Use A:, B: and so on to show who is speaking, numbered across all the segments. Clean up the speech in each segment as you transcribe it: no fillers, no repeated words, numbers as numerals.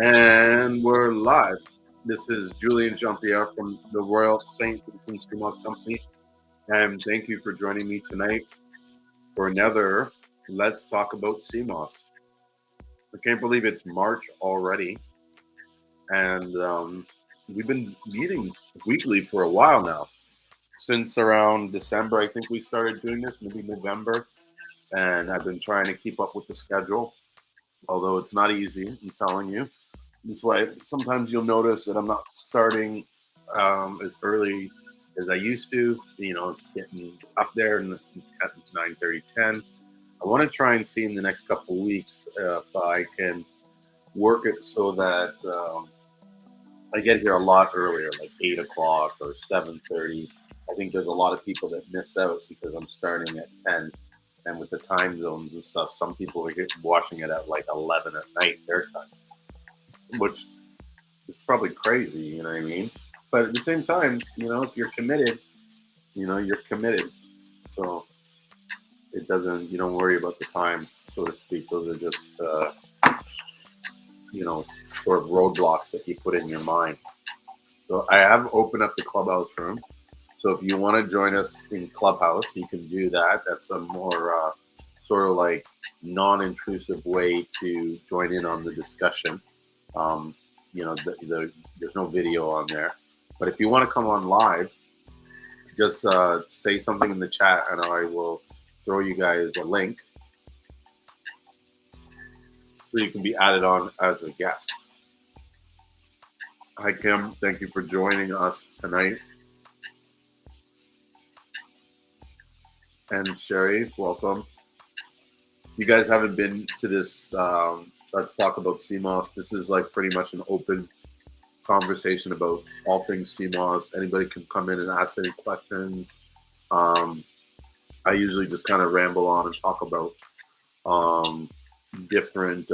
A: And we're live. This is Julian Jean-Pierre from the Royal St. Vincent Seamoss Company. And thank you for joining me tonight for another Let's Talk About Seamoss. I can't believe it's March already. And we've been meeting weekly for a while now. Since around December, I think we started doing this, maybe November. And I've been trying to keep up with the schedule, although it's not easy, I'm telling you. That's why sometimes you'll notice that I'm not starting as early as I used to. It's getting up there at 9:30, 10. I want to try and see in the next couple of weeks if I can work it so that I get here a lot earlier, like 8 o'clock or 7:30. I think there's a lot of people that miss out because I'm starting at 10. And with the time zones and stuff, some people are watching it at like 11 at night their time, which is probably crazy, you know what I mean? But at the same time, if you're committed, you're committed. So you don't worry about the time, so to speak. Those are just, sort of roadblocks that you put in your mind. So I have opened up the Clubhouse room. So if you want to join us in Clubhouse, you can do that. That's a more sort of like non-intrusive way to join in on the discussion. There's no video on there. But if you want to come on live, just say something in the chat and I will throw you guys a link so you can be added on as a guest. Hi, Kim. Thank you for joining us tonight. And Sherry, welcome. You guys haven't been to this Let's Talk About Seamoss. This is like pretty much an open conversation about all things Seamoss. Anybody can come in and ask any questions. I usually just kind of ramble on and talk about different,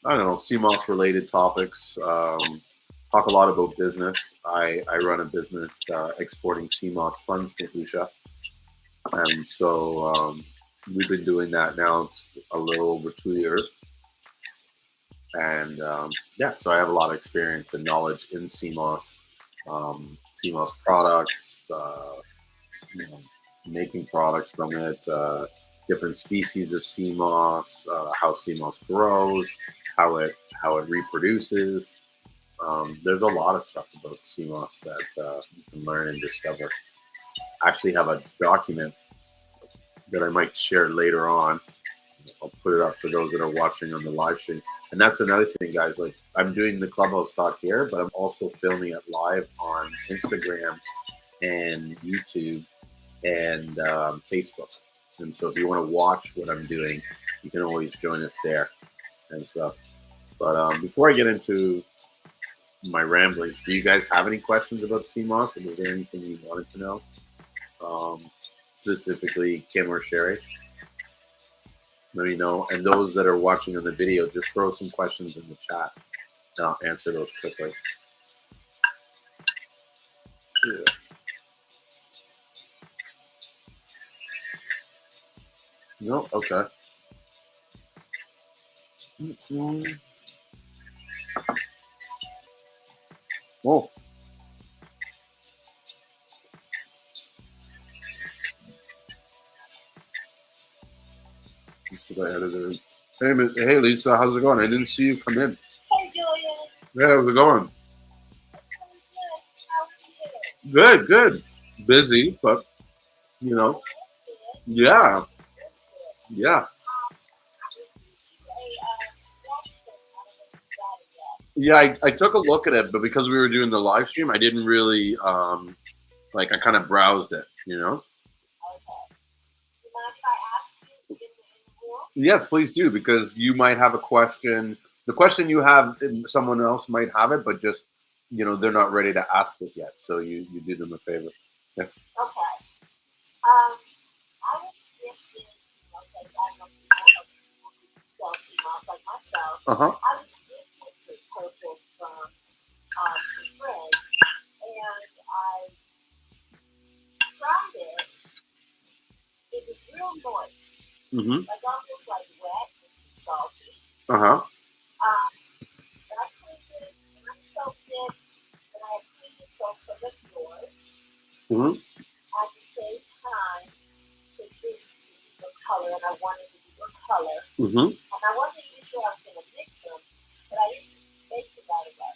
A: Seamoss related topics. Talk a lot about business. I run a business exporting Seamoss from St. Lucia. And so we've been doing that now. It's a little over 2 years. And so I have a lot of experience and knowledge in Seamoss, Seamoss products, making products from it, different species of Seamoss, how Seamoss grows, how it reproduces. There's a lot of stuff about Seamoss that you can learn and discover. I actually have a document that I might share later on. I'll put it up for those that are watching on the live stream. And that's another thing, guys. Like, I'm doing the Clubhouse talk here, but I'm also filming it live on Instagram and YouTube and Facebook. And so if you want to watch what I'm doing, you can always join us there and stuff. But before I get into my ramblings, do you guys have any questions about Seamoss? And is there anything you wanted to know? Specifically, Kim or Sherry? Let me know. And those that are watching on the video, just throw some questions in the chat and I'll answer those quickly. Yeah. No? Okay. Oh. Hey, Lisa, how's it going? I didn't see you come in.
B: Hey, Julian.
A: Yeah, how's it going?
B: Good. How are you?
A: Good. Busy, but, yeah. Yeah. Yeah, I took a look at it, but because we were doing the live stream, I didn't really, I kind of browsed it,
B: Okay. Do you mind if I ask you in the room?
A: Yes, please do, because you might have a question. The question you have, someone else might have it, but just, they're not ready to ask it yet. So you do them a favor. Yeah.
B: Okay. I was gifted, because I know people who sell Seamoss like myself.
A: Uh-huh.
B: I was gifted some purple from some friends, and I tried it. It was real moist,
A: Mm-hmm.
B: like almost like wet and too salty.
A: Uh-huh.
B: you can soak some of yours
A: Hmm.
B: at the same time because this is a deeper color and I wanted a deeper color.
A: Hmm.
B: And I wasn't even sure I was going to mix them, but I didn't make it right away.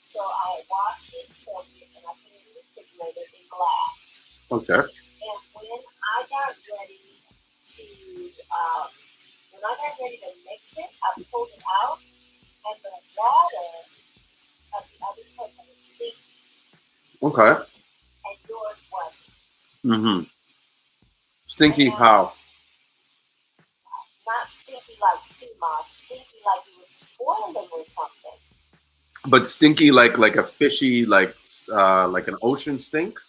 B: So I washed it, soaked it, and I put it in the refrigerator in glass.
A: Okay.
B: And I got ready to, um, when I got ready to mix it, I pulled it out, and the water of the other cup was stinky,
A: Okay.
B: and yours wasn't.
A: Hmm.
B: And
A: Stinky how?
B: not stinky like Seamoss, stinky like it was spoiling or something.
A: But stinky like a fishy like an ocean stink,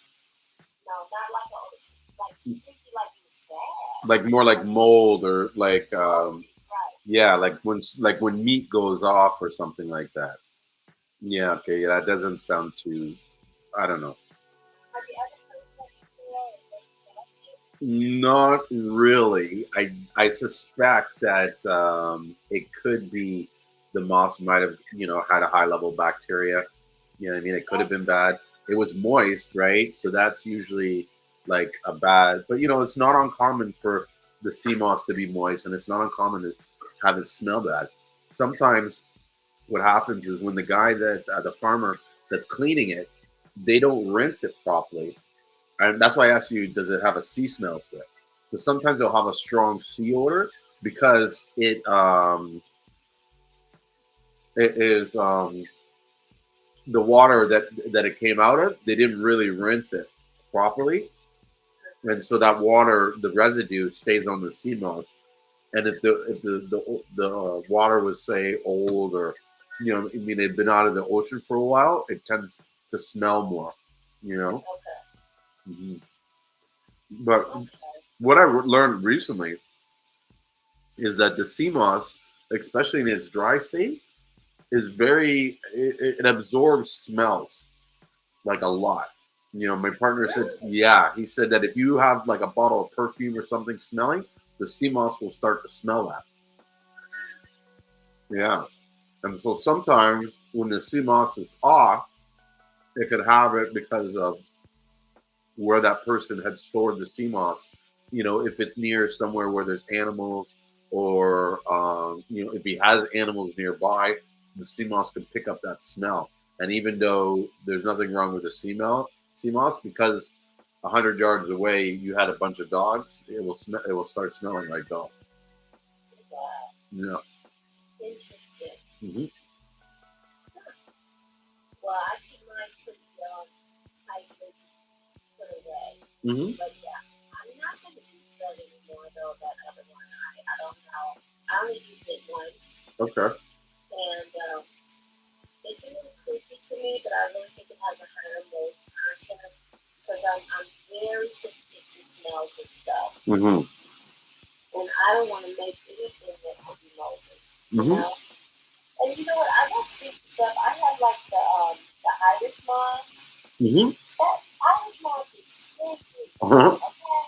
B: No, not like an ocean, like stinky like it was bad.
A: like more like mold or like
B: Moldy, right?
A: yeah, like when meat goes off or something like that. Yeah. Okay. Yeah, that doesn't sound too. I don't know.
B: Have you ever heard that before? Or maybe
A: Not really. I suspect that it could be the moss might have had a high level bacteria. You know what I mean? It could have
B: that's
A: been bad. It was moist, right? So that's usually like a bad. But it's not uncommon for the sea moss to be moist, and it's not uncommon to have it smell bad. Sometimes what happens is when the farmer that's cleaning it, they don't rinse it properly, and that's why I asked you, does it have a sea smell to it? Because sometimes it'll have a strong sea odor because it is the water that it came out of. They didn't really rinse it properly, and so that water, the residue, stays on the sea moss. And if the water was say old or I mean it'd been out of the ocean for a while, it tends to smell more. You know.
B: okay.
A: Hmm. But
B: Okay.
A: what I learned recently is that the sea moss, especially in its dry state, is it absorbs smells like a lot. My partner said,
B: Really?
A: yeah, he said that if you have like a bottle of perfume or something smelling, the sea moss will start to smell that. Yeah. And so sometimes when the sea moss is off, it could have it because of where that person had stored the sea moss. If it's near somewhere where there's animals, or if he has animals nearby, the sea moss can pick up that smell. And even though there's nothing wrong with the sea moss, because 100 yards away you had a bunch of dogs, it will start smelling like dogs.
B: Wow.
A: Yeah.
B: Interesting.
A: Hmm.
B: Well, I keep mine pretty tightly put away.
A: Hmm.
B: But yeah, I'm not going to use that anymore, though. That other one, I don't know. I only use it once.
A: Okay.
B: And it's a little creepy to me, but I really think it has a higher mold content because I'm very sensitive to smells and stuff.
A: Hmm.
B: And I don't want to make anything that could be moldy, you
A: Hmm.
B: know? And you know what? I got stinky stuff. I have like the Irish moss.
A: Hmm.
B: That Irish moss is stinky.
A: Uh-huh.
B: Okay?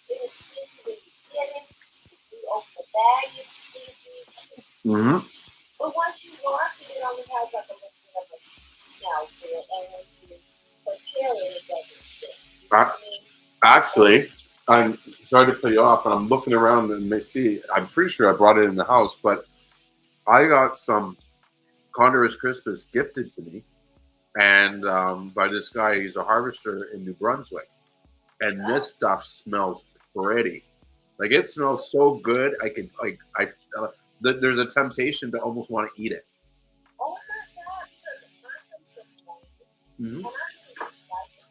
B: It is stinky when you get it. If you open the bag, it's stinky.
A: Hmm.
B: But once you wash it, it only has like a little bit of a smell to it. And when you prepare it, it doesn't stink. You know what I mean?
A: Actually, I'm sorry to cut you off, and I'm looking around and may see. I'm pretty sure I brought it in the house, but I got some Condorus crispus gifted to me, and by this guy. He's a harvester in New Brunswick, and
B: Oh,
A: this stuff smells pretty. Like it smells so good. I could like there's a temptation to almost want to eat it.
B: oh my God, because mine comes from Hawaii.
A: Hmm.
B: And I really like it.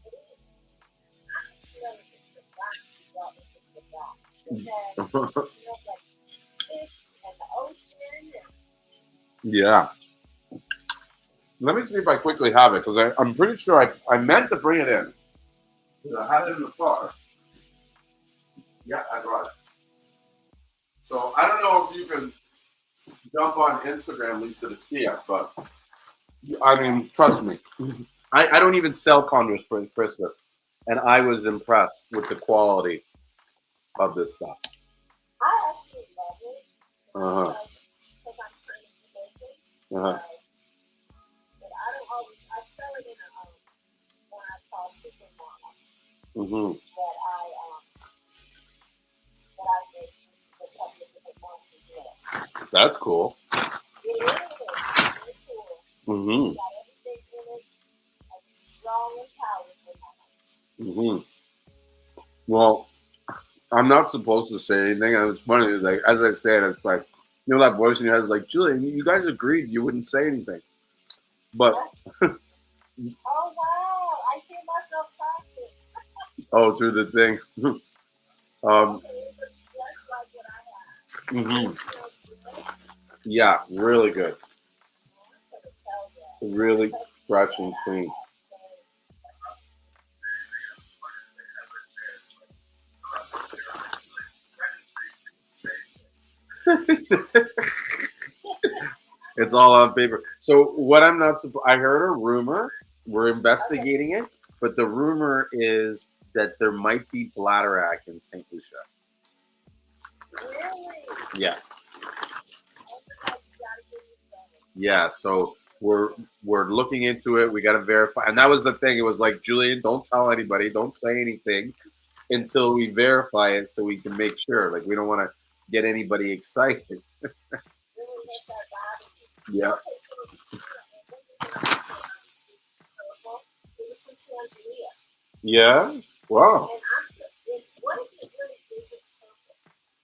B: But I can smell it in the box we brought in the box. Okay? It smells like fish and the ocean. And
A: Yeah. Let me see if I quickly have it because I'm pretty sure I meant to bring it in. 'Cause I had it in the car. Yeah, I brought it. So I don't know if you can jump on Instagram, Lisa, to see it, but I mean, trust me. I don't even sell Condors for Christmas, and I was impressed with the quality of this stuff.
B: I actually love it
A: Uh huh.
B: because I'm kind of Jamaican. So,
A: Uh huh.
B: but I don't always, I super moss
A: Mm-hmm.
B: that I make, which is a couple of different mosses with.
A: That's cool.
B: It is very cool.
A: Mm-hmm.
B: It's got everything in it, and it's strong and powerful now.
A: Mm-hmm. Well, I'm not supposed to say anything. And it's funny, like as I said, it's like you know that voice in your head is like, Julian, you guys agreed you wouldn't say anything, but
B: Oh wow! I hear myself talking.
A: oh, through the thing.
B: Okay, it looks just like what I have.
A: Mhm.
B: It smells good.
A: Yeah, really good,
B: I'm gonna tell you.
A: really fresh and clean. It's all on paper. So what I'm not I heard a rumor. We're investigating it, but the rumor is that there might be bladderwrack in St. Lucia.
B: Really?
A: Yeah,
B: Oh, you gotta give me some.
A: yeah. So we're looking into it. We got to verify, and that was the thing. It was like Julian, don't tell anybody, don't say anything until we verify it, so we can make sure. Like we don't want to get anybody excited.
B: Really, that's that barbecue.
A: Yeah.
B: Okay, so it was from Tanzania.
A: Yeah. Wow.
B: And I'm if what if it really isn't purple?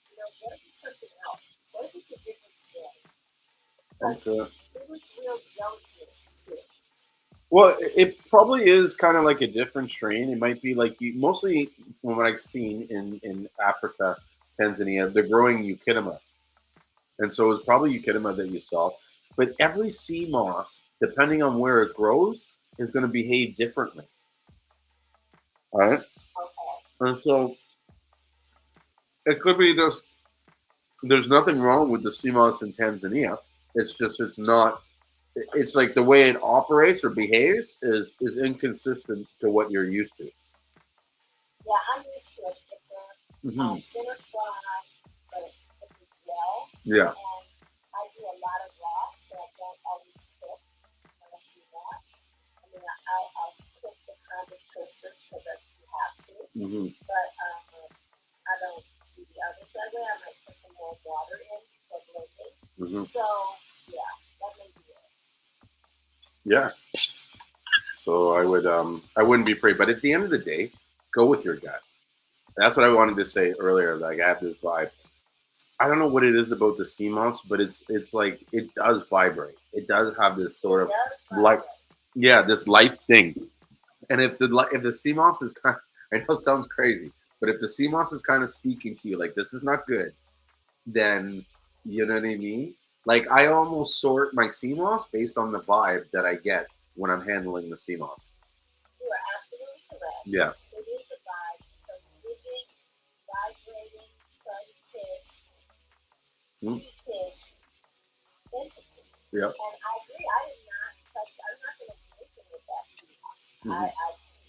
B: You know, what if it's something else? What if it's a different strain? Because
A: Okay.
B: it was real gelatinous too.
A: Well, it probably is kind of like a different strain. It might be like mostly from what I've seen in Africa, Tanzania, they're growing Eucydema, and so it's probably Eucydema that you saw. But every sea moss, depending on where it grows, is going to behave differently. All right,
B: Okay.
A: and so it could be there's nothing wrong with the sea moss in Tanzania. It's just it's not. It's like the way it operates or behaves is inconsistent to what you're used to.
B: Yeah, I'm used to a thicker,
A: Mm-hmm.
B: thinner fry, but it is well.
A: Yeah.
B: And I do a lot of raw, so I don't always cook unless you want. I mean, I'll cook the Thomas Christmas because you have to,
A: Mm-hmm.
B: but I don't do the others that way. I might put some more water in for blending.
A: Mm-hmm.
B: So, yeah, that may be it.
A: Yeah. So I wouldn't be afraid. But at the end of the day, go with your gut. That's what I wanted to say earlier. Like I have this vibe. I don't know what it is about the Seamoss, but it's like it does vibrate. It does have this sort of like this life thing. And if the Seamoss is kind of, I know it sounds crazy, but if the Seamoss is kind of speaking to you like this is not good, then you know what I mean? Like I almost sort my Seamoss based on the vibe that I get when I'm handling the Seamoss.
B: You are absolutely correct.
A: Yeah.
B: It is a vibe. It's a living, vibrating, sun-kissed, sea-kissed entity.
A: Yeah.
B: And I agree. I did not touch. I'm not going to do anything with that Seamoss. I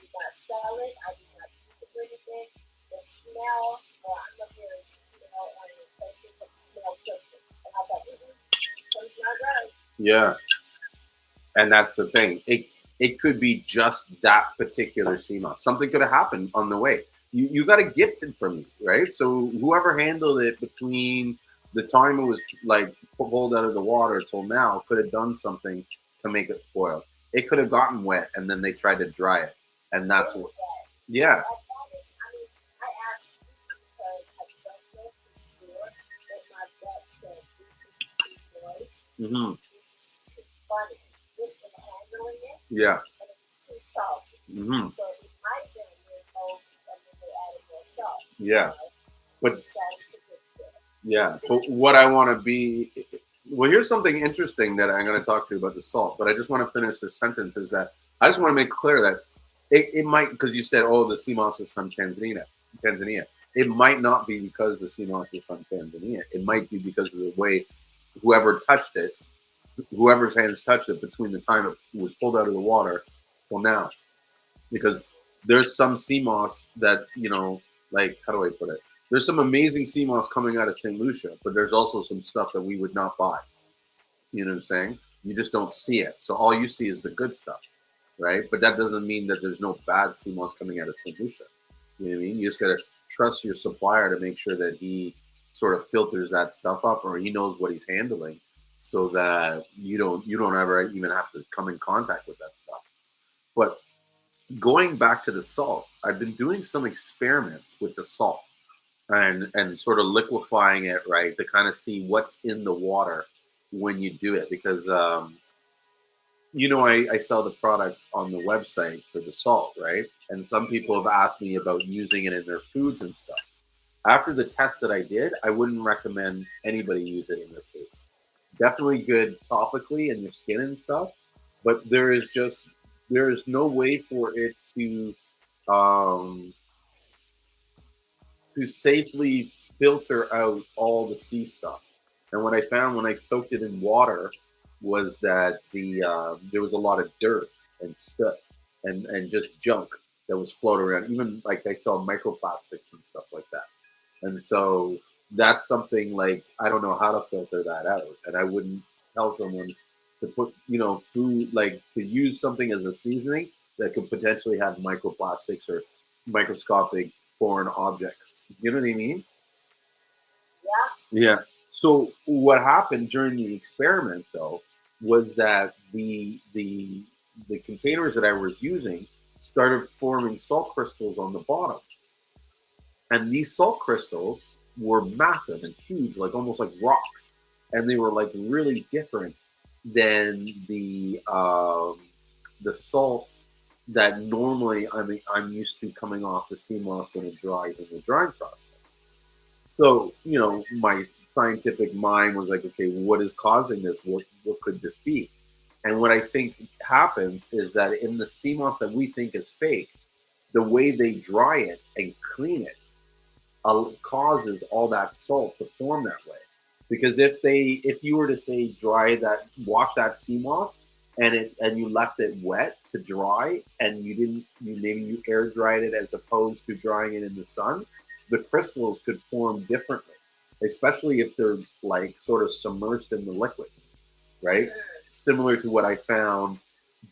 B: did not sell it. I did not use it for anything. The smell, I'm a very smell-oriented person, so the smell took me. And I was like, something's not right.
A: Yeah. And that's the thing. It could be just that particular Seamoss. Something could have happened on the way. You got a gifted from me, right? So whoever handled it between the time it was like pulled out of the water till now could have done something to make it spoil. It could have gotten wet and then they tried to dry it. And that's what yeah.
B: I asked you because I don't know for sure that my gut said this is too moist.
A: Mm-hmm.
B: This is too funny. Just in handling it.
A: Yeah.
B: And it was too salty.
A: Mm-hmm.
B: So it might have been a weird mold and then they added more salt.
A: Yeah. But
B: yeah.
A: But what I want to be well, here's something interesting that I'm going to talk to you about the salt, but I just want to finish this sentence is that I just want to make clear that it might, because you said, oh, the Seamoss is from Tanzania. It might not be because the Seamoss is from Tanzania. It might be because of the way whoever touched it, whoever's hands touched it between the time it was pulled out of the water till now. Because there's some Seamoss that, like, how do I put it? There's some amazing Seamoss coming out of St. Lucia, but there's also some stuff that we would not buy. You know what I'm saying? You just don't see it. So all you see is the good stuff. right? But that doesn't mean that there's no bad Seamoss coming out of St. Lucia. You know what I mean? You just gotta trust your supplier to make sure that he sort of filters that stuff up, or he knows what he's handling, so that you don't ever even have to come in contact with that stuff. But going back to the salt, I've been doing some experiments with the salt and sort of liquefying it, right, to kind of see what's in the water when you do it, because I sell the product on the website for the salt, right? And some people have asked me about using it in their foods and stuff. After the test that I did, I wouldn't recommend anybody use it in their foods. Definitely good topically in your skin and stuff, but there is no way for it um, to safely filter out all the sea stuff. And what I found when I soaked it in water was that there was a lot of dirt and soot and just junk that was floating around. Even like I saw microplastics and stuff like that. And so that's something like I don't know how to filter that out, and I wouldn't tell someone to put food like to use something as a seasoning that could potentially have microplastics or microscopic foreign objects. You know what I mean?
B: Yeah.
A: Yeah. So what happened during the experiment though was that the containers that I was using started forming salt crystals on the bottom. And these salt crystals were massive and huge, like almost like rocks. And they were like really different than the salt that normally I'm used to coming off the sea moss when it dries in the drying process. So, my scientific mind was like, okay, what is causing this? What could this be? And what I think happens is that in the sea moss that we think is fake, the way they dry it and clean it causes all that salt to form that way. Because if you were to say wash that sea moss and you left it wet to dry and you air dried it as opposed to drying it in the sun, the crystals could form differently, especially if they're like sort of submersed in the liquid, right? Similar to what I found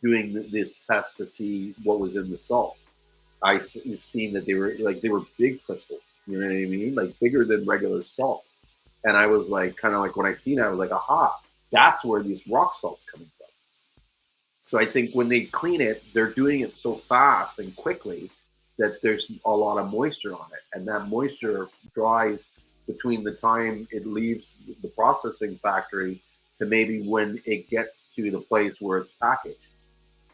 A: doing this test to see what was in the salt. I seen that they were big crystals. You know what I mean? Like bigger than regular salt. And I was like, kind of like when I seen it, I was like, aha, that's where this rock salt's coming from. So I think when they clean it, they're doing it so fast and quickly that there's a lot of moisture on it, and that moisture dries between the time it leaves the processing factory to maybe when it gets to the place where it's packaged,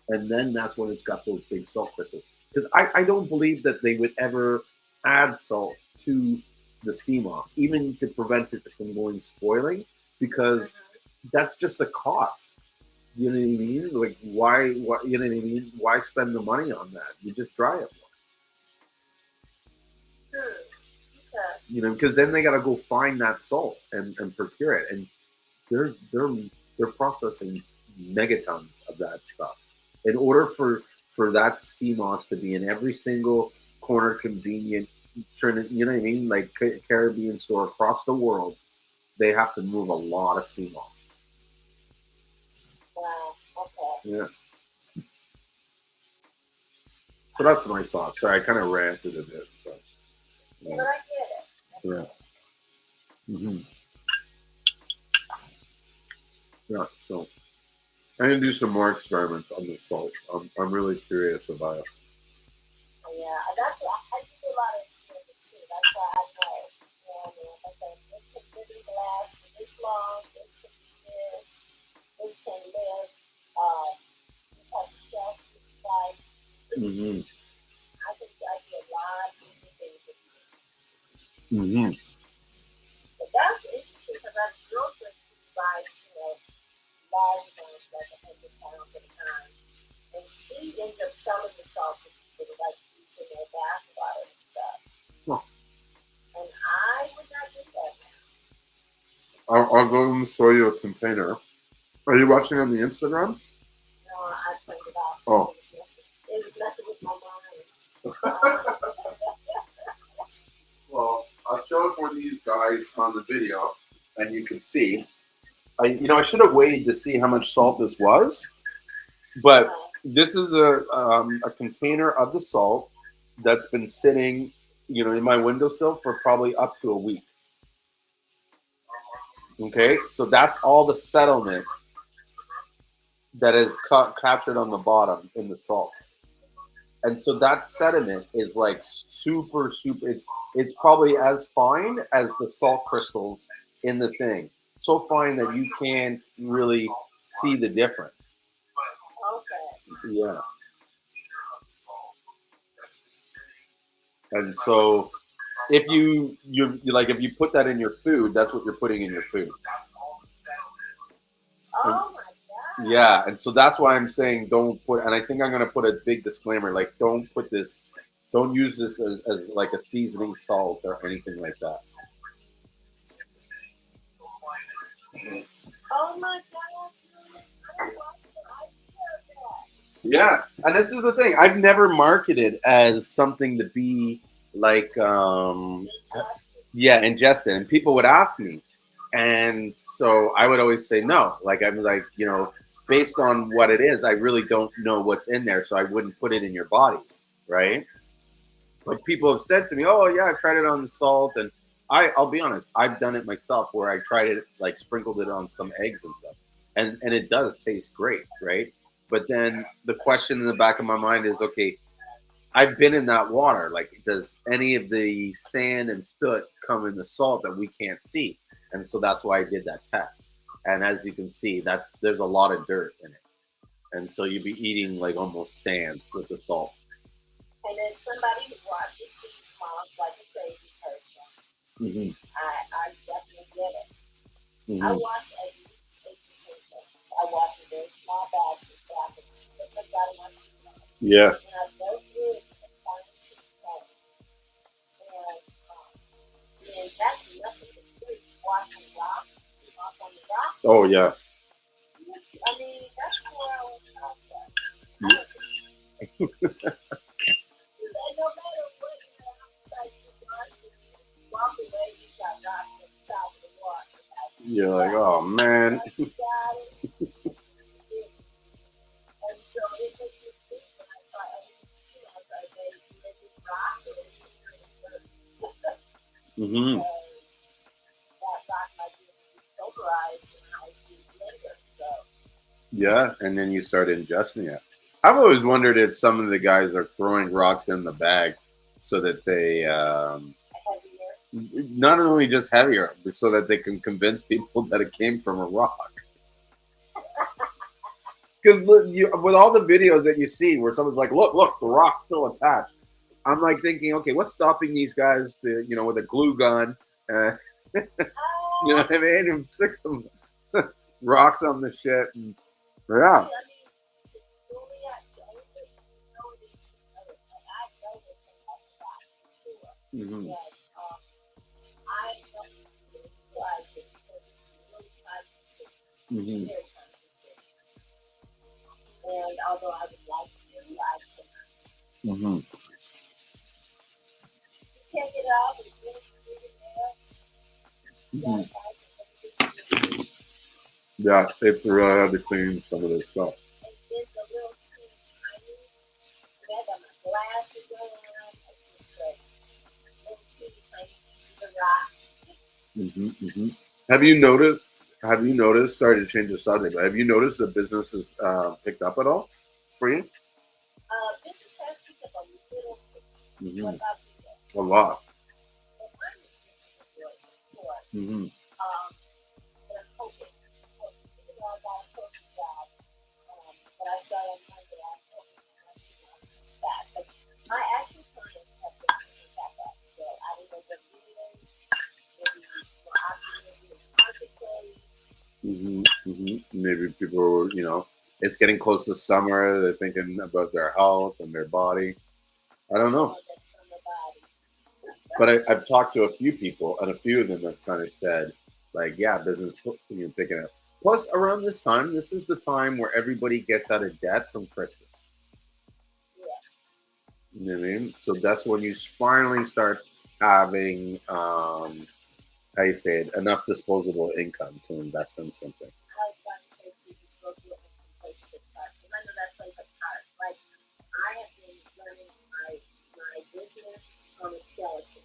A: and then that's when it's got those big salt crystals. Because I don't believe that they would ever add salt to the sea moss, even to prevent it from going spoiling, because that's just the cost. You know what I mean? Like why? You know what I mean? Why spend the money on that? You just dry it more.
B: Okay.
A: Because then they got to go find that salt and procure it, and they're processing megatons of that stuff in order for that sea moss to be in every single corner convenient, you know what I mean, like Caribbean store across the world. They have to move a lot of sea moss.
B: Wow. Okay.
A: Yeah. So that's my thoughts. Sorry, I kind of ranted a bit. But,
B: yeah. But I get
A: it. Yeah. Mm-hmm. Yeah. So I'm gonna do some more experiments on the salt. I'm really curious about it.
B: Yeah, that's why I do a lot of experiments too. That's why I know. Okay, this can really last for this long. This can do this. This can live. This has a shelf life.
A: Mm-hmm.
B: I do a lot of different things.
A: Mm-hmm.
B: But that's interesting because I girlfriend buys, large amounts, like 100 pounds at a time, and she ends up selling the salt to people like using their bath water and stuff.
A: Huh.
B: And I would not do that now.
A: I'll go and show you a container. Are you watching on the Instagram?
B: No, I turned it off.
A: Oh.
B: It was messing with my mind.
A: Well, I'll show it for these guys on the video, and you can see. I should have waited to see how much salt this was, but This is a container of the salt that's been sitting, in my windowsill for probably up to a week. Okay, so that's all the settlement that is captured on the bottom in the salt. And so that sediment is like super, super. It's probably as fine as the salt crystals in the thing. So fine that you can't really see the difference.
B: Okay.
A: Yeah. And so if you like if you put that in your food, that's what you're putting in your food. And,
B: Oh my God.
A: yeah, and so that's why I'm saying don't put. And I think I'm gonna put a big disclaimer, like don't put this, don't use this as like a seasoning salt or anything like that.
B: Oh my God. I don't like the idea of that.
A: Yeah, and this is the thing. I've never marketed as something to be like,
B: Ingested.
A: yeah, ingested, and people would ask me, and so I would always say no. Like I'm like, based on what it is, I really don't know what's in there, so I wouldn't put it in your body, right? But people have said to me, "Oh yeah, I tried it on the salt," and I'll be honest, I've done it myself where I tried it, like sprinkled it on some eggs and stuff, and it does taste great, right? But then the question in the back of my mind is, okay, I've been in that water. Like, does any of the sand and soot come in the salt that we can't see? And so that's why I did that test. And as you can see, there's a lot of dirt in it, and so you'd be eating like almost sand with the salt.
B: And then somebody who watches Seamoss like a crazy person,
A: Hmm.
B: I definitely get it. I
A: Hmm.
B: watch at least 8 to 10 things. I watch in very small batches so I can see what comes out of my Seamoss.
A: Yeah.
B: And I go through it and find tooth comb. And that's nothing to do. Washing rock, Seamoss on the rock.
A: Oh yeah.
B: I mean, that's 4 hour process. I don't and no matter what appetite you want, if you walk away, he's got rocks at the top of the water.
A: You're like, oh man.
B: Once you got it, you did it. And so it makes me think when I try other things, I was like, they do rock or is it kind of dirt?
A: Hmm.
B: Because that rock might be pulverized in high speed blender. So
A: Yeah, and then you start ingesting it. I've always wondered if some of the guys are throwing rocks in the bag so that they,
B: heavier.
A: not only just heavier, but so that they can convince people that it came from a rock. Because with all the videos that you see where someone's like, look, the rock's still attached. I'm like thinking, okay, what's stopping these guys to, with a glue gun, you know what I mean, and stick some rocks on the shit. And, yeah.
B: I mean, to fully, I don't know this. And I know that they have a lot for sure.
A: Hmm.
B: But I don't realize it because it's really time consuming.
A: Hmm.
B: Very time consuming. And although I would like to, I cannot.
A: Hmm.
B: You take it out and finish your fingernails. You
A: Hmm.
B: gotta find some little pieces.
A: Yeah, it's really hard to clean some of this stuff.
B: And then the little teeny tiny, and I got my glasses on. It's just crazy. Little teeny tiny pieces of rock.
A: Hmm. Hmm. Have you noticed? Have you noticed? Sorry to change the subject, but have you noticed the business has picked up at all for you?
B: Business has picked up a little bit.
A: Hmm.
B: What about you?
A: A lot.
B: Well, mine is different than yours, of course.
A: Hmm.
B: But I'm hoping, even though I got a corporate job, but I start on Monday, I'm hoping that my CMOS comes back. But my actual clients have been picking back up. So I don't know what it is. Maybe more optimism in the marketplace.
A: Hmm. Hmm. Maybe people, it's getting close to summer. They're thinking about their health and their body. I don't know.
B: Oh, that summer body.
A: But I've talked to a few people, and a few of them have kind of said, like, yeah, business picking up. Plus, around this time, this is the time where everybody gets out of debt from Christmas.
B: Yeah.
A: You know what I mean? So that's when you finally start having, how you say it, enough disposable income to invest in something.
B: I was about to say to you, supposed to be a place at the park. Because I know that place at the park. on a skeleton,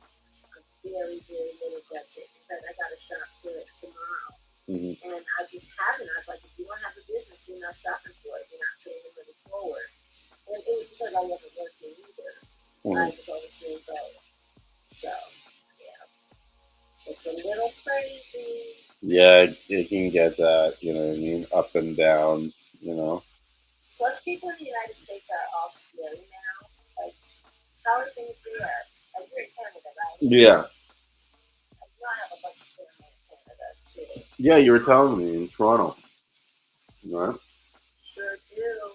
B: a very, very little budget. In fact, I got a shop for it tomorrow.
A: Hmm.
B: And I just haven't. I was like, if you don't have a business, you're not shopping for it. You're not putting the money forward. And it was because I wasn't working either.
A: Hmm.
B: I was always doing both. So, yeah, it's a little crazy.
A: Yeah, it can get that, you know what I mean, up and down, you know.
B: Plus, people in the United States are all scary now. Like, how are things there? Like, you're in Canada, right?
A: Yeah.
B: Like, you know, I have a bunch of family in Canada, too.
A: Yeah, you were telling me in Toronto, right?
B: Sure do.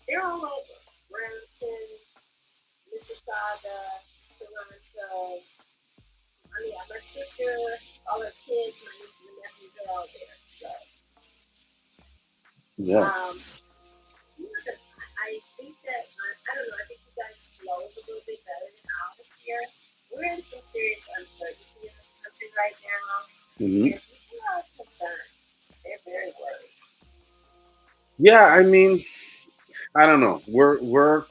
B: They're all over. Brampton, Mississauga, Toronto. I mean, my sister, all her kids, my nieces and nephews are all there. So,
A: Yeah.
B: um, you know, I think that, I don't know, I think you guys flows a little bit better than ours here. We're in some serious uncertainty in this country right now,
A: Hmm.
B: and people are concerned. They're very worried.
A: Yeah, I mean, I don't know. We're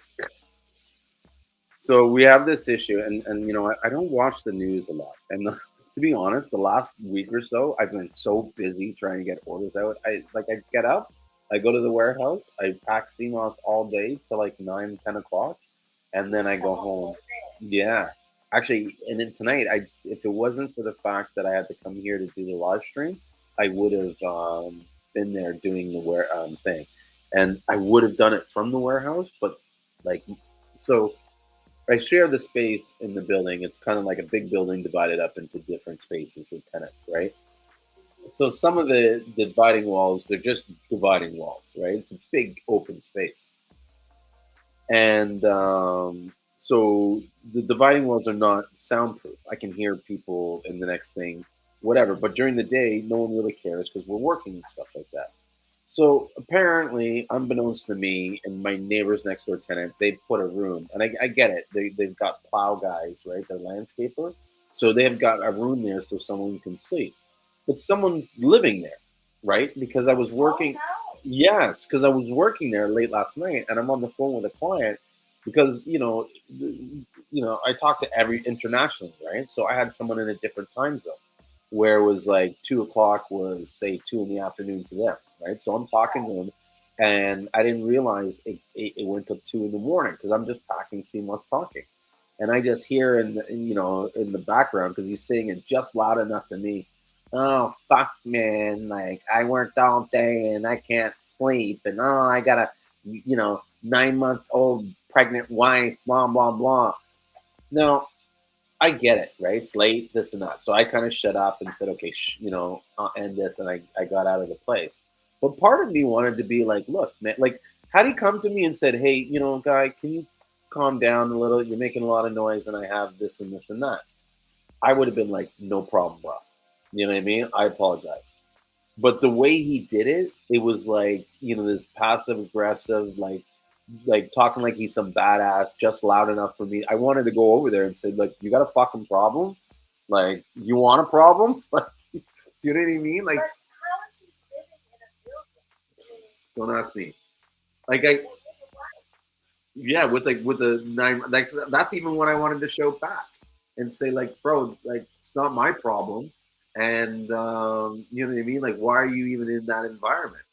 A: So we have this issue, and you know, I don't watch the news a lot. And to be honest, the last week or so, I've been so busy trying to get orders out. I get up, I go to the warehouse, I pack Seamoss all day till like 9, 10 o'clock, and then I
B: Come
A: go
B: on,
A: home.
B: hold it.
A: Yeah, actually, and then tonight, if it wasn't for the fact that I had to come here to do the live stream, I would have been there doing the thing, and I would have done it from the warehouse, but like so. I share the space in the building. It's kind of like a big building divided up into different spaces with tenants, right? So some of the dividing walls, they're just dividing walls, right? It's a big open space. And so the dividing walls are not soundproof. I can hear people in the next thing, whatever. But during the day, no one really cares because we're working and stuff like that. So apparently, unbeknownst to me and my neighbors next door tenant, they put a room, and I get it. They've got plow guys, right? They're landscaper, so they've got a room there so someone can sleep. But someone's living there, right? Because I was
B: Oh
A: working.
B: no.
A: Yes, because I was working there late last night, and I'm on the phone with a client because I talk to every internationally, right? So I had someone in a different time zone where it was like 2 o'clock was say 2 in the afternoon to them, right? So I'm talking to
B: Right.
A: them, and I didn't realize it went up 2 in the morning because I'm just packing Seamoss talking, and I just hear in the background because he's saying it just loud enough to me. Oh fuck, man! Like I worked all day and I can't sleep, and I got a 9 month old pregnant wife, blah blah blah. Now I get it, right? It's late, this and that. So I kind of shut up and said, okay, I'll end this. And I got out of the place. But part of me wanted to be like, look, man, like, had he come to me and said, hey, guy, can you calm down a little? You're making a lot of noise and I have this and this and that. I would have been like, no problem, bro. You know what I mean? I apologize. But the way he did it, it was like, this passive aggressive, like talking like he's some badass, just loud enough for me. I wanted to go over there and say, like, you got a fucking problem? Like, you want a problem? Like, you know what I mean? Like,
B: But how is he living in a building? I mean,
A: don't ask me. Like, I
B: well, with a wife.
A: yeah, with the nine, like that's even when I wanted to show back and say, like, bro, like it's not my problem, and you know what I mean? Like, why are you even in that environment?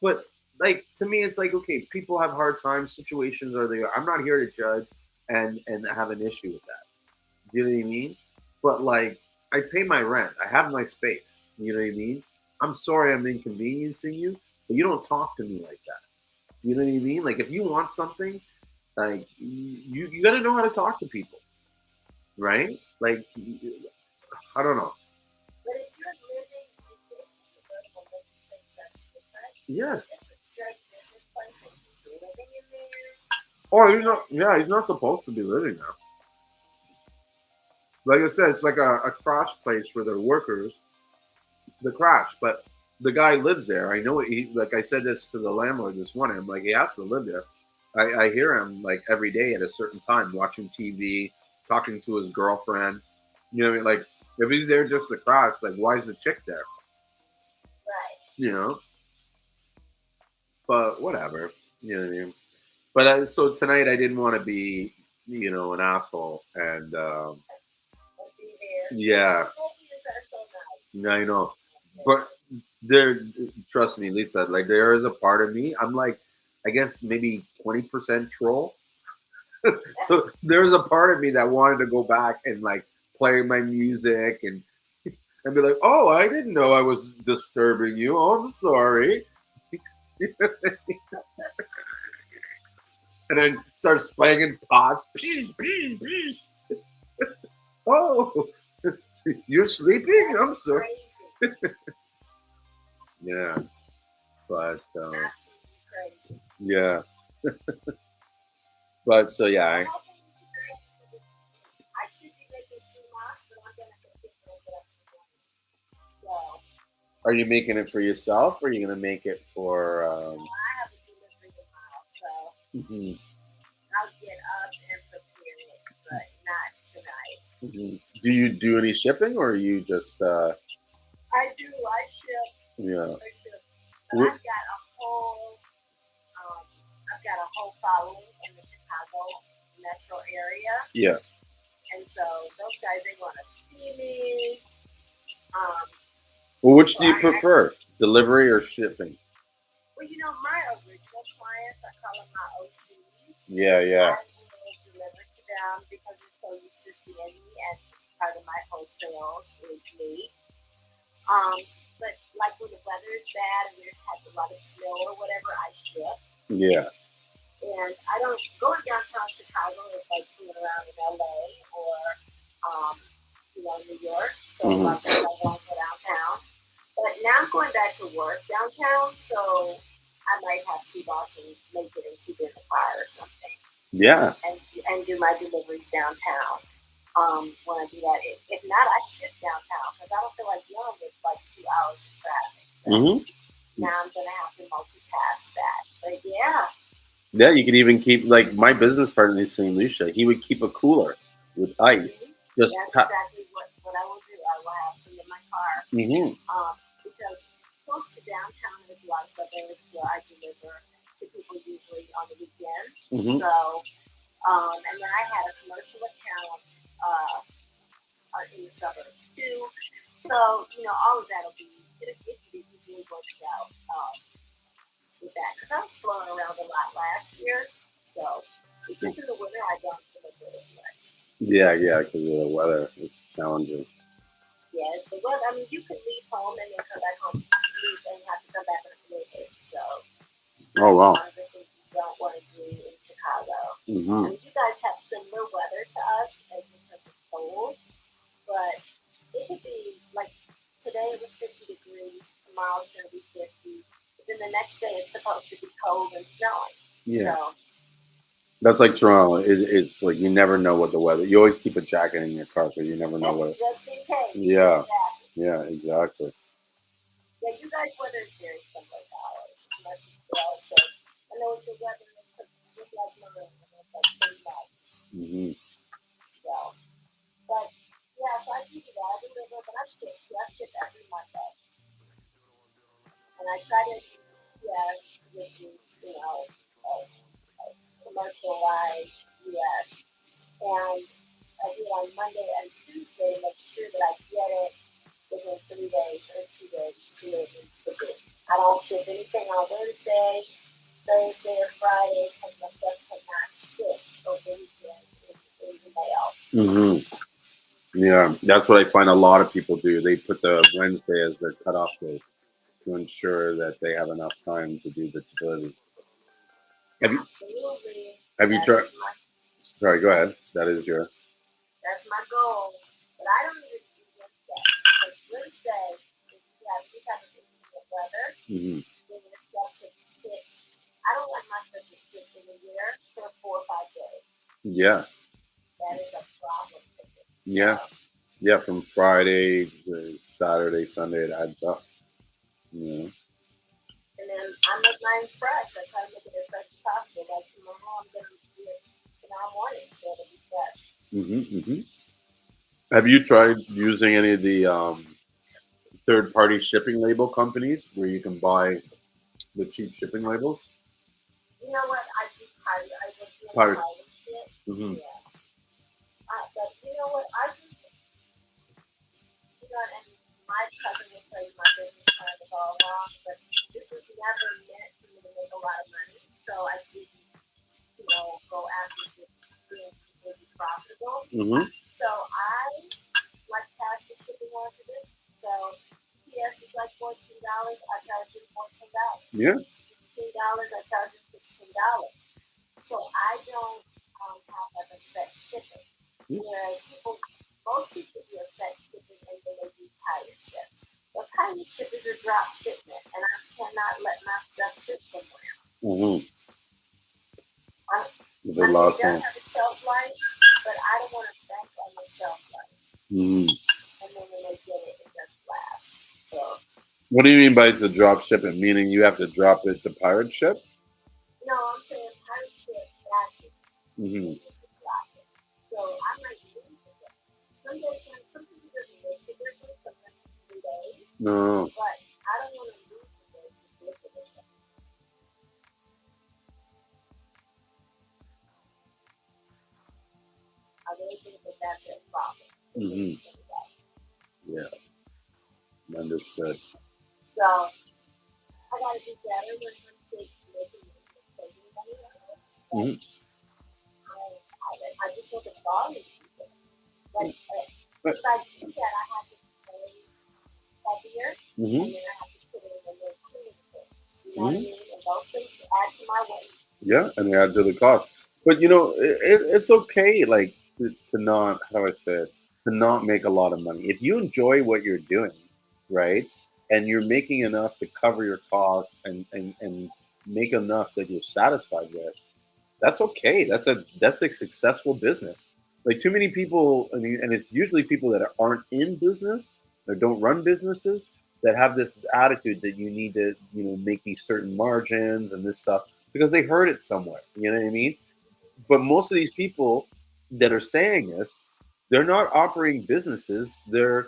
A: But like to me, it's like, okay, people have hard times, situations are there. I'm not here to judge and have an issue with that. You know what I mean? But like, I pay my rent. I have my space. You know what I mean? I'm sorry I'm inconveniencing you, but you don't talk to me like that. You know what I mean? Like, if you want something, like you got to know how to talk to people, right? Like, I don't know.
B: But if you're living in it, convertible living space, that's different. But
A: Yeah.
B: if it's a straight business place and he's living in there,
A: Or he's
B: then
A: not. Yeah, he's not supposed to be living there. Like I said, it's like a crash place for their workers. The crash, but the guy lives there. I know he. Like I said this to the landlord this morning. I'm like, he has to live there. I hear him like every day at a certain time, watching TV, talking to his girlfriend. You know what I mean? Like, if he's there just to crash, like, why is the chick there?
B: right.
A: You know. But whatever. You know what I mean? But so tonight I didn't want to be. an asshole, and
B: And be there.
A: yeah,
B: Canadians are so nice.
A: I know. But there, trust me, Lisa. Like there is a part of me. I'm like, I guess maybe 20% troll. So there's a part of me that wanted to go back and like play my music and be like, oh, I didn't know I was disturbing you. Oh, I'm sorry. And then start slanging pots. Oh, you're sleeping? I'm
B: That's
A: sorry.
B: crazy.
A: Yeah, but
B: Absolutely crazy.
A: yeah, but so yeah,
B: Well, hopefully tonight, I should be making Seamoss, but I'm gonna continue to make it up in the morning. So
A: are you making it for yourself, or are you gonna make it for?
B: I have a delivery tomorrow, so
A: Mhm,
B: I'll get up and prepare it, but not tonight.
A: mhm. Do you do any shipping, or are you just?
B: I do. I ship.
A: Yeah.
B: I ship. But
A: Wh-
B: um, I've got a whole following in the Chicago metro area,
A: Yeah.
B: and so those guys they want to see me. Um,
A: Well, which
B: so
A: do you
B: I
A: prefer, delivery or shipping?
B: well, my original clients, I call them my OCs.
A: Yeah, yeah.
B: I will deliver to them because they're so used to seeing me, and it's part of my wholesales is me. Um, but like when the weather is bad and there's had a lot of snow or whatever, I ship.
A: Yeah.
B: And I don't going downtown Chicago is like going around in LA or um, New York. So a lot of times I won't go downtown. But now I'm going back to work downtown, so I might have Seamoss and make it and keep it in the car or something,
A: Yeah.
B: and do my deliveries downtown. When I do that, if not, I ship downtown because I don't feel like dealing with like 2 hours of traffic.
A: Mm-hmm.
B: Now I'm gonna have to multitask that. But yeah,
A: Yeah, you could even keep like my business partner in St. Lucia. He would keep a cooler with ice. Just
B: that's exactly what I will do. I will have some in my car.
A: Mm-hmm.
B: Because close to downtown, there's a lot of suburbs where I deliver to people usually on the weekends.
A: Mhm.
B: So, and then I had a commercial account in the suburbs too. So, all of that'll be, it could be easily worked out with that. Because I was flying around a lot last year. So, it's just in the winter I don't deliver as much.
A: Yeah, yeah, because of the weather, it's challenging.
B: Yeah, the weather, I mean, you can leave home and then come back home, leave and have to come back and visit. So,
A: Oh
B: that's
A: wow.
B: one of the things you don't want to do in Chicago. I
A: Mm-hmm.
B: mean, you guys have similar weather to us in terms of cold, but it could be like today it was 50 degrees, tomorrow it's going to be 50, but then the next day it's supposed to be cold and snowing.
A: Yeah.
B: So,
A: That's like Toronto. It's like you never know what the weather. You always keep a jacket in your car because you never know what.
B: just in case.
A: Yeah.
B: Exactly.
A: Yeah, exactly.
B: Yeah, you guys' weather is very similar to ours. It's my sister always says, I know it's your weather, it's just like mine, and it's like pretty much.
A: Mm-hmm.
B: So, but yeah, so I do that. I deliver, but I ship too. I ship every Monday. And I try to do UPS, which is, commercialized US. And I do it on Monday and Tuesday, make sure that I get it within 3 days or 2 days to where it needs to be. I don't ship anything on Wednesday, Thursday, or Friday because my stuff cannot sit over the weekend in the mail.
A: Mm-hmm. Yeah, that's what I find a lot of people do. They put the Wednesday as their cutoff date to ensure that they have enough time to do the delivery.
B: Absolutely.
A: Have you
B: That
A: tried?
B: is my
A: Sorry, go ahead. That is your.
B: That's my goal. But I don't even do Wednesday. Because Wednesday, if you have any type of inclement weather,
A: Mm-hmm.
B: then your stuff could sit. I don't like my stuff to sit anywhere for 4 or 5 days.
A: Yeah.
B: That is a problem for me.
A: Yeah. Yeah, from Friday to Saturday, Sunday, it adds up. Yeah.
B: And then I make mine fresh. I try to make it as fresh as possible. Like tomorrow, I'm going to do it tomorrow morning, so it'll be fresh.
A: Mm-hmm, mm-hmm. Have you tried using any of the third-party shipping label companies where you can buy the cheap shipping labels?
B: You know what? I do pirate. I was doing
A: Pirate.
B: pirate shit.
A: Mm-hmm.
B: Yeah. know what? I just, and my cousin will tell you my business plan is all wrong, but this was never meant for me to make a lot of money. So I didn't, go after just being completely profitable.
A: Mm-hmm.
B: So I like pass the shipping on to them. So UPS is like $14. I charge them $14.
A: Yeah.
B: $16. I charge them $16. So I don't have like a set shipping. Whereas most people do a set shipping and then they do pirate ship. But pirate ship is a drop shipment, and I cannot let my stuff sit somewhere.
A: Mm-hmm.
B: I
A: The
B: mean, it
A: last
B: does
A: one.
B: have a shelf life, but I don't want to bank on the shelf life.
A: Mm-hmm.
B: And then when they get it, it doesn't last. So.
A: What do you mean by it's a drop shipment? Meaning you have to drop it to pirate ship?
B: No, I'm saying pirate ship batches.
A: Mm-hmm.
B: So I might lose it. Sometimes it doesn't make a difference. Sometimes it's 3 days.
A: No.
B: But I don't want to lose the days just looking at them. I really think that that's a problem.
A: Mm-hmm. Yeah. Understood.
B: So I got to do better when it comes to making money out of it.
A: Mm-hmm.
B: I just want to follow people. But if I do that, I have to play heavier,
A: Mm-hmm.
B: and then I have to put in a little cleaning things. You know what I mean? And those things add to my weight.
A: Yeah, and they add to the cost. But it's okay, like to not, how do I say it, to not make a lot of money. If you enjoy what you're doing, right, and you're making enough to cover your costs and make enough that you're satisfied with, that's okay. That's a successful business. Like too many people, I mean, and it's usually people that aren't in business or don't run businesses that have this attitude that you need to, make these certain margins and this stuff because they heard it somewhere. You know what I mean? But most of these people that are saying this, they're not operating businesses. They're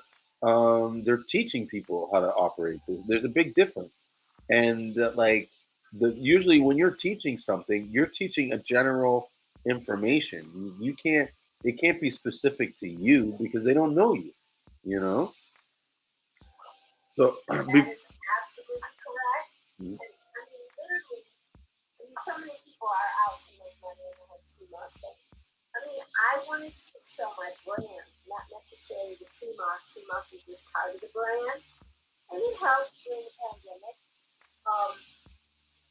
A: teaching people how to operate. There's a big difference, and usually when you're teaching something, you're teaching a general information. You can't. It can't be specific to you because they don't know you. You know. So,
B: That is absolutely correct.
A: Mhm.
B: And I mean, literally, so many people are out to make money in the whole Seamoss thing. I mean, I wanted to sell my brand, not necessarily the Seamoss. Seamoss was just part of the brand, and it helped during the pandemic.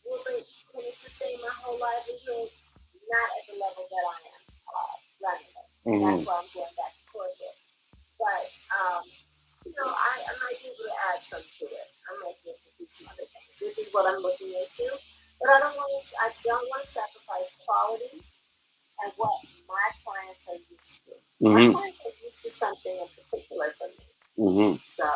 B: Will it can it sustain my whole livelihood? Not at the level that I am running it. And that's why I'm going back to corporate. But I might be able to add some to it. I might be able to do some other things, which is what I'm looking into. But I don't want to sacrifice quality and what my clients are used to. My clients are used to something in particular from me. So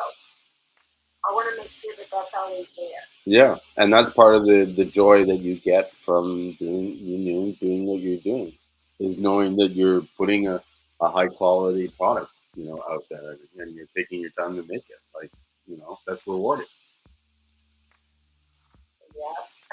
B: I want to make sure that that's always there.
A: Yeah, and that's part of the joy that you get from doing what you're doing, is knowing that you're putting a high quality product, out there, and you're taking your time to make it. Like, that's rewarding.
B: Yeah,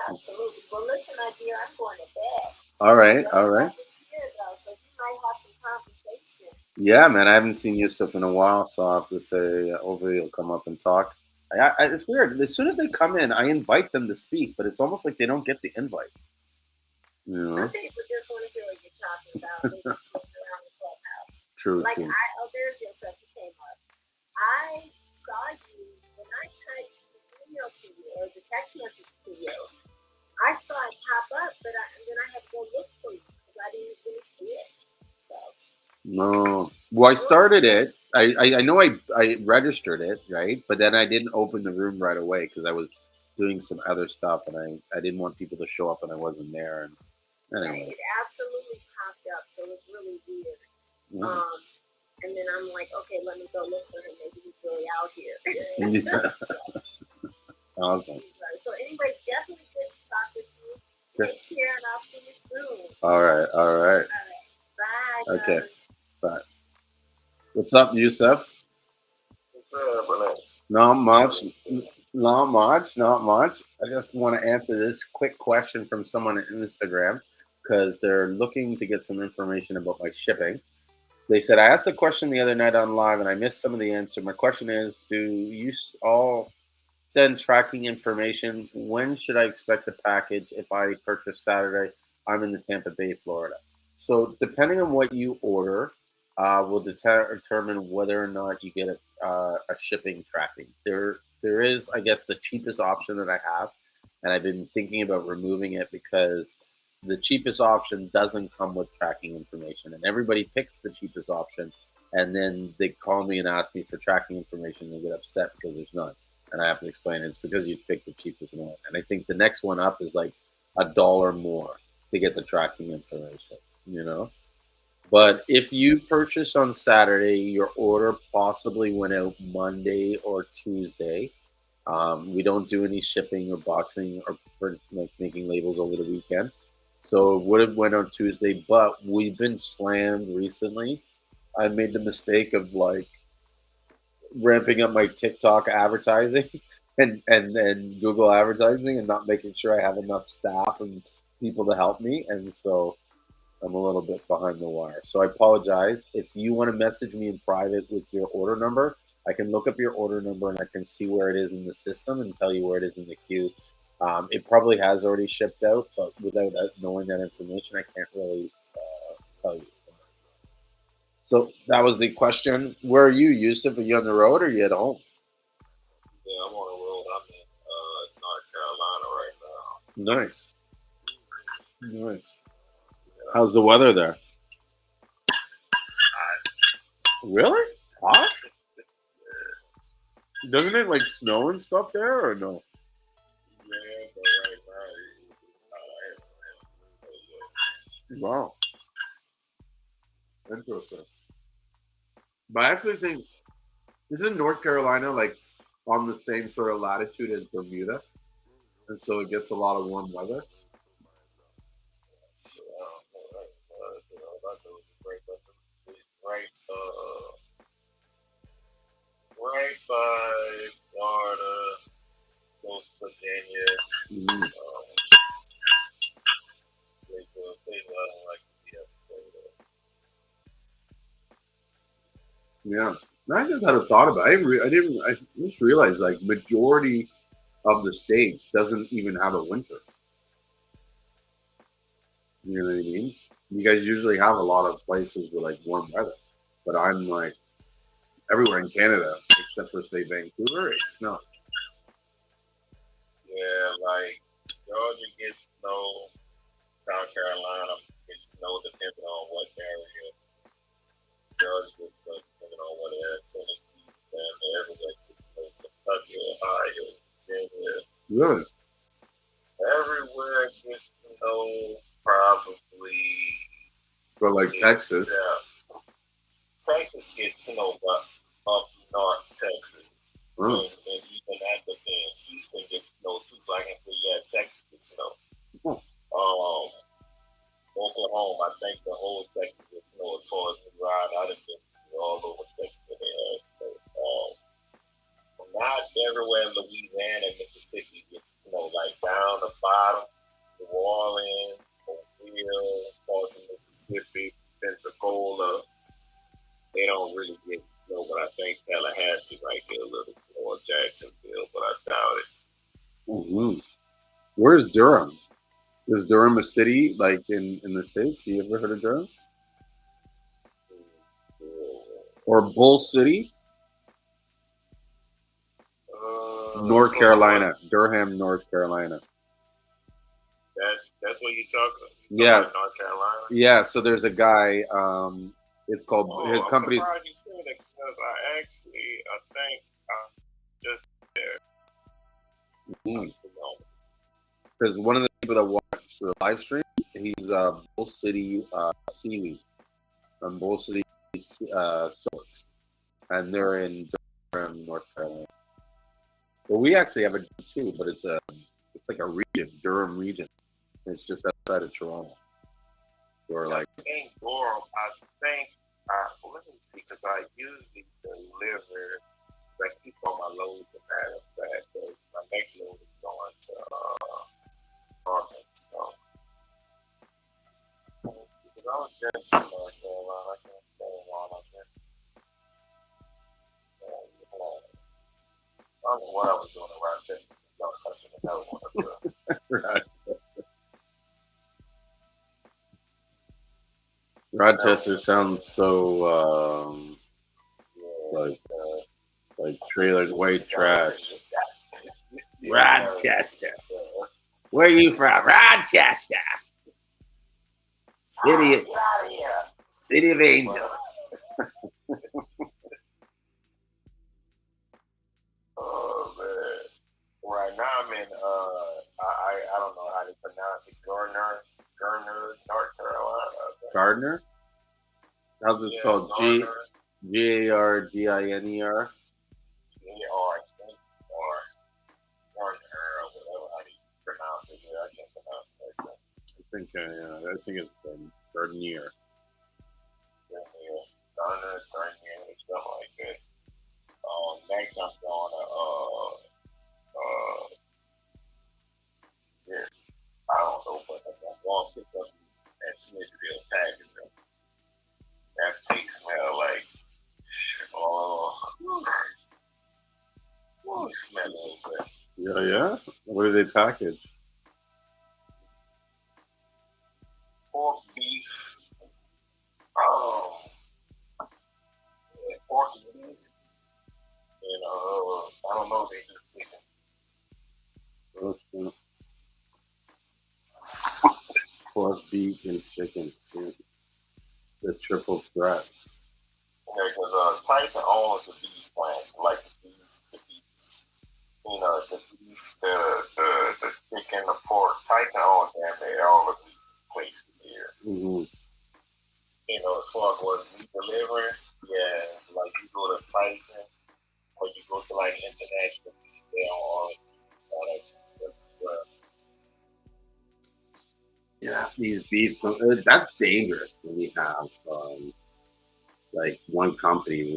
B: absolutely. Well, listen, my dear, I'm going to bed.
A: All right,
B: Your
A: all right.
B: stuff is here though, so we might have some conversation.
A: Yeah, man, I haven't seen Yusuf in a while, so I'll have to say, hopefully he'll come up and talk. It's weird. As soon as they come in, I invite them to speak, but it's almost like they don't get the invite.
B: Some people just want to hear what you're talking about. They're just sitting around the clubhouse.
A: True.
B: Like, there's Yusuf, he came up. I saw you when I typed the email to you or the text message to you. I saw it pop up, but then I had to go look for you because I didn't really see it. So.
A: No. Well, I started it. I know I registered it, right? But then I didn't open the room right away because I was doing some other stuff, and I didn't want people to show up and I wasn't there. And anyway,
B: it absolutely popped up, so it was really weird. And then I'm like, okay, let me go look for him. Maybe he's really out here.
A: Awesome.
B: So anyway, definitely good to talk with you. Take care, and I'll see you soon.
A: All right.
B: Bye.
A: Okay. Bye. What's up, Yusuf?
C: What's up, brother?
A: Not much. Not much. I just want to answer this quick question from someone on Instagram because they're looking to get some information about my shipping. They said I asked a question the other night on live and I missed some of the answer. My question is, do you all send tracking information? When should I expect a package if I purchase Saturday? I'm in the Tampa Bay, Florida. So depending on what you order, will determine whether or not you get a shipping tracking. There is, I guess, the cheapest option that I have, and I've been thinking about removing it because the cheapest option doesn't come with tracking information, and everybody picks the cheapest option, and then they call me and ask me for tracking information. They get upset because there's none, and I have to explain it's because you picked the cheapest one. And I think the next one up is like $1 more to get the tracking information. You know, but if you purchase on Saturday, your order possibly went out Monday or Tuesday. We don't do any shipping or boxing or like making labels over the weekend. So it would have went on Tuesday, but we've been slammed recently. I made the mistake of like ramping up my TikTok advertising and Google advertising and not making sure I have enough staff and people to help me. And so I'm a little bit behind the wire. So I apologize. If you want to message me in private with your order number, I can look up your order number and I can see where it is in the system and tell you where it is in the queue. It probably has already shipped out, but without knowing that information, I can't really tell you. So that was the question. Where are you, Yusuf? Are you on the road or are you at home?
C: Yeah, I'm on the road. I'm in North Carolina right now.
A: Nice. Nice. How's the weather there? Really? Hot? Doesn't it like snow and stuff there or no?
C: Yeah, but right now
A: Wow. Interesting. But I actually think isn't North Carolina like on the same sort of latitude as Bermuda? And so it gets a lot of warm weather.
C: so, I know it's right, it's right by Florida, close to Virginia.
A: Mm-hmm.
C: Place I don't like to be
A: Yeah. I just had a thought about it. I just realized like majority of the states doesn't even have a winter. You know what I mean? You guys usually have a lot of places with like warm weather. But I'm like everywhere in Canada except for say Vancouver, it snows.
C: Yeah, like Georgia gets snow, South Carolina gets snow depending on what area. Georgia gets snow depending on what area. Tennessee, and everywhere gets snow. Kentucky, Ohio, Virginia.
A: Really?
C: Everywhere gets snow probably.
A: But like Texas.
C: Texas gets snow, but up north Texas.
A: Oh.
C: And even that depends. Houston gets snow too, so I can say Texas gets snow.
A: Oh.
C: Oklahoma, I think the whole Texas gets snow as far as the ride. I done been all over Texas and they have snow. Not everywhere in Louisiana and Mississippi gets snow. Like down the bottom, New Orleans, Mobile, parts of Mississippi, Pensacola, they don't really get snow, but I think Tallahassee might get a little snow, or Jacksonville, but I doubt it.
A: Mm-hmm. Where's Durham? Is Durham a city like in the States? You ever heard of Durham? Or Bull City? North Carolina. Durham, North Carolina.
C: That's what you're talking about?
A: Yeah.
C: North Carolina?
A: Yeah, so there's a guy, it's called, his company's...
C: I'm surprised you said it because I think I'm just there.
A: Because one of the people that watched the live stream, he's Bull City Seaweed from Bull City Silks, and they're in Durham, North Carolina. Well, we actually have a too, but it's like a region, Durham region. It's just outside of Toronto. Or like
C: I think Durham. Let me see, because I usually deliver. I keep all my loads in that effect. My next load is going to Arkansas. Because I was just in North Carolina. I can't say a lot don't know what I was doing in Rochester. Y'all touching another one up there.
A: Right. Rochester sounds so
C: Yeah,
A: like trailer white trash. Rochester. Where are you from? Rochester. City of,
C: Get out of here.
A: City of Angels.
C: Oh man. Right now I'm in I don't know how to pronounce it. Garner, North Carolina.
A: Gardner? How's it
C: Yeah,
A: spelled?
C: Garner.
A: Gardiner.
C: Or Garner or whatever how do you pronounce it. Yeah, I can't pronounce it like that.
A: I think it's Gardner.
C: Yeah, Garner, something like that. Next I'm going to yeah, I don't know, but I'm going to pick up that Smithfield package. That taste smell like oh, smell it.
A: Yeah. What do they package?
C: Pork beef. Oh, yeah, pork and beef. And I don't know if they do chicken.
A: Pork, beef, and chicken. The triple threat.
C: Yeah, because Tyson owns the beef plants, like the beef, the beef, the chicken, the pork. Tyson owns damn near all the meat places here.
A: Mm-hmm.
C: As far as what meat delivering, yeah, like you go to Tyson or you go to like international beef, they own all that stuff as well.
A: Yeah, these beef. That's dangerous when we have like one company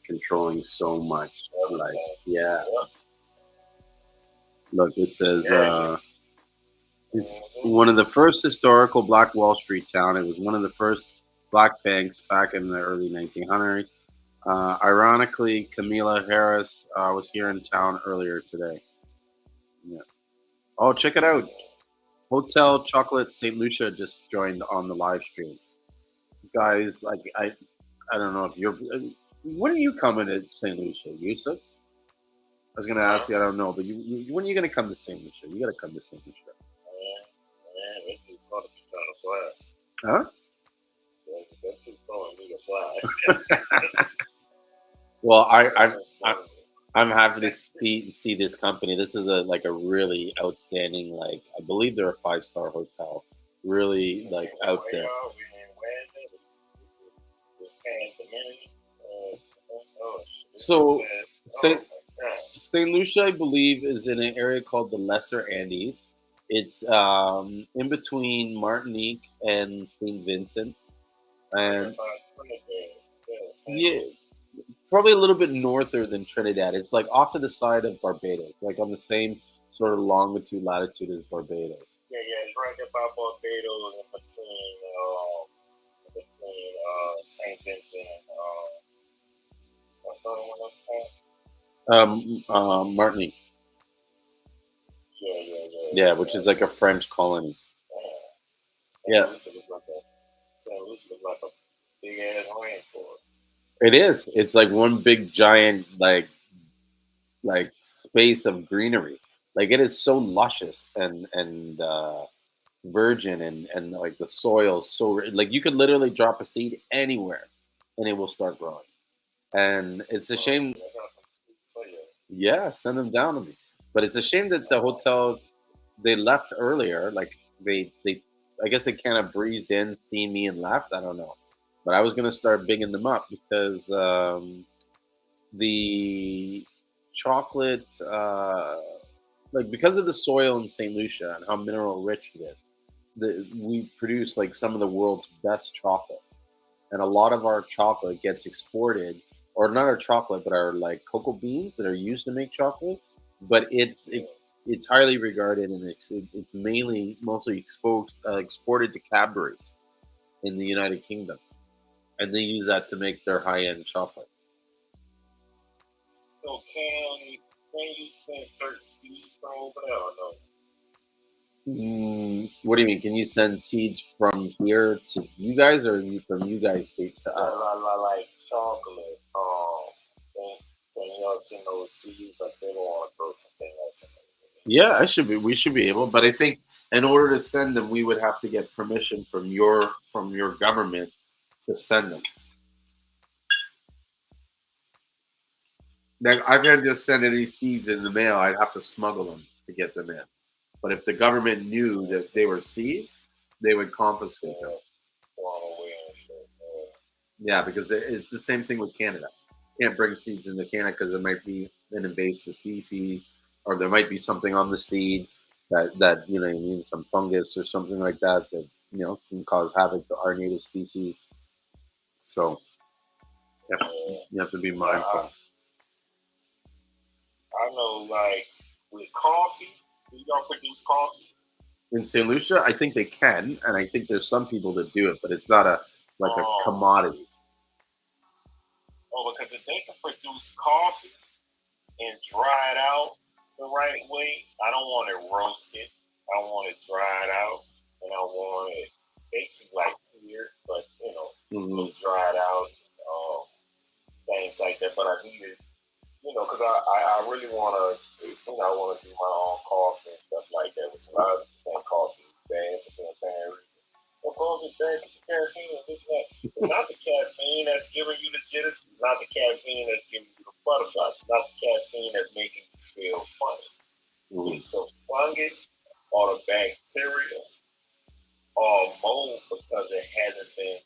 A: controlling so much. Like, yeah. Look, it says it's one of the first historical Black Wall Street town. It was one of the first black banks back in the early 1900s. Ironically, Camila Harris was here in town earlier today. Yeah. Oh, check it out. Hotel Chocolate St. Lucia just joined on the live stream. Guys, like I don't know if you're. When are you coming to St. Lucia, Yusuf? I was gonna ask you. I don't know, but when are you gonna come to St. Lucia? You gotta come to St. Lucia.
C: Man, it's too fun to be trying to slide.
A: Huh?
C: That's too fun to slide.
A: Well, I'm happy to see this company. This is a really outstanding, like, I believe they're a 5-star hotel. Really like out there. So St. Lucia, I believe, is in an area called the Lesser Andes. It's in between Martinique and St. Vincent, and yeah, probably a little bit norther than Trinidad. It's like off to the side of Barbados, like on the same sort of longitude latitude as Barbados.
C: Yeah, it's right about Barbados in between St. Vincent and what's the other one called?
A: Martinique.
C: Yeah,
A: which is like a French colony.
C: Yeah. St. Lucia looks like a big ass rainforest.
A: It is. It's like one big giant like space of greenery. Like it is so luscious and virgin and like the soil so like you could literally drop a seed anywhere and it will start growing. And it's a shame. Yeah, send them down to me. But it's a shame that the hotel they left earlier. Like they I guess they kind of breezed in, seen me and left. I don't know. But I was gonna start bigging them up because the chocolate, like because of the soil in St. Lucia and how mineral rich it is, we produce like some of the world's best chocolate, and a lot of our chocolate gets exported, or not our chocolate, but our like cocoa beans that are used to make chocolate. But it's highly regarded, and it's mostly exported to Cadbury's in the United Kingdom, and they use that to make their high end chocolate.
C: So can Can you send certain seeds from over there or no?
A: What do you mean? Can you send seeds from here to you guys, or from you guys to
C: Yeah,
A: us?
C: like chocolate. Can y'all send those seeds? Like, they don't want to grow something else.
A: Yeah, I should be. We should be able, but I think in order to send them, we would have to get permission from your government to send them. Like, I can't just send any seeds in the mail. I'd have to smuggle them to get them in. But if the government knew that they were seeds, they would confiscate them.
C: Going away and shit.
A: Yeah, because it's the same thing with Canada. Can't bring seeds into Canada because there might be an invasive species, or there might be something on the seed that you know you mean some fungus or something like that that can cause havoc to our native species. So you have to be mindful.
C: I know, like, with coffee, do y'all produce coffee?
A: In St. Lucia, I think they can, and I think there's some people that do it, but it's not a like a commodity.
C: Oh, because if they can produce coffee and dry it out the right way, I don't want it roasted. I want it dried out, and I want it basically like here, but just dried out, things like that. But I need it, because I really want to, I want to do my own coffee and stuff like that. Which a lot of people think coffee is bad for campaign. Of course, it's bad because the caffeine and this and that. It's not the caffeine that's giving you the jitters. It's not the caffeine that's giving you the butterflies. It's not the caffeine that's making you feel funny. It's the fungus or the bacteria or mold because it hasn't been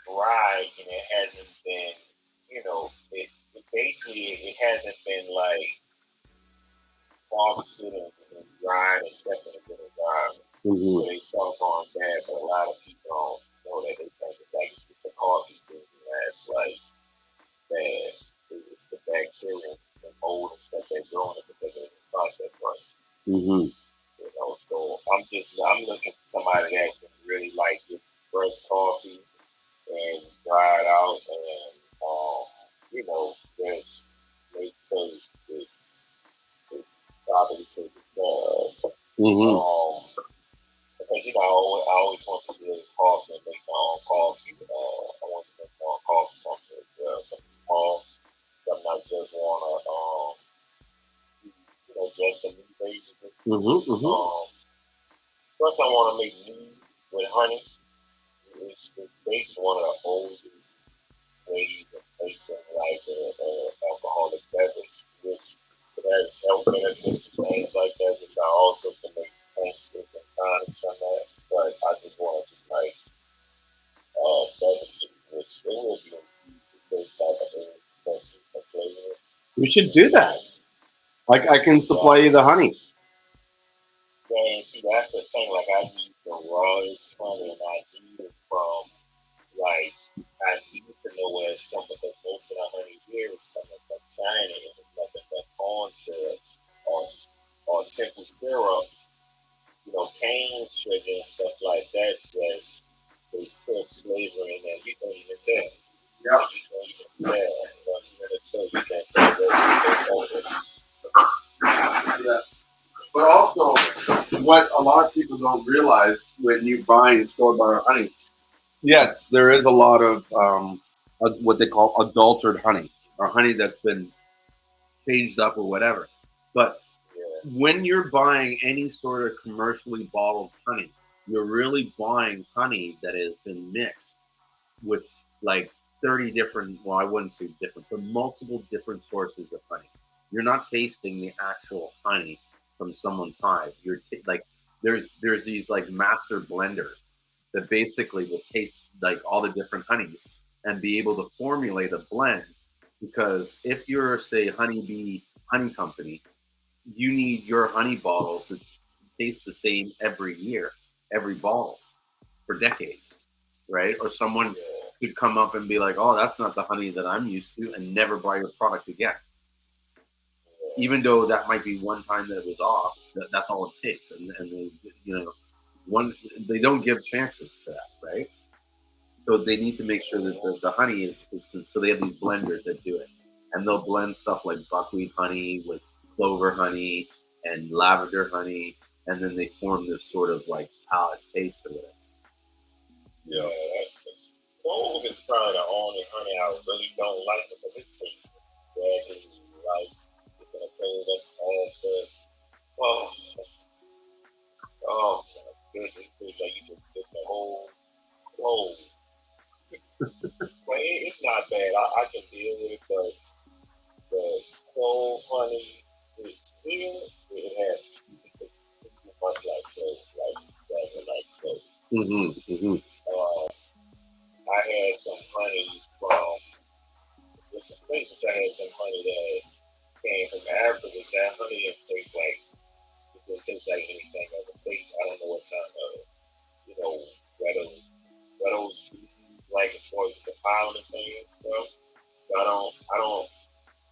C: dried and it hasn't been, it hasn't been like harvested and dried and kept in a good environment. So they start going bad, but a lot of people don't know that. They think it's like it's just the coffee thing that's like bad. It's the bacteria and mold and stuff that grow in it because of the process, right? So I'm looking for somebody that can really like get fresh coffee and dry it out and just make sure it's properly taken care of. Because I always want to really coffee and make my own coffee. I want to make my own coffee company as well. Something small, something I just want to, just a me basically. Plus, I want to make mead with honey. It's basically one of the oldest ways of making like alcoholic beverage, which it has health benefits and things like that, which I also can make tinctures and tonics from that. But I just want to do like beverages, which it will be infused with certain type of flavor.
A: We should do that. I can supply you the honey.
C: Yeah, and see, that's the thing. Like, I need the rawest honey, and I need it from, like, I need to know where it's from because most of the honey here is coming from China, and it's nothing but corn syrup or simple syrup, cane sugar and stuff like that. Just they put flavor in there. You can't even tell.
A: Yeah.
C: You can't even tell. Once you're in the store, you can't tell.
A: Yeah. But also, what a lot of people don't realize when you buy and store bought honey, yes, there is a lot of what they call adulterated honey, or honey that's been changed up or whatever. But when you're buying any sort of commercially bottled honey, you're really buying honey that has been mixed with like 30 different, well, I wouldn't say different, but multiple different sources of honey. You're not tasting the actual honey from someone's hive. Like there's these like master blenders that basically will taste like all the different honeys and be able to formulate a blend. Because if you're, say, honeybee honey company, you need your honey bottle to taste the same every year, every bottle for decades, right? Or someone could come up and be like, "Oh, that's not the honey that I'm used to," and never buy your product again. Even though that might be one time that it was off, that's all it takes, and they don't give chances to that, right? So they need to make sure that the honey is so they have these blenders that do it, and they'll blend stuff like buckwheat honey with clover honey and lavender honey, and then they form this sort of like palate taste of it.
C: Yeah, cloves is probably the only honey I really don't like because it tastes exactly like it's gonna close up all stuff. Oh, oh my goodness, it's like you just get the whole clove. But it's not bad. I can deal with it, but the clove honey, here it has it tastes too much like cloves, like exactly like cloves.
A: Mm-hmm, mm-hmm.
C: I had some honey from this place which I had some honey that came from Africa. Which that honey it tastes like it tastes like anything I've ever tasted. I don't know what kind of where those bees like as far as the pollen thing and stuff. So I don't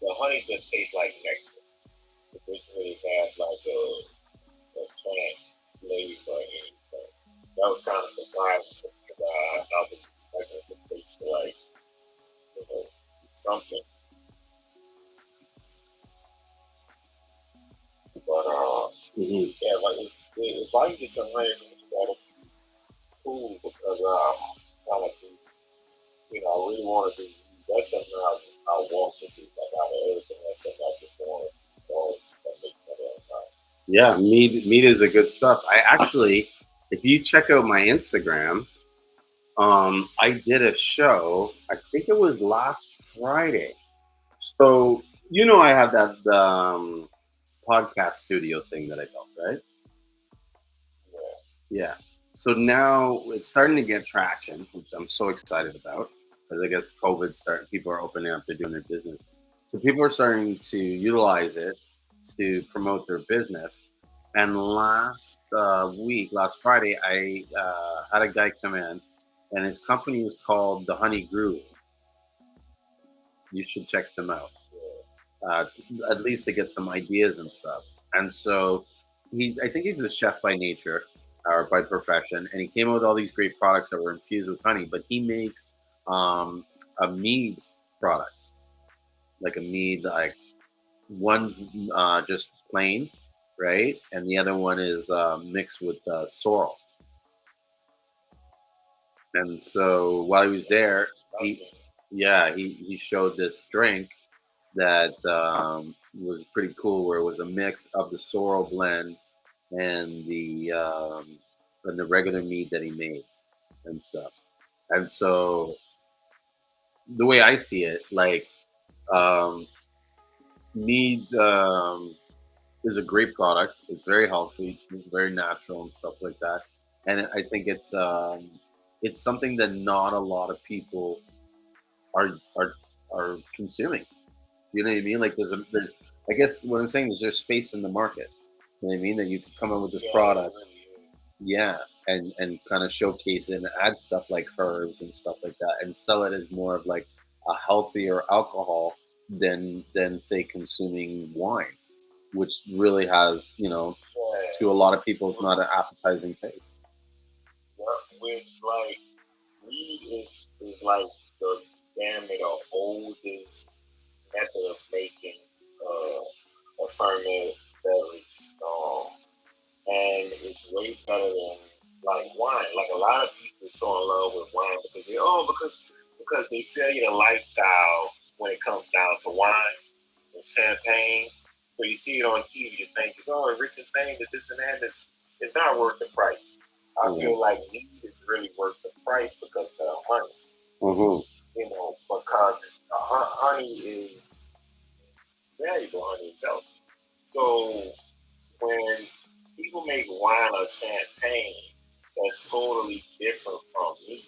C: the honey just tastes like nectar. It doesn't really have like a plant flavor or anything. That was kind of surprising to me because I was expecting it to taste like something. But
A: Mm-hmm.
C: yeah, like if I can get some honey from you, that'll be cool because kind of I really want to do. That's something I want to do. Like out of everything, that's something I just want to make money on.
A: Yeah, meat is a good stuff. I actually, if you check out my Instagram, I did a show. I think it was last Friday. So I have that podcast studio thing that I built, right?
C: Yeah,
A: Yeah. So now it's starting to get traction, which I'm so excited about because I guess COVID starting, people are opening up, they're doing their business. So people are starting to utilize it to promote their business. And last Friday, I had a guy come in, and his company is called the Honey Groove. You should check them out, at least to get some ideas and stuff. And so I think he's a chef by nature or by profession, and he came up with all these great products that were infused with honey. But he makes um, a mead product, like a mead, like one's just plain, right, and the other one is mixed with sorrel. And so while he was there, he
C: awesome.
A: yeah he showed this drink that was pretty cool, where it was a mix of the sorrel blend and the regular mead that he made and stuff. And so the way I see it, like um, mead is a great product. It's very healthy. It's very natural and stuff like that. And I think it's something that not a lot of people are are are consuming. You know what I mean? Like there's I guess what I'm saying is there's space in the market. You know what I mean? That you could come up with this
C: Yeah, it
A: product,
C: really is.
A: yeah, and kind of showcase it and add stuff like herbs and stuff like that, and sell it as more of like a healthier alcohol than say consuming wine, which really has to a
C: Yeah,
A: lot of people it's not an appetizing taste.
C: which like weed is like the damn near the oldest method of making a fermented beverage. And it's way better than like wine. Like a lot of people are so in love with wine because they sell you the lifestyle when it comes down to wine and champagne. So you see it on TV, you think it's rich and famous, this and that. It's not worth the price. I
A: Mm-hmm.
C: feel like meat is really worth the price because of the honey.
A: Mm-hmm.
C: Because honey is valuable, honey itself. So when people make wine or champagne, that's totally different from meat.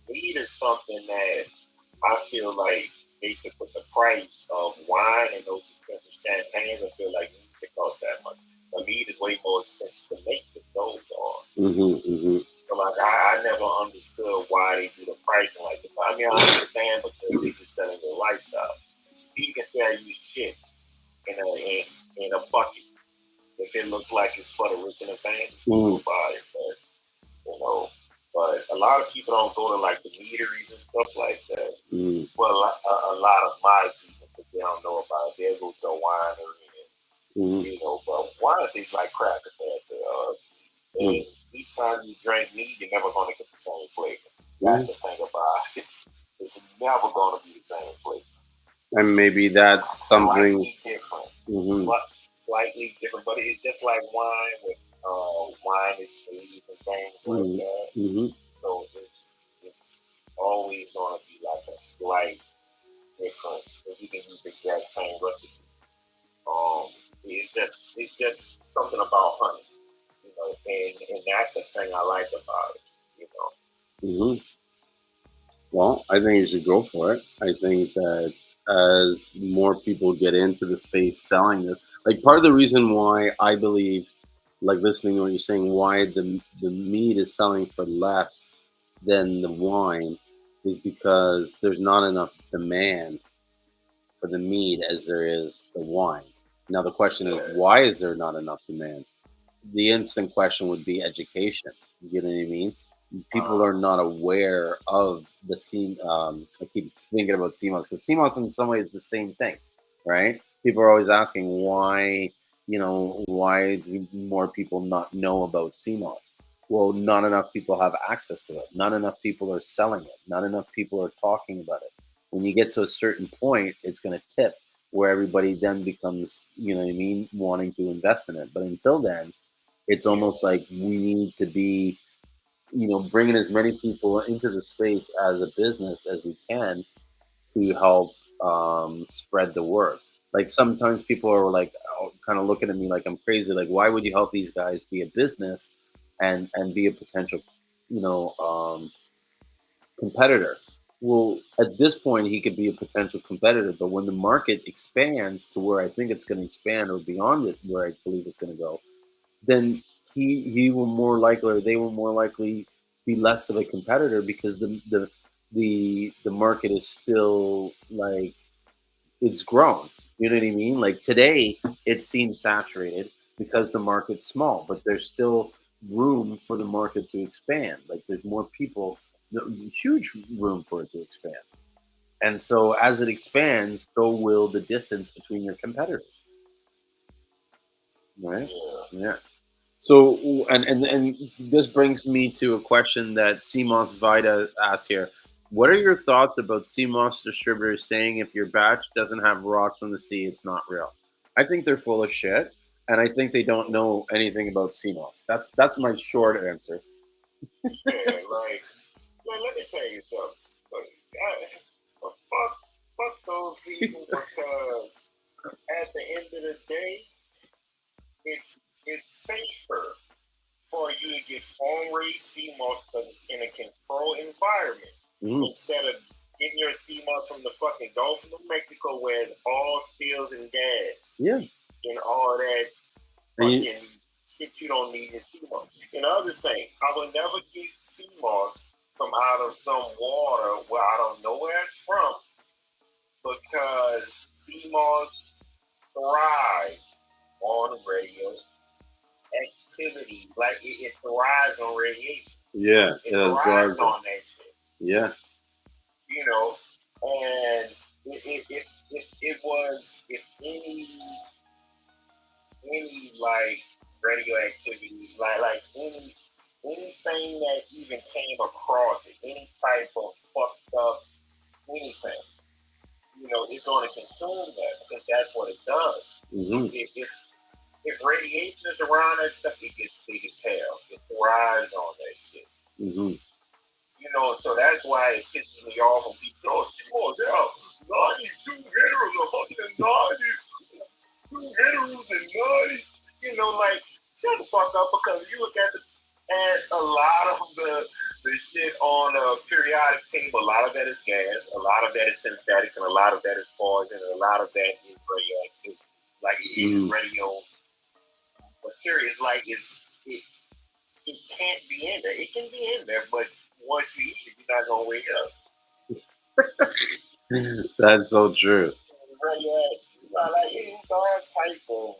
C: Meat is something that I feel like they should put the price of wine and those expensive champagnes. I feel like meat should cost that much. But meat is way more expensive to make than those are.
A: Mm-hmm. Mm-hmm.
C: So like I never understood why they do the pricing like that. I mean I understand because they just selling their lifestyle. You can sell you shit in a bucket. If it looks like it's for the rich and the famous, people
A: Mm-hmm.
C: will buy it. You know, but a lot of people don't go to like the meaderies and stuff like that.
A: Mm-hmm.
C: Well, a lot of my people, they don't know about it. They'll go to a winery
A: Mm-hmm.
C: and but wine tastes like crap at that. And each time you drink mead, you're never gonna get the same flavor. That's the thing about it. It's never gonna be the same flavor.
A: And maybe that's something
C: Slightly different.
A: Mm-hmm.
C: Slightly different, but it's just like wine with wine is aged and things like that.
A: Mm-hmm.
C: So it's always gonna be like a slight difference. And you can use the exact same recipe. It's just something about honey, and that's the thing I like about it.
A: Mm-hmm. Well, I think you should go for it. I think that as more people get into the space selling this, like part of the reason why I believe, like listening to what you're saying, why the meat is selling for less than the wine is because there's not enough demand for the mead as there is the wine. Now the question is, why is there not enough demand? The instant question would be education. You know what I mean? People are not aware of the sea. I keep thinking about Seamoss because Seamoss in some ways is the same thing, right? People are always asking why, why do more people not know about Seamoss? Well, not enough people have access to it. Not enough people are selling it. Not enough people are talking about it. When you get to a certain point, it's going to tip where everybody then becomes, you know what I mean, wanting to invest in it. But until then, it's almost like we need to be, bringing as many people into the space as a business as we can to help spread the word. Like sometimes people are like kind of looking at me like I'm crazy. Like, why would you help these guys be a business and be a potential, you know, um, competitor? Well, at this point, he could be a potential competitor, but when the market expands to where I think it's going to expand or beyond it, where I believe it's going to go, then he will more likely, or they will more likely be less of a competitor because the market is still like it's grown. You know what I mean? Like today, it seems saturated because the market's small, but there's still room for the market to expand. Like there's more people, huge room for it to expand. And so as it expands, so will the distance between your competitors. Right? Yeah. So, and this brings me to a question that Seamoss Vita asks here. What are your thoughts about Seamoss distributors saying if your batch doesn't have rocks from the sea, it's not real? I think they're full of shit, and I think they don't know anything about Seamoss. That's my short answer.
C: Yeah, like, let me tell you something. Fuck those people because at the end of the day, it's safer for you to get phone raised CMOS because it's in a controlled environment instead of getting your CMOS from the fucking Gulf of Mexico where it's all spills and gas.
A: Yeah.
C: And all that fucking shit you don't need in CMOS. And the other thing, I would never get CMOS from out of some water where I don't know where it's from because CMOS thrives on radio activity. Like it thrives on radiation.
A: Yeah,
C: it thrives on that shit.
A: Yeah.
C: And if any like radioactivity, like anything that even came across it, any type of fucked up anything, it's going to consume that because that's what it does. If radiation is around that stuff, it gets big as hell. It thrives on that shit. So that's why it pisses me off when people go, Seamoss, 92 hitters, 190, 2 hitters and 90. Like, shut the fuck up because you look at a lot of the shit on a periodic table, a lot of that is gas, a lot of that is synthetics, and a lot of that is poison, and a lot of that is radioactive. Like, it is radio material. It's like it can't be in there. It can be in there, but once you eat it, you're not gonna wake
A: up. That's so true.
C: Radioactive, like it's all type of,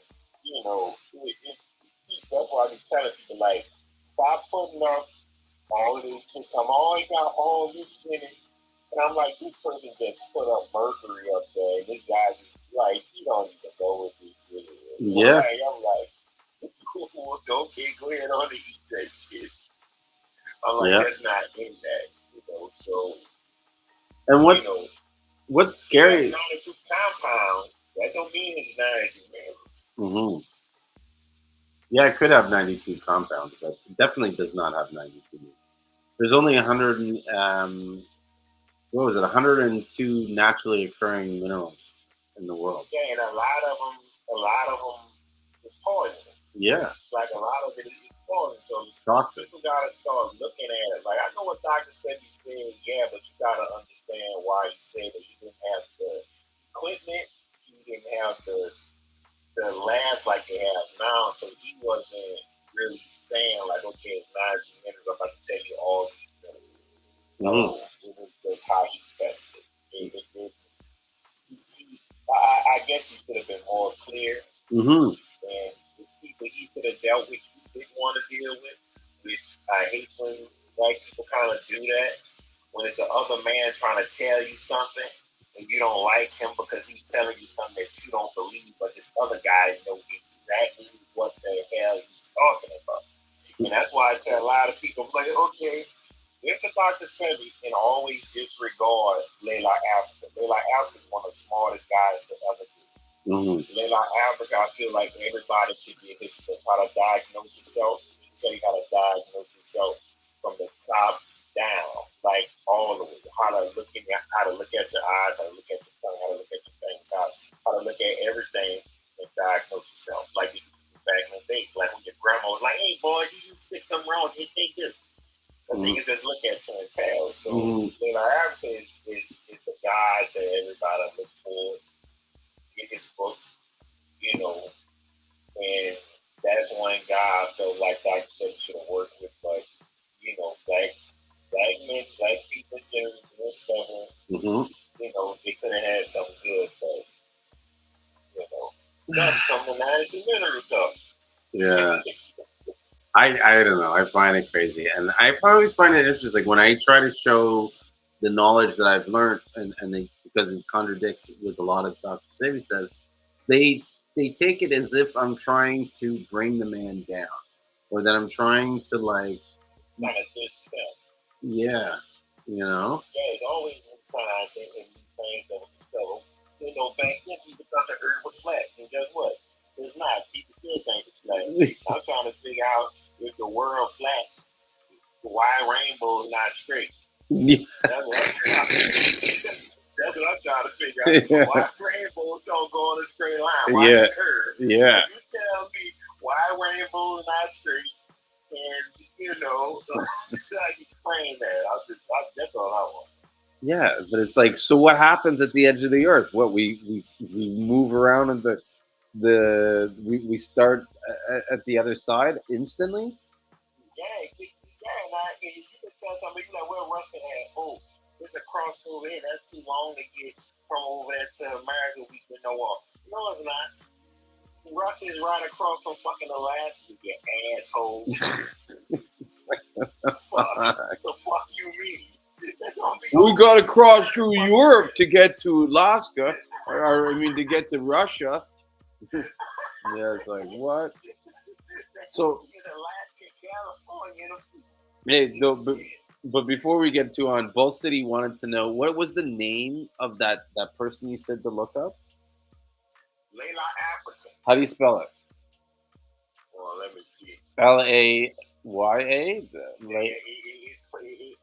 C: that's why I be telling people like, stop putting up all of this shit. Come on, you got all this in it. And I'm like, this person just put up mercury up there, and this guy just like, he don't even know what this shit is. So
A: Yeah.
C: like, I'm like, okay, go ahead on and eat that shit. I'm like,
A: Yeah.
C: that's not in that, you know. So,
A: And
C: you know,
A: what's
C: he has
A: scary?
C: 92 compounds. That don't mean it's 92 minerals.
A: Mm-hmm. Yeah, it could have 92 compounds, but it definitely does not have 92. There's only 100. What was it? 102 naturally occurring minerals in the world.
C: Yeah, and a lot of them is poisonous.
A: Yeah.
C: Like a lot of it is poison. So
A: toxic.
C: People gotta start looking at it. Like I know what Dr. Sebi said, yeah, but you gotta understand why he said that he didn't have the equipment, he didn't have the labs like they have now, so he wasn't really saying like, okay, it's 90 minutes, I'm about to tell you all these minutes.
A: Mm-hmm.
C: It was just how he tested. I guess he should have been more clear.
A: Mm-hmm.
C: And there's people he could have dealt with he didn't want to deal with, which I hate when black people kind of do that. When it's the other man trying to tell you something and you don't like him because he's telling you something that you don't believe, but this other guy knows exactly what the hell he's talking about. And that's why I tell a lot of people, like, okay, get to Dr. Sebi and always disregard Layla Africa. Layla Africa is one of the smartest guys to ever do.
A: Mm-hmm.
C: Layla Africa, I feel like everybody should get his book, How to Diagnose Yourself. He tell you how to diagnose yourself from the top down, like all of it. How to look at your eyes, how to look at your tongue, how to look at your things, how to look at everything and diagnose yourself. Like back in the day, like when your grandma was like, "Hey boy, you sick, something wrong, you can't do it." Because they can just look at you and tell. So Layla Africa is the guide to everybody to look towards. Get his books, you know, and that's one guy I felt like Dr. Sebi should have worked with, but you know, black men, black people generally and stuff, you know, they could have had something good, but you know, that's something 92 mineral talk.
A: Yeah. I don't know. I find it crazy, and I always find it interesting. Like when I try to show the knowledge that I've learned, because it contradicts with a lot of Dr. Sebi says, they take it as if I'm trying to bring the man down, or that I'm trying to like
C: kind of discount.
A: Yeah, you know.
C: Yeah, it's always signs in these things that were discovered. You know, back then people thought the earth was flat, and guess what? It's not. People still think it's flat. I'm trying to figure out if the world flat, why rainbow is not straight.
A: Yeah.
C: That's what I'm trying to figure out. Yeah. Why rainbows don't go on a straight line? Why
A: yeah.
C: they curve?
A: Yeah.
C: If you tell me why rainbow is not straight, and you know, I explain that. That's all I want.
A: Yeah, but it's like, so what happens at the edge of the earth? What we move around and we start at the other side instantly?
C: Yeah, and you can tell somebody like, where Russia at? Oh, there's a crossover here. That's too long to get from over there to America. We can know all. No, it's not. Russia is right across from fucking Alaska, you asshole. The fuck you mean?
A: We got to cross through Europe to get to Alaska, or I mean, to get to Russia. Yeah, it's like what? So, hey, but before we get to on, Bull City wanted to know what was the name of that person you said to look up?
C: Layla Africa.
A: How do you spell it?
C: Well, let me see.
A: Laya.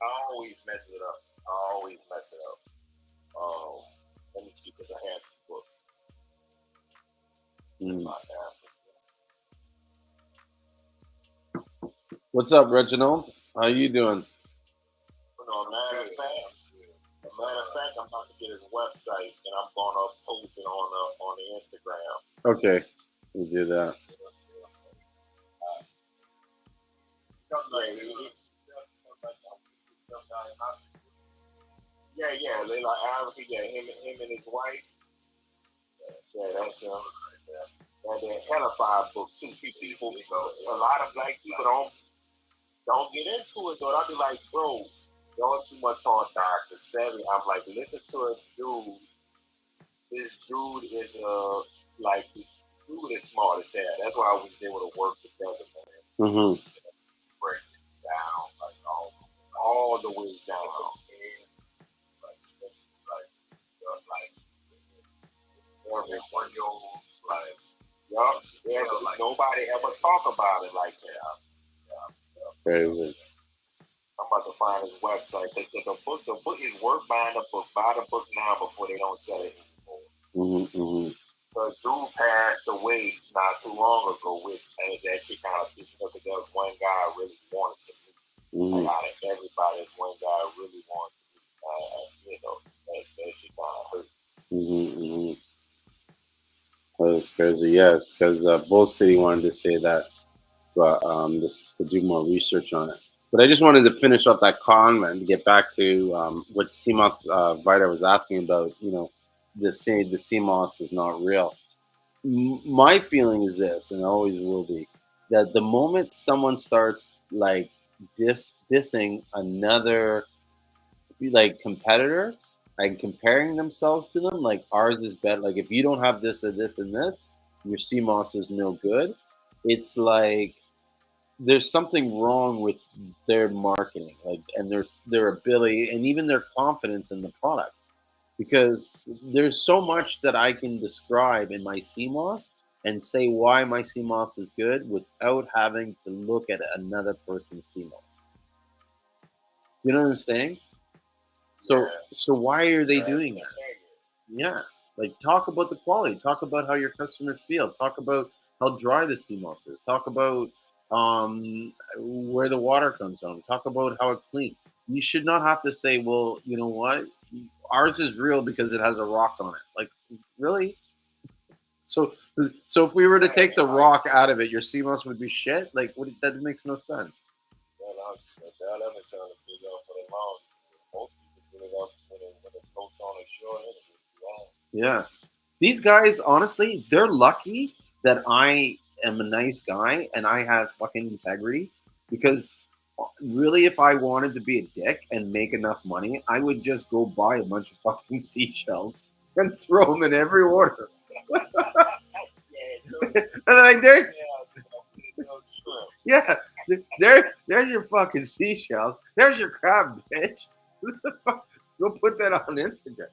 C: I always mess it up. Let me see, because I have the book.
A: What's up, Reginald? How you doing?
C: Matter of fact, I'm about to get his website, and I'm gonna post it on the Instagram.
A: Okay, we do that.
C: Yeah, Layla Africa, yeah, him and his wife. Yeah, that's him. And the Hellfire book too. People, a lot of black people don't get into it though. I'll be like, bro, going too much on Dr. Sebi. I'm like, listen to a dude. This dude is like the dude is smart as hell. That's why I was able to work together, man.
A: Mm-hmm.
C: Break it down, like all the way down. And like everyone knows, like, yup, nobody ever talk about it like that.
A: Crazy.
C: I'm about to find his website. The book is worth buying the book. Buy the book now before they don't sell it anymore.
A: Mm-hmm. Mm-hmm.
C: The dude passed away not too long ago, which that shit kind of pissed me off because there was one guy I really wanted to meet.
A: Mm-hmm.
C: Like, out of everybody, there's one guy I really wanted to meet. That shit kind of hurt.
A: Mm-hmm. Mm-hmm. That's crazy. Yeah, because both City wanted to say that, but just to do more research on it. But I just wanted to finish up that comment to get back to what Seamoss Vita was asking about. The Seamoss is not real. My feeling is this, and always will be, that the moment someone starts like dissing another like competitor and comparing themselves to them, like ours is better. Like if you don't have this and this and this, your CMOS is no good. It's like there's something wrong with their marketing, like and their ability and even their confidence in the product. Because there's so much that I can describe in my CMOS and say why my CMOS is good without having to look at another person's CMOS. Do you know what I'm saying? So
C: Yeah.
A: so why are they doing that?
C: Yeah.
A: Yeah. Like talk about the quality, talk about how your customers feel, talk about how dry the CMOS is, talk about where the water comes from, talk about how it cleans. You should not have to say, well, you know what? Ours is real because it has a rock on it. Like, really? So so if we were to take the rock out of it, your CMOS would be shit? Like that makes no sense.
C: That I've been trying to figure out for the long. Most people get it up when it floats on the shore.
A: Yeah. These guys, honestly, they're lucky that I am a nice guy and I have fucking integrity. Because really, if I wanted to be a dick and make enough money, I would just go buy a bunch of fucking seashells and throw them in every order. And like, yeah, there's your fucking seashells. There's your crab, bitch. Go put that on Instagram.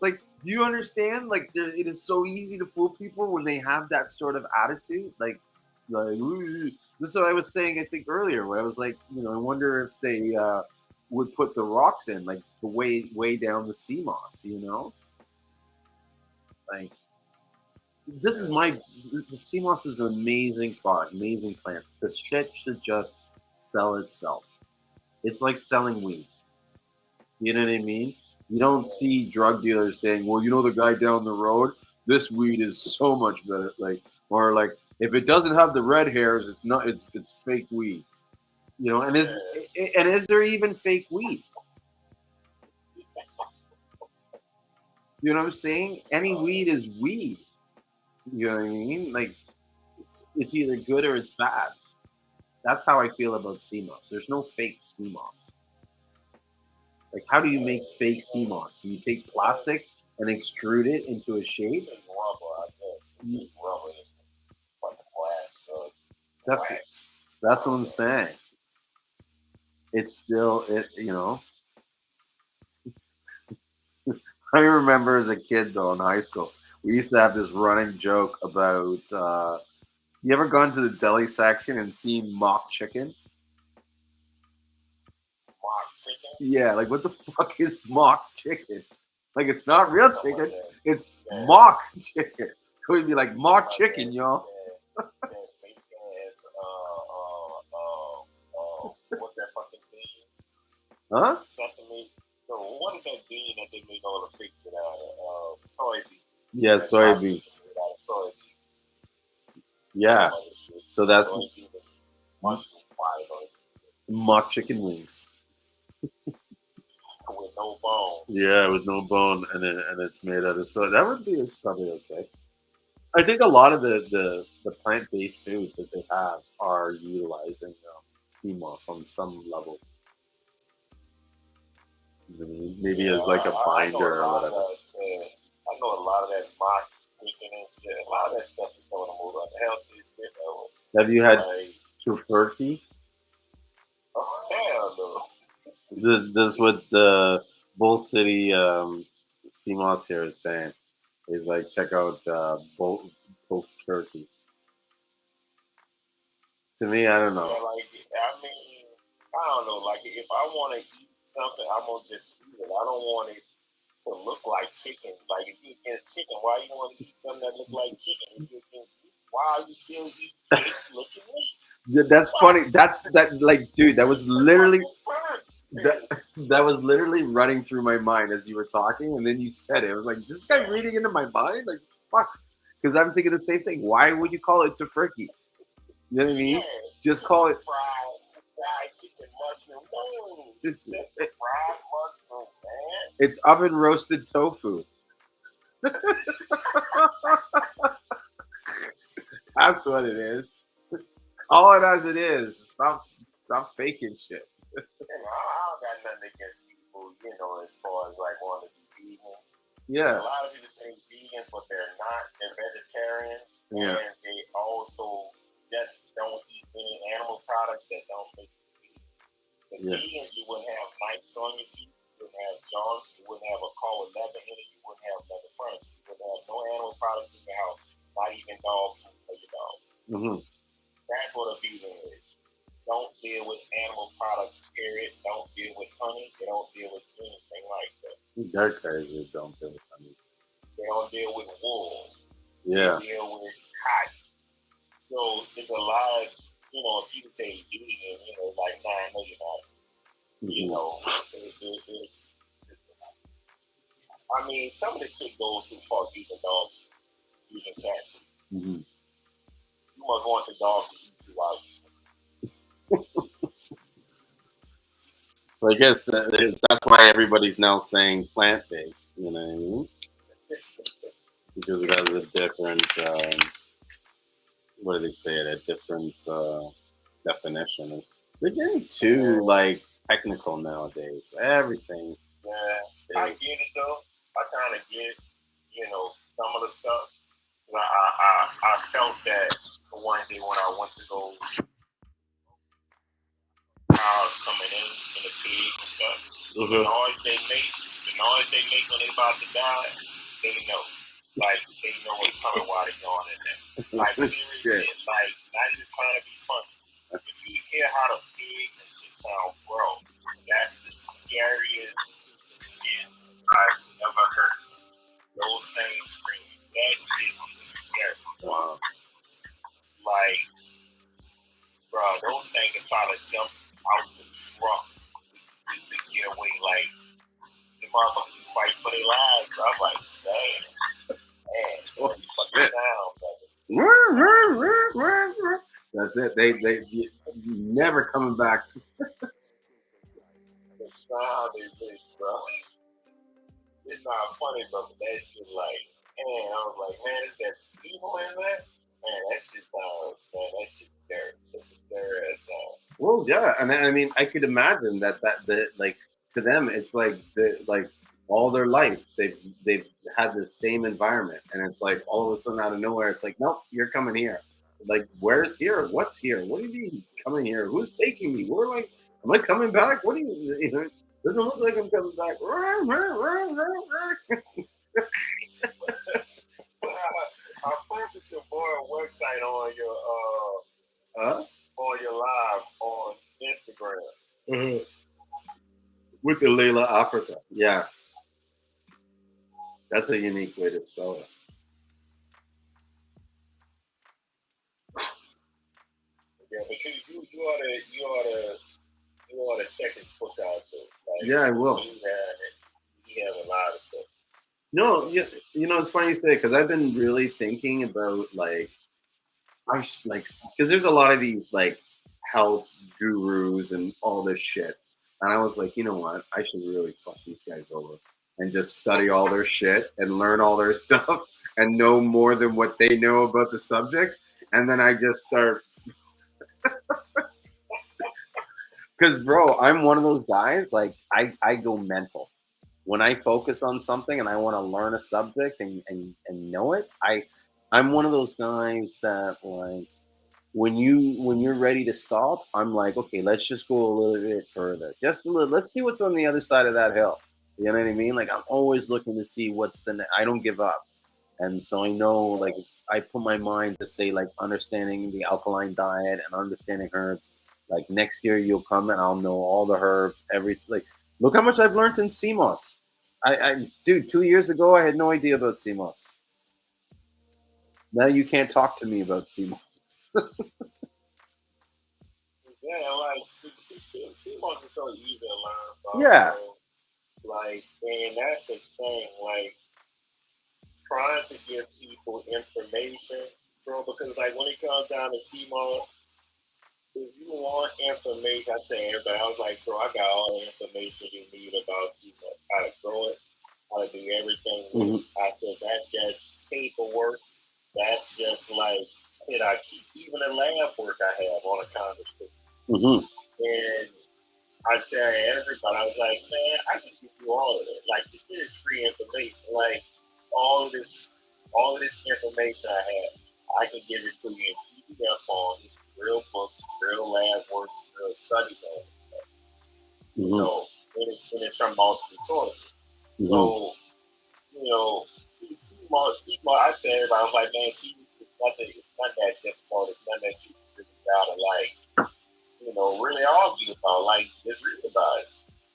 A: Like, do you understand? Like, it is so easy to fool people when they have that sort of attitude. Like, ooh. This is what I was saying. I think earlier, where I was like, I wonder if they would put the rocks in, like, to weigh down the sea moss. Like, this is the sea moss is an amazing product, amazing plant. The shit should just sell itself. It's like selling weed. You know what I mean? You don't see drug dealers saying, "Well, the guy down the road, this weed is so much better." Or like, if it doesn't have the red hairs, it's not. It's fake weed. And is there even fake weed? You know what I'm saying? Any weed is weed. You know what I mean? Like, it's either good or it's bad. That's how I feel about CMOS. There's no fake CMOS. Like, how do you make fake CMOS? Do you take plastic and extrude it into a shape? That's what I'm saying. It's still I remember as a kid though in high school, we used to have this running joke about. You ever gone to the deli section and seen mock chicken?
C: Mock chicken?
A: Yeah, like what the fuck is mock chicken? Like it's not real chicken, it's mock chicken. So we'd be like mock chicken, y'all.
C: What that fucking bean?
A: Huh?
C: Sesame. No, what is that bean that they make all the fake shit out of? Soybean.
A: Yeah, soybean.
C: Soybean.
A: Yeah. So that's
C: mushroom fiber.
A: Mock chicken wings.
C: With no bone.
A: Yeah, with no bone, and it's made out of soy. That would be probably okay. I think a lot of the plant based foods that they have are utilizing sea moss on some level. Maybe
C: Yeah,
A: as like a
C: I know a
A: binder or
C: lot of
A: whatever.
C: that. I know a lot of that mock chicken and shit. A lot of that stuff is some of the most unhealthy shit ever.
A: Have you had
C: Like,
A: turkey?
C: oh hell no.
A: This is what the Bull City Seamoss here is saying. He's like, check out Bull Turkey. To me, I don't know.
C: Yeah, like I mean, I don't know. Like if I want to eat something, I'm gonna just eat it. I don't want it to look like chicken. Like if you're against chicken, why you want to eat something that look like chicken? If you're against meat, why are you still eating fake looking meat?
A: That's
C: Why?
A: funny. That's that like, dude. That was
C: It's a
A: literally
C: fucking bird.
A: that that was literally running through my mind as you were talking, and then you said it. I was like, this guy reading into my mind, like fuck. Because I'm thinking the same thing. Why would you call it tofurkey? You know what I mean?
C: Yeah,
A: Just call it.
C: fried chicken mushroom. No,
A: It's
C: just fried mushroom, man.
A: it's oven roasted tofu. That's what it is. Call it as it is. Stop faking shit.
C: I don't got nothing against people, as far as like wanting to be vegan.
A: Yeah.
C: A lot of people say vegans, but they're not. They're vegetarians,
A: Yeah.
C: and they also just don't eat any animal products that don't make you vegan. The vegans, you wouldn't have mites on your feet, you wouldn't have jaws, you wouldn't have a car with leather in it, you wouldn't have leather furniture, you wouldn't have no animal products in your house, not even dog food for your dog.
A: Mm-hmm.
C: That's what a vegan is. Don't deal with animal products, period. Don't deal with honey. They don't deal with anything like that.
A: They're crazy. Don't deal with honey.
C: They don't deal with wool.
A: Yeah.
C: They deal with cotton. So there's a lot of, if people say vegan, it's like, nah, no, you're not.
A: Mm-hmm.
C: It's, I mean, some of this shit goes too far. Vegan dogs, vegan cats.
A: Mm-hmm.
C: You must want your dog to eat you while you sleep.
A: Well, I guess that's why everybody's now saying plant based. You know what I mean? Because it has a different. What do they say? A different definition. They're getting too like technical nowadays. Everything.
C: Yeah, I get it though. I kind of get, some of the stuff. I felt that one day when I went to go, cows coming in the pigs and stuff. Mm-hmm. The noise they make when they about to die, they know. Like they know what's coming while they're going in there. Like seriously, like not even trying to be funny. If you hear how the pigs and shit sound, bro, that's the scariest shit I've ever heard. Those things screaming. That shit is scary. Wow. Like, bro, those things can try to jump out the truck to get away. Like, the motherfuckers fight for their lives, bro. I'm like, damn. Man, fucking sound, brother.
A: That's it. They never coming back.
C: The sound they make, bro. It's not funny, bro, but that shit like, man, I was like, man, is that evil in that? Man, that shit sounds, man, that shit's scary. That's a scary ass sound.
A: Well, yeah, and I mean, I could imagine that like to them, it's like all their life they've had the same environment, and it's like all of a sudden out of nowhere, it's like, nope, you're coming here. Like, where's here? What's here? What do you mean coming here? Who's taking me? Where am I? Am I coming back? What do you know? Doesn't look like I'm coming back.
C: I posted your boy website on your on your live on Instagram.
A: Mm-hmm. With the Layla Africa. Yeah. That's a unique way to spell it.
C: Yeah, but you ought to check his book out too. Like,
A: yeah, I will.
C: He has a lot of books.
A: No, it's funny you say, because I've been really thinking about because there's a lot of these like health gurus and all this shit, and I was like, you know what, I should really fuck these guys over and just study all their shit and learn all their stuff and know more than what they know about the subject, and then I just start Because, bro, I'm one of those guys. Like, I go mental when I focus on something and I want to learn a subject and know it. I'm one of those guys that, like, when you're ready to stop, I'm like, okay, let's just go a little bit further, just a little. Let's see what's on the other side of that hill. You know what I mean? Like, I'm always looking to see what's I don't give up. And so I know, like, I put my mind to say, like, understanding the alkaline diet and understanding herbs. Like, next year you'll come and I'll know all the herbs, every, like, look how much I've learned in Seamoss. Dude, 2 years ago I had no idea about Seamoss. Now you can't talk to me about Seamoss.
C: Yeah, like Seamoss is so easy to learn from.
A: Yeah.
C: So, like, and that's the thing. Like, trying to give people information, bro. Because like when it comes down to Seamoss, if you want information, I tell everybody, I was like, bro, I got all the information you need about Seamoss, how to grow it, how to do everything with it. I said that's just paperwork. That's just like shit I keep. Even the lab work I have on a counter. And I tell everybody, I was like, man, I can give you all of it. Like, this is free information. Like, all of this information I have, I can give it to you in PDF form. It's real books, real lab work, real studies on it. You know, and it's from multiple sources. So, you know, I tell everybody, I was like, man, it's not that difficult. It's not that you really gotta, like, you know, really argue about. Like, just read about it.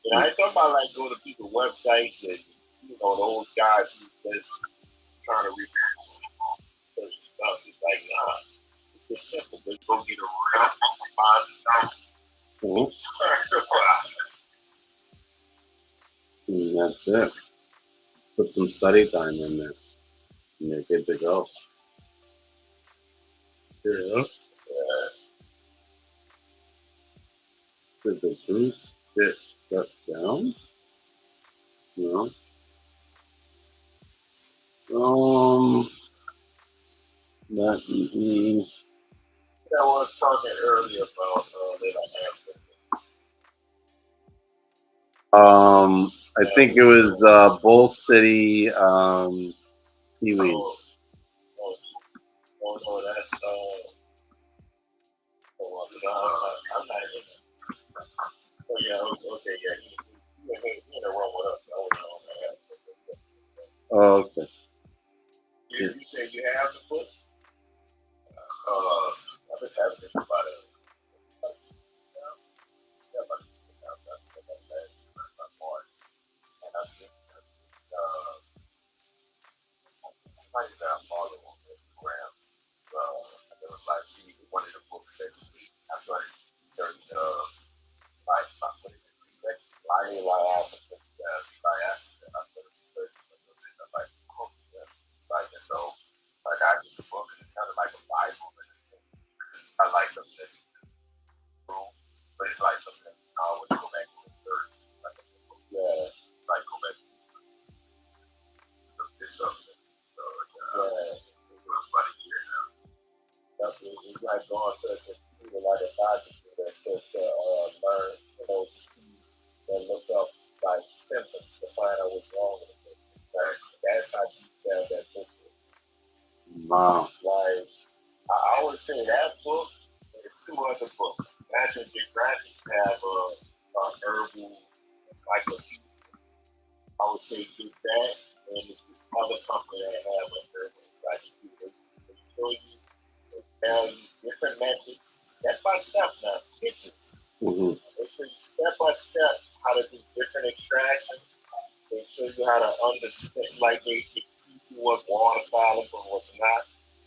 C: You know, I talk about, like, go to people's websites and, you know, those guys who just trying to read certain stuff. It's like, nah, it's just simple. Just go get a real
A: That's it. Put some study time in there, and you're good to go. Yeah. Did the booth get shut down? No. Let me.
C: I was talking earlier about
A: I think it was Bull City seaweed.
C: Oh no, that's I'm not in. Oh yeah, okay, yeah. He in the room with us. I was on that.
A: Oh, okay.
C: You said you have the book? I've been having this for about a March. And I think somebody that I follow on Instagram, it was like one of the books basically. I started researching like what is it? Lying Africa. Yeah, Lying Africa. I started researching a little bit of like like and so like I get the book and it's kind of like a Bible, but I like something that's true, but it's like something that I always go back and research. Like, yeah, like go back and this stuff. So yeah, it was about a year now. It's like going to the computer like a doctor to learn, you know, to see and look up like symptoms to find out what's wrong with it. Like, that's how detailed that book is.
A: Wow.
C: Like, I always say that book, there's two other books. National Geographic have a herbal encyclopedia. I would say get that, and it's this other company that have a herbal encyclopedia. They show you, they tell you different methods, step by step now, pictures. They show you step by step how to do different extractions. They show you how to understand, like they teach you what's water soluble and what's not.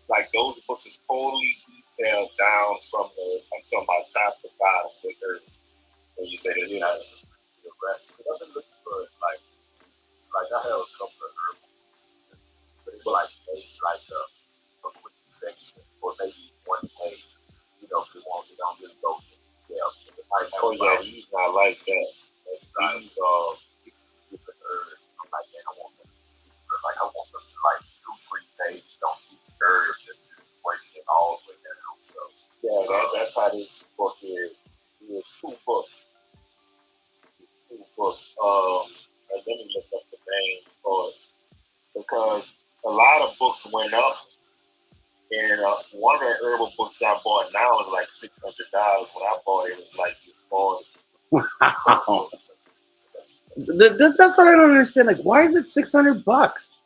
C: Like those books is totally detailed down from I'm talking about top to bottom with her. When you say this, you know, it doesn't look good. Like I have a couple of herbs, but it's like maybe like a quick section or maybe one page. You know, it don't really go in depth. It might have he's not like that. Maybe these are 60 different herbs. I'm like, man, I want something deeper. Like I want something like 2-3 pages on each herb that's just breaking it all the way down. So yeah, that's how this book is. It's 2 books. books. Let me look up the name for it because a lot of books went up, and one of the herbal books I bought now is like $600. When I bought it, it was like this $40.
A: Wow. That's what I don't understand. Like, why is it $600?
C: Because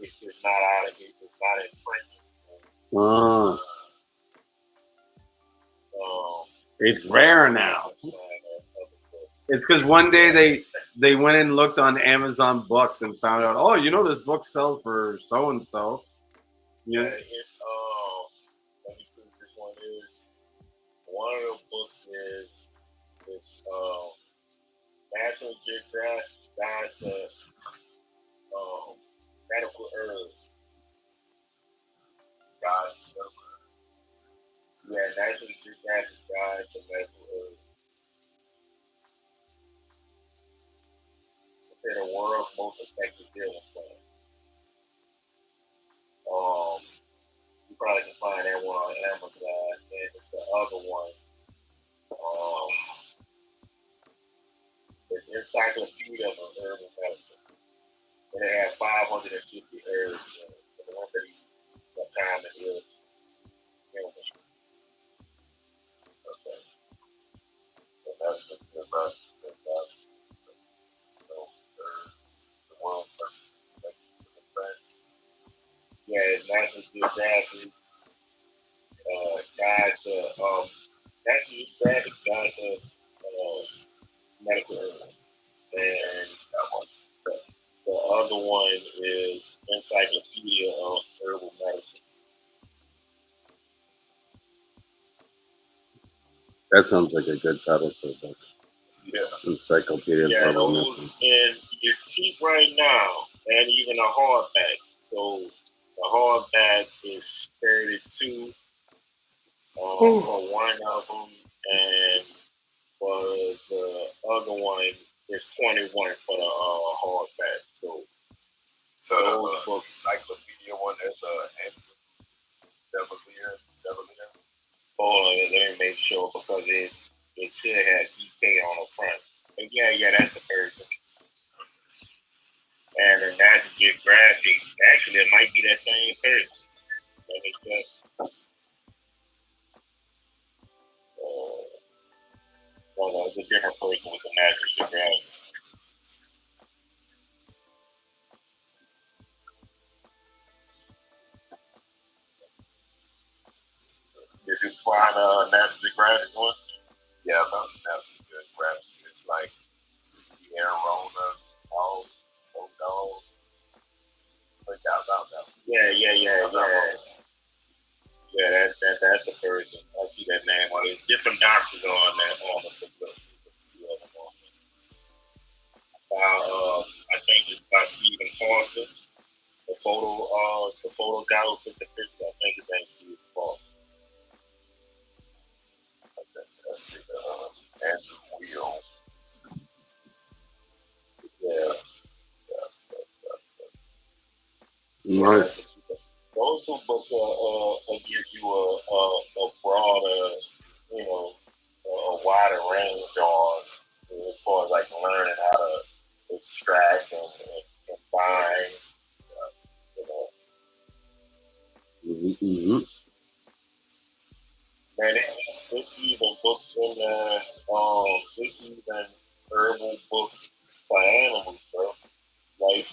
C: it's not out. It's not in print.
A: Oh,
C: Um,
A: it's rare now. It's because one day they went and looked on Amazon Books and found out, oh, you know, this book sells for so and so.
C: Yeah,
A: Yeah.
C: it's let me see what this one is. One of the books is it's National Geographic's Guide to Medical Herbs. Guide to Medical Herbs. Yeah, National Geographic's Guide to Medical Herbs. It's the world's most effective healing plan. You probably can find that one on Amazon, and it's the other one. The Encyclopedia of Herbal Medicine. And they have 550 herbs and remedies for common illness. Okay. So that's the best. The world first. Yeah, it's National Geographic Guide to National Geographic Guide to Medical Herbs. And the other one is Encyclopedia of Herbal Medicine.
A: That sounds like a good title for a book.
C: Yeah.
A: Encyclopedia of Herbal Medicine.
C: And it's cheap right now, and even a hardback. So the hardback is 32 for one of them, and for the other one is 21 for the hardback. So those books, Encyclopedia one, that's Chevalier. Hold on, let me make sure because it should have EK on the front. But yeah, that's the person. And the National Geographic, actually, it might be that same person. Let me check. No, it's a different person with the National Geographic. Did you find a National Geographic one? Yeah, I found the National Geographic. It's like Rona, all dog. Yeah, that's the person. I see that name on it. There's different doctors on that on the I think it's by Stephen Foster. The photo guy who took the picture, I think his name's Stephen Foster. Let's see, Andrew Wheel.
A: Nice.
C: Those two books will give you a broader, a wider range on as far as like learning how to extract and combine,
A: Mm-hmm.
C: Man, it's even books in it's even herbal books for animals, bro. Like,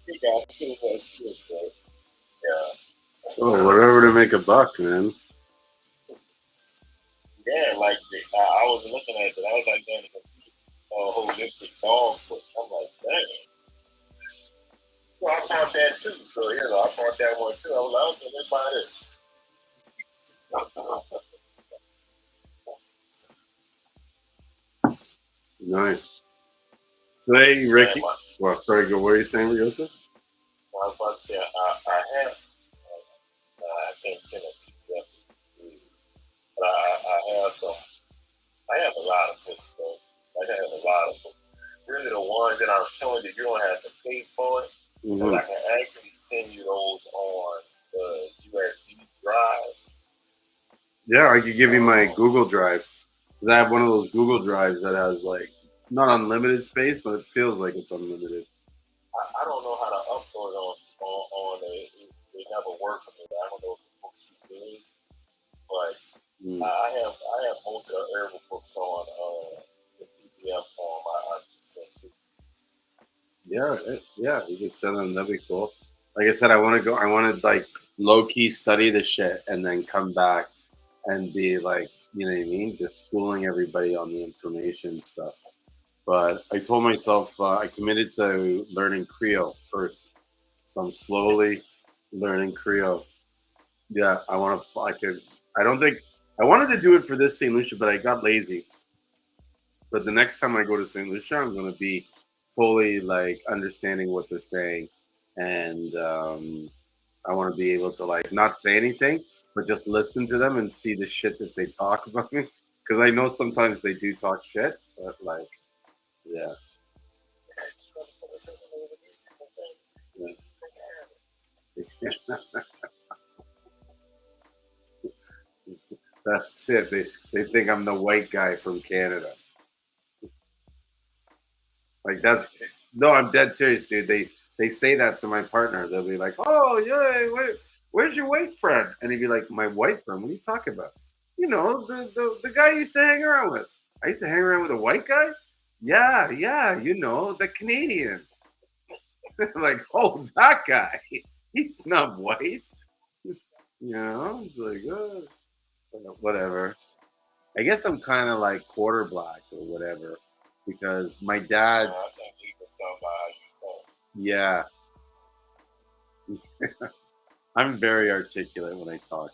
C: they got so much shit, bro. Yeah.
A: Oh, whatever to make a buck, man.
C: Yeah, like I was looking at it, I was like, damn, holistic dog book. I'm like, damn. Well, I found that too. So, I found that one too. I was like, okay, let's find this.
A: Nice. So, hey, Ricky. Well, sorry, what were you saying, Joseph?
C: I was about to say, I can't send it to you, but I have a lot of books, bro. Like, I have a lot of books. Really, the ones that I'm showing you don't have to pay for it.
A: Mm-hmm.
C: But I can actually send you those on the USB drive.
A: Yeah, I could give you my Google Drive. Because I have one of those Google Drives that has like not unlimited space, but it feels like it's unlimited.
C: I don't know how to upload on it. It never worked for me. I don't know if the book's too big, but I have most of the herbal books on the PDF form. I just sent you.
A: Yeah, you could send them. That'd be cool. Like I said, I want to go. I want to like low key study the shit and then come back and be like, you know what I mean, just schooling everybody on the information stuff. But I told myself I committed to learning Creole first, so I'm slowly learning Creole. Yeah, I want to. I could. I don't think I wanted to do it for this St. Lucia, but I got lazy. But the next time I go to St. Lucia, I'm going to be fully like understanding what they're saying, and I want to be able to like not say anything, but just listen to them and see the shit that they talk about me. Because I know sometimes they do talk shit, but like, yeah. Yeah. That's it. They think I'm the white guy from Canada. Like that's no, I'm dead serious, dude. They say that to my partner. They'll be like, "Oh yeah, where's your white friend?" And he'd be like, "My white friend? What are you talking about? You know, the guy I used to hang around with. I used to hang around with a white guy. Yeah, you know, the Canadian. Like, oh, that guy. He's not white. You know, it's like, whatever. I guess I'm kind of like quarter black or whatever because my
C: I
A: dad's
C: think he was talking about how you talk.
A: yeah. I'm very articulate when I talk.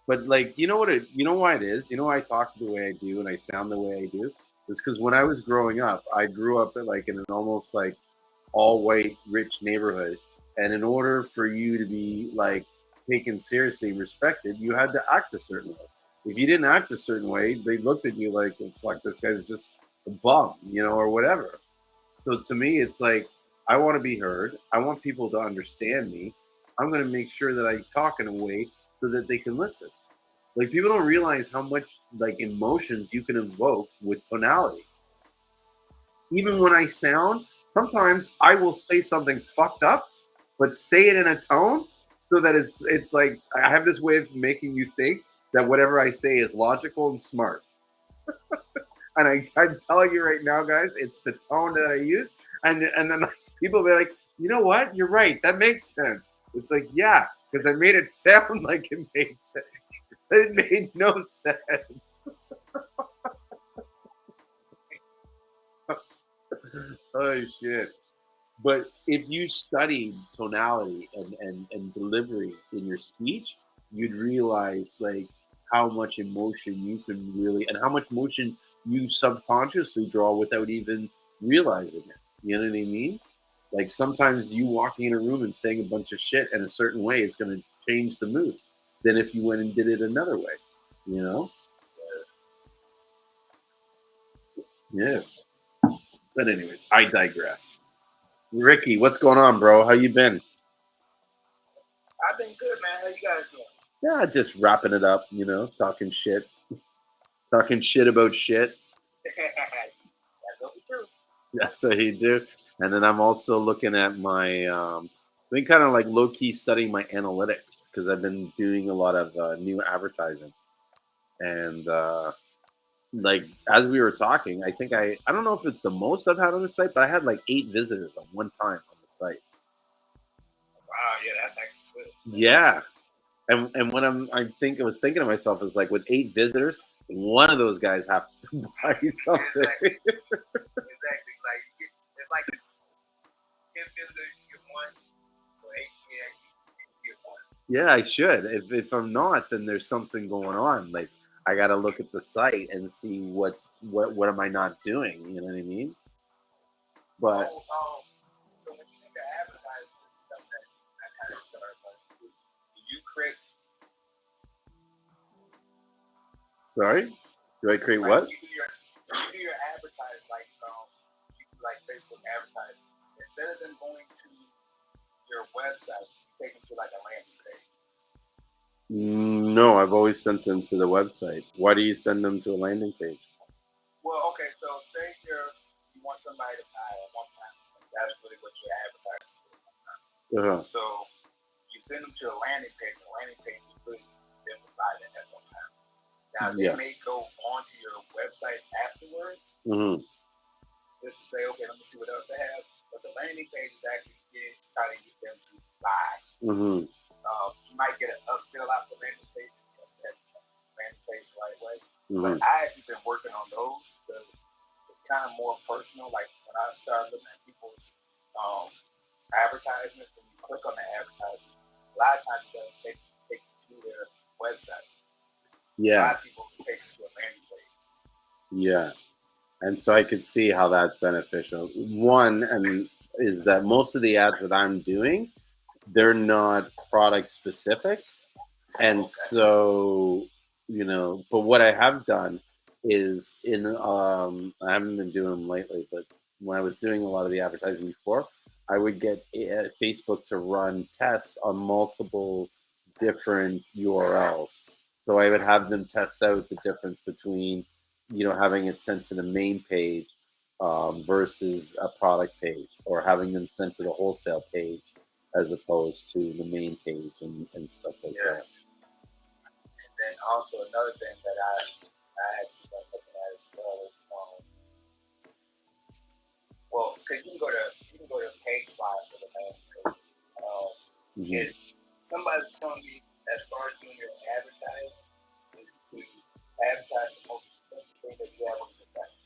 A: But like, you know why it is? You know why I talk the way I do and I sound the way I do? It's because when I was growing up, I grew up like in an almost like all white rich neighborhood. And in order for you to be like taken seriously and respected, you had to act a certain way. If you didn't act a certain way, they looked at you like, well, fuck, this guy's just a bum, or whatever. So to me, it's like I want to be heard. I want people to understand me. I'm going to make sure that I talk in a way so that they can listen. Like people don't realize how much like emotions you can invoke with tonality. Even when I sound, sometimes I will say something fucked up, but say it in a tone so that it's like I have this way of making you think that whatever I say is logical and smart. And I'm telling you right now, guys, it's the tone that I use. And then like, people be like, you know what? You're right. That makes sense. It's like, yeah, because I made it sound like it made sense. It made no sense. Oh shit. But if you studied tonality and delivery in your speech, you'd realize like how much emotion you can really and how much emotion you subconsciously draw without even realizing it. You know what I mean? Like sometimes you walking in a room and saying a bunch of shit in a certain way is going to change the mood than if you went and did it another way. You know? Yeah. But anyways, I digress. Ricky, what's going on, bro? How you been?
C: I've been good, man. How you guys doing?
A: Yeah, just wrapping it up, talking shit about shit.
C: That's what we do.
A: That's what he do. And then I'm also looking at my, been kind of like low key studying my analytics because I've been doing a lot of new advertising. And like as we were talking, I don't know if it's the most I've had on the site, but I had like 8 visitors on one time on the site.
C: Wow, yeah, that's actually good.
A: Yeah, and when I was thinking to myself is like with 8 visitors, one of those guys has to buy something.
C: Exactly. Like it's like 10 visitors, you get one. So 8, yeah, you get one.
A: Yeah, I should. If I'm not, then there's something going on. Like I got to look at the site and see what am I not doing. You know what I mean? But
C: So when you think of advertising, this is something that I kind of started to do. Do you create
A: sorry, do I create
C: like
A: what?
C: when you do your advertising you do like Facebook advertising. Instead of them going to your website, you take them to like a landing page.
A: No, I've always sent them to the website. Why do you send them to a landing page?
C: Well, okay, so say you want somebody to buy at one time. That's really what you're advertising for. So you send them to a landing page. The landing page is really for them to buy that at one time. Now they may go onto your website afterwards, just to say, okay, let me see what else they have. But the landing page is actually trying to get them to buy. You might get an upsell out the landing page. Landing page the right way. But I actually been working on those because it's kind of more personal. Like when I started looking at people's advertisements, when you click on the advertisement, a lot of times it's going to take you to their website.
A: Yeah.
C: A lot of people will take you to a landing page.
A: Yeah. And so I could see how that's beneficial. One, and is that most of the ads that I'm doing, they're not product specific. And so, but what I have done is I haven't been doing them lately, but when I was doing a lot of the advertising before, I would get Facebook to run tests on multiple different URLs. So I would have them test out the difference between, having it sent to the main page versus a product page, or having them sent to the wholesale page as opposed to the main page and stuff like that.
C: And then also another thing that I actually been looking at as well, because you can go to page 5 for the main page. It's somebody telling me as far as doing your advertising is to advertise the most expensive thing that you have on your site.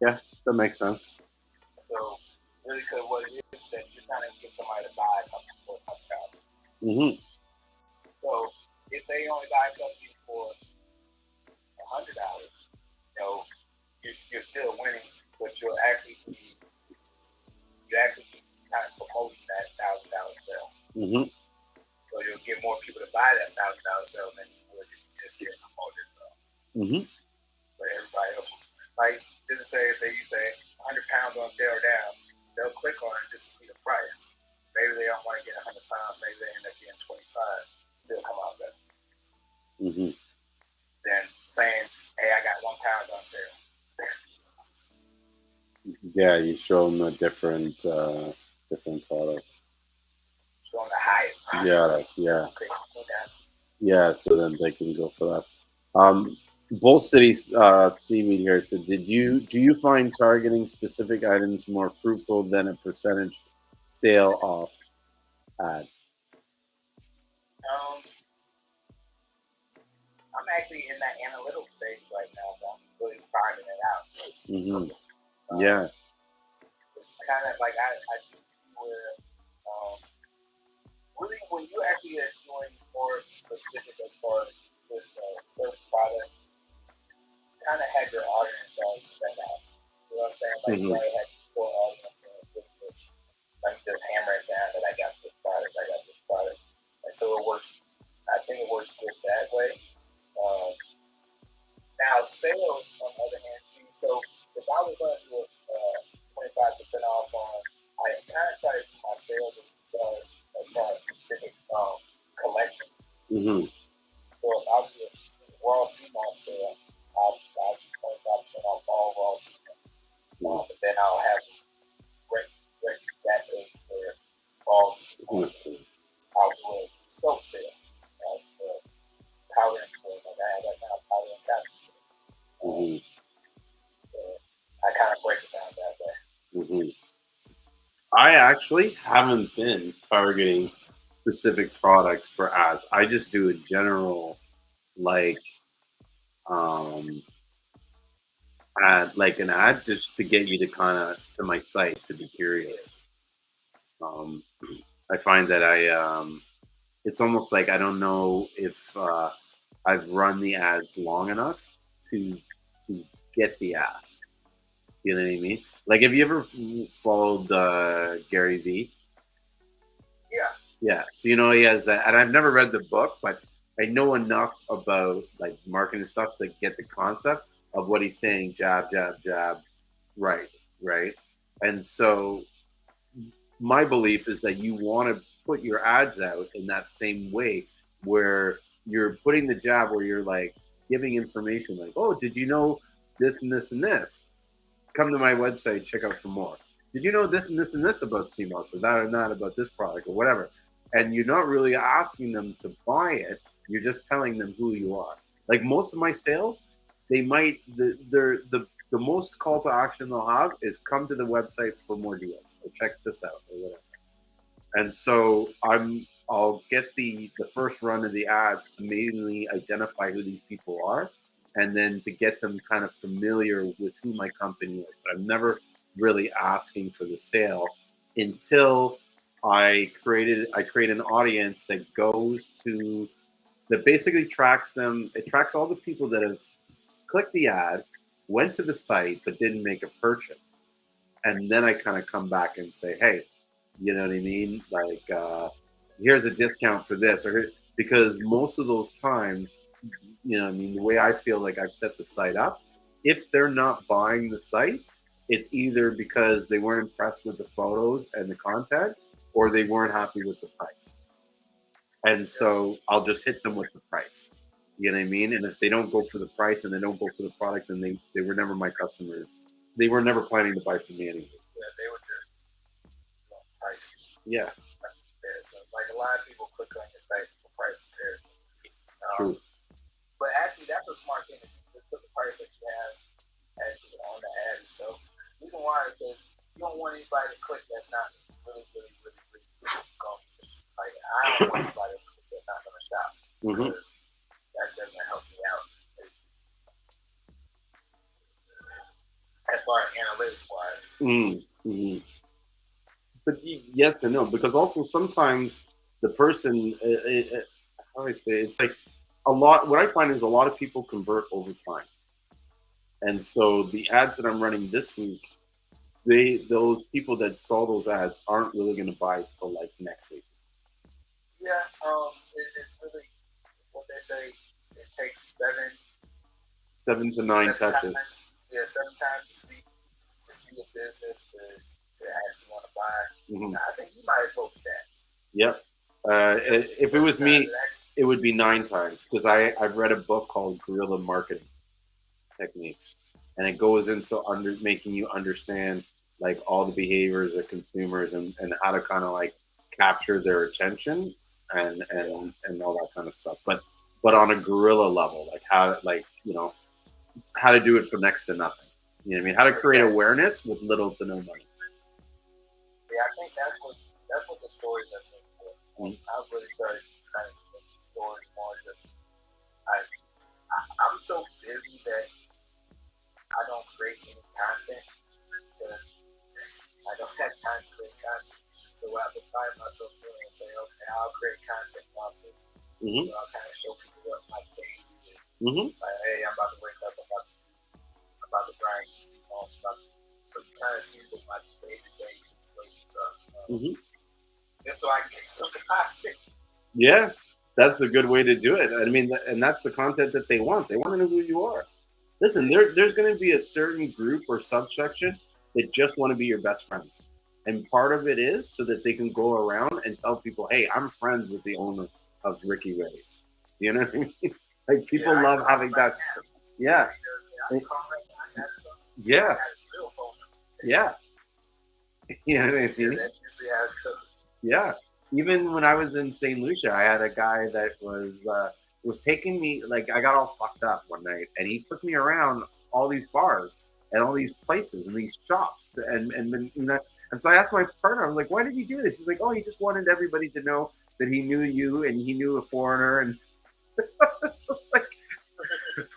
A: Yeah, that makes sense.
C: So really, because what it is that you're trying to get somebody to buy something for $1,000. So if they only buy something for $100, you're still winning, but you'll actually be kind of promoting that $1,000 sale. So you'll get more people to buy that $1,000 sale than you would if you just get promoted. But everybody else, like just to say, if you say 100 pounds on sale down, they'll click on it just to see the price. Maybe they don't want to get 100 pounds. Maybe they end up getting 25. Still come out better. Than saying, "Hey, I got 1 pound on sale."
A: Yeah, you show them the different products.
C: Show them the highest price.
A: Yeah. Yeah, so then they can go for that. Bull City Seaweed here said, do you find targeting specific items more fruitful than a percentage sale off ad?
C: I'm actually in that analytical phase right now. I'm really finding it out.
A: Yeah.
C: It's kind of like I do see where really when you actually are doing more specific as far as just a certain product, you kind of have your audience already set out. You know what I'm saying? Like you already have your audience with this. Let me just hammer it down that I got this product. And so it works. I think it works good that way. Now sales, on the other hand, so if I was going to do a 25% off on, I kind of try to do my sales as far as specific collections. So if I do a raw Seamoss sale, I'll do 25% off all raw Seamoss. But then I'll have that page for all Seamoss. I'll do a soap sale. Powder and clean, like I have that kind of powder and cotton sale. I kind of break it down that way.
A: I actually haven't been targeting specific products for ads. I just do a general ad, like an ad, just to get you to to my site to be curious. I find that it's almost like I don't know if I've run the ads long enough to get the ask. You know what I mean? Like, have you ever followed Gary Vee?
C: Yeah.
A: Yeah. So he has that, and I've never read the book, but I know enough about like marketing stuff to get the concept of what he's saying. Jab, jab, jab. Right. And so my belief is that you want to put your ads out in that same way, where you're putting the jab, where you're like, giving information like, oh, did you know this and this and this? Come to my website, check out for more. Did you know this and this about Seamoss or that and that about this product or whatever? And you're not really asking them to buy it. You're just telling them who you are. Like most of my sales, they might the most call to action they'll have is come to the website for more deals or check this out or whatever. And so I'll get the first run of the ads to mainly identify who these people are, and then to get them kind of familiar with who my company is. But I'm never really asking for the sale until I create an audience that goes to that basically tracks them. It tracks all the people that have clicked the ad, went to the site but didn't make a purchase, and then I kind of come back and say, hey, you know what I mean? Like, here's a discount for this, or because most of those times, you know, I mean, the way I feel like I've set the site up, if they're not buying the site, it's either because they weren't impressed with the photos and the content, or they weren't happy with the price. And so I'll just hit them with the price. You know what I mean? And if they don't go for the price and they don't go for the product, then they were never my customer. They were never planning to buy from me anyway.
C: Yeah, they were just price
A: Yeah.
C: comparison. Like a lot of people click on your site for price comparison.
A: True.
C: But actually, that's a smart thing to put the price that you have actually on the ad itself. The reason why is because you don't want anybody to click that's not really going. Like I don't want anybody to click that's not going to shop because that doesn't help me out. As far as analytics wise.
A: But yes and no, because also sometimes the person, how do I say, it's like a lot. What I find is a lot of people convert over time, and so the ads that I'm running this week, those people that saw those ads aren't really going to buy till like next week.
C: Yeah, it's really what they say. It takes
A: 7 to 9 touches.
C: Times, 7 times to see a business to actually want to buy. I think you might have told me that.
A: Yep. If it was me, it would be 9 times because I've read a book called Guerrilla Marketing Techniques, and it goes into making you understand like all the behaviors of consumers and how to kind of like capture their attention and all that kind of stuff. But on a guerrilla level, like how how to do it for next to nothing. You know what I mean? How to create awareness with little to no money.
C: Yeah, I think that's what the stories are for. I really started trying to get into stories more. Just I'm so busy that I don't create any content because I don't have time to create content. So what I've been finding myself doing is saying, okay, I'll create content while I'm busy. So I'll kind of show people what my day is. Like, hey, I'm about to wake up, I'm about to grind some Seamoss, so you kind of see what my day-to-day situations are. Just so I can get some content.
A: Yeah, that's a good way to do it. I mean, and that's the content that they want. They want to know who you are. Listen, there's going to be a certain group or subsection that just want to be your best friends. And part of it is so that they can go around and tell people, hey, I'm friends with the owner of Ricky Ray's. You know what I mean? Like people love having that. Yeah. Yeah. Yeah. You know what I mean? Yeah. Even when I was in St. Lucia, I had a guy that was taking me, like I got all fucked up one night, and he took me around all these bars and all these places and these shops, and you know. And so I asked my partner, I was like, "Why did he do this?" He's like, "Oh, he just wanted everybody to know that he knew you and he knew a foreigner." And so it's like,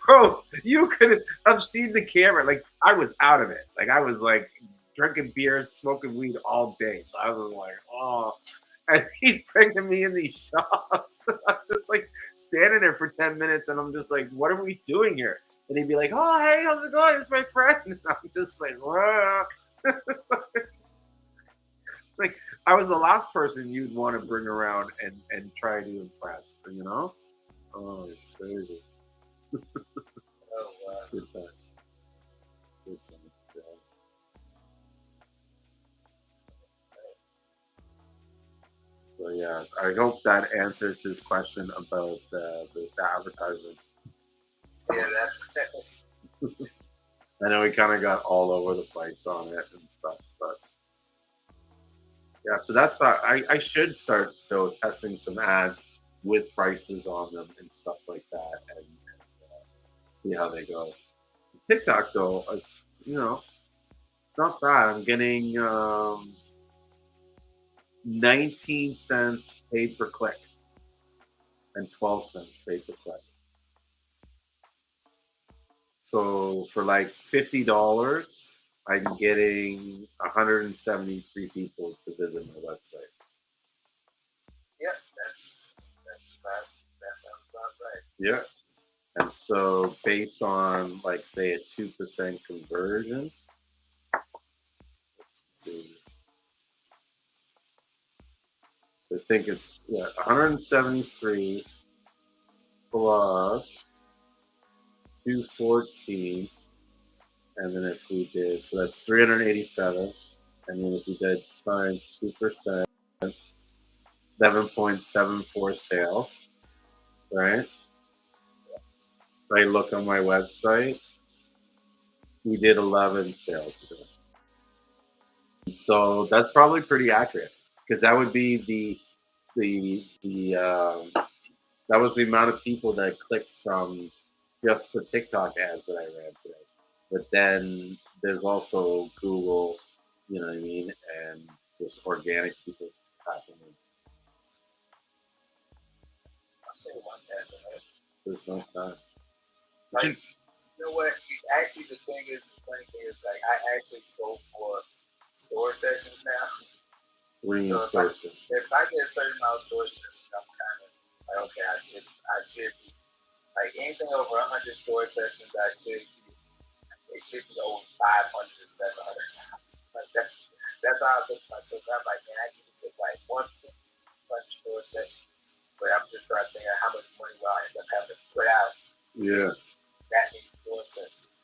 A: bro, you could have seen the camera. Like I was out of it. Like I was like drinking beers, smoking weed all day. So I was like, oh. And he's bringing me in these shops. I'm just like standing there for 10 minutes, and I'm just like, what are we doing here? And he'd be like, oh, hey, how's it going? It's my friend. And I'm just like, whoa. Like, I was the last person you'd want to bring around and try to impress, you know? Oh, it's crazy.
C: Oh, wow.
A: Good times. Good times. Yeah. So yeah, I hope that answers his question about the advertising.
C: Yeah, that's
A: I know we kind of got all over the place on it and stuff, but yeah. So that's I should start though testing some ads with prices on them and stuff like that, and see how they go. TikTok though, it's not bad. I'm getting 19 cents paid per click and 12 cents paid per click. So for like $50, I'm getting 173 people to visit my website.
C: yeah, that's about that sounds about right.
A: Yeah. And so based on like say a 2% conversion, let's see. I think it's 173 plus 214, and then if we did, so that's 387, and then if we did times 2%, 7.74 sales, right? If I look on my website, we did 11 sales today. So that's probably pretty accurate because that would be the that was the amount of people that clicked from just the TikTok ads that I ran today. But then there's also Google, you know what I mean, and just organic people happening.
C: I think about that, man.
A: There's no time.
C: Like, you know what? Actually, the funny thing is, like, I actually go for store sessions now.
A: What do you
C: So
A: mean
C: if I
A: sources?
C: get a certain amount of store sessions, I'm kind of like, okay, I should be like anything over 100 store sessions. It should be over 500 to 700. Like that's how I look at myself. So I'm like, man, I need to get like 150, 200 store sessions. But I'm just trying to think of how much money will I end up having to put out.
A: Yeah.
C: That means store sessions.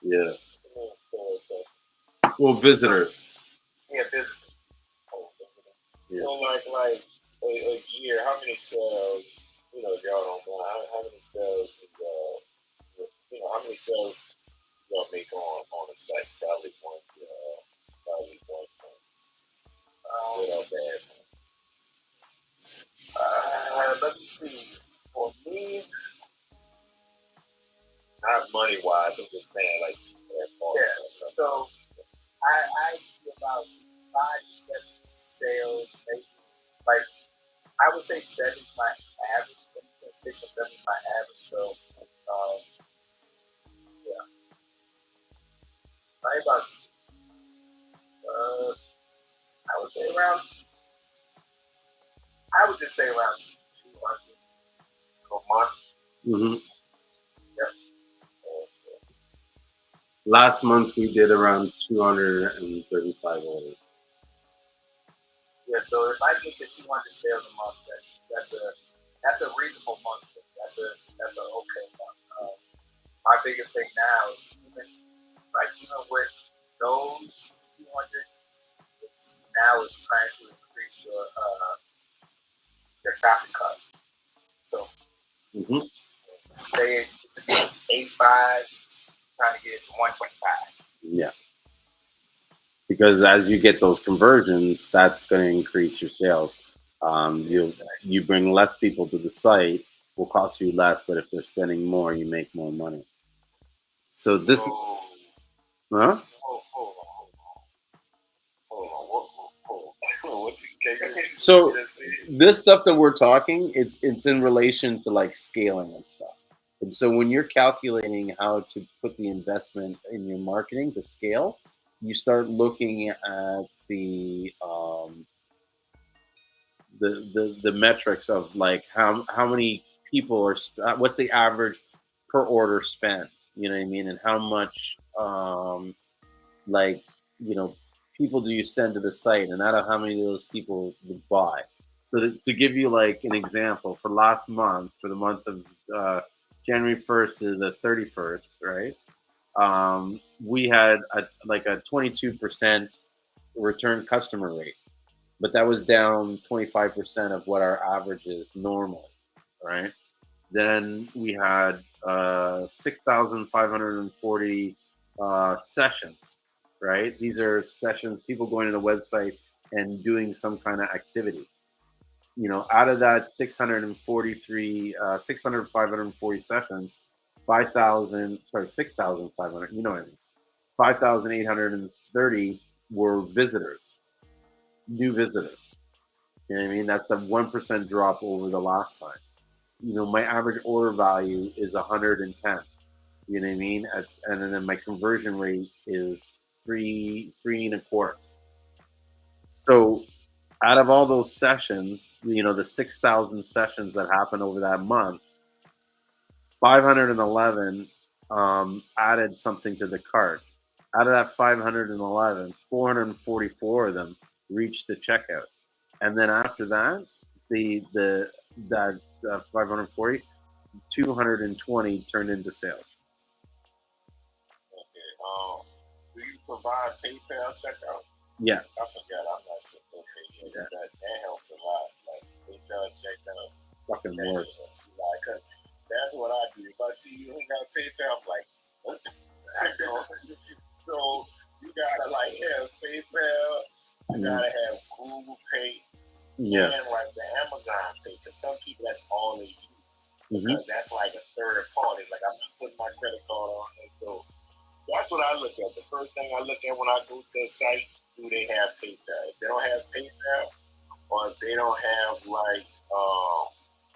A: Yeah.
C: Store sessions.
A: Well, visitors.
C: Yeah, business.
A: Yeah.
C: So like a year, how many sales? You know, if y'all don't mind, how many sales did how many sales y'all make on the site? Probably one. Probably one. Good or bad. Let me see. For me, not money wise. I'm just saying like. Yeah. So I do about 5 to 7 sales, maybe. Like I would say 7 is my average. 6 or 7 is my average. So yeah, probably about I would say around. I would just say around 200 per month.
A: Mm-hmm.
C: Yep.
A: Last month we did around 235 orders.
C: Yeah, so if I get to 200 sales a month, that's a reasonable month. That's a okay month. My biggest thing now, even with those 200, now is trying to increase your shopping cart. So say it to be 85, trying to get it to 125.
A: Yeah. Because as you get those conversions, that's going to increase your sales. You bring less people to the site, will cost you less, but if they're spending more, you make more money. So this, huh? So this stuff that we're talking, it's in relation to like scaling and stuff. And so when you're calculating how to put the investment in your marketing to scale, you start looking at the metrics of like how many people are what's the average per order spent, you know what I mean, and how much like you know people do you send to the site, and out of how many of those people would buy. So to give you like an example, for last month, for the month of January 1st to the 31st, right, we had like a 22% return customer rate, but that was down 25% of what our average is normally, right? Then we had 6,540 sessions, right? These are sessions, people going to the website and doing some kind of activity. Out of that 540 sessions, 6,500, you know what I mean? 5,830 were visitors, new visitors. You know what I mean? That's a 1% drop over the last time. My average order value is 110. You know what I mean? And then my conversion rate is three and a quarter. So out of all those sessions, the 6,000 sessions that happened over that month, 511 added something to the cart. Out of that 511, 444 of them reached the checkout, and then after that, that 540, 220 turned into sales.
C: Okay. Do you provide PayPal checkout?
A: Yeah.
C: I forgot. I'm not sure. Okay, so that helps a lot. Like PayPal checkout.
A: Fucking worse.
C: Like, that's what I do. If I see you ain't got PayPal, I'm like, what? So you gotta like have PayPal. You gotta have Google Pay.
A: Yeah.
C: And like the Amazon Pay, because some people that's all they use. Because that's like a third party. It's like I'm not putting my credit card on it. So that's what I look at. The first thing I look at when I go to a site, do they have PayPal? If they don't have PayPal, or if they don't have like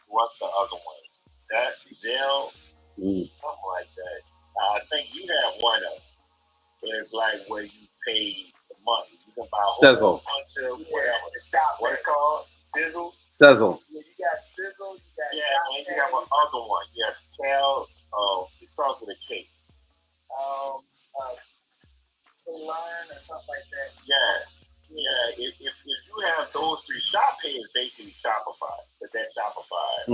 C: what's the other one? Is that Zelle? Something like that. I think you have one of them. It's like where you pay the money. You can buy a whole bunch of whatever. What it's called? Sizzle?
A: Sizzle.
C: Yeah, you got Sizzle. You got and you have another one. Yes, Cal. It starts with a K. Learn or something like that. Yeah. If you have those three, Shop Pay is basically Shopify. But that's Shopify.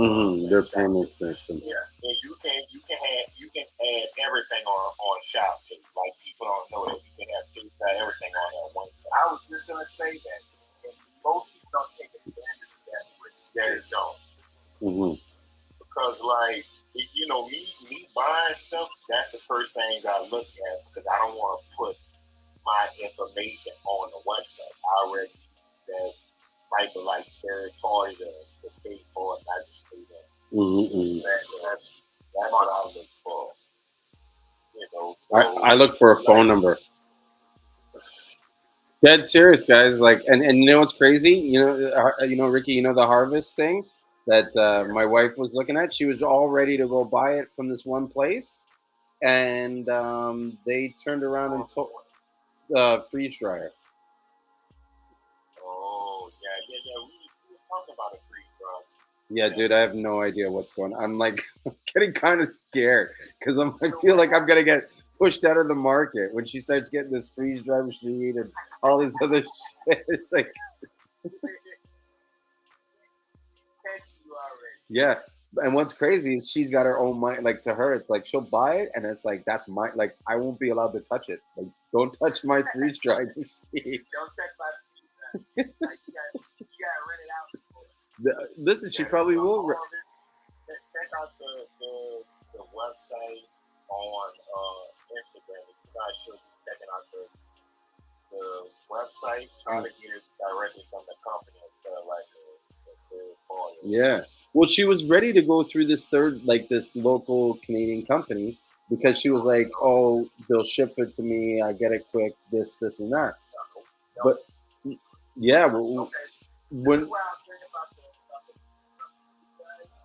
A: Their payment system.
C: Yeah, and you can add everything on Shop Pay. Like people don't know that you can have everything on that one time. I was just gonna say that, and most people don't take advantage of that. That is don't. Because like me buying stuff, that's the first things I look at because I don't want to put my information on the website. I already that type of like third party to pay for it, not just pay that. That's what I look for. So
A: I look for a phone number. Dead serious, guys. Like, and you know what's crazy? Ricky. The harvest thing that my wife was looking at. She was all ready to go buy it from this one place, and they turned around and told freeze dryer.
C: Oh yeah. We was talking about a freeze dryer.
A: Yeah, dude, I have no idea what's going on. I'm like getting kind of scared because I feel like I'm gonna get pushed out of the market when she starts getting this freeze dry machine and all this other shit. It's like, yeah. And what's crazy is she's got her own mind. Like to her, it's like she'll buy it, and it's like that's my like I won't be allowed to touch it. Like don't touch my freeze dry machine.
C: Don't touch my freeze dry. Like you gotta rent it out.
A: Listen, she probably will.
C: Check out the website on Instagram. If you're not sure, you're checking out the website. Try to get it directly from the company instead of like the third party.
A: Yeah. Well, she was ready to go through this this local Canadian company because she was like, "Oh, they'll ship it to me. I get it quick. This, and that." But yeah, when
C: what I was saying about the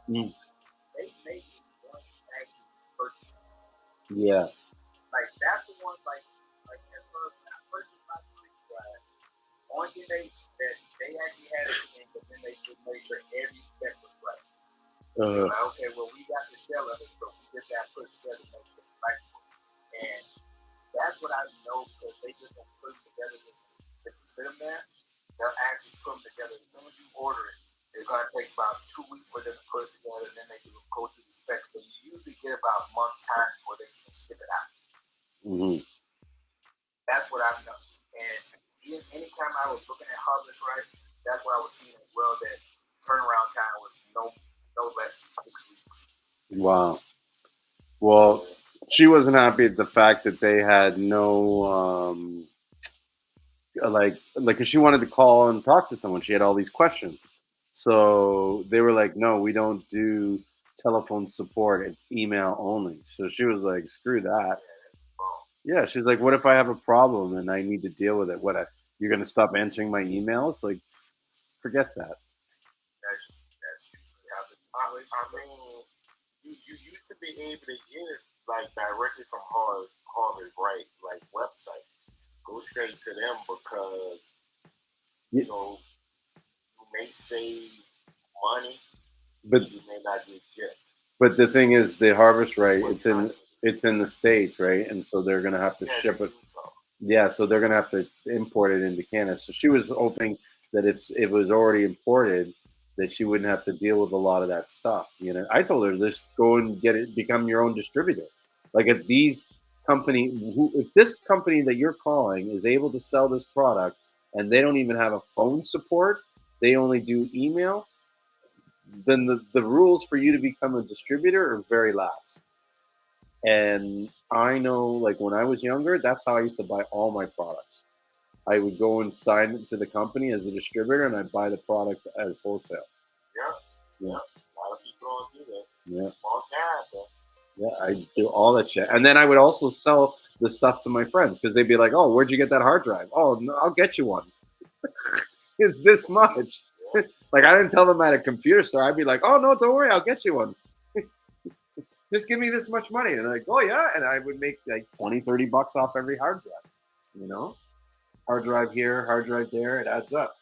C: they make it once you actually purchase it.
A: Yeah.
C: Like that's the one like at first I purchased my freeze dryer. Only thing they actually had everything, but then they just made sure every spec was right. Like, okay, well we got the shell of it, but we just got to put it together to make sure it's right. And that's what I know because they just don't put them together just to sit them there. They'll actually put them together as soon as you order it. It's going to take about 2 weeks for them to put it together, and then they go through the specs. So you usually get about a month's time before they even ship it out. That's what I've noticed. And anytime I was looking at Harvest Right, that's what I was seeing as well, that turnaround time was no less than 6 weeks.
A: Wow. Well, she wasn't happy at the fact that they had no like 'cause she wanted to call and talk to someone. She had all these questions. So they were like, "No, we don't do telephone support. It's email only." So she was like, "Screw that." Yeah, she's like, "What if I have a problem and I need to deal with it? You're going to stop answering my emails?" Like, forget that.
C: That's usually how the situation. I mean, you used to be able to get it like directly from Harvard, right? Like website. Go straight to them because you know you may save money,
A: But
C: you may not get chipped.
A: but the thing is, the harvest right,
C: What
A: it's in the States, right? And so they're going to have to
C: Yeah,
A: ship
C: in
A: it.
C: Utah.
A: Yeah, so they're gonna have to import it into Canada. So she was hoping that if it was already imported, that she wouldn't have to deal with a lot of that stuff. You know, I told her just go and get it, become your own distributor. Like if this company that you're calling is able to sell this product and they don't even have a phone support, they only do email, then the rules for you to become a distributor are very lax. And I know, like when I was younger, that's how I used to buy all my products. I would go and sign it to the company as a distributor, and I'd buy the product as wholesale.
C: Yeah,
A: Yeah,
C: a lot of people don't do that.
A: yeah,
C: Small time, though.
A: yeah. I do all that shit, and then I would also sell the stuff to my friends because they'd be like, "Oh, where'd you get that hard drive? Oh, no, I'll get you one. It's this much." Like I didn't tell them at a computer store. I'd be like, "Oh no, don't worry, I'll get you one. Just give me this much money." And they're like, "Oh yeah," and I would make like 20, $30 off every hard drive. You know, hard drive here, hard drive there. It adds up.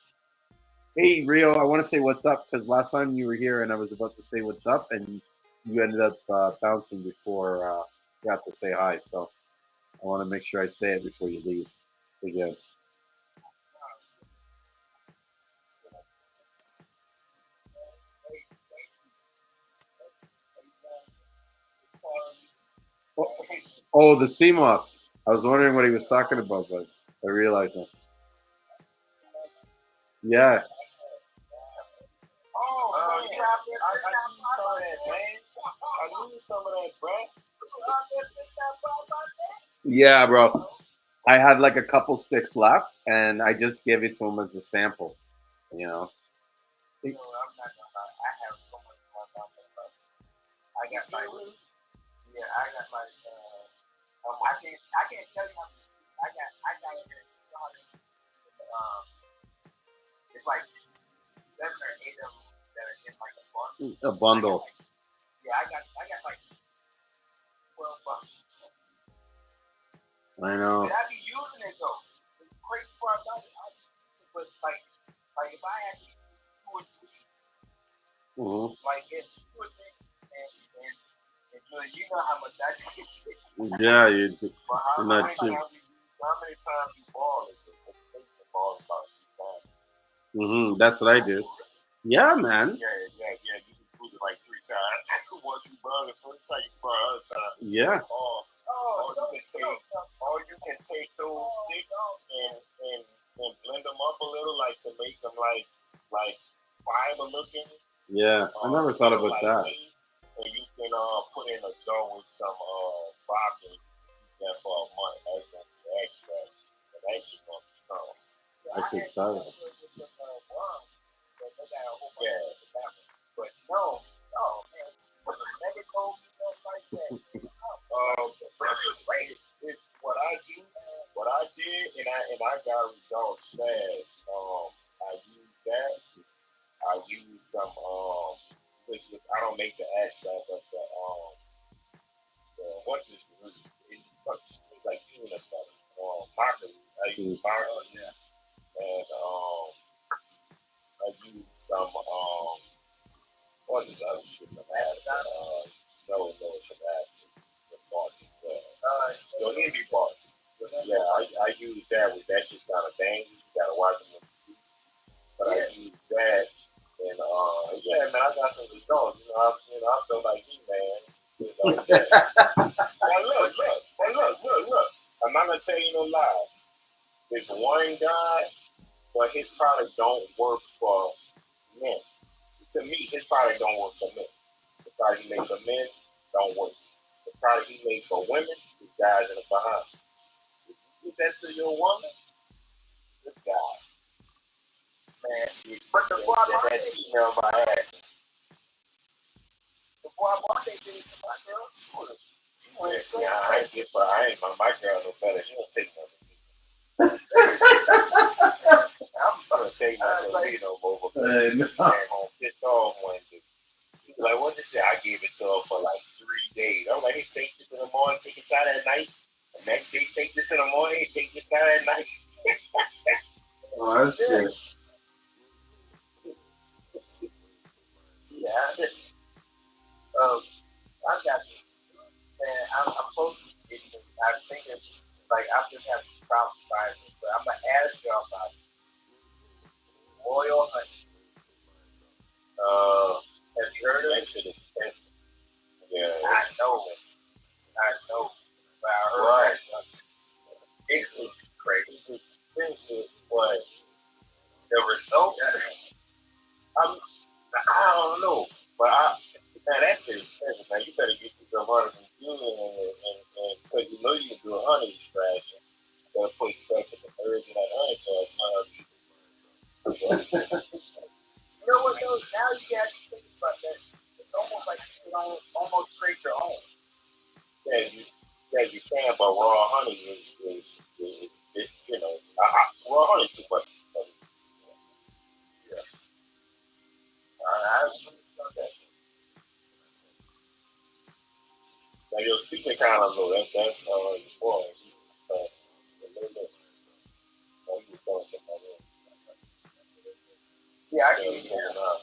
A: Hey Rio, I want to say what's up because last time you were here and I was about to say what's up and you ended up bouncing before you got to say hi. So I want to make sure I say it before you leave again. Oh, oh, the Seamoss. I was wondering what he was talking about, but I realized it. Yeah.
C: Oh, you out there I need some of that, man. I need some of that, bro. You out there thinking about that?
A: Yeah, bro. I had like a couple sticks left and I just gave it to him as a sample, you know.
C: No, I'm not gonna lie. I have so much fun on this, but I got like, yeah, I got like, I can't tell you how many. I got it's like 7 or 8 of them that are in like a bundle.
A: A bundle.
C: I got like 12 bucks.
A: I know.
C: And I be using it though. The great part about it, I be using it, but like if I had to use 2 or 3, like if 2 or 3, and you know how much I do.
A: Yeah, you do.
C: How many times you ball it? The ball about 2 times.
A: That's what I do. Yeah, man.
C: Yeah. You can lose it like 3 times. Once you burn the first time, you can burn another time.
A: Yeah.
C: Or you can take those sticks and blend them up a little, like to make them like fiber looking.
A: Yeah, I never thought about that.
C: And you can put in a jar with some vodka. Keep that for a month. That's gonna be extra. And that shit gonna be strong.
A: That's exciting.
C: But they got a whole bunch of that one. But no, man, never told me nothing like that. It's what I did, and I got results fast. I used that. I used some which I don't make the extract of the what's this? It's like peanut butter. Margarine. I use margarine. And I used some what is other shit? Some no, some acid. So indie bar. Yeah, I use that with that shit kind of dangerous. You gotta watch them. But I use that, and yeah, man, I got some results. I feel like he, man. Look. I'm not gonna tell you no lie. There's one guy, but his product don't work for men. To me, his product don't work for men. The product he makes for men don't work. product he made for women, these guys in the Bahamas. You give that to your woman, good God.
D: Man, but the boy
C: that female Viagra.
D: The boy Monday did it to my girl. She went straight.
C: I ain't my girl no better. She don't take nothing. I'm gonna take nothing no more because she came home pissed off one day. She was like, "What did she say?" I gave it to her for like 3 days. I'm like, "Hey, take this in the morning, take a shot at night. The next day, take this in the morning, take this shot at night."
A: Oh, that's good.
D: Yeah. I got this. Man, I'm supposed to get this. I think it's like I'm just having a problem finding it, but I'm gonna ask y'all about it. Royal honey. Have you heard of it?
C: Yeah.
D: I know. But I heard that it's crazy.
C: It's expensive, but
D: the result.
C: I don't know, but now that shit expensive. Now you better get you some honey from you, and because you know you can do a honey extraction, but put the birds in that honey, so it's not people.
D: You know what though? Now you got to think about that. It's almost like you can almost create your own.
C: Yeah, you can, but raw honey is you know, raw honey too much.
D: Yeah. I understand that.
C: Now you're speaking kind of low. That's important. So, a little bit.
D: Yeah, I can hear you now.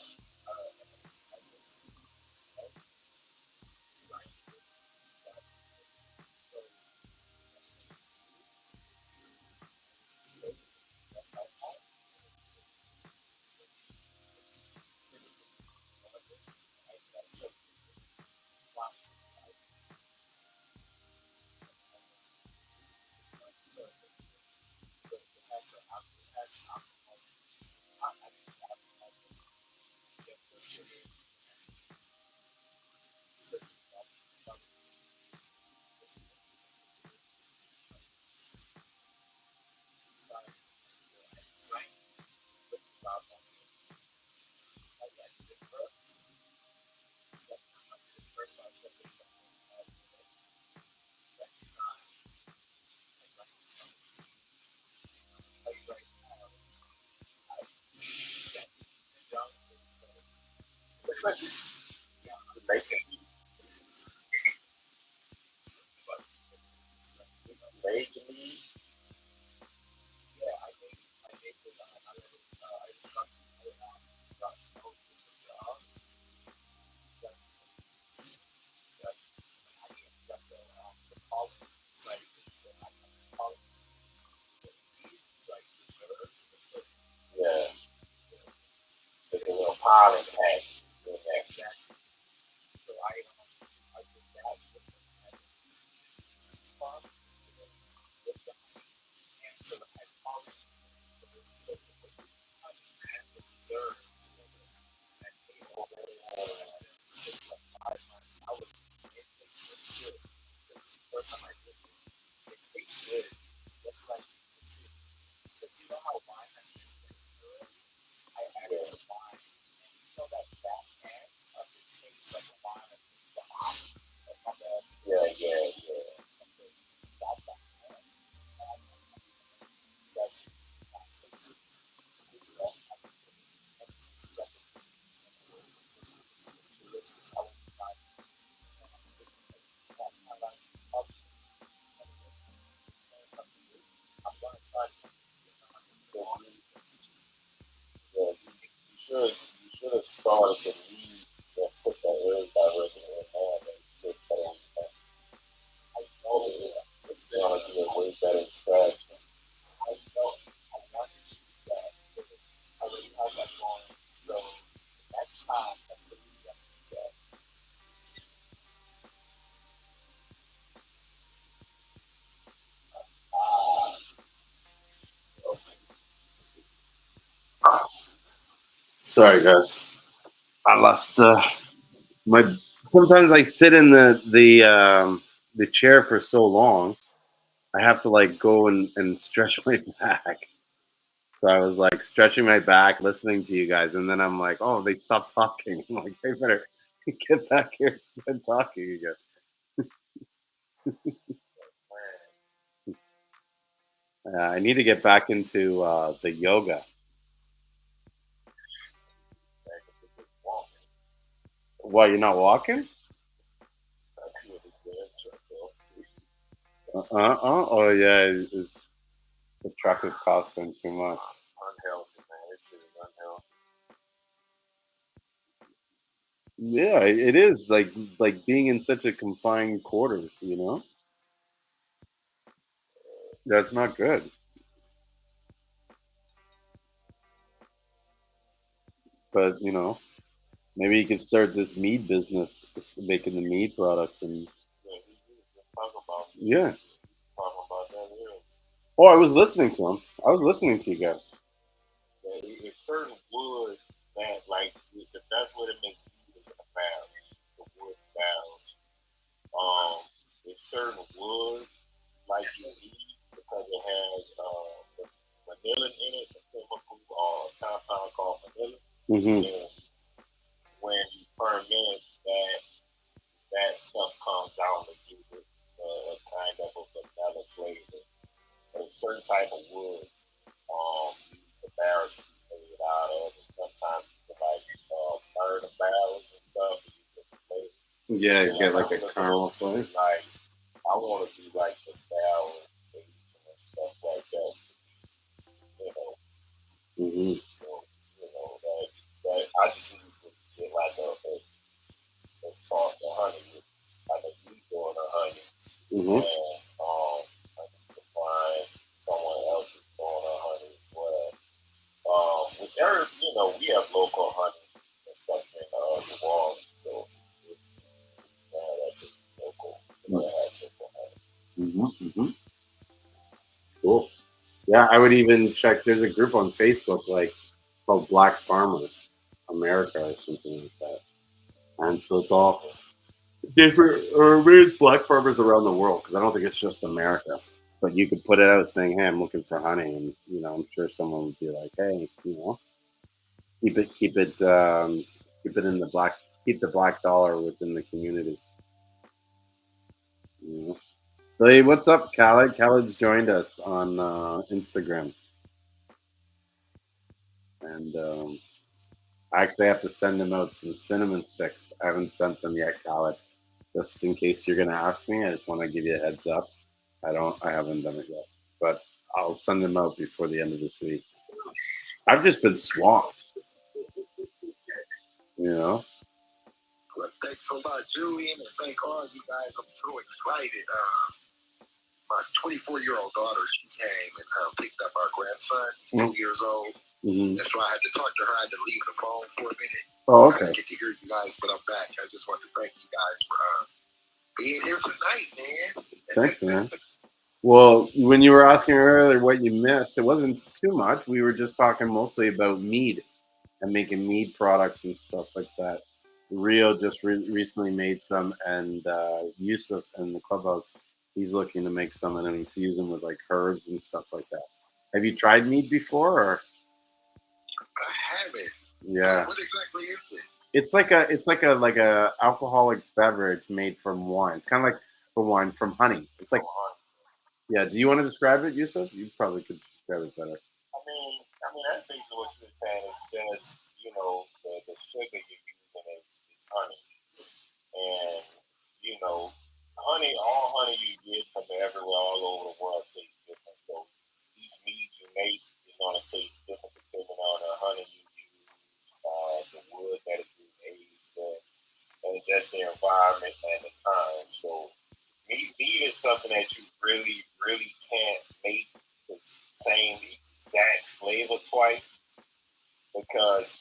C: Yeah. So the little pollen packs in that.
D: Exactly. So I did that with the Seamoss with the honey, and so I had pollen. So the honey had the reserves that they sit like 5 months. I was impatient as shit. Because the first time I did it, it tastes good. It's like since you know how wine has been good, I added some wine. And you know that back end of the taste of the wine of the
C: Yeah.
D: That back end, that's that tastes. It's that and it tastes like it's delicious. I would buy it. I'm gonna try it.
C: Yeah, you should have started the lead and put the herbs directly in the hand and sit that on the hand.
D: I know
C: It's gonna be a way better extraction.
D: I know I wanted to do that. I already have that going. So next time, that's the lead I'm gonna do that.
A: Sorry, guys. I left my. Sometimes I sit in the the chair for so long, I have to like go and stretch my back. So I was like stretching my back, listening to you guys, and then I'm like, oh, they stopped talking. I'm like, I better get back here and start talking again. I need to get back into the yoga. Why you're not walking? Oh yeah, the truck is costing too much.
C: Unhealthy, man. This shit is unhealthy.
A: Yeah, it is like being in such a confined quarters. You know, that's not good. But you know, maybe you could start this mead business, making the mead products, and
C: Yeah, he was just talking about
A: yeah.
C: that here.
A: Oh, I was listening to him. I was listening to you guys.
C: That it's certain wood that, like, the best way to make meat is in a barrel, the wood barrels. It's certain wood like you need because it has vanillin in it, a chemical or a compound called vanillin,
A: Hmm.
C: and when you ferment that, that stuff comes out and gives it a kind of a vanilla flavor. And certain type of woods, the barrels to be made out of, and sometimes you can like burn the barrels and stuff, and you get the flavor.
A: Yeah, you
C: And
A: get like
C: I'm
A: a
C: looking
A: caramel
C: into
A: flavor.
C: like I want to do like the barrel aging and stuff like that. You know,
A: Hmm.
C: that I just need to get like a sauce of honey, like a deep doing of honey,
A: Hmm.
C: and I need to find someone else who's doing a honey as well. Whichever, we have local honey and stuff in New Orleans, so that's local. We have local honey.
A: Hmm. Hmm. Cool. Yeah, I would even check. There's a group on Facebook like called Black Farmers America or something like that, and so it's all different or maybe black farmers around the world because I don't think it's just America. But you could put it out saying, "Hey, I'm looking for honey," and I'm sure someone would be like, "Hey, keep it in the black, keep the black dollar within the community." You know? So hey, what's up, Khaled? Khaled's joined us on Instagram, and I actually have to send him out some cinnamon sticks. I haven't sent them yet, Khaled. Just in case you're gonna ask me, I just want to give you a heads up. I haven't done it yet, but I'll send them out before the end of this week. I've just been swamped, you know.
D: Well, thanks so much, Julian, and thank all you guys. I'm so excited. My 24-year-old daughter, she came and picked up our grandson. He's 2 years old.
A: Mm-hmm.
D: And so I had to talk to her. I had to leave the phone for a minute.
A: Oh,
D: I
A: okay.
D: didn't get to hear you guys, but I'm back. I just want to thank you guys for being here tonight, man.
A: Thanks, man. Well, when you were asking earlier what you missed, it wasn't too much. We were just talking mostly about mead and making mead products and stuff like that. Rio just recently made some, and Yusuf in the clubhouse, he's looking to make some and then infuse them with like herbs and stuff like that. Have you tried mead before? Or
D: I haven't.
A: yeah,
D: What exactly is it?
A: it's like a alcoholic beverage made from wine. It's kind of like from wine from honey. It's like yeah. Do you want to describe it, Yusuf? You probably could describe it better.
C: I mean, that's basically what you're saying is just, the sugar you're using is honey. And, you know, all honey you get from everywhere, all over the world tastes different. So each mead you make is going to taste different depending on the honey you use, the wood that it was aged in, and just the environment and the time. So meat is something that you really, really can't make the same exact flavor twice because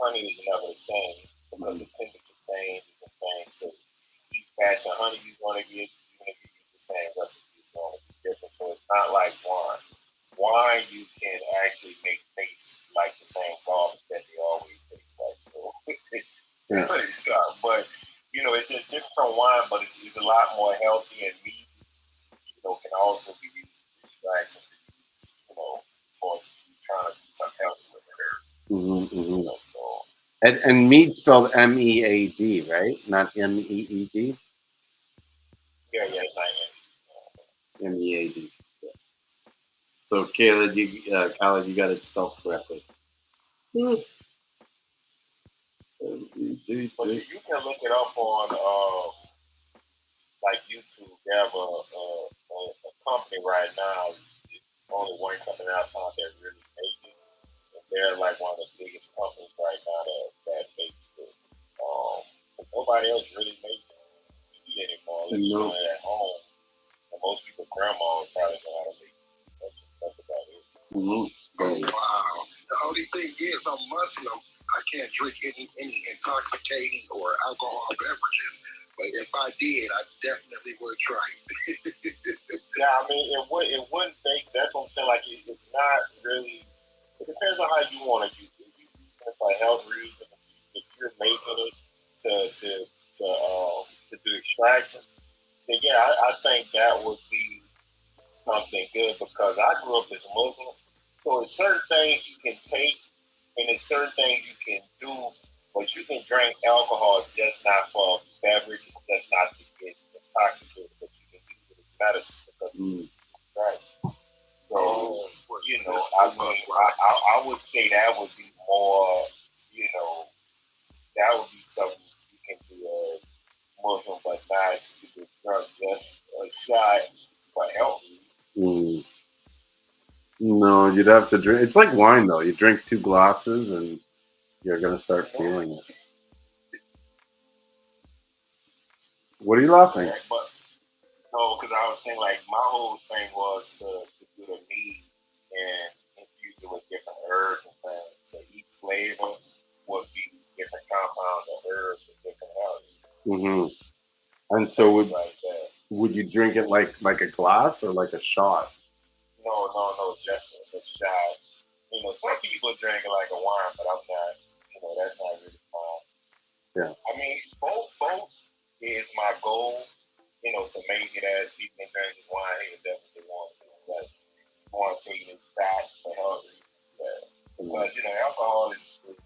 C: honey is never the same because the temperature changes and things. So each batch of honey you're gonna get, even if you use the same recipe, it's gonna be different. So it's not like wine. Wine you can actually make taste like the same garbage that they always taste like. So
A: Yeah.
C: stop. But it's just different from wine, but it's a lot more healthy, and meat, can also be used to distract and for you trying to do something healthy with it. So
A: And mead spelled MEAD, right? Not MEED.
C: yeah, it's not
A: MEAD. So Khaled, you got it spelled correctly.
C: but you can look it up on like YouTube. They have a company right now. It's only one company I found that really makes it, and they're like one of the biggest companies right now that makes it. 'Cause nobody else really makes it anymore. Unless you're doing it at home, and most people, grandmas probably know how to make it. That's about it.
A: Mm-hmm.
D: Oh, wow. The only thing is, I'm Muslim. I can't drink any intoxicating or alcohol beverages. But if I did, I definitely would try it.
C: Yeah, I mean, it wouldn't make. That's what I'm saying. Like, it's not really. It depends on how you want to use it. If you're using it for health reasons, if you're making it to do extractions, then yeah, I think that would be something good because I grew up as Muslim, so there's certain things you can take and there's certain things you can do, but you can drink alcohol just not for beverage, just not to get intoxicated, but you can use it as medicine because it's right. So, I mean, I would say that would be more, that would be something you can do as Muslim, but not to get drunk, just a shot for health.
A: No, you'd have to drink. It's like wine, though. You drink 2 glasses, and you're gonna start feeling it. What are you laughing?
C: Okay, but no, because I was thinking like my whole thing was to do the meat and infuse it with different herbs and things. So each flavor would be different compounds of herbs with different herbs.
A: Mm-hmm. And so
C: like that.
A: Would you drink it like a glass or like a shot?
C: No, just a shot. Some people drink it like a wine, but I'm not. That's not really mine.
A: Yeah.
C: I mean, both is my goal. To make it as people can drink this wine, he would definitely want to take this shot for health reasons. Because alcohol is it's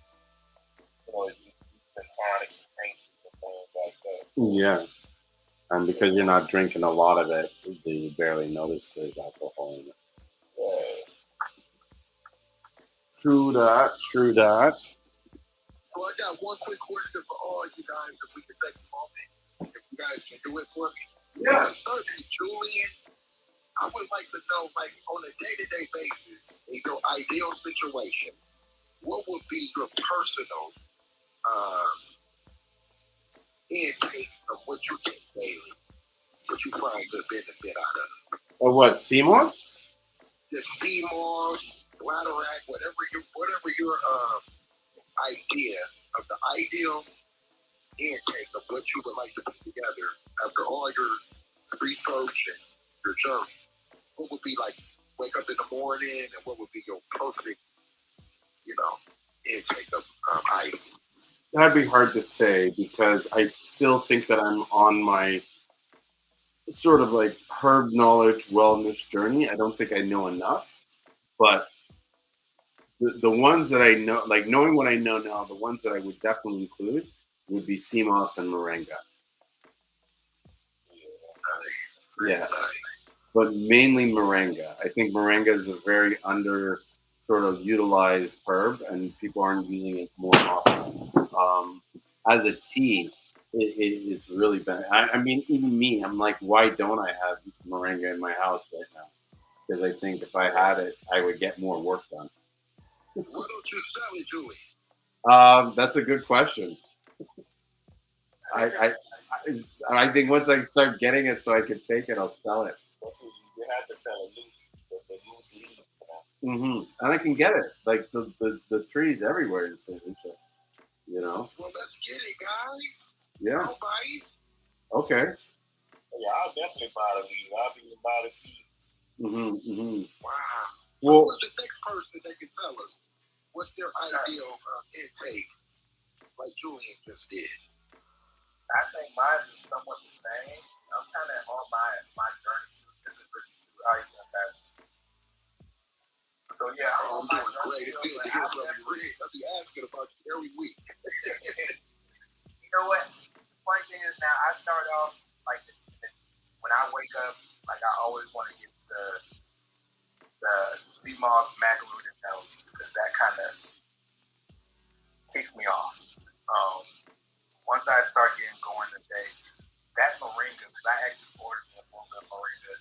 C: in tonics and drinks and things like that.
A: Yeah. And because you're not drinking a lot of it, you barely notice there's alcohol in it.
C: Yeah.
A: True that.
D: So I got one quick question for all you guys, if we can take a moment, if you guys can do it for me.
A: Yeah.
D: Let's start with Julian. I would like to know, like, on a day-to-day basis, in your ideal situation, what would be your personal intake of what you take daily, what you find good benefit out of?
A: Or what, Seamoss?
D: The Seamoss, Bladerac, whatever your idea of the ideal intake of what you would like to put together after all your research and your journey. What would be like wake up in the morning, and what would be your perfect, intake of items?
A: That'd be hard to say because I still think that I'm on my sort of like herb knowledge wellness journey. I don't think I know enough, but the ones that I know, like knowing what I know now, the ones that I would definitely include would be Seamoss and Moringa. Yeah, but mainly Moringa. I think Moringa is a very under sort of utilized herb, and people aren't using it more often. As a tea, it's really been. I mean, even me, I'm like, why don't I have Moringa in my house right now? Because I think if I had it, I would get more work done.
D: Why don't you sell it, Julie?
A: That's a good question. I think once I start getting it, so I can take it, I'll sell it.
C: You have to sell it loose, the loose leaves.
A: And I can get it. Like the trees everywhere in St. Lucia.
D: Well, let's get it, guys.
A: Yeah.
D: I'll buy it.
A: Okay.
C: Yeah, I'll definitely buy the leaves. I'll be buy the seeds.
D: Wow.
A: Well,
D: what's the next person that can tell us what's their ideal intake, like Julian just did?
C: I think mine is somewhat the same. I'm kind of on my journey to this is really to how you done that. So yeah, I'm doing great. It's good to hear from you. Really, I'll be asking about you every week. You know what? The funny thing is now I start off like when I wake up, like I always want to get the Seamoss macaroon and melody because that kind of kicks me off. Once I start getting going today, that moringa, because I actually ordered me a little bit of moringa.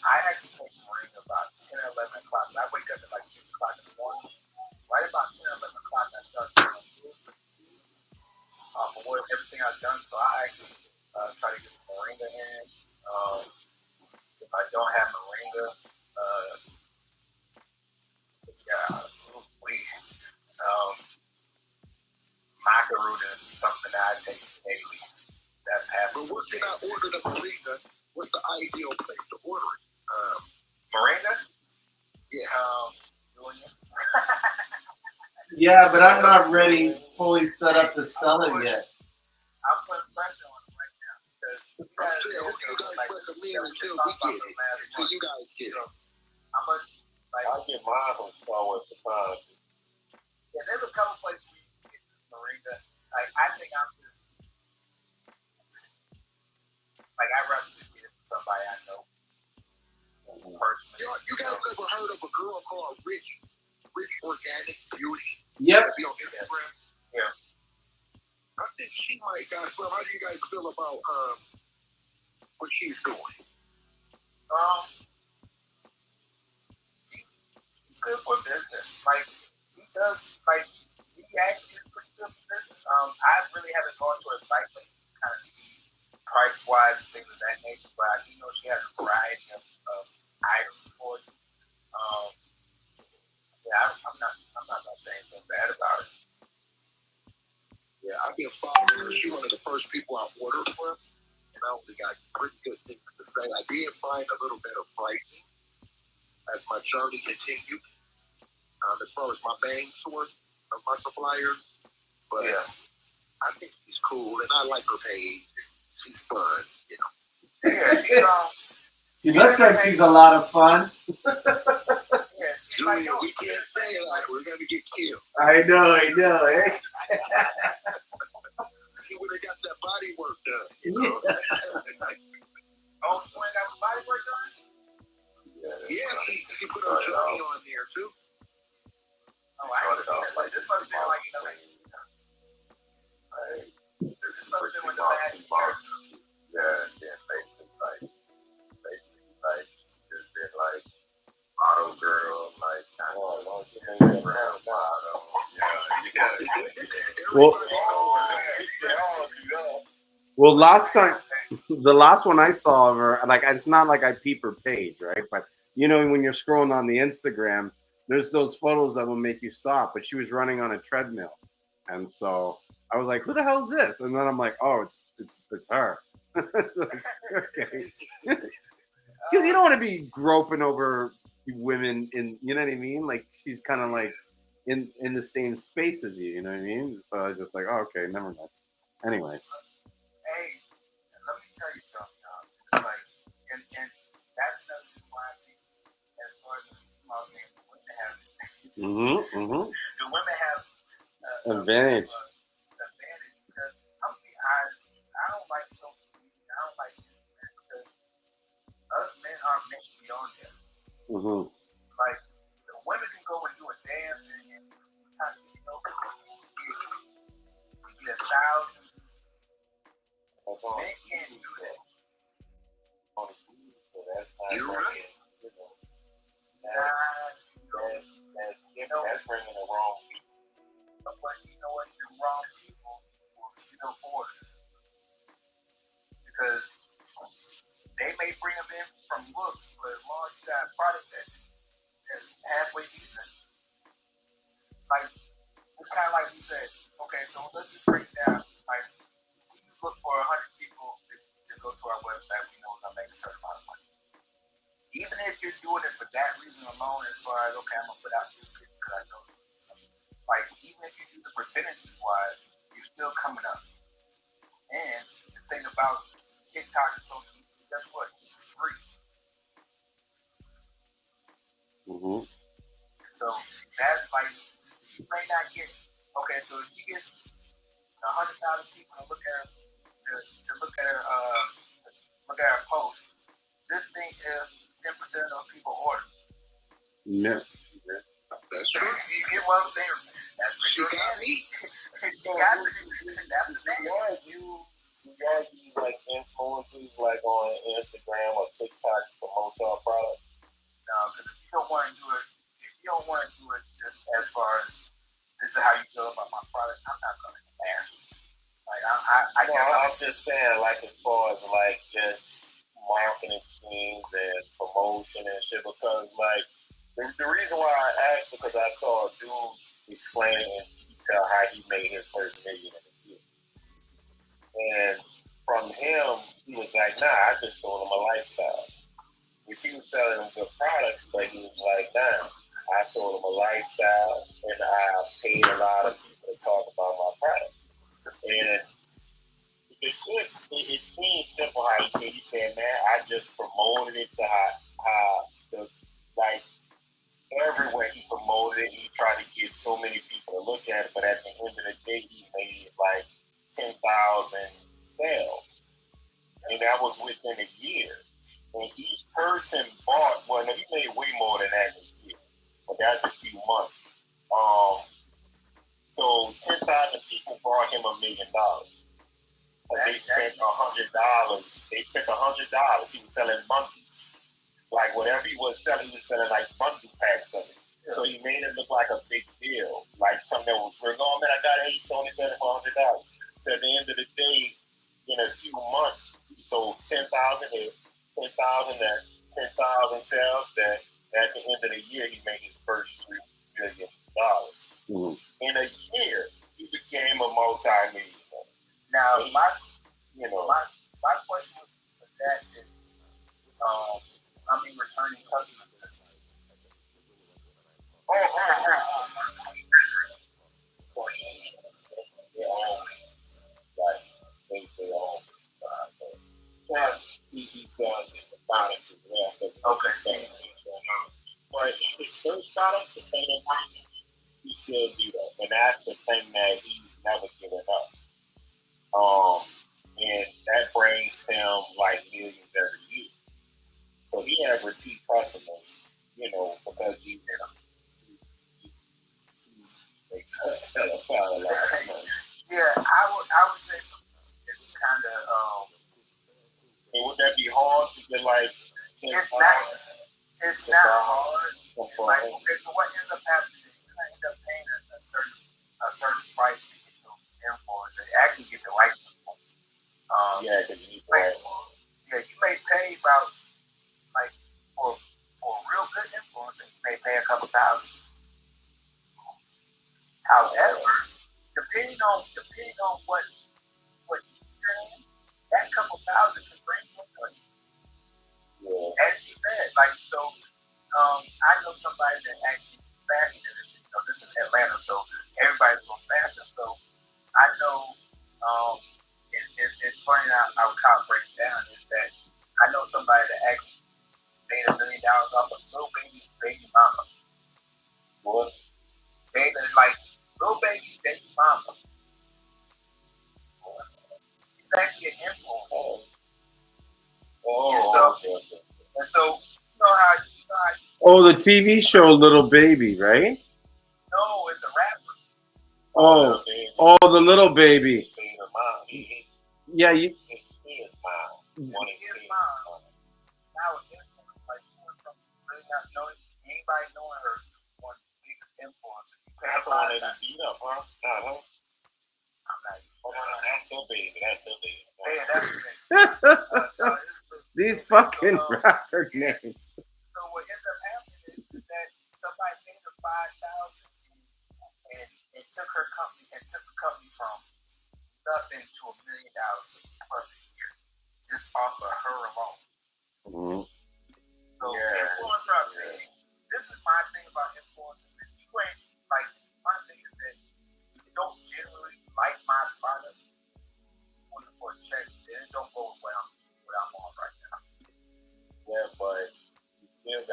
C: I actually take moringa about 10 or 11 o'clock. So I wake up at like 6 o'clock in the morning. Right about 10 or 11 o'clock, I start feeling a little fatigued for what everything I've done. So I actually try to get some moringa in. If I don't have moringa, macaroon is something that I take daily. That's half. But what can I order the moringa? What's the ideal place to order it? Moringa? Yeah. Julian.
A: Yeah, but I'm not ready, fully set up to sell it yet.
C: I'm putting pressure on him right now because you guys recommend until we get it. Until you guys get it. How much? Like, I get mine from Star Wars for time. Yeah, there's a couple places where you can get moringa. Like, I think I'm just like I'd rather just get it from somebody I know personally. You guys ever heard of a girl called Rich Organic Beauty?
A: Yep.
C: Be on Instagram. Yes. Yeah. I think she might got some. How do you guys feel about what she's doing? She's good for business. Like she does. Like she actually is pretty good for business. I really haven't gone to her site lately to kind of see price wise and things of that nature. But I do know she has a variety of items for you. Yeah, I'm not gonna say anything bad about it. Yeah, I've been following her. She's one of the first people I ordered from, and I only got pretty good things to say. I did find a little better pricing as my journey continued. As far as my main source of my suppliers, but yeah. I think she's cool, and I like her page. She's fun, you know. Yeah,
A: she looks like she's a lot of fun.
C: Yeah, Julia, we can't say it like we're gonna get killed.
A: I know, eh?
C: She would have got that body work done, you know. Oh, she went got some body work done? Yeah, she put her journey on there too. Oh, I ain't seen it. Like, this must have been like, you know, this must have been when the bad years. Yeah, basically, like, just been like, auto girl, like, Instagram model.
A: Well, the last one I saw of her, like, it's not like I peep her page, right? But you know, when you're scrolling on the Instagram, there's those photos that will make you stop. But she was running on a treadmill, and so I was like, "Who the hell is this?" And then I'm like, "Oh, it's her." It's like, okay, because you don't want to be groping over women in, you know what I mean? Like she's kind of like in the same space as you know what I mean? So I was just like, oh, okay, never mind. Anyways.
C: Hey, let me tell you something, y'all. It's like, and that's another reason why I think as far as the small game, the women have the women have
A: advantage.
C: Advantage because I don't like social media. I don't like Instagram because us men aren't meant to be on there. Like, the women can go and do a dance and you know, you get 1,000. Men can't do that. You're right. That's bringing the wrong people. But you know what? The wrong people will still order. Because they may bring them in from looks, but as long as you got a product that's halfway decent, like, it's kind of like we said, okay, so let's just break it down. Like, we look for 100 people to go to our website, we know we're going to make a certain amount of money. Even if you're doing it for that reason alone, as far as, okay, I'm going to put out this bit because I know something. Like, even if you do the percentage wise, you're still coming up. And
D: thing about TikTok and social media, guess what? It's free.
A: Mm-hmm.
D: So that's like she may not get okay. So if she gets 100,000 people to look at her to look at her post, just think if 10% of those people order.
A: Yeah.
D: That's true. You get what I'm saying? That's Ricky Candy. You got to. That's the thing.
C: You gotta use like influencers like on Instagram or TikTok to promote your product.
D: No, because if you don't want to do it just as far as this is how you feel about my product, I'm not gonna ask you. Like I guess
C: I'm just saying, like as far as like just marketing schemes and promotion and shit, because like the reason why I asked because I saw a dude explaining in detail how he made his first million in a year, and from him he was like, nah, I just sold him a lifestyle. Because he was selling him good products, but he was like, nah, I sold him a lifestyle, and I paid a lot of people to talk about my product. And it seems simple how he said, man, I just promoted it to how like everywhere he promoted it, he tried to get so many people to look at it, but at the end of the day, he made like 10,000 sales, and that was within a year. And each person bought, well, no, he made way more than that in a year, but that's a few months. So 10,000 people brought him $1 million. They spent $100. They spent $100. He was selling bundles. Like whatever he was selling like bundle packs of it. Yeah. So he made it look like a big deal, like something that was real. Oh man, I got it. He sold it for $100. So at the end of the day, in a few months, he sold 10,000 sales. That at the end of the year, he made his first $3 million. Mm-hmm. In a year, he became a multi-millionaire.
D: Now, my question for that is, how many returning customers?
C: They always plus he's about it to
D: okay.
C: But his first product, the thing that he still do that, and that's the thing that he's never given up. And that brings him like millions every year. So he had repeat customers, because he makes a hell of a lot of money.
D: Yeah, I would say it's kind of.
C: Would that be hard to get like?
D: It's not hard. Like, okay, so what ends up happening is you're gonna end up paying a certain price to get those influencers. Actually, get the right influencers.
C: Because you need the right one.
D: Yeah, you may pay about like for a real good influencer, you may pay a couple $1,000. However, depending on what you're in, that couple $1,000 can bring you $1 million. Yeah. As you said, like so, I know somebody that actually fashion industry. This is Atlanta, so everybody's doing fashion. So I know, it's funny how Kyle breaks it down is that I know somebody that actually made $1 million off of little baby mama.
C: What?
D: They like little baby mama. She's actually an influencer.
C: Okay.
D: And so you know how
A: Oh, the TV show Little Baby, right?
D: No, it's a rapper.
A: The Little Baby. Yeah,
C: his mom.
D: His mom. Now like she went from really not knowing anybody knowing her to one of the biggest influencers.
C: That's the one that he beat up, huh?
D: I'm not.
C: That's the baby.
D: Yeah, that's the thing.
A: These fucking rapper names.
D: So what ends up happening is that somebody paid her $5,000 and took her company from nothing to $1 million plus a year, just off of her alone.
A: Mm-hmm.
D: So influencers are big. This is my thing about influencers. If you ain't like, my thing is that if you don't generally like my product, looking for a check, then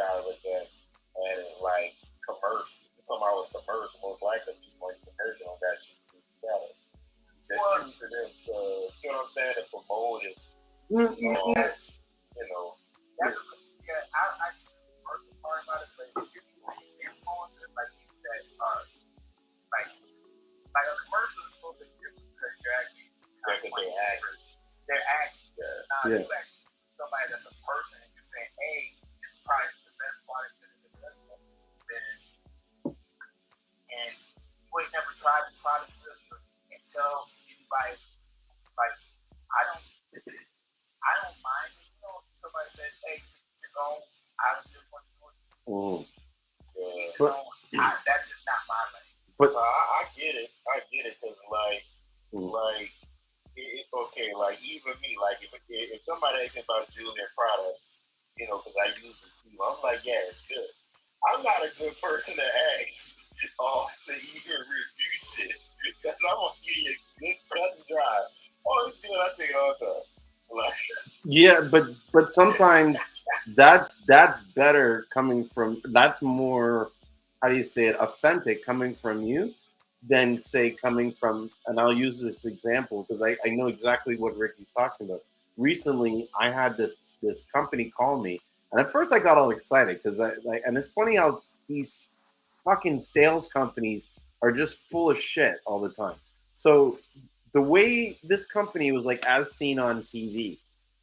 C: gotta look at it like commercial. You come out with commercial, most likely people in commercial on that shit better. Just using them to, you know what I'm saying, to promote it.
D: That's,
C: You know,
D: that's I get the commercial part about it, but if you're using influencers like people that are like a commercial is supposed to be different because you're actually they're acting. Now
A: Yeah.
D: you actually somebody that's a person and you're saying, hey, this product is the best product then and you ain't never tried the product really or you can't tell anybody like I don't mind it, you know, if somebody says, hey, just go, I just want to do it. That's just not my lane.
A: But
C: I get it. Because like, okay, like even me, like if somebody asks me about a Julian product, you know, because I use the Seamoss, I'm like, yeah, it's good. I'm not a good person to ask to even review shit because I'm gonna give you a good cut and dry. Oh, it's good. I take it all the time. Like,
A: yeah, but sometimes that's better coming from, that's more, how do you say it, authentic coming from you than say coming from, and I'll use this example because I know exactly what Ricky's talking about. Recently, I had this company call me, and at first I got all excited because and it's funny how these fucking sales companies are just full of shit all the time. So the way this company was like as seen on TV,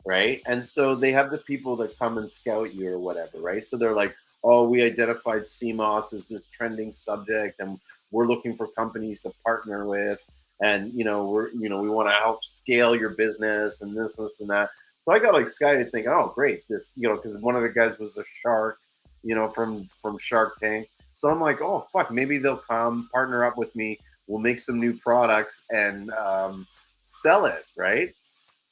A: right? And so they have the people that come and scout you or whatever, right? So they're like, oh, we identified Seamoss as this trending subject, and we're looking for companies to partner with, and we want to help scale your business and this and that. So I got excited thinking, oh, great, this, because one of the guys was a shark, from Shark Tank. So I'm like, oh fuck, maybe they'll come partner up with me. We'll make some new products and sell it, right?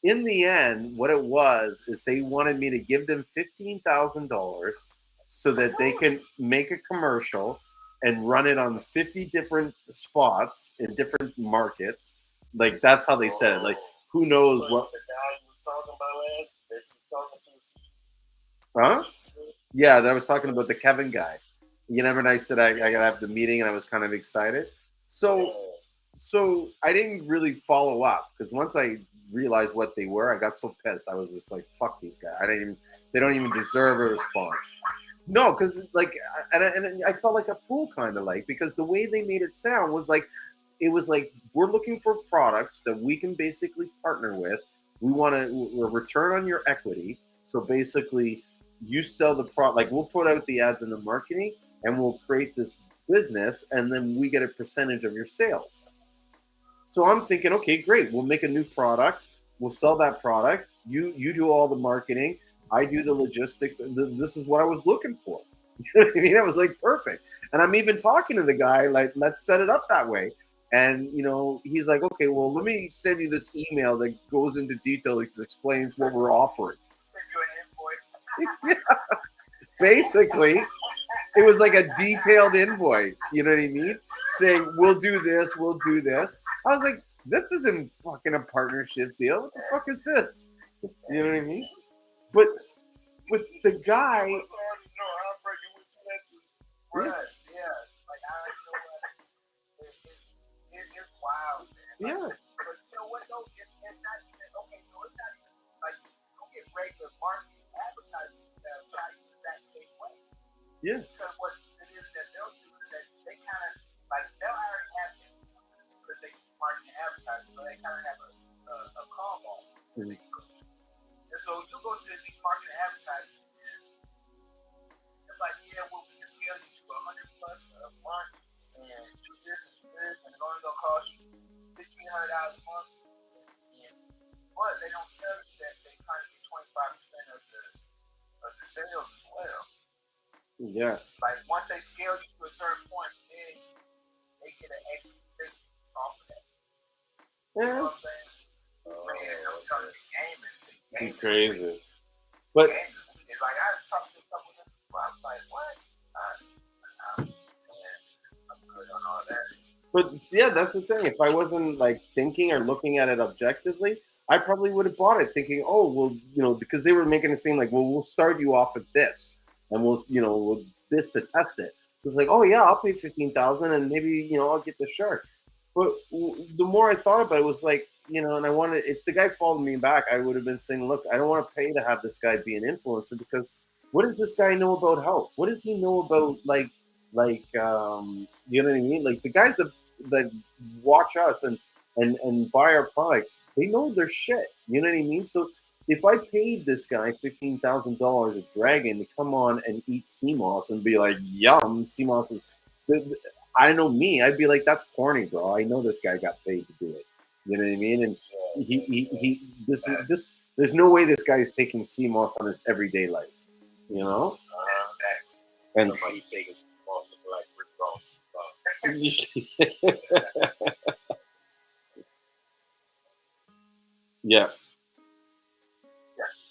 A: In the end, what it was is they wanted me to give them $15,000 so that they can make a commercial and run it on 50 different spots in different markets. Like that's how they said it. Like who knows what?
C: The guy you was talking about last, that you talking
A: Huh? Yeah, that I was talking about the Kevin guy. Remember, I said I gotta have the meeting, and I was kind of excited. So I didn't really follow up because once I realized what they were, I got so pissed. I was just like, "Fuck these guys! They don't even deserve a response." No, because like, and I felt like a fool, kind of like, because the way they made it sound was like, it was like we're looking for products that we can basically partner with. We want a return on your equity. So basically, you sell the product. Like we'll put out the ads in the marketing, and we'll create this business, and then we get a percentage of your sales. So I'm thinking, okay, great. We'll make a new product. We'll sell that product. You do all the marketing. I do the logistics. This is what I was looking for. You know what I mean? I was like, perfect. And I'm even talking to the guy, like, let's set it up that way. And, he's like, okay, well, let me send you this email that goes into detail that explains what we're offering.
D: Send you an invoice.
A: Yeah. Basically, it was like a detailed invoice. You know what I mean? Saying, we'll do this, we'll do this. I was like, this isn't fucking a partnership deal. What the fuck is this? You know what I mean? But with the guy...
D: Right, yeah. Like, I don't know what... It's wild, man. Like,
A: Yeah.
D: But you know what, though? It's not even... Okay, so it's not even... Like, you get regular marketing advertising that try the exact same way.
A: Yeah.
D: Because what it is that they'll do is that they kind of... Like, they'll already have it because they market and advertising, so they kind of have a call ball that they can go to. And so you go to the market and advertising, and it's like, yeah, well, we can scale you to 100 plus a month and do this and this, and it's only gonna cost you $1,500 a month. But they don't tell you that they're trying to get 25% of the sales as well.
A: Yeah.
D: Like once they scale you to a certain point, then they get an extra percentage off of that. You know what I'm saying? Man, I'm telling you, the game is
A: crazy. But
D: it's like I talked to a couple of people, I was like, what? I'm good on all that.
A: But yeah, that's the thing. If I wasn't like thinking or looking at it objectively, I probably would have bought it thinking, oh, well, because they were making it seem like, well, we'll start you off at this. and we'll this to test it. So it's like, oh yeah, I'll pay 15,000, and maybe I'll get the shark. But the more I thought about it, was like, and I wanted, if the guy followed me back, I would have been saying, look, I don't want to pay to have this guy be an influencer, because what does this guy know about health? What does he know about you know what I mean? Like the guys that watch us and buy our products, they know their shit. You know what I mean? So if I paid this guy $15,000 a dragon to come on and eat Seamoss and be like, yum, Seamoss is. I know me. I'd be like, that's corny, bro. I know this guy got paid to do it. You know what I mean? And he this is this. There's no way this guy is taking Seamoss on his everyday life. You know? And
C: somebody taking off looking like Rick Ross.
A: Yeah.
C: Yes.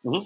A: Mm-hmm.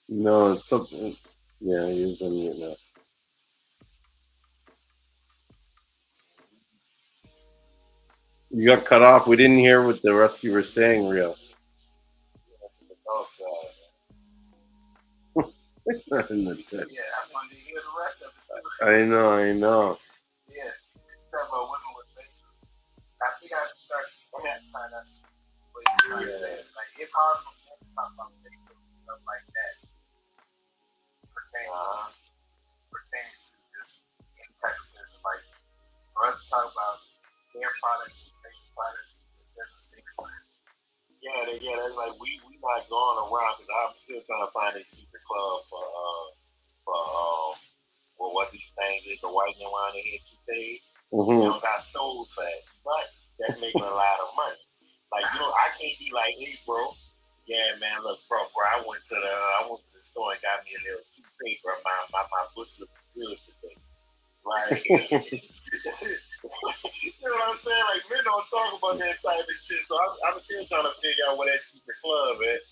A: No, it's something. Yeah, he's on mute now. You got cut off. We didn't hear what the rest of you were saying, Rio.
C: That's the dog side.
A: In the text.
D: Yeah, I wanted to hear the rest of it too.
A: I know.
D: Yeah, talk about women with facial. I think I started to find out what you're trying to say. It's like it's hard for men to talk about facial stuff like that pertaining to just any type of business. Like for us to talk about hair products and facial products, it doesn't seem right.
C: Yeah, that's like we not going around because I'm still trying to find a secret club for what these things is, the whitening around the head today.
A: Mm-hmm.
C: You don't got stoves for that, but that's making a lot of money. Like I can't be like, hey, bro. Yeah, man. Look, bro. I went to the store and got me a little toothpaste, bro. My bush look good today. Like, you know what I'm saying? Like, men don't talk about that type of shit. So I'm still trying to figure out what that secret club is.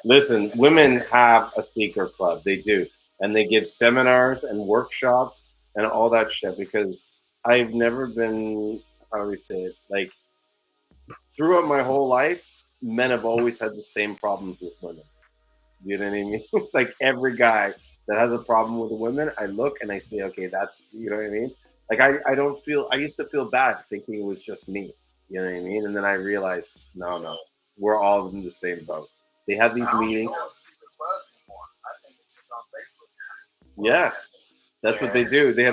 A: Listen, women have a secret club. They do, and they give seminars and workshops and all that shit. Because I've never been, how do we say it? Like, throughout my whole life, men have always had the same problems with women. You know what I mean? Like every guy that has a problem with a woman, I look and I say, okay, that's, you know what I mean? Like I don't feel, I used to feel bad thinking it was just me. You know what I mean? And then I realized, no, we're all in the same boat. They have these meetings.
D: I don't secret club anymore. I think it's just on Facebook now.
A: Yeah, that's what they do. They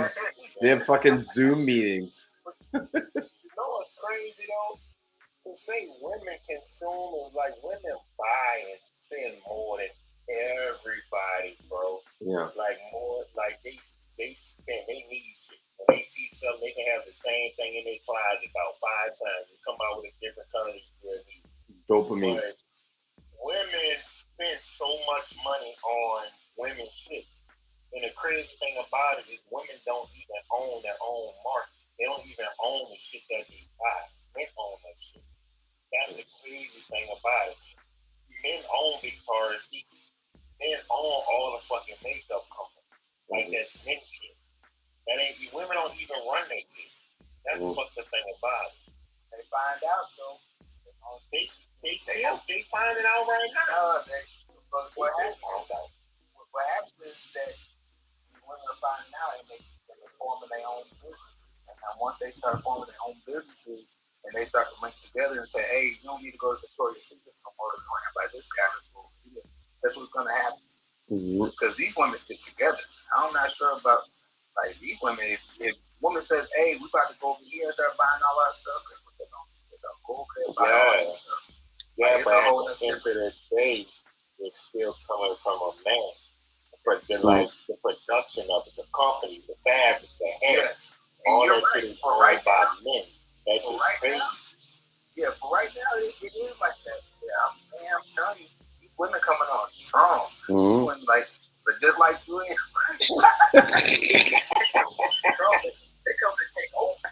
A: have fucking Zoom meetings.
C: You know what's crazy though? To say women consume and like women buy and spend more than everybody, bro.
A: Yeah.
C: Like more, like they spend, they need shit. When they see something, they can have the same thing in their closet about 5 times and come out with a different color they still need.
A: Dopamine.
C: But women spend so much money on women's shit. And the crazy thing about it is women don't even own their own market. They don't even own the shit that they buy. Men own that shit. That's the crazy thing about it. Men own Victoria's Secret. Men own all the fucking makeup companies. Like that's men shit. That ain't women don't even run their shit. That's what the thing about it.
D: They find out though.
C: They find it out right now.
D: No, what happens is that these women are finding out and they're forming their own business. And now once they start forming their own businesses and they start to link together and say, hey, you don't need to go to Victoria's Secret no more to learn about this guy. That's what's going to happen. Because these women stick together. I'm not sure about like these women. If women says, hey, we about to go over here and start buying all our stuff, they're gonna go over there and buy all our stuff.
C: Yeah, like, but at the end of the day, it's still coming from a man. But like the production of it, the company, the fabric, the hair, all that shit is owned by men. That's just crazy.
D: Yeah, but right now it is like that. Yeah, I'm telling you, these women coming on strong. Women like, but just like you and they come to take over.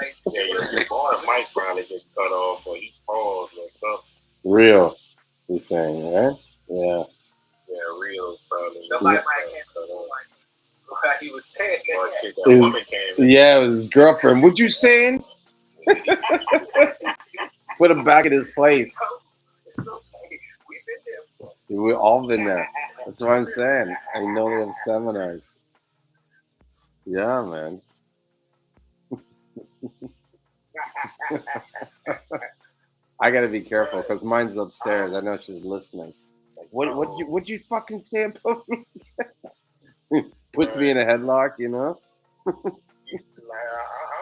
D: Like,
C: your boy Mike probably get cut off or he paused or something.
A: Real, you're saying, right? Yeah.
C: Yeah, real probably.
D: Somebody might have cut off like he was saying.
A: Yeah, it was his girlfriend. What you saying? Put him back in his place.
D: It's okay. We've been there.
A: We've all been there. That's what I'm saying. I know they have seminars. Yeah, man. I gotta be careful because mine's upstairs. I know she's listening. Like, what'd you fucking say about me? Puts me in a headlock, you know.
C: I'm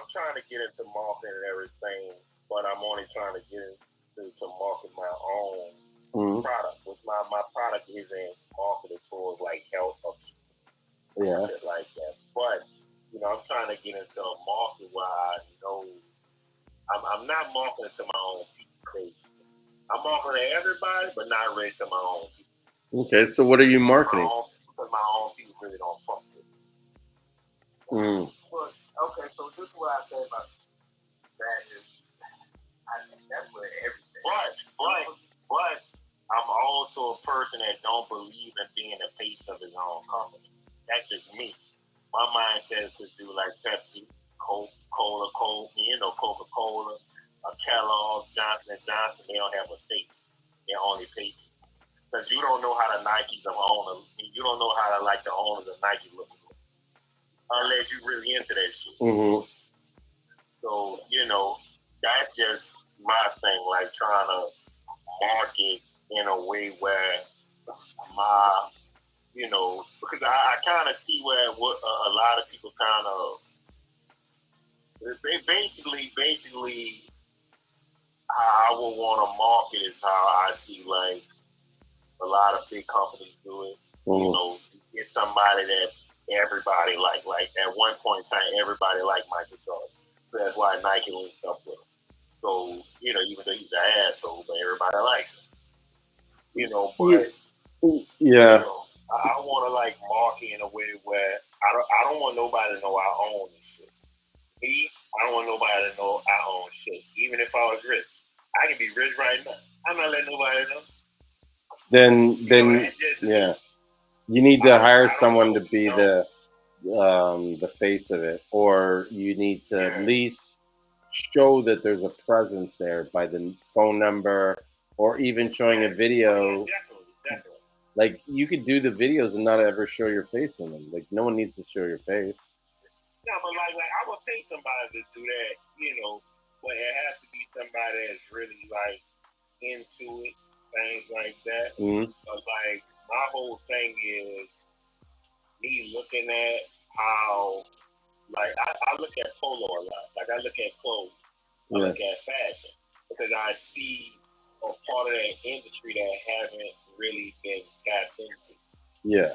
C: trying to get into marketing and everything, but I'm only trying to get into market my own product. Which my product isn't marketed towards like health or shit like that. But I'm trying to get into a market where I know I'm not marketing to my own people. I'm marketing to everybody, but not really to my own people.
A: Okay, so what are you marketing?
C: Because my own people really don't fuck with
D: me. Well, okay, so this is what I say about that is, I think that's where everything.
C: But I'm also a person that don't believe in being the face of his own company. That's just me. My mindset is to do like Pepsi, Coca-Cola, Coca-Cola, Kellogg, Johnson & Johnson. They don't have a face. They only pay people. Because you don't know how the Nikes of owner, you don't know how like the owners of Nike look. Unless you're really into that shit.
A: Mm-hmm.
C: So, that's just my thing, like trying to market in a way where my, because I kind of see where what a lot of people kind of, basically how I would want to market is how I see like a lot of big companies do it. Get somebody that everybody like at one point in time, everybody liked Michael Jordan. So that's why Nike linked up with him. So, even though he's an asshole, but everybody likes him. But I want to like market in a way where I don't want nobody to know I own this shit. Me, I don't want nobody to know I own shit. Even if I was rich. I can be rich right now. I'm not letting nobody know.
A: Then you need to hire someone to be the face of it, or you need to at least show that there's a presence there by the phone number, or even showing a video.
C: Definitely.
A: Like you could do the videos and not ever show your face in them. Like no one needs to show your face.
C: No, but like I would pay somebody to do that, but it has to be somebody that's really like into it, things like that. But like my whole thing is me looking at how, like I look at polo a lot. Like I look at clothes, I look at fashion because I see a part of that industry that haven't really been tapped into.
A: Yeah.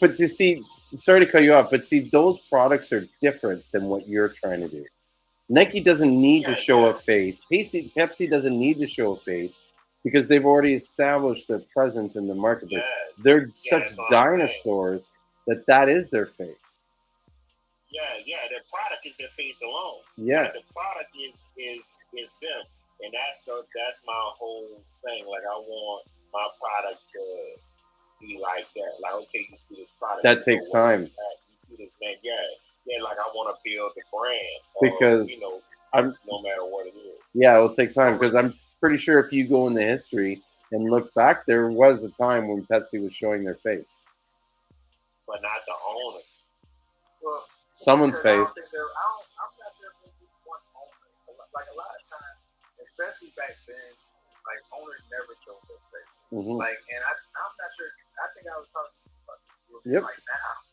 A: But to see, sorry to cut you off, but see, those products are different than what you're trying to do. Nike doesn't need to show a face. Pepsi doesn't need to show a face because they've already established their presence in the market. They're such dinosaurs that is their face.
C: Yeah, their product is their face alone.
A: Yeah.
C: Like the product is them. And that's my whole thing. Like I want my product to be like that. Like, okay, you see this product,
A: That
C: you
A: takes
C: know,
A: time.
C: you see this name, yeah. Like I want to build the brand,
A: Because
C: you know,
A: I'm
C: no matter what it is.
A: yeah, it will take time because I'm pretty sure if you go in the history and look back, there was a time when Pepsi was showing their face,
C: But not the owners.
D: Well,
A: someone's
D: because I
A: face.
D: don't think I'm not sure if they do one owner. Like a lot of times, especially back then, like owners never showed their face.
A: Mm-hmm.
D: Like, and I'm not sure. I think I was talking about
A: Yep.
D: like now.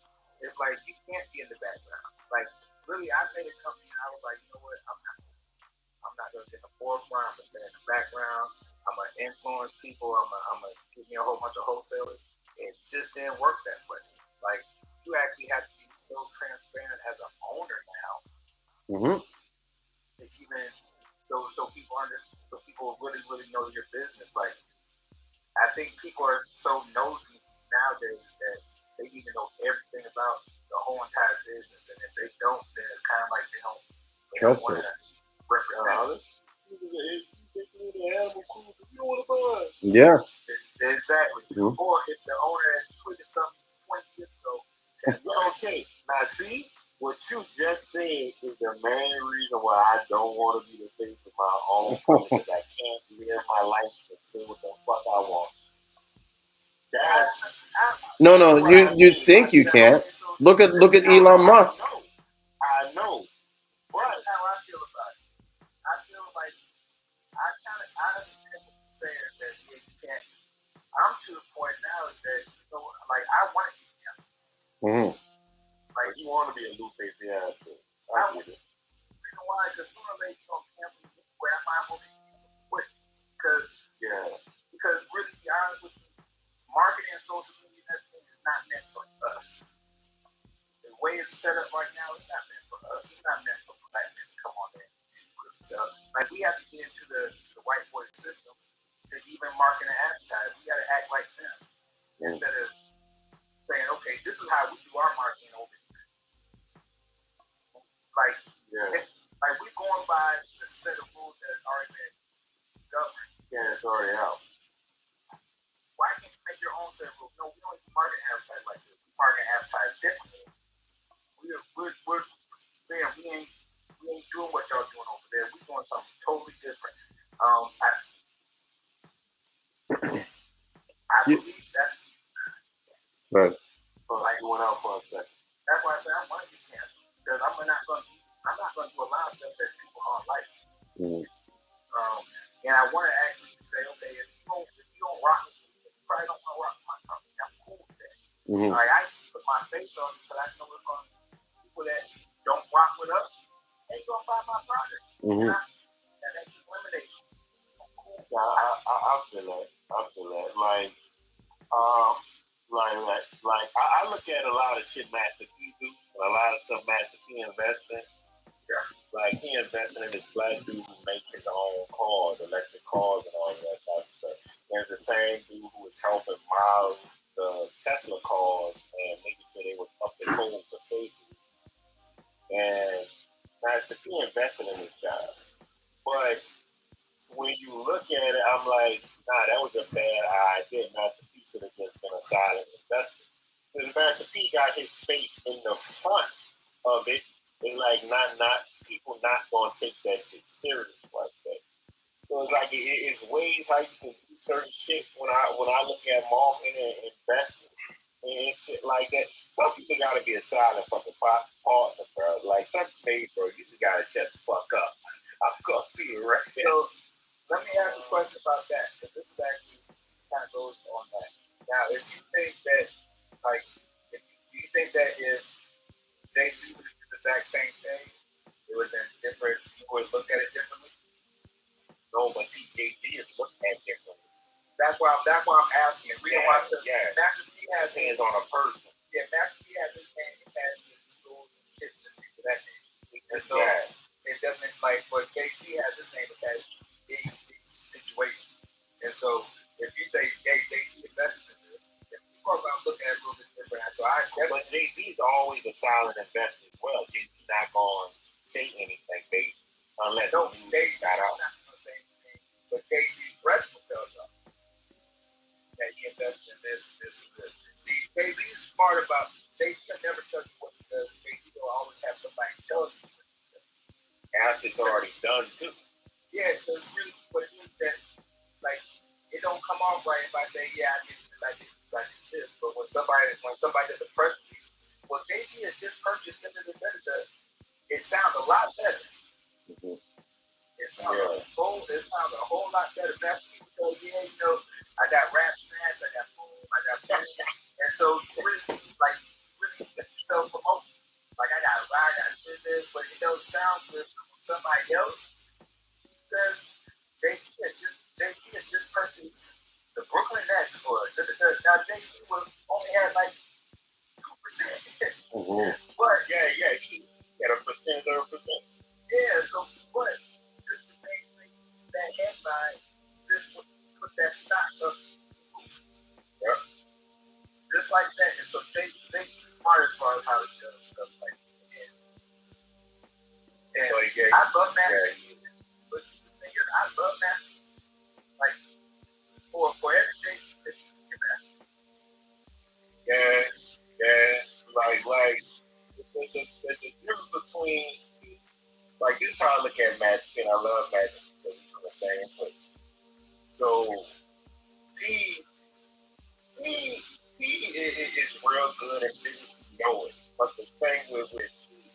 D: It's like you can't be in the background. Like really, I made a company and I was like, you know what? I'm not gonna get in the forefront. I'm gonna stay in the background. I'm gonna influence people. I'm gonna give me a whole bunch of wholesalers. It just didn't work that way. Like you actually have to be so transparent as an owner now.
A: Mm-hmm.
D: To even so people so people really know your business. Like I think people are so nosy nowadays that they need to know everything about the whole entire business, and if they don't, then it's kind of like they don't want to represent.
A: Yeah.
D: Exactly.
A: Mm-hmm.
D: Or if the owner has tweeted something 20 years ago,
C: Okay, now see, what you just said is the main reason why I don't want to be the face of my own company because I can't live my life and say what the fuck I want. That's
A: No, you think you can't. Look at Elon Musk.
C: I know.
D: But that's how I feel about it. I feel like I understand what you're saying that yeah, you can't. I'm to the point now that like I want to be canceled.
A: Mm-hmm.
C: Like you want to be a new face, yeah. I get it.
D: Reason why? Because sooner or later you're gonna cancel me anyway. I might want to cancel quick. Because really, to be honest with you, marketing and social media and everything is not meant for us. The way it's set up right now, it's not meant for us. It's not meant for black men to come on there and really tell. Like we have to get into the white boy system to even market and advertise. We got to act like them instead of saying, okay, this is how we do our marketing over here. Like, like we're going by the set of rules that have already been governed.
C: Yeah, it's already out.
D: Why can't you make your own set of rules? No, we don't even market and advertise like this. We market and advertise differently. We ain't doing what y'all doing over there. We're doing something totally different. I believe that.
A: Right.
C: Like you went out for a second.
D: That's why I say I want to get canceled because I'm not going to do a lot of stuff that people don't like.
A: Mm-hmm.
D: And I want to actually say, okay, if you don't rock with me, you probably don't want to rock with my company. I'm cool with that.
A: Mm-hmm.
D: Like I put my face on it because I know we're going people that don't rock with us ain't gonna buy my product.
A: Mm-hmm.
D: And that just eliminates me. Cool.
C: I feel that. Like I look at a lot of shit Master P do, and a lot of stuff Master P invests in.
D: Yeah.
C: Like he invested in this black dude who makes his own cars, electric cars, and all that type of stuff. There's the same dude who was helping model the Tesla cars and making sure they was up to code for safety. And Master P invested in this guy. But when you look at it, I'm like, nah, that was a bad idea. Master P should have just been a silent investment. Because Master P got his face in the front of it. It's like not people not gonna take that shit serious like that. So it's like it's ways how you can do certain shit when I look at marketing and investing and shit like that. Some people gotta be a silent fucking partner, bro. Like some made, bro, you just gotta shut the fuck up. I'm gonna do it right.
D: So let me ask you a question about that, because this is actually kind of goes on that. Now, if you think that, like, do you think that if Jay-Z would have done the exact same thing, it would have been different? You would look at it differently?
C: No, but see, Jay-Z is looked at differently.
D: That's why I'm asking. The reason why Master P has
C: his hands on a person.
D: Yeah, Master P has his name attached to schools and chips and people that name. As though it doesn't like, but Jay-Z has his name attached to big situation. And so if you say, hey, Jay-Z invested in this, people are going to look at it a little bit different. So
C: but Jay-Z is always a silent investor as well. Jay-Z not going to say anything based unless
D: Jay-Z not going to say anything, but Jay-Z's breath will tell you. that he invested in this and this and this. See, Jay-Z is smart about Jay-Z will never tell you what he does. Jay-Z will always have somebody tell you.
C: After it's already done too.
D: Yeah, because really what it is that like it don't come off right if I say, yeah, I did this, I did this, I did this. But when somebody does a press release, well, Jay-Z has just purchased it sounds a lot better.
C: Mm-hmm.
D: It sounds a whole lot better. That's people tell you, yeah, you know, I got rap smash, I got boom, I got boom. And so really self promote. Like I got this, but it doesn't sound good when somebody else says Jay-Z had just purchased the Brooklyn Nets for now Jay-Z only had like 2%.
C: Mm-hmm.
D: But
C: he had a percent.
D: Yeah, so but just to make that headline, just put that stock up.
C: Yeah.
D: Just like that. And so Jay-Z's smart as far as how he does stuff like that. And I love that.
C: Yeah.
D: But see, the thing is, I love that. Like, for every Jay-Z that he's invested.
C: Yeah. Like the difference between, like, this is how I look at Magic, and I love Magic because he's from the same place. So he is real good at business, you know it. But the thing with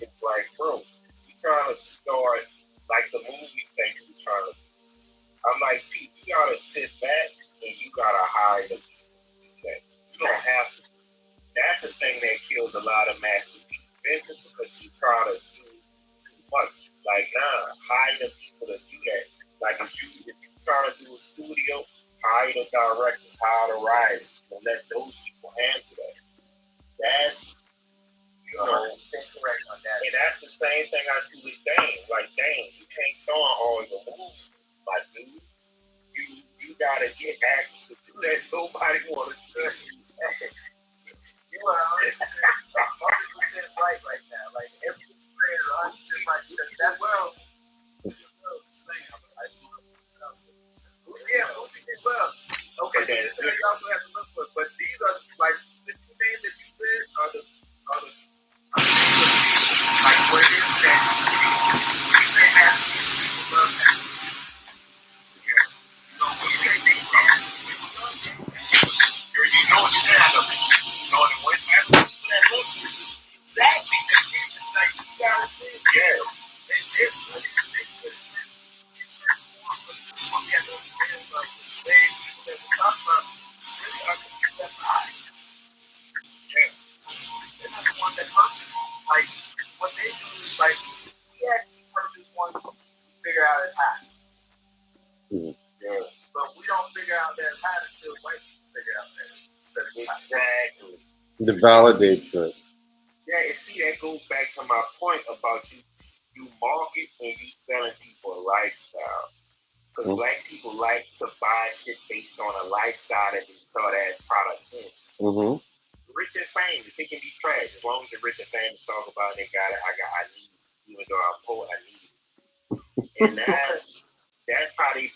C: it's like, bro, he's trying to start like the movie thing he was trying to. I'm like, Pete, you gotta sit back and you gotta hire the people to do that. You don't have to. That's the thing that kills a lot of masterpiece inventors because he try to do too much. Like, nah, hire the people to do that. Like, if you trying to do a studio, hire the directors, hire the writers, and let those people handle that. That's, you know,
D: correct on that.
C: and that's the same thing I see with Dane. Like, Dane, you can't star all your movies, my dude. You gotta get access to do that. Nobody wanna see you.
D: You are 100% right now. Like every prayer, 100% right. That well. Yeah, Booty did well. Okay, so this is you also have to look for. But these are like the two names that you said are the like what it is that when you say masterpiece, people love masterpiece. You know, when you say they dance, people love them.
C: You know what you're saying. You know what type of people that look good.
D: Exactly. Like you gotta think.
C: Yeah.
D: They're good. But this is what we have to understand about the same people that we're talking about. Really are the people that buy.
C: Yeah.
D: They're not the ones that purchase. Like what they do is like we actually purchase once we figure out it's hot.
C: Mm-hmm. Yeah.
D: But we don't figure out that it's hot until white people figure out that it's hot.
C: Exactly.
A: It validates it.
C: Yeah, and see, that goes back to my point about you market and you selling people a lifestyle. Because black people like to buy shit based on a lifestyle that they saw that product in.
A: Mm-hmm.
C: Rich and famous, it can be trash. As long as the rich and famous talk about it, they got it, I need it. Even though I'm poor, I need it. And that's how they.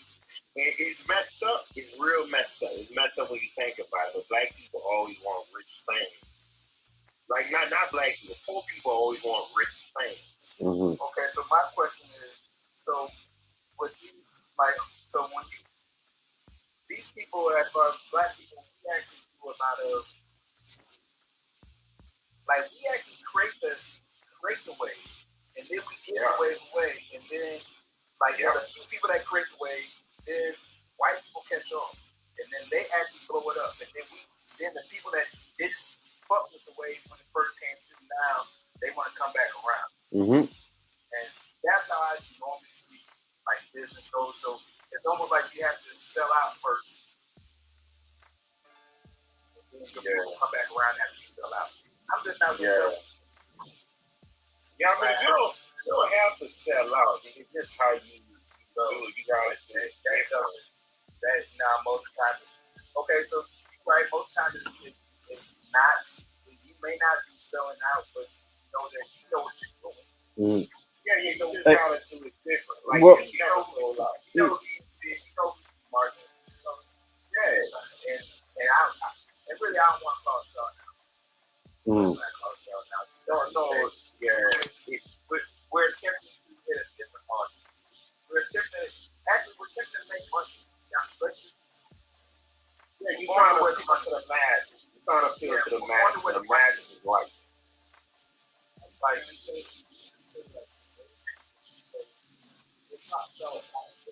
C: It's messed up. It's real messed up. It's messed up when you think about it. But black people always want rich things. Like not black people. Poor people always want rich things.
A: Mm-hmm.
D: Okay, so my question is, so with these, like, so when you these people as far as black people, we actually do a lot of like we actually create the wave, and then we give the wave away, and then like there's a few people that create the wave, then white people catch on, and then they actually blow it up, and then the people that didn't fuck with the wave when it first came through, now they want to come back around.
A: Mm-hmm.
D: And that's how I normally see like business goes. So it's almost like you have to sell out first, and then the people come back around after you sell out. I'm just not really selling.
C: Yeah, I mean, you don't have to sell out. It's just how you do it. You got to
D: that now most of the time is okay. So right, most of the time it's not. You may not be selling out, but you know that you know what you're doing.
A: Mm-hmm.
C: Yeah, you just gotta do it different. Like you know marketing. Yeah,
D: and really, I don't want to call it selling out. It's not called selling out. No, yeah. We're attempting to hit a different audience. We're attempting to make money.
C: You're trying to appeal to the masses. You're trying to appeal to the masses. The masses is right.
D: Like you say that it's not selling out. It's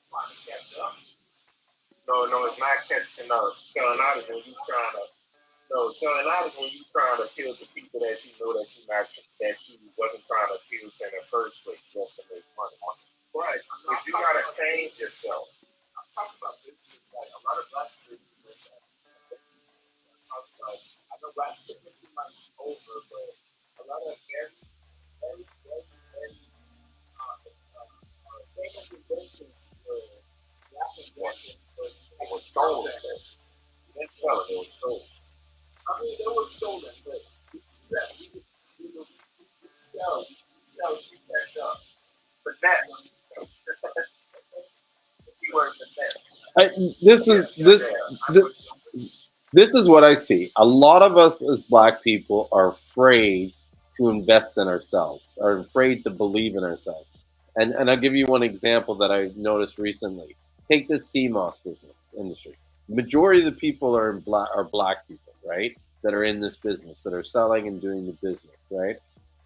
D: trying to catch up.
C: No, it's not catching up. Selling out is when you trying to. No, selling out is when you trying to appeal to people that you know that you wasn't trying to appeal to in the first place just to make money.
D: Right.
C: If you gotta change yourself.
D: I'm talking about businesses like a lot of black businesses. I'm talking about. I know black businesses might be over, but a lot of very famous inventions were black inventions.
C: It was stolen. It was stolen.
D: I mean, it was stolen, but we sell to catch up.
C: But that's keyword
A: This is what I see. A lot of us as black people are afraid to invest in ourselves, are afraid to believe in ourselves. And I'll give you one example that I noticed recently. Take the Seamoss business industry. Majority of the people are black people, right? That are in this business, that are selling and doing the business, right?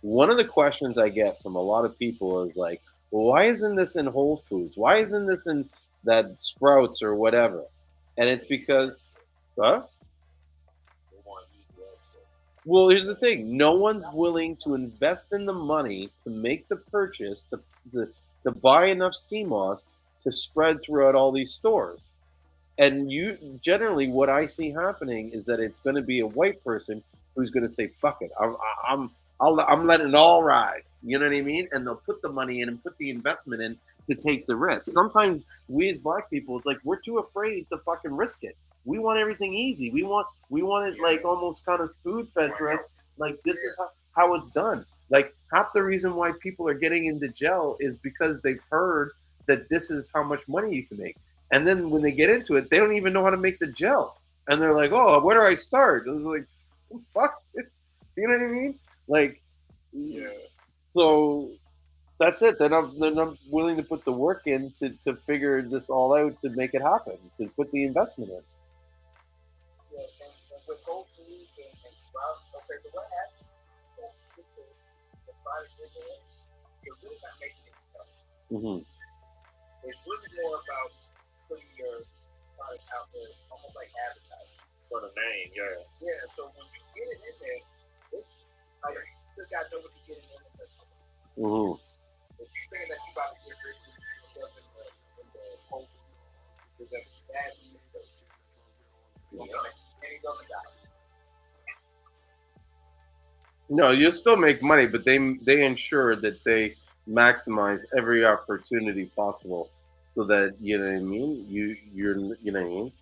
A: One of the questions I get from a lot of people is like, well, why isn't this in Whole Foods? Why isn't this in that Sprouts or whatever? And it's because, huh? Well, here's the thing: no one's willing to invest in the money to make the purchase to buy enough Seamoss to spread throughout all these stores. And you generally, what I see happening is that it's going to be a white person who's going to say, "Fuck it, I'm letting it all ride." You know what I mean? And they'll put the money in and put the investment in to take the risk. Sometimes we as black people, it's like we're too afraid to fucking risk it. We want everything easy. We want it like almost kind of spoon fed for us. Like this is how it's done. Like half the reason why people are getting into jail is because they've heard that this is how much money you can make. And then when they get into it, they don't even know how to make the gel. And they're like, "Oh, where do I start?" It's like, fuck. You know what I mean? Like, so that's it. They're not willing to put the work in to figure this all out to make it happen, to put the investment in.
D: Yeah, and with Whole Foods and Sprouts, okay, so what happens? Once you put the product in there, you're really not making any money.
A: Mm-hmm.
D: It's really more about putting your product out there, almost like advertising.
C: For the name, yeah.
D: Yeah, so when you get it in there, it's like you just gotta know what you're getting in there for.
A: Mm-hmm.
D: If you think that you're about to get rich when you get your stuff in the Whole Foods, you're gonna be sad in your face. You're gonna make pennies on the dollar.
A: No, you still make money, but they ensure that they maximize every opportunity possible, so that you know what I mean. You know what I mean.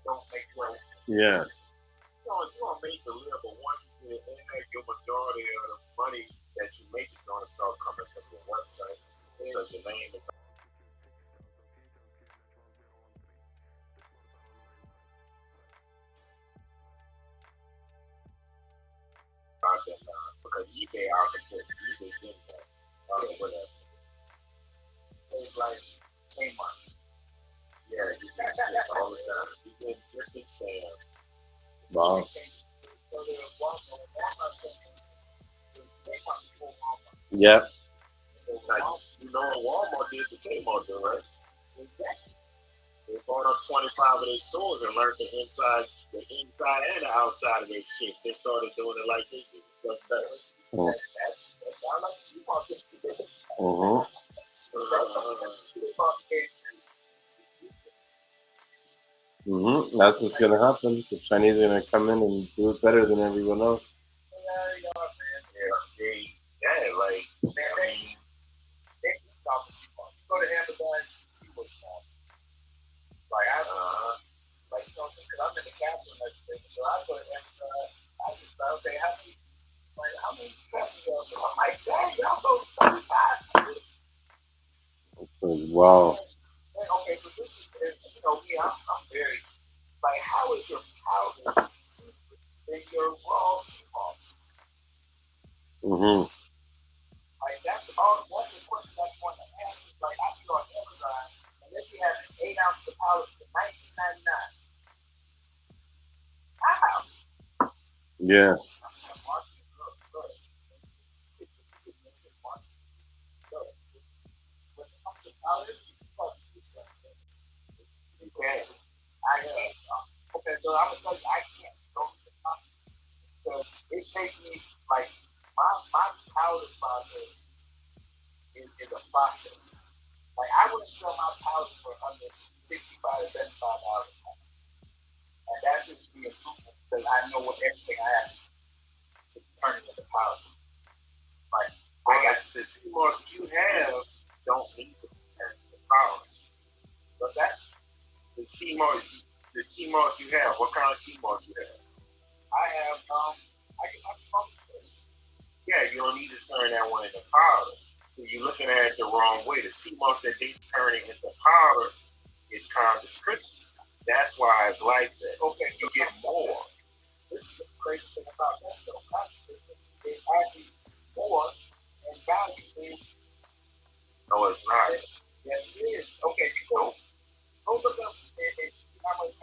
D: Don't make money.
A: Yeah.
C: You are made to live, but once you get in there, your majority of the money that you make is going to start coming from your website because your name is out there now because eBay out there, eBay did that. Whatever.
D: It's like Kmart.
C: Yeah, you get that all the time. You get dripping spam.
A: Wow. Yeah.
C: So you know what Walmart did to Kmart, though, right?
D: Exactly.
C: They bought up 25 of their stores and learned the inside and the outside of their shit. They started doing it like they did. That's better.
D: That sounds like Seamoss.
A: Uh-huh. Mm-hmm. That's what's gonna happen. The Chinese are gonna come in and do it better than everyone else.
C: Yeah, like
D: they stop the Seamoss. You go to Amazon, see what's small. Like like you know, because I'm in the capsule and everything, so I go to Amazon. I just thought, okay, how many capsules y'all? I'm like, dang, y'all sold 35.
A: Wow.
D: And, okay, so this is, you know, me, I'm very, like, how is
A: Mm-hmm.
D: Like that's all. That's the question that you want to ask. Like I be on Amazon and they be having 8 ounces of powder for $19.99. How?
A: Yeah.
D: I said, Mark, look. When it comes to powder, you can probably do something. You can. I can't. Okay, so I'm gonna tell you, I can't go to the powder because it takes me like my powder process is a process. Like I wouldn't sell my powder for under $65 to $75, and that's just being truthful because I know what everything I have to turn it into powder. Like I got
C: the Seamoss you have don't need to be turned into powder.
D: what's that?
C: The Seamoss you have. What kind of Seamoss you have?
D: I have I get my smoke.
C: Yeah, you don't need to turn that one into powder. So you're looking at it the wrong way. The Seamoss that they turn it into powder is Congress Christmas. That's why it's like that.
D: Okay, so
C: you get more.
D: This is the crazy thing about that though. Congress Christmas is actually more in value than.
C: No, it's not.
D: Yes, it is. Okay, you go look up and see how much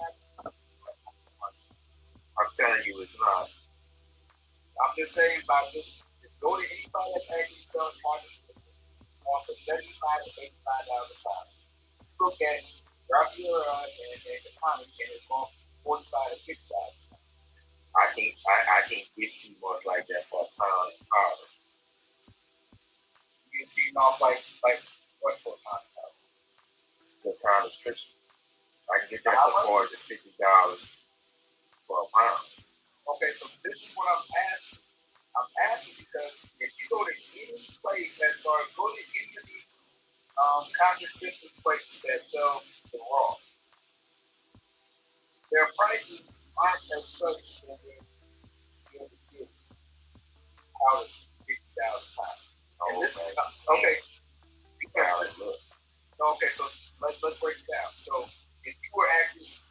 C: I'm telling you, it's not.
D: I'm just saying by just go to anybody that's actually selling Congress on for $75 to $85 a pound. Look at Garcia and the comments and it's going $45 to $50.
C: I can't get Seamoss like that for a pound of powder.
D: You can see off like what for a pound of powder?
C: The pound is Christmas. I can get that for $40 to $50 for a pound.
D: Okay, so this is what I'm asking. I'm asking because if you go to any place that's going to go to any of these Congress Christmas places that sell the raw, their prices aren't as such that they're able to get out of $50 a pound. Okay. Okay, so let's break it down. So if you were actually,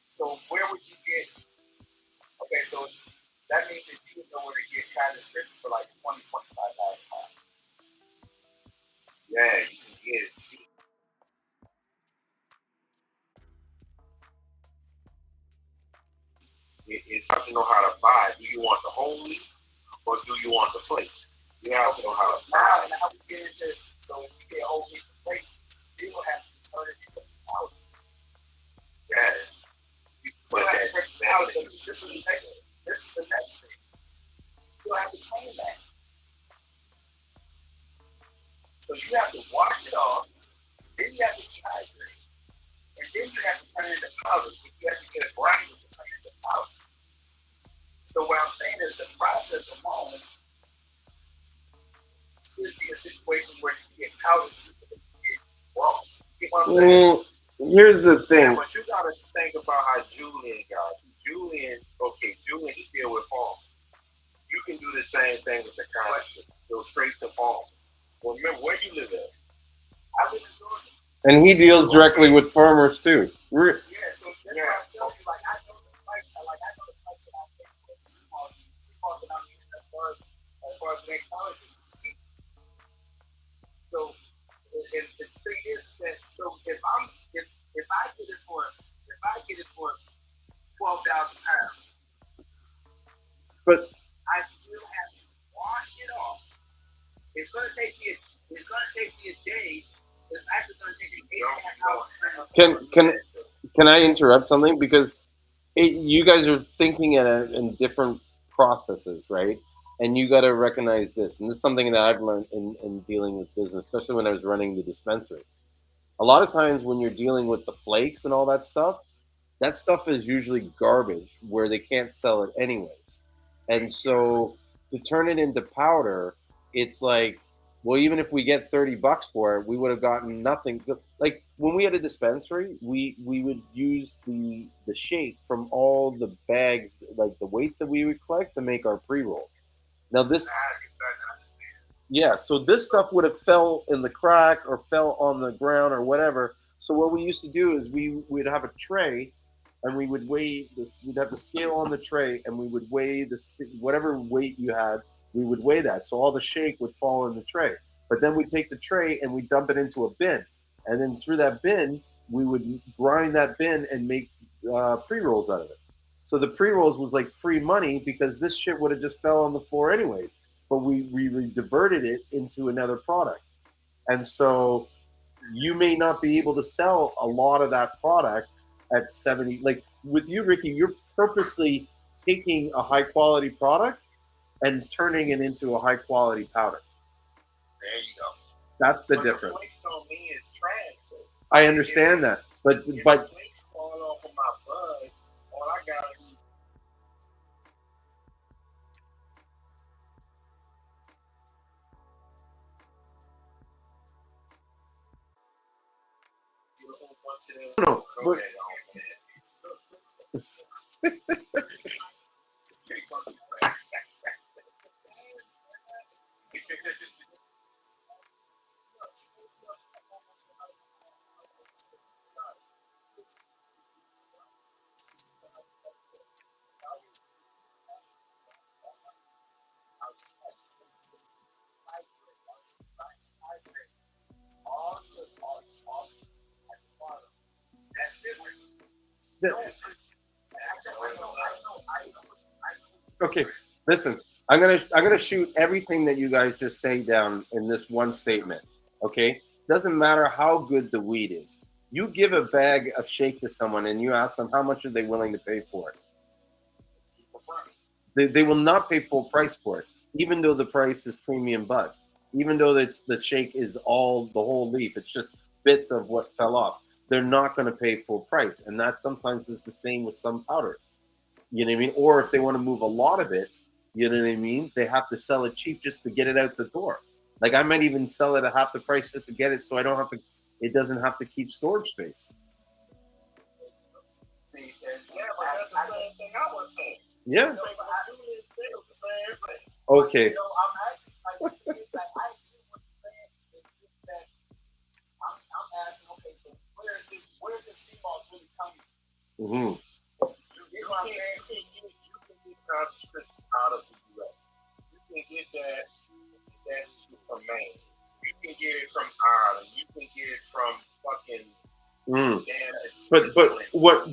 D: so where would you get? Okay, so that means that you would know where to get Congress Christmas for like $20, $25 a pound.
C: Yeah, you can get it cheap. It's hard to know how to buy. Do you want the whole leaf or do you want the flakes? You have to know how to buy.
D: Now we get into, so if you get a whole leaf of flakes, you still have to turn it into powder.
C: Yeah.
D: You still have to turn it out. This is the next thing. You still have to clean that. So you have to wash it off, then you have to dehydrate it, and then you have to turn it into powder. You have to get a grinder to turn it into powder. So what I'm saying is the process alone should be a situation where you get powder cheaper than you get raw. You get what I'm saying?
A: Here's the thing.
C: Yeah, but you gotta think about how Julian got. Julian still with farm. You can do the same thing with the concept. Go straight to farm. Well, remember where you live at?
D: I live in Georgia.
A: And he deals directly with farmers too.
D: Yeah, so that's why I'm telling you, like I know the price. Like I know the price that I pay for Seamoss that I'm getting as far as main powder is cheap. So and the thing is that if I get it for $12 a pound,
A: but
D: I still have to wash it off. It's gonna take me a day. It's actually gonna take me 8.5 hours.
A: Can I interrupt something because you guys are thinking in different processes, right? And you got to recognize this, and this is something that I've learned in dealing with business, especially when I was running the dispensary. A lot of times when you're dealing with the flakes and all that stuff is usually garbage where they can't sell it anyways. And so to turn it into powder, it's like, well, even if we get $30 for it, we would have gotten nothing. Like when we had a dispensary, we would use the shake from all the bags, like the weights that we would collect to make our pre rolls. Now this, yeah, so this stuff would have fell in the crack or fell on the ground or whatever. So what we used to do is we'd have a tray, and we would weigh this. We'd have the scale on the tray, and we would weigh this whatever weight you had. we would weigh that. So all the shake would fall in the tray. But then we'd take the tray and we dump it into a bin. And then through that bin, we would grind that bin and make pre-rolls out of it. So the pre-rolls was like free money because this shit would have just fell on the floor anyways. But we diverted it into another product. And so you may not be able to sell a lot of that product at 70. Like with you, Ricky, you're purposely taking a high quality product and turning it into a high quality powder.
C: There you go.
A: That's the
C: But
A: difference.
C: The flakes on me is trash, though.
A: I understand that, but
C: If
A: but
C: the flakes fall off of my bud, all I gotta do. Get a whole bunch of them.
A: no,
C: Go
A: but
C: ahead, That's different.
A: okay. Listen, I'm gonna shoot everything that you guys just say down in this one statement. Okay, doesn't matter how good the weed is. You give a bag of shake to someone and you ask them how much are they willing to pay for it. They will not pay full price for it, even though the price is premium bud. Even though it's the shake is all the whole leaf, it's just bits of what fell off. They're not going to pay full price, and that sometimes is the same with some powders. You know what I mean? Or if they want to move a lot of it, you know what I mean? They have to sell it cheap just to get it out the door. Like I might even sell it at half the price just to get it, so I don't have to. It doesn't have to keep storage space.
C: See, yeah, but that's the same thing I was saying.
A: Yeah.
C: So I do the same thing.
A: Okay.
B: You know, I'm actually like, like I agree with what you're saying. It's just that I'm asking, okay, so where is this Seamoss really coming from?
A: Mm-hmm.
C: You get what I'm saying? You can get consciousness out of the U.S. You can get that from Maine. You can get it from Ireland. You can get it from fucking damn.
A: But what?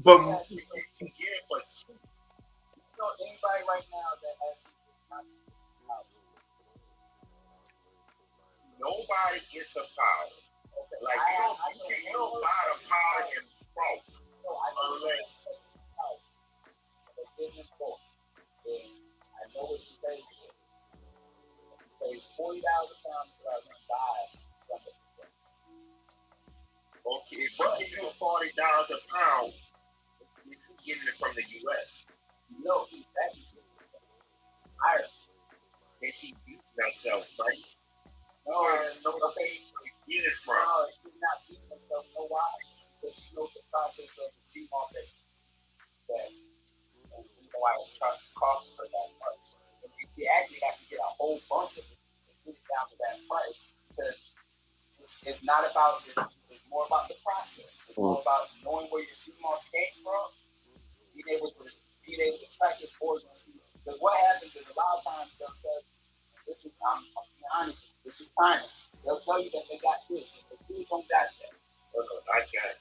A: But
C: you can get it for cheap.
B: You know anybody right now that actually is not
C: nobody gets the power. Okay. Like you don't buy the power in bulk.
B: No, I unless they get in bulk. And I know what she paid for. She paid $40 a pound for I can buy something.
C: Okay, if she give you $40 a pound, you getting it from the U.S.
B: No, she's actually Ireland.
C: And she beating herself, buddy.
B: No,
C: okay. Get it from.
B: No, she's not beating herself. Know why? Because she knows the process of the Seamoss that and you know I was trying to cost her that part. And she actually has to get a whole bunch of it and get it down to that price because it's not about it's more about the process. It's more about knowing where your Seamoss came from, being able to track it forward and see. Because what happens is a lot of times they'll tell you, this is I'm being honest, this is China. They'll tell you that they got this, but they don't got that.
C: I can't.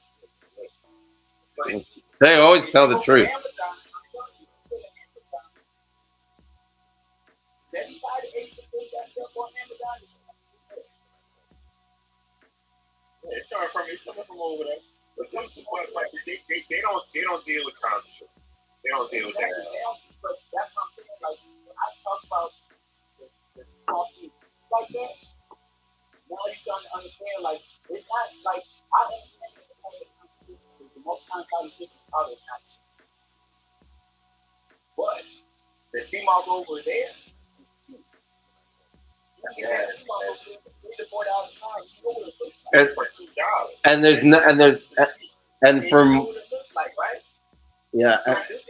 A: But they always tell the truth.
B: Amazon, I'm telling you, put an Amazon. 75 to 80% that stuff on Amazon is
C: it's coming from over there. But they don't deal with conscience. They don't deal with that.
B: But that's what I'm saying. Like when I talk about the coffee like that, now you're starting to understand. Like it's not like I understand that the price of conscience is the most different powder is not cheap. But the Seamoss over there is cheap. You can get that Seamoss over there for $3 to $4 a pound. You know what it looks like for $2.
A: And there's from
B: you know what it looks like, right?
A: Yeah.
B: So this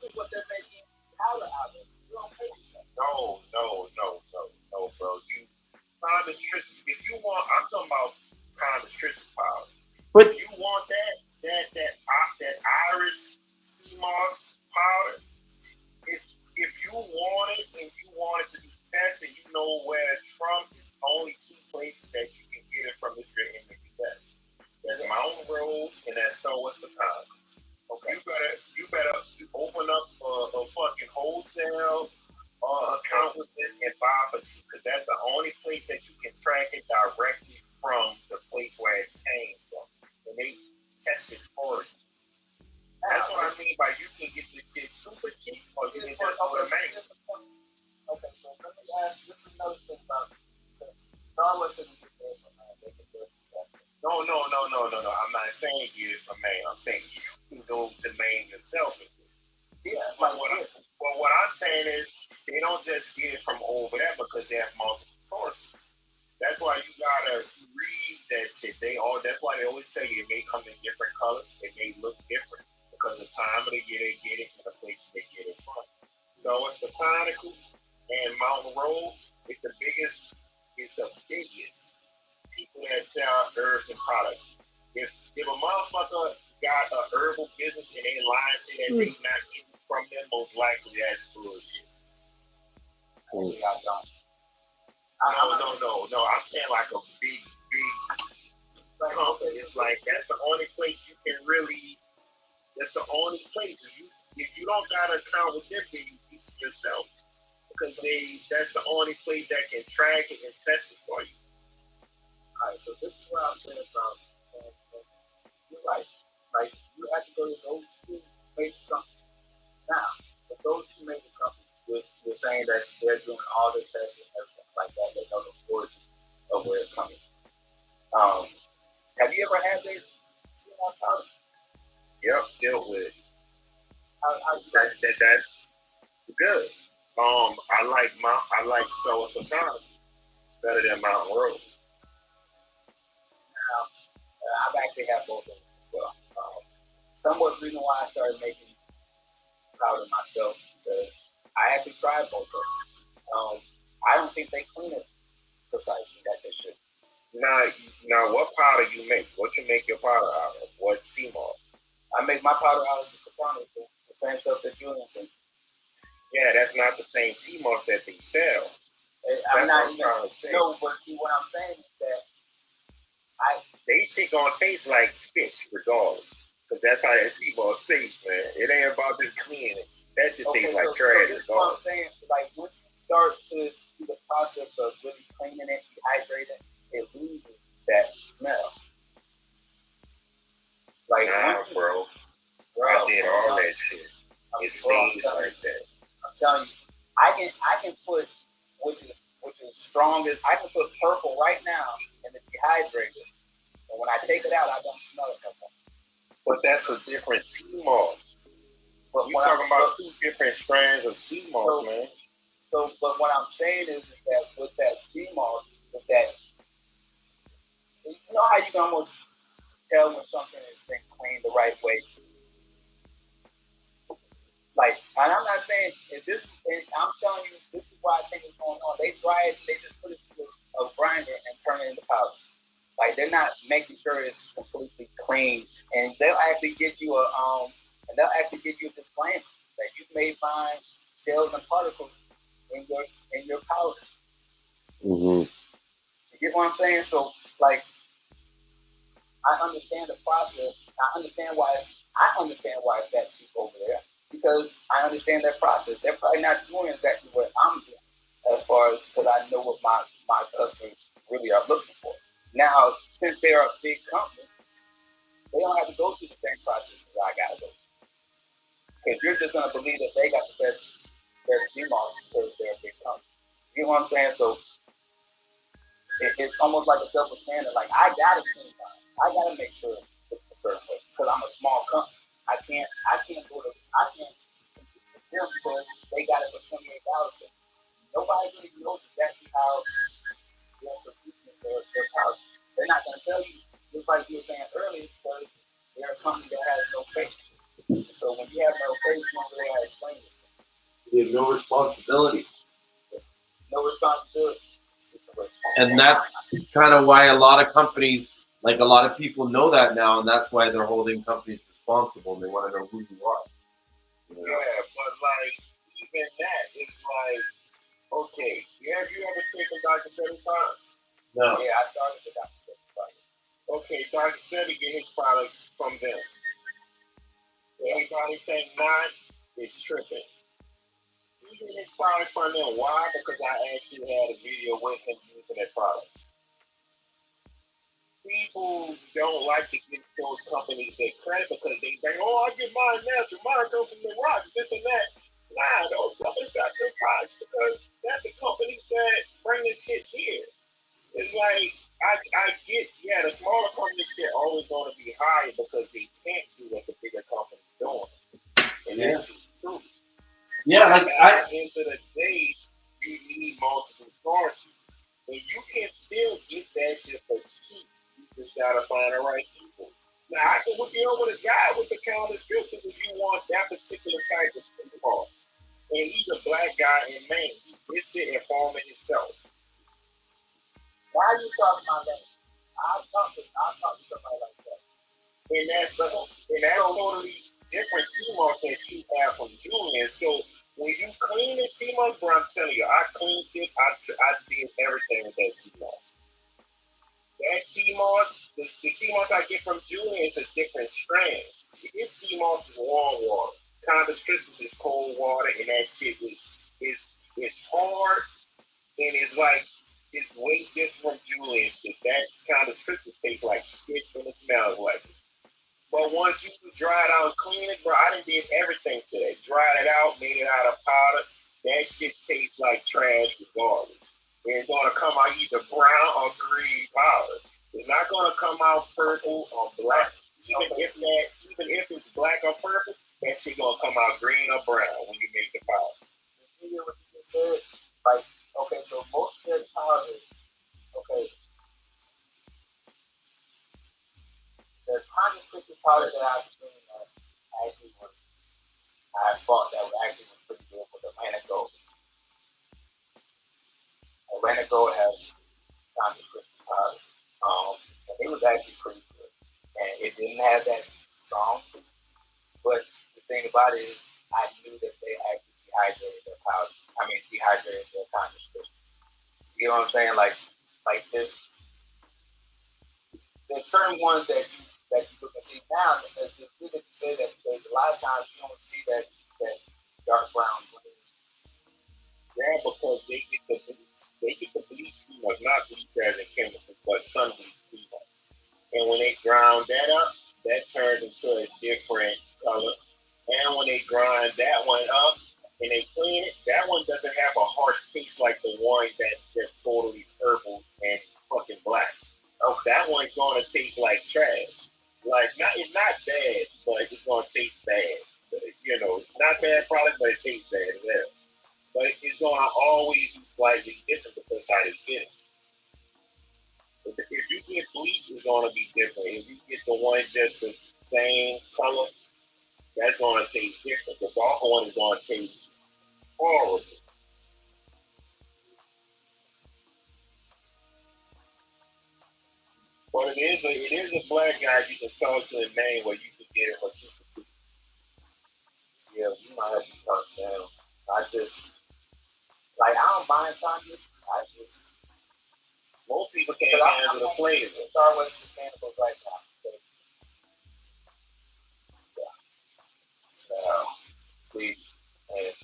B: is what they're making powder out of. You don't pay for that.
C: No, bro. You condescrisis. If you want, I'm talking about condescrisis powder.
A: But
C: if you want that Irish Seamoss powder, if you want it and you want know where it's from. It's only 2 places that you can get it from if you're in the U.S. That's Mountain Rose and that's Seamoss Botanics. Okay. You better open up a fucking wholesale account with it and buy for cheap, because that's the only place that you can track it directly from the place where it came from. And they test it for you. That's what I mean by you can get this shit super cheap or you can just go to Maine.
D: Okay, so let me ask, this is another thing about Star Wars didn't get there from they get there from
C: No. I'm not saying get it from Maine. I'm saying you can go to Maine yourself and get it. Yeah, but what I'm saying is they don't just get it from over there because they have multiple sources. That's why you gotta read that shit. That's why they always tell you it may come in different colors, it may look different because the time of the year they get it and the place they get it from. So it's botanicals and Mountain Rose. It's the biggest people that sell herbs and products. If a motherfucker got a herbal business and they lie and say that they not getting from them, most likely that's bullshit.
D: Actually, I don't.
C: No. I'm saying like a big company. It's like that's the only place you can really. That's the only place. If you don't got an account with them, then you beat yourself, because that's the only place that can track it and test it for you.
D: All right, so this is what I said about. You're right. Like you have to go to those 2 major companies. Now, with those 2 major companies, you're saying that they're doing all the tests and everything like that. They know the origin of where it's coming from. Have you ever had their Seamoss powder?
C: Yep, dealt with it.
D: How
C: that's good. I like Seamoss Botanics better than Mountain Rose.
D: Now, I've actually had both of them as well. Somewhat the reason why I started making powder myself, because I actually tried both of them. I don't think they clean it precisely like they should.
C: Now, what powder you make? What you make your powder out of? What Seamoss?
D: I make my powder out of the same stuff that Julian said.
C: Yeah, that's not the same Seamoss that they sell.
D: I'm
C: That's
D: not
C: what I'm trying to say.
D: No, but see, what I'm saying is that
C: they shit gonna taste like fish regardless, because that's how that Seamoss tastes, man. It ain't about them cleaning it. That shit tastes like trash.
D: So this is what I'm saying. Like once you start to do the process of really cleaning it, dehydrating it loses that smell. Like
C: bro. I did all that shit. It stays like that.
D: I'm telling you, I can put which is strongest. I can put purple right now in the dehydrator, and when I take it out, I don't smell it no more.
C: But that's a different Seamoss. But you're talking about 2 different strands of Seamoss, man.
D: So, but what I'm saying is that with that Seamoss, is that you know how you can almost tell when something has been cleaned the right way. Like, and I'm not saying I'm telling you, this is why I think it's going on. They dry it, they just put it through a grinder and turn it into powder. Like they're not making sure it's completely clean, and they'll actually give you a disclaimer that you may find shells and particles in your powder.
C: Mm-hmm.
D: You get what I'm saying? So, like, I understand the process. I understand why it's that cheap over there, because I understand that process. They're probably not doing exactly what I'm doing, as far as because I know what my customers really are looking for. Now, since they are a big company, they don't have to go through the same process that I gotta go through. Because you're just gonna believe that they got the best Seamoss because they're a big company. You know what I'm saying? So it's almost like a double standard. Like I gotta clean mine. I gotta make sure it's a certain way because I'm a small company. I can't compete with them because they got it for $28. Nobody really knows exactly how they're producing their powder. They're not gonna tell you, just like you were saying earlier, because they're a company that has no face. So when you have no face, you don't really have to explain this.
A: You have no responsibility.
D: No responsibility.
A: And that's kind of why a lot of companies, like a lot of people know that now, and that's why they're holding companies responsible. They want to know who you are.
C: Yeah, but like even that is like Okay, have you ever taken Dr. Sebi products?
A: No.
D: Yeah, I started with Dr. Sebi products.
C: Okay, Dr. Sebi get his products from them. Anybody think not is tripping. He get his products from them. Why? Because I actually had a video with him using their products. People don't like to give those companies their credit because they think, oh, I get mine natural, mine comes from the rocks, this and that. Nah, those companies got good products because that's the companies that bring this shit here. It's like I get, yeah, the smaller companies shit always going to be higher because they can't do what the bigger companies doing, and that's just true.
A: Yeah, like
C: at the end of the day, you need multiple sources, and you can still get that shit for cheap. You just gotta find the right people. Now I can hook you up with a guy with the counter strippers if you want that particular type of Seamoss. And he's a black guy in Maine. He gets it and farm it himself.
D: Why are you talking about that? I'll talk to somebody like that.
C: And that's totally different Seamoss that you have from Julian. So when you clean the Seamoss, bro, I'm telling you, I cleaned it. I did everything with that Seamoss. That Seamoss, the Seamoss I get from Julian is a different strain. His Seamoss is warm water. Condis Christmas is cold water, and that shit is hard, and it's like it's way different from Julian shit. That Condis Christmas tastes like shit and it smells like it. But once you dry it out and clean it, bro, I done did everything to it. Dried it out, made it out of powder. That shit tastes like trash regardless. And it's gonna come out either brown or green powder. It's not gonna come out purple or black. Even if it's black or purple, that shit gonna come out green or brown when you make the powder.
D: You hear what you just said? Like, okay, so most of their powders, okay, the Condis Christmas powder that I've seen that actually was, I thought that actually was pretty good was Atlantic Gold. Atlantic Gold has Condis Christmas powder. And it was actually pretty good. And it didn't have that strong taste. But the thing about it is, I knew that they actually dehydrated their powder. Dehydrated their Condis Christmas. You know what I'm saying? Like there's certain ones that you look and see now. It's good that you say that because a lot of times you don't see that dark brown green.
C: Yeah, because they get the bleach. They get the bleach Seamoss, not bleach as a chemical, but sun bleach Seamoss. And when they ground that up, that turns into a different color. And when they grind that one up and they clean it, that one doesn't have a harsh taste like the one that's just totally purple and fucking black. Oh, that one's going to taste like trash. Like, it's not bad, but it's going to taste bad. You know, not bad product, but it tastes bad as hell. But it's going to always be slightly different because how they get it. If you get bleach, it's going to be different. If you get the one just the same color, that's going to taste different. The darker one is going to taste horrible. But it is a black guy you can talk to in Maine where you can get it for super cheap.
D: Yeah, you might have to talk to him. I don't mind Condis.
C: Most people can't handle the flavor.
D: Start with mechanicals right now. Yeah. So, see, and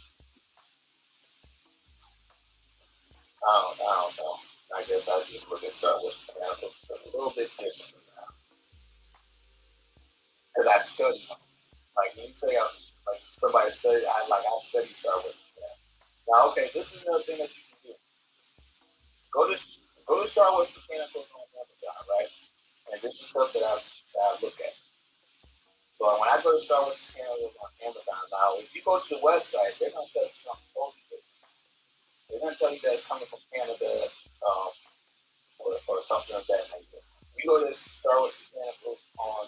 D: I don't know. I guess I'll just start with mechanicals. It's a little bit different now. Because I study. Like when you say like somebody study, I study Star Wars. Yeah. Now, okay, this is another thing that you can do. Go to Star Wars Mechanicals on Amazon, right? And this is stuff that I look at. So when I go to Star Wars Mechanicals on Amazon, now if you go to the website, they're gonna tell you something totally different. They're gonna tell you that it's coming from Canada, or something of that nature. You go to Star Wars Mechanicals on,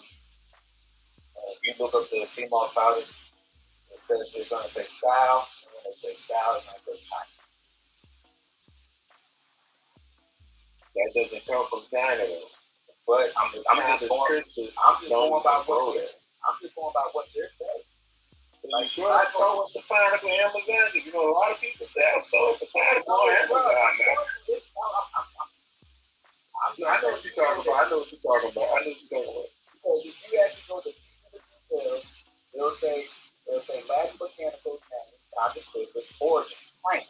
D: you look up the Seamoss powder. It's going to say style, and when it says style, it's going to say China.
C: That doesn't come from China though.
D: But I'm just going by what they're saying.
C: Like, sure, I start with the pineapple Amazon. You know, a lot of people say I start with the pineapple on Amazon now. I know what you're talking about. I know what you're talking about. Because if you actually go to the details, they'll say Latin botanical name, Congress Christmas, origin, plant.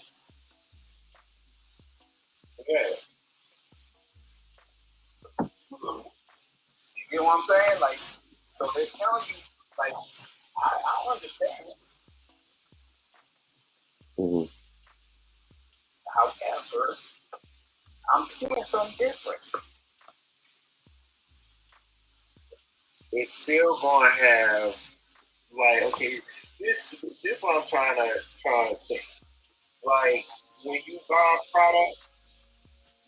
C: Yeah. You get what I'm saying? Like, so they're telling you, like, I understand.
A: Mm-hmm.
C: However, I'm seeing something different. It's still going to have, like, okay, this what I'm trying to say. Like, when you buy a product,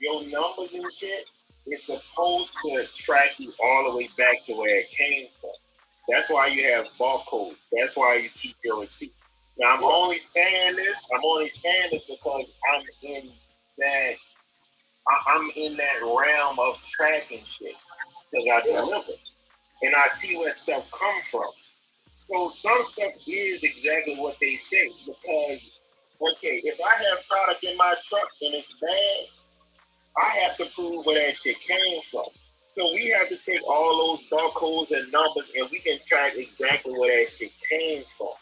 C: your numbers and shit, it's supposed to track you all the way back to where it came from. That's why you have barcodes. That's why you keep your receipt. Now, I'm only saying this because I'm in that realm of tracking shit because I deliver and I see where stuff comes from. So some stuff is exactly what they say because, okay, if I have product in my truck and it's bad, I have to prove where that shit came from. So we have to take all those barcodes and numbers and we can track exactly where that shit came from.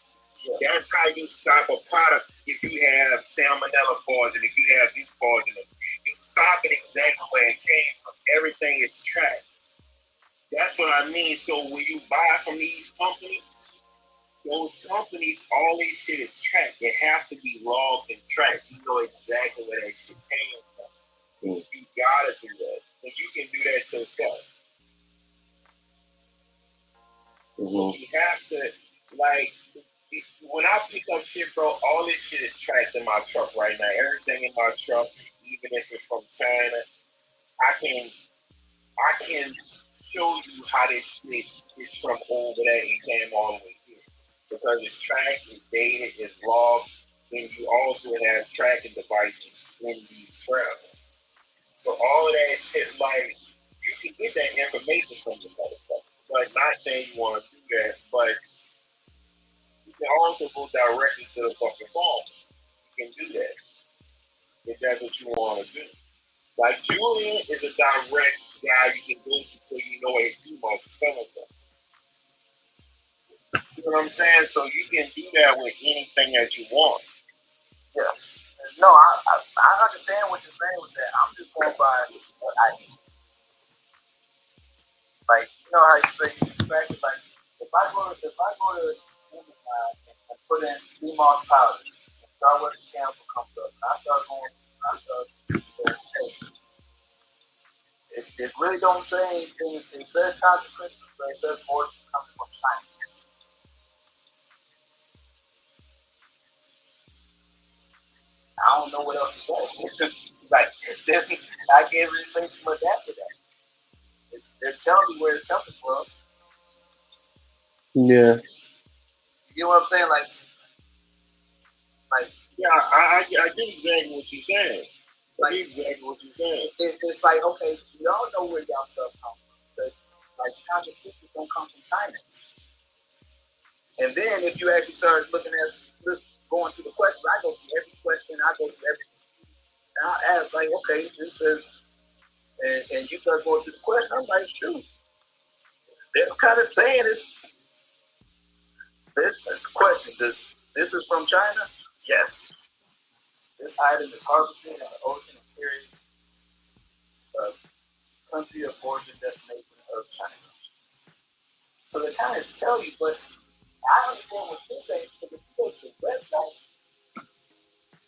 C: Yeah. That's how you stop a product if you have salmonella poison, if you have this poison. You stop it exactly where it came from. Everything is tracked. That's what I mean. So when you buy from these companies, those companies, all this shit is tracked. They have to be logged and tracked. You know exactly where that shit came from. You gotta do that. And you can do that yourself.
A: Mm-hmm.
C: But you have to, like, when I pick up shit, bro, all this shit is tracked in my truck right now. Everything in my truck, even if it's from China, I can show you how this shit is from over there and came all the way here. Because it's tracked, it's dated, it's logged, and you also have tracking devices in these trailers. So all of that shit, like, you can get that information from the motherfucker. But not saying you want to do that, but you can also go directly to the fucking farmers. You can do that if that's what you want to do. Like Julian is a direct guy you can go to so you know where Seamoss is coming from. You know what I'm saying? So you can do that with anything that you want. Yes. No, I understand what you're saying with that. I'm just going by what I see. Like, you know how you say like if I go to Amazon and put in Seamoss powder and start with the chemical comes up, and I start hey, it really don't say anything. It says Cosmic Christmas, but it says origin coming from China. I don't know what else to say. Like, I can't really say too much after that. They're telling me where it's coming from.
A: Yeah.
C: You get what I'm saying? Like. Yeah, I get exactly what you're saying. Like, exactly what you're saying. It's like, okay, y'all know where y'all stuff comes from. Like, counterfeit people don't come from China. And then if you actually start going through the questions, I go through every question, I go through everything. And I ask, like, okay, this says, and you start going through the question, I'm like, shoot. They're kind of saying this question, this is from China? Yes. This item is harvested in the ocean and carried country of origin destination of China. So they kind of tell you, but I understand what you're saying because if you go to the website,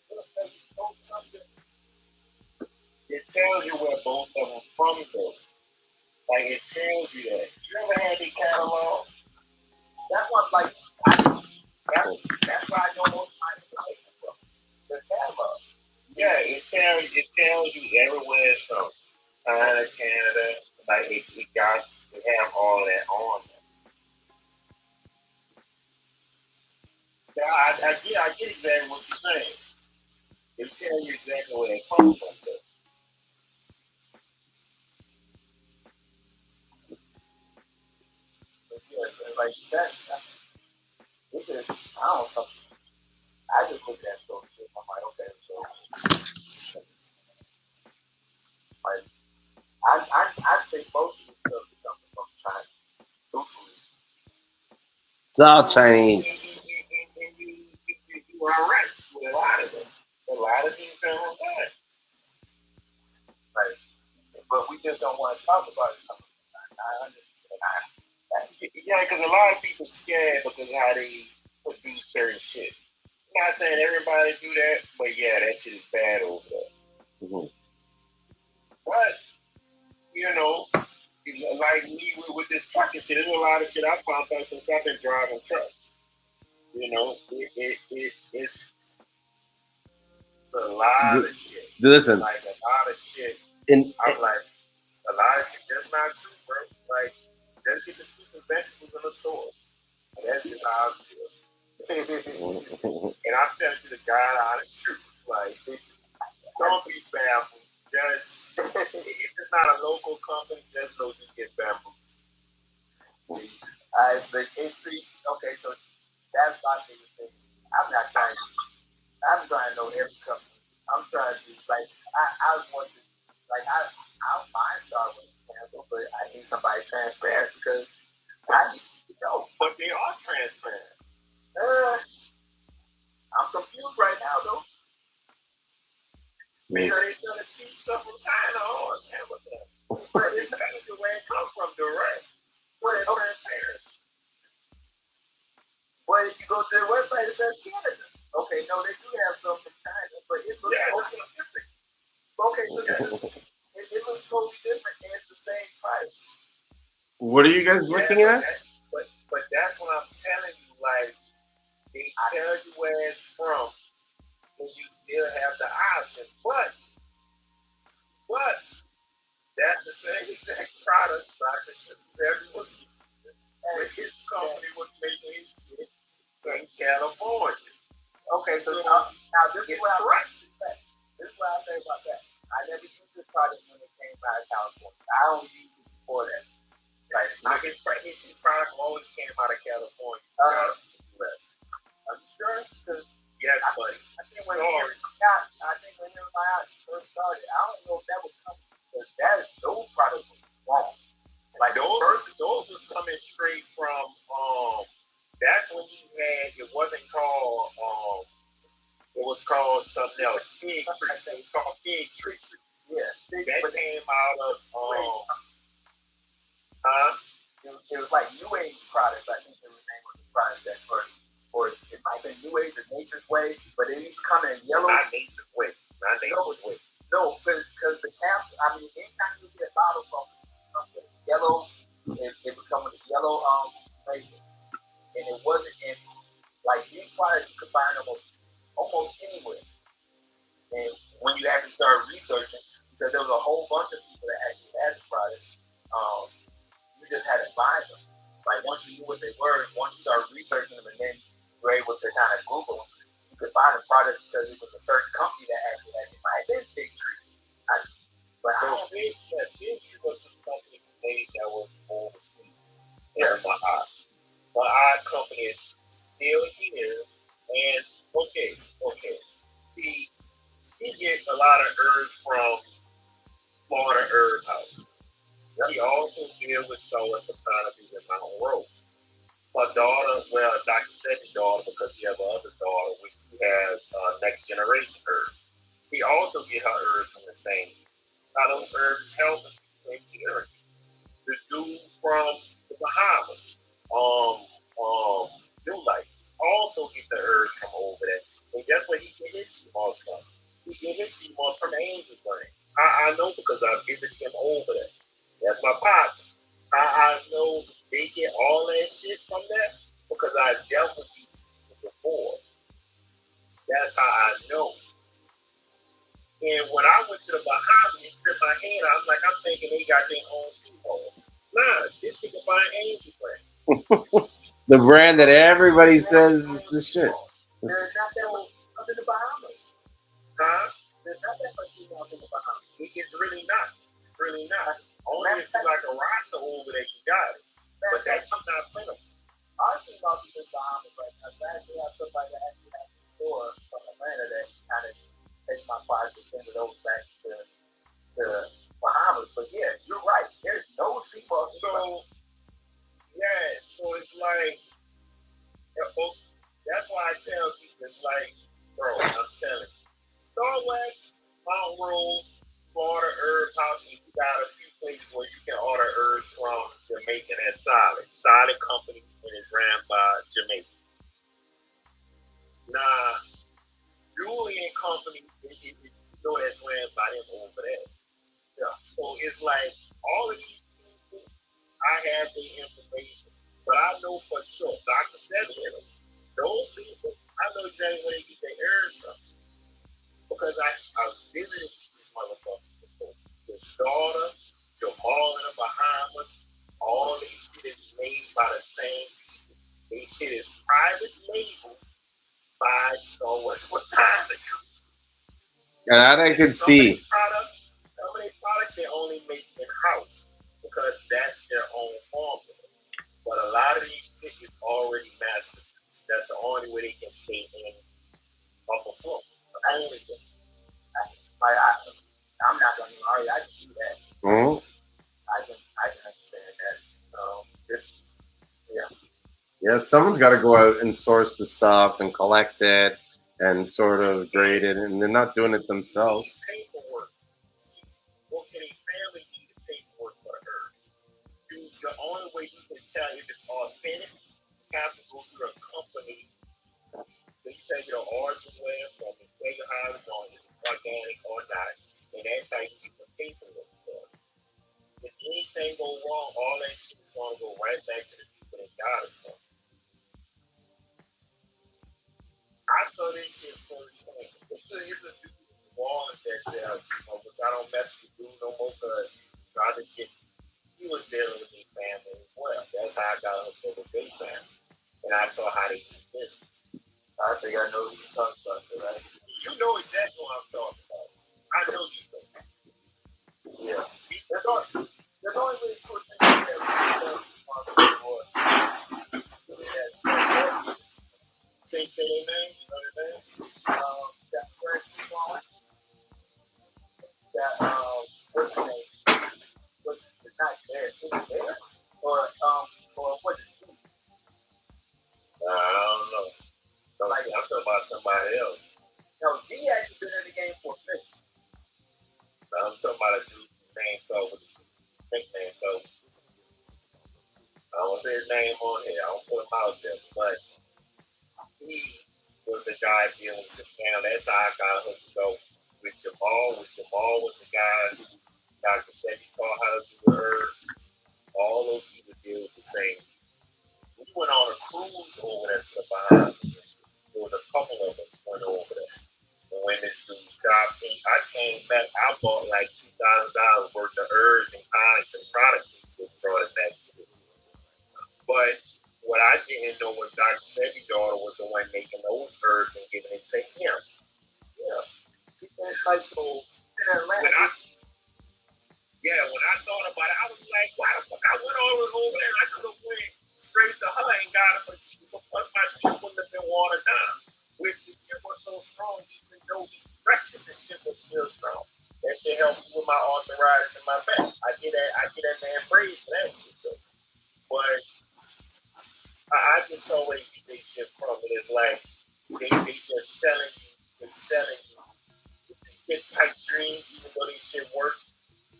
C: it'll tell you something. It tells you where both of them from go. Like it tells you that. You ever had the catalog? That's what that's why I know most of my information from the catalog. Yeah, it tells you everywhere it's from. China, Canada, like it have all that on there. Now, I get exactly what you're saying. They tell you exactly where it comes from. But yeah, like that, it just, I think most of this stuff is coming from China. Truthfully.
E: It's all Chinese.
C: And you are right with a lot of them. A lot of things come from that. Right. But we just don't want to talk about it. I understand. Yeah, because a lot of people scared because of how they produce certain shit. I'm not saying everybody do that, but yeah, that shit is bad over there.
E: Mm-hmm.
C: But, you know, like me with this trucking shit, there's a lot of shit I found out since I've been driving trucks. You know, it's a lot of shit.
E: Listen,
C: Like a lot of shit.
E: in
C: I'm like, a lot of shit that's not true, bro. Like, just get the cheapest vegetables in the store. That's just how I feel. And I'm telling you the God honest truth. Like, don't be baffled. Just, if it's not a local company, just know you get bamboozled. See, okay, so that's my biggest thing. I'm trying to know every company. I'm trying to be like, I want to, like, I don't mind starting with cancel, but I need somebody transparent because I need to know. But they are transparent. I'm confused right now, though. Because they selling cheap stuff from China or Amazon. But it's not the way it comes from, direct. But it's transparent. But if you go to their website, it says Canada. Okay, no, they do have some from China, but it looks totally different. Okay, look at it. It looks totally different and it's the same price.
E: What are you guys looking at?
C: But that's what I'm telling you. Like, they tell you where it's from, and you still have the option. But that's the same exact product Dr. Seven was using, and his company was making his shit in California. Okay, so now this is what I say about that. I never used this product when it came out of California. I only used it before that. Like, his product always came out of California. US. Are you sure? Yes, buddy. I think when him and I first started, I don't know if that would come, but those products was wrong. Like those was coming straight from that's when he had, it wasn't called it was called something else. Fig tree. It was called fig tree. Yeah. That came out of it was like New Age products, I think it was the name of the product that or it might have been New Age or Nature's Way, but it used to come in yellow. Not Nature's Way. No, because the caps, I mean, anytime you get a bottle from yellow, it would come with a yellow label. And it wasn't in, like, these products you could find almost anywhere. And when you actually start researching, because there was a whole bunch of people that actually had the products, you just had to find them. Like, once you knew what they were, once you started researching them, and then you were able to kind of Google them, you could find a product because it was a certain company that actually had it. It might have been Big Tree. Big Tree was this company made that was overseas. There's an odd. My odd company is still here, and okay. See, she gets a lot of herbs from Florida Herb House. She also deals with Stone Botanicals and Mountain Rose. Her daughter, well, Dr. Seven's daughter, because she has another daughter, which she has next generation herbs. She also get her herbs from the same. Now those herbs help people into herbs. The dude from the Bahamas, New Light, also get the herbs from over there. And guess where he get his Seamoss from? He get his Seamoss from Angel Brain. I know because I visited him over there. That's my partner. I know they get all that shit from there because I dealt with these people before. That's how I know. And when I went to the Bahamas and tripped my head, I'm thinking they got their own Seamoss. Nah, this nigga buying Angel Brand.
E: The brand that everybody says is the shit.
C: There's not that much in the Bahamas. Huh? There's not that much Seamoss in the Bahamas. It's really not. It's really not. Only if you like a roster over there, you got it. But that's not plentiful. Our Seamoss is in the Bahamas right now. I'm glad we have somebody that actually has a store from Atlanta that kind of takes my product and send it over back to Bahamas. But yeah, you're right. There's no Seamoss.
D: So yeah, so it's like that's why I tell people it's like, bro, I'm telling you, Star West, Mount Road, Florida Herb House, and you got a few places where you can order herbs from Jamaica that's solid. Solid company and it's ran by Jamaica. Now, Julian Company, you know that's ran by them over there. Yeah. So it's like all of these people, I have their information, but I know for sure, Dr. Seven, those people, I know exactly where they get their herbs from because I visited these motherfuckers before. His daughter, Jamal in the Bahamas, all these shit is made by the same people. This shit is private label by Star Wars Botanica.
E: And that I could see.
D: Some of their products they only make in house because that's their own formula. But a lot of these shit is already mass produced. That's the only way they can stay in upper floor.
C: I ain't even. I'm not gonna even argue. I can see that.
E: Mm-hmm.
C: I can understand that.
E: Yeah, someone's got to go out and source the stuff and collect it and sort of grade it, and they're not doing it themselves.
D: Paperwork. Okay, family need the paperwork for the herbs. The only way you can tell if it's authentic, you have to go through a company. They tell you the origin where it's from, they tell you how it's going, if it's organic or not, and that's how you get the paperwork for it. If anything go wrong, all that shit is going to go right back to the people that got it from. I saw this shit firsthand. It's a wall that said, which I don't mess with dude no more because he was dealing with their family as well. That's how I got hooked up with their family. And I saw how they do business.
C: I think I know what you're talking about.
D: You know exactly what I'm talking about. I know you know.
C: Yeah. There's only really two things that
D: Say their name, you know their name?
C: that first one, that what's the name? It's not there. Is it there? Or what is it?
D: I don't know. I'm talking about somebody else.
C: No, Z actually been in the game for a minute.
D: I'm talking about a dude named with a nickname though. I don't say his name on here. I don't put him out there, but he was the guy dealing with the family. That's how I got hooked up with Jamal. Jamal was the guy Dr. said he taught how to do the herbs. All those people deal with the same. We went on a cruise over there to the Bahamas. There was a couple of us went over there. And when this dude stopped, I came back. I bought like $2,000 worth of herbs and tonics and products and brought it back to me. But what I didn't know was Dr. Sebi's daughter was the one making those herbs and giving it to him. Yeah. She went like so in Atlanta. When I thought about it, I was like, why the fuck I went all over there? I could have went straight to her and got it for cheaper. Plus my shit wouldn't have been watered down. Which the shit was so strong, even though he stretched it, the shit was still strong. That shit helped me with my arthritis in my back. I get that man praise for that shit though. But I just saw where they get their shit from. And it's like they just selling you. The shit pipe dream, even though they shit work.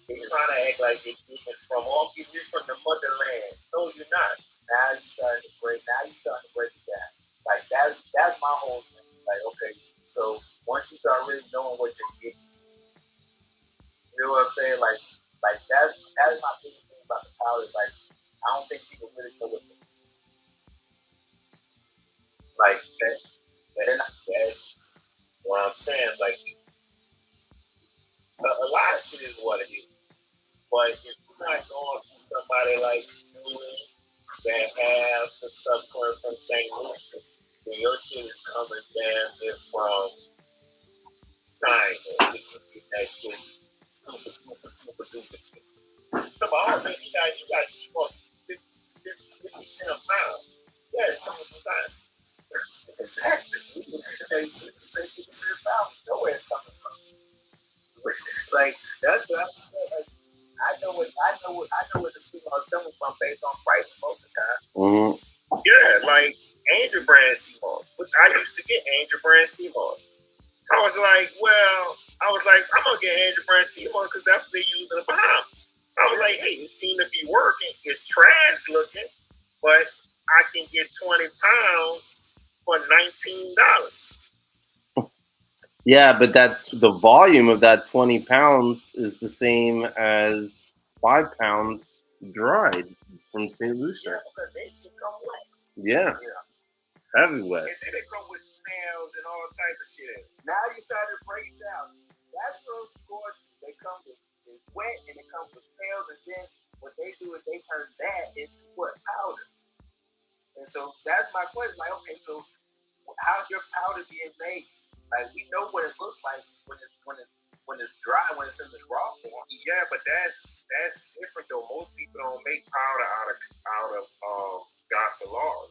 D: They trying to act like they get it from you're from the motherland. No, you're not.
C: Now you starting to break it down. Like that's my whole thing. Like, okay, so once you start really knowing what you're getting, you know what I'm saying? Like that's my biggest thing about the powder. Like, I don't think people really know what they do.
D: Like that's what I'm saying. Like a lot of shit is what it is. But if you're not going through somebody like Julian that have the stuff coming from St. Louis, then your shit is coming down there from China. That shit super duper cheap. Come on, man, you got Seamoss 50 cents a pound. Yeah, it's coming from China.
C: Exactly. You say 50 cents a pound, nowhere it's coming from. Like that's what I'm saying. Like,
D: I know where the Seamoss coming from based on price most of the time.
E: Mm-hmm.
C: Yeah, like Angel Brand Seamoss, which I used to get Angel Brand Seamoss. I was like, I'm gonna get Angel Brand Seamoss because that's what they use in the Bahamas. I was like, hey, it seemed to be working. It's trash looking, but I can get 20 pounds for $19.
E: Yeah, but the volume of that 20 pounds is the same as 5 pounds dried from St. Lucia.
C: Yeah, because they should come wet.
E: Yeah, heavy wet.
C: And then they come with smells and all type of shit.
D: Now you started to break it down. That's real good. They come with wet and they come with smells, and then what they do is they turn that into what? Powder. And so that's my question. Like, okay, so how's your powder being made? Like, we know what it looks like when it's dry, when it's in this raw form.
C: Yeah, but that's different though. Most people don't make powder out of Gasolar.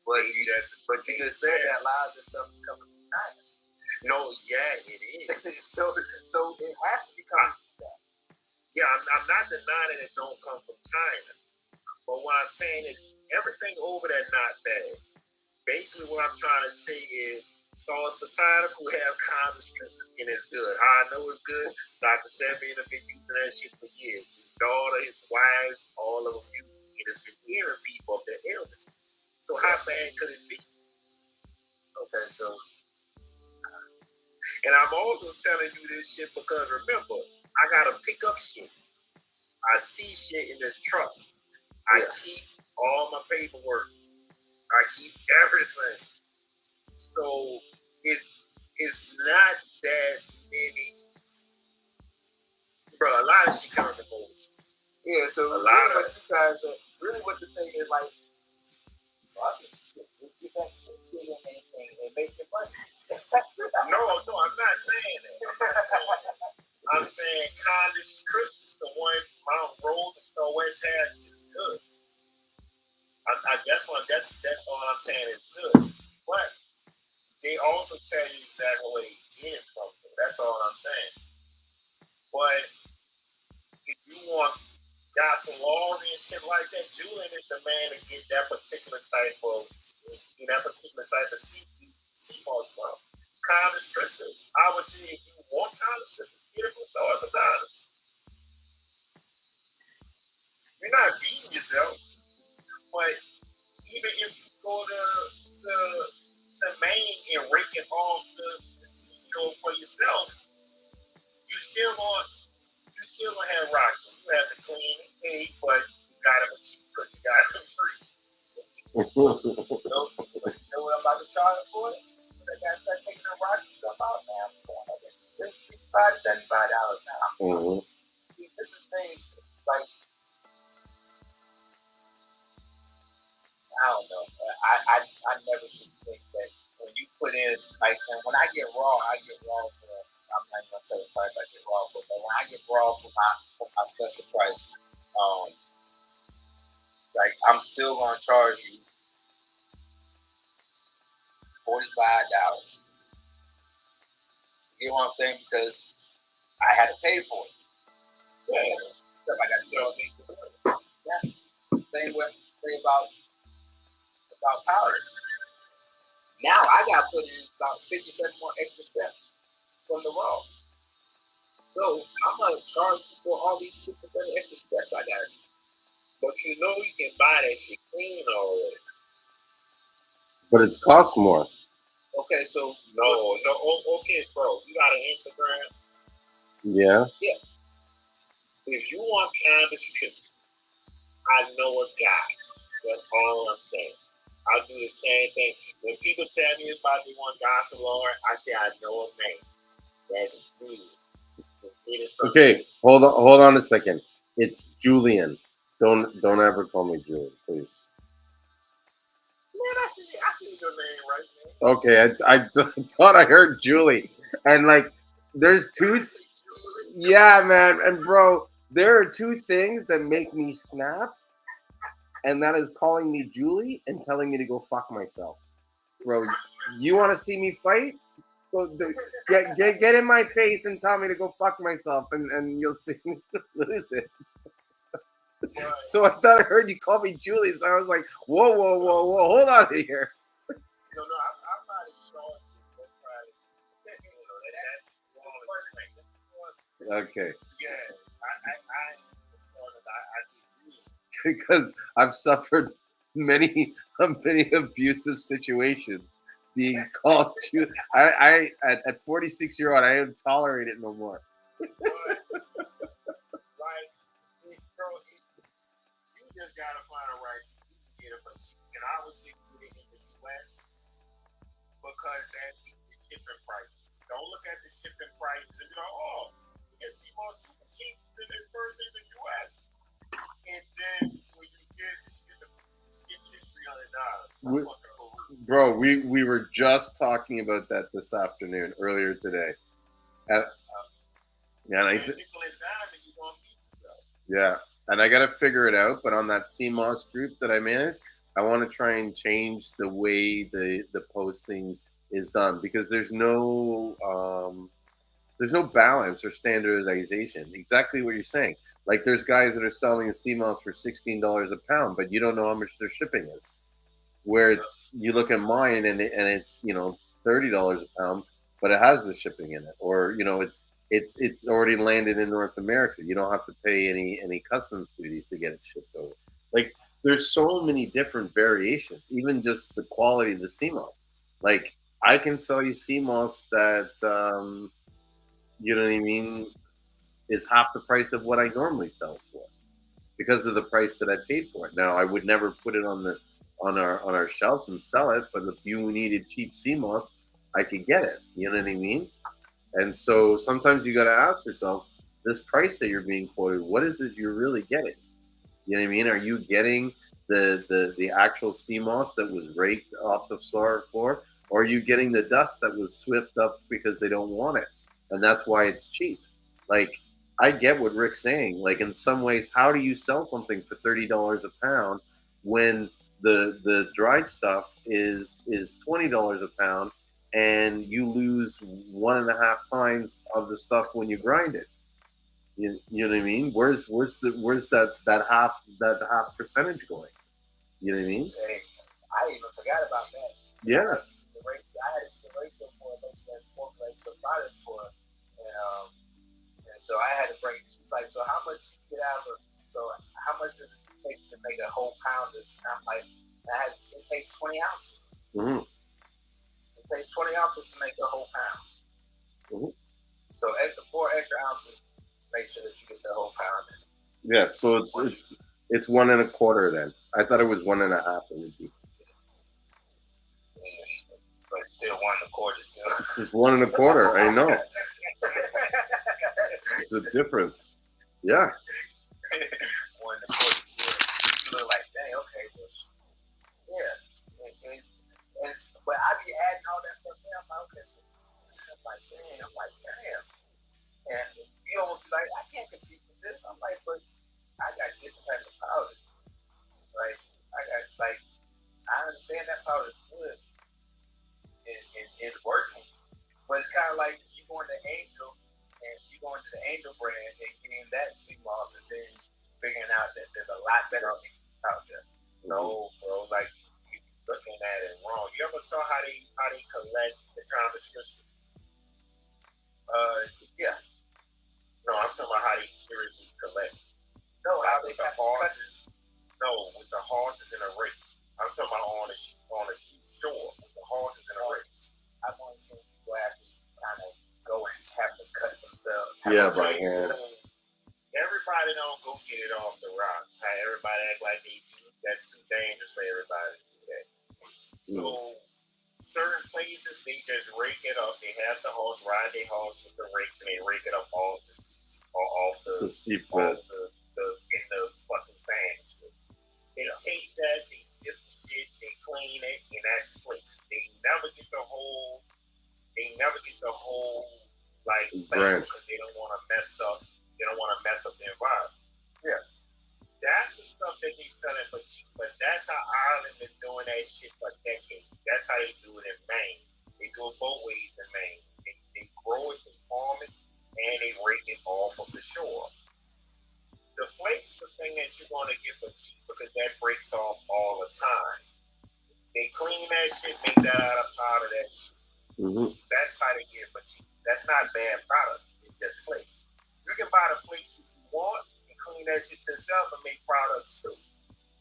D: But you just said that a lot of this stuff is coming from China.
C: No, yeah, it is.
D: so it has to be coming from that.
C: Yeah, I'm not denying it don't come from China. But what I'm saying is everything over there not bad. Basically what I'm trying to say is Stars Botanical have common strengths and it's good. How I know it's good, Dr. Sebian have been using that shit for years. His daughter, his wives, all of them use it. It has been healing people of their illness. So how bad could it be?
D: Okay, so
C: and I'm also telling you this shit because remember, I gotta pick up shit. I see shit in this truck. I keep all my paperwork. I keep everything. So it's not that many, bro. A lot of shit coming from overseas.
D: Yeah, so
C: a lot
D: what you trying to say? Really, what the thing is like, just get that shit and make your money.
C: No, I'm not saying that. I'm saying College Christmas, the one Mount Rose and Star West had, is good. That's all I'm saying is good. But they also tell you exactly where they get it from. That's all I'm saying. But if you want Gasolar and shit like that, Julian is the man to get that particular type of Seamoss from. College Christmas, I would say if you want College Christmas, get it from Star West. You're not beating yourself, but even if you go to Maine and rake it off the seashore for yourself, you still gonna have rocks. You have to clean and pay, but you got them cheap because you got them free. You know what I'm about to charge for it? They got to start taking the rocks and stuff out now. It's $55 to $75 now.
E: Mm-hmm.
C: See, this is the thing, like, I don't know. I never should think that when you put in, like, and when I get raw for, I'm not even gonna tell the price I get raw for, but when I get raw for my special price, like, I'm still gonna charge you $45. You know what I'm saying? Because I had to pay for it. Yeah. I got to do it. Yeah. Thing about powder. Now I got to put in about 6 or 7 more extra steps from the raw. So I'm gonna charge you for all these 6 or 7 extra steps I got. But you know you can buy that shit clean already.
E: But it's cost more.
C: Okay, so okay, bro. You got an Instagram?
E: Yeah.
C: Yeah. If you want cannabis Christmas, I know a guy. That's all I'm saying. I do the same thing. When people tell me about they want Gasolar, I say I know a man. That's me.
E: Okay, hold on a second. It's Julian. Don't ever call me Julian, please.
C: Man, I see your name right, man.
E: Okay, I thought I heard Julie, and like, there's two. Yeah, man, and bro, there are 2 things that make me snap, and that is calling me Julie and telling me to go fuck myself. Bro, you want to see me fight? Get in my face and tell me to go fuck myself, and you'll see me lose it.
C: But,
E: So I thought I heard you call me Julie, so I was like, whoa, hold on here.
C: no, I'm not as short as what probably, that's wrong.
E: Okay,
C: Yeah, I sort of, I see
E: because I've suffered many abusive situations being called Julie. I at 46-year-old, I don't tolerate it no more.
C: but, like, bro, you just gotta find a right. You can get it, but you can obviously get it in the U.S. because that beats the shipping prices. Don't look at the shipping prices and be like, oh, you can see more super cheap than this person in the U.S. And then when you get the shipping is $300.
E: Bro, we were just talking about that this afternoon, earlier today. And, and I,
C: nickel and dime, and you gonna beat yourself.
E: yeah, and I gotta figure it out. But on that Seamoss group that I manage, I want to try and change the way the posting is done, because there's no balance or standardization. Exactly what you're saying. Like, there's guys that are selling Seamoss for $16 a pound, but you don't know how much their shipping is. Where you look at mine and it's $30 a pound, but it has the shipping in it, or it's already landed in North America. You don't have to pay any customs duties to get it shipped over. Like, there's so many different variations, even just the quality of the Seamoss. Like, I can sell you Seamoss that you know what I mean, is half the price of what I normally sell it for, because of the price that I paid for it. Now, I would never put it on our shelves and sell it, but if you needed cheap Seamoss, I could get it. You know what I mean? And so sometimes you got to ask yourself, this price that you're being quoted, what is it you're really getting? You know what I mean? Are you getting the actual Seamoss that was raked off the floor, or are you getting the dust that was swept up because they don't want it, and that's why it's cheap? Like, I get what Rick's saying. Like, in some ways, how do you sell something for $30 a pound when the dried stuff is $20 a pound, and you lose 1.5 times of the stuff when you grind it? You know what I mean? Where's that half percentage going? You know what I mean?
C: Hey, I even forgot about that.
E: Yeah.
C: I had to do the ratio for a lady that's formulated some product for her. And so I had to break it. She's like, so how much do you get out of it? So how much does it take to make a whole pound? I'm like, it takes 20 ounces.
E: Mm-hmm.
C: It takes 20 ounces to make a whole pound.
E: Mm-hmm.
C: So 4 extra ounces to make sure that you get the whole pound.
E: Yeah, so it's 1 1/4 then. I thought it was 1.5. It would be.
C: But still 1 1/4 still.
E: This is 1 1/4. I know. It's a difference. Yeah.
C: 1 1/4 still. You look like, dang, okay, well, yeah. But I be adding all that stuff in. I'm like, okay, so I'm like, damn. And you almost be like, I can't compete with this. I'm like, but I got different types of powder, right? I understand that powder is good and working, but it's kind of like you going to Angel and you going to the Angel brand and getting that Seamoss and then figuring out that there's a lot better Seamoss out there. No, bro, like you looking at it wrong. You ever saw how they collect the Thomas system? Yeah. No, I'm talking about how they seriously collect. No, how they got horses. No, with the horses and the rakes. I'm talking about on the seashore with the horses and the rakes. I've only seen people have to kind of go and have to cut themselves.
E: Yeah, by hand.
C: Everybody don't go get it off the rocks. How everybody act like they do. That's too dangerous for everybody to do that. So certain places they just rake it up. They have the horse ride their horse with the rakes and they rake it up off the seafloor in the fucking sand. They take that, they sip the shit, they clean it, and that's slicks. They never get the whole like thing because they don't want to mess up. They don't want to mess up the environment. Yeah, that's the stuff that they selling for cheap. But that's how Ireland been doing that shit for decades. That's how they do it in Maine. They do it both ways in Maine. They grow it, they farm it, and they rake it off of the shore. The flakes, the thing that you're going to get for cheap because that breaks off all the time. They clean that shit, make that out of powder. That's cheap.
E: Mm-hmm.
C: That's how they get it for cheap. That's not bad product. It's just flakes. You can buy the flakes if you want and clean that shit yourself and make products too.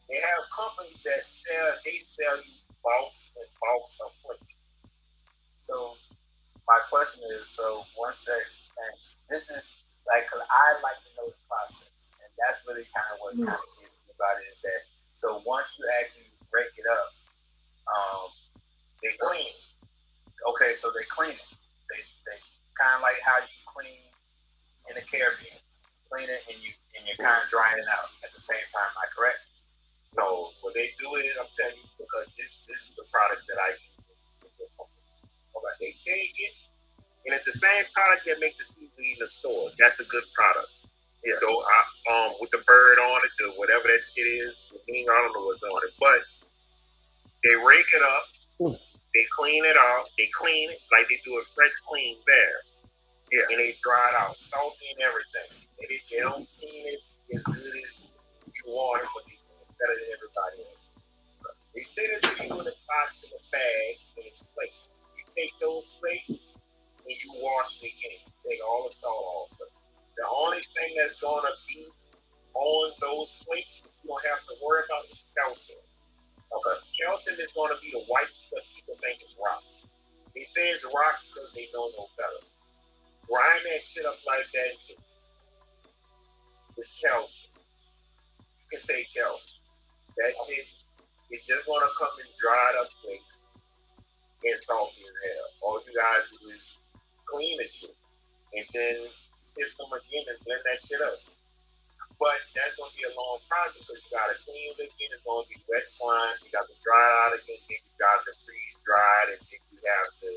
C: They have companies that sell you bulks and bulks of flakes.
D: So my question is, so once that, and this is like, cause I like to know the process, and that's really kind of what kind of gets me about it is that. So once you actually break it up,
C: they clean it.
D: Okay, so they clean it. They kind of like how you clean in the Caribbean, clean it and you're kind of drying it out at the same time. Am I correct?
C: No, what they do is I'm telling you because this is the product that I use. Okay, they take it, and it's the same product that make the seaweed in the store. That's a good product. Yeah. So with the bird on it, the whatever that shit is, I don't know what's on it, but they rake it up, they clean it out, they clean it like they do a fresh clean there. Yeah. And they dry it out, salty and everything. And they don't clean it as good as you want it, but they clean it better than everybody else. They send it to you in a box in a bag in its flakes. You take those flakes and you wash it again. You take all the salt off of it. The only thing that's gonna be on those flakes you don't have to worry about is calcium. Okay. Calcium is gonna be the white stuff people think is rocks. They say it's rocks because they know no better. Grind that shit up like that too. It's calcium. You can take calcium. That shit is just gonna come in dried up flakes and salty as hell. All you gotta do is clean the shit and then sift them again and blend that shit up. But that's gonna be a long process because you gotta clean it again. It's gonna be wet slime. You got to dry it out again. Then you got to freeze dried, and then you have to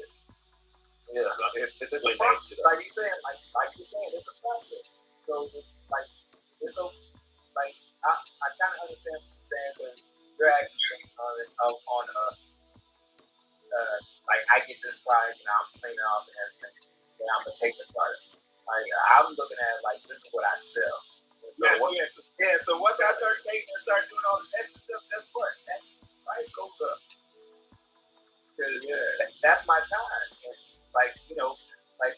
D: it's a process. Like you saying, it's a process. So it's so like I kind of understand what you're saying because you're actually on like I get this product and I'm cleaning off and everything, and I'm gonna take the product. Like I'm looking at it like this is what I sell. So so once I start taking and start doing all this extra stuff, guess what? That price goes up. Because that's my time. And like, like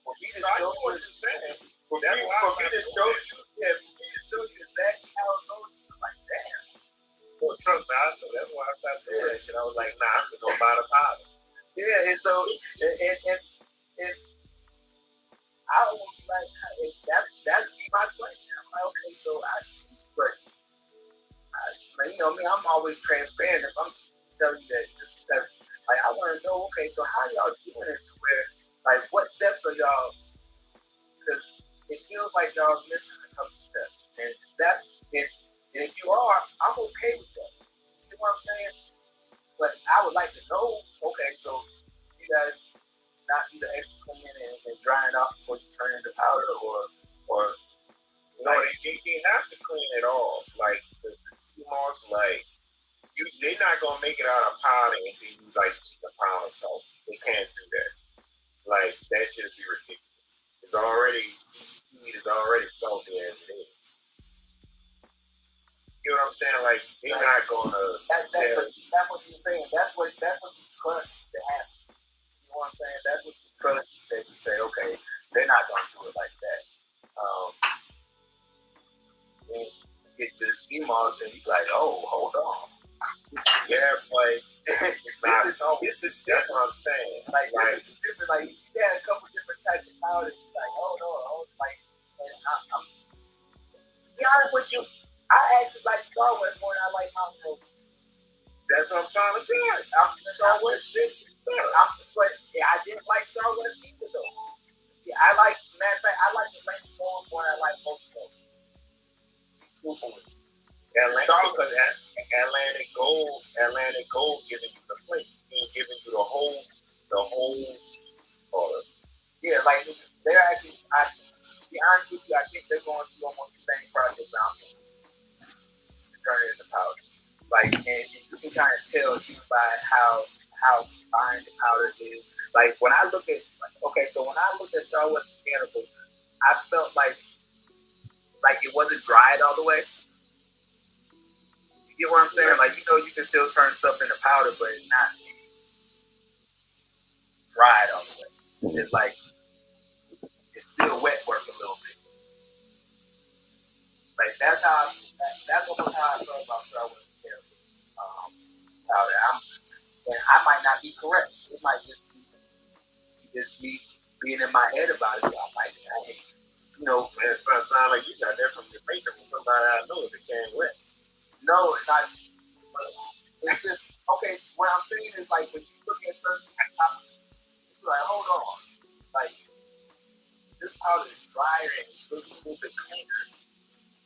D: for me to show you exactly how it goes, I'm like, damn.
C: Well, trust me, I know that's why I started doing that shit. I was like, nah, I'm just gonna buy the powder.
D: Yeah, and so and I was like, that'd be my question. I'm like, okay, so I see, but I'm always transparent. If I'm telling you that this stuff, like I want to know, okay, so how y'all doing it to where, like, what steps are y'all? Because it feels like y'all missing a couple steps, and that's it. And if you are, I'm okay with that. You know what I'm saying? But I would like to know, okay, so you guys not do the extra cleaning and drying out before you turn into powder, or
C: no, they have to clean it off. Like the Seamoss, like they're not gonna make it out of powder and then you like eat a pound of salt. They can't do that. Like that should be ridiculous. It's already seaweed is already salty as it is. You know what I'm saying? Like they're not gonna.
D: That's what you're saying. That's what you trust to happen. You know what I'm saying? That's what you trust that you say, okay, they're not gonna do it like that. Then you get to Seamoss and you're like, oh, hold on.
C: Yeah, but that's what I'm saying.
D: Like different. Like you had a couple different types of powders. Like, hold on, like, and I'm be honest with you. I actually like Star Wars more than I like Mountain Roses.
C: That's what I'm trying to tell you.
D: Star Wars shit. But I didn't like Star Wars either though. Yeah, I like. Matter of fact, I like Atlantic Gold more than I like both of them.
C: Atlantic Gold giving you the flake, ain't giving you the whole seed.
D: Yeah, like they're actually. To be honest with you, I think they're going through almost the same process now to turn it into powder. Like, and you can kind of tell even by how how fine the powder is. Like when I look at Star Wars Mechanical, I felt like it wasn't dried all the way. You get what I'm saying? Like, you know, you can still turn stuff into powder, but it's not dried all the way. It's like it's still wet work a little bit. Like that's almost how I felt about Star Wars Mechanical powder. And I might not be correct. It might just be being in my head about it. I'm like, hey, you know,
C: Man, it sound like you got that from Jamaica from somebody I know that came wet.
D: no, it's not. It's just okay. What I'm saying is like when you look at certain powder, you're like, hold on, like this powder is drier and it looks a little bit cleaner.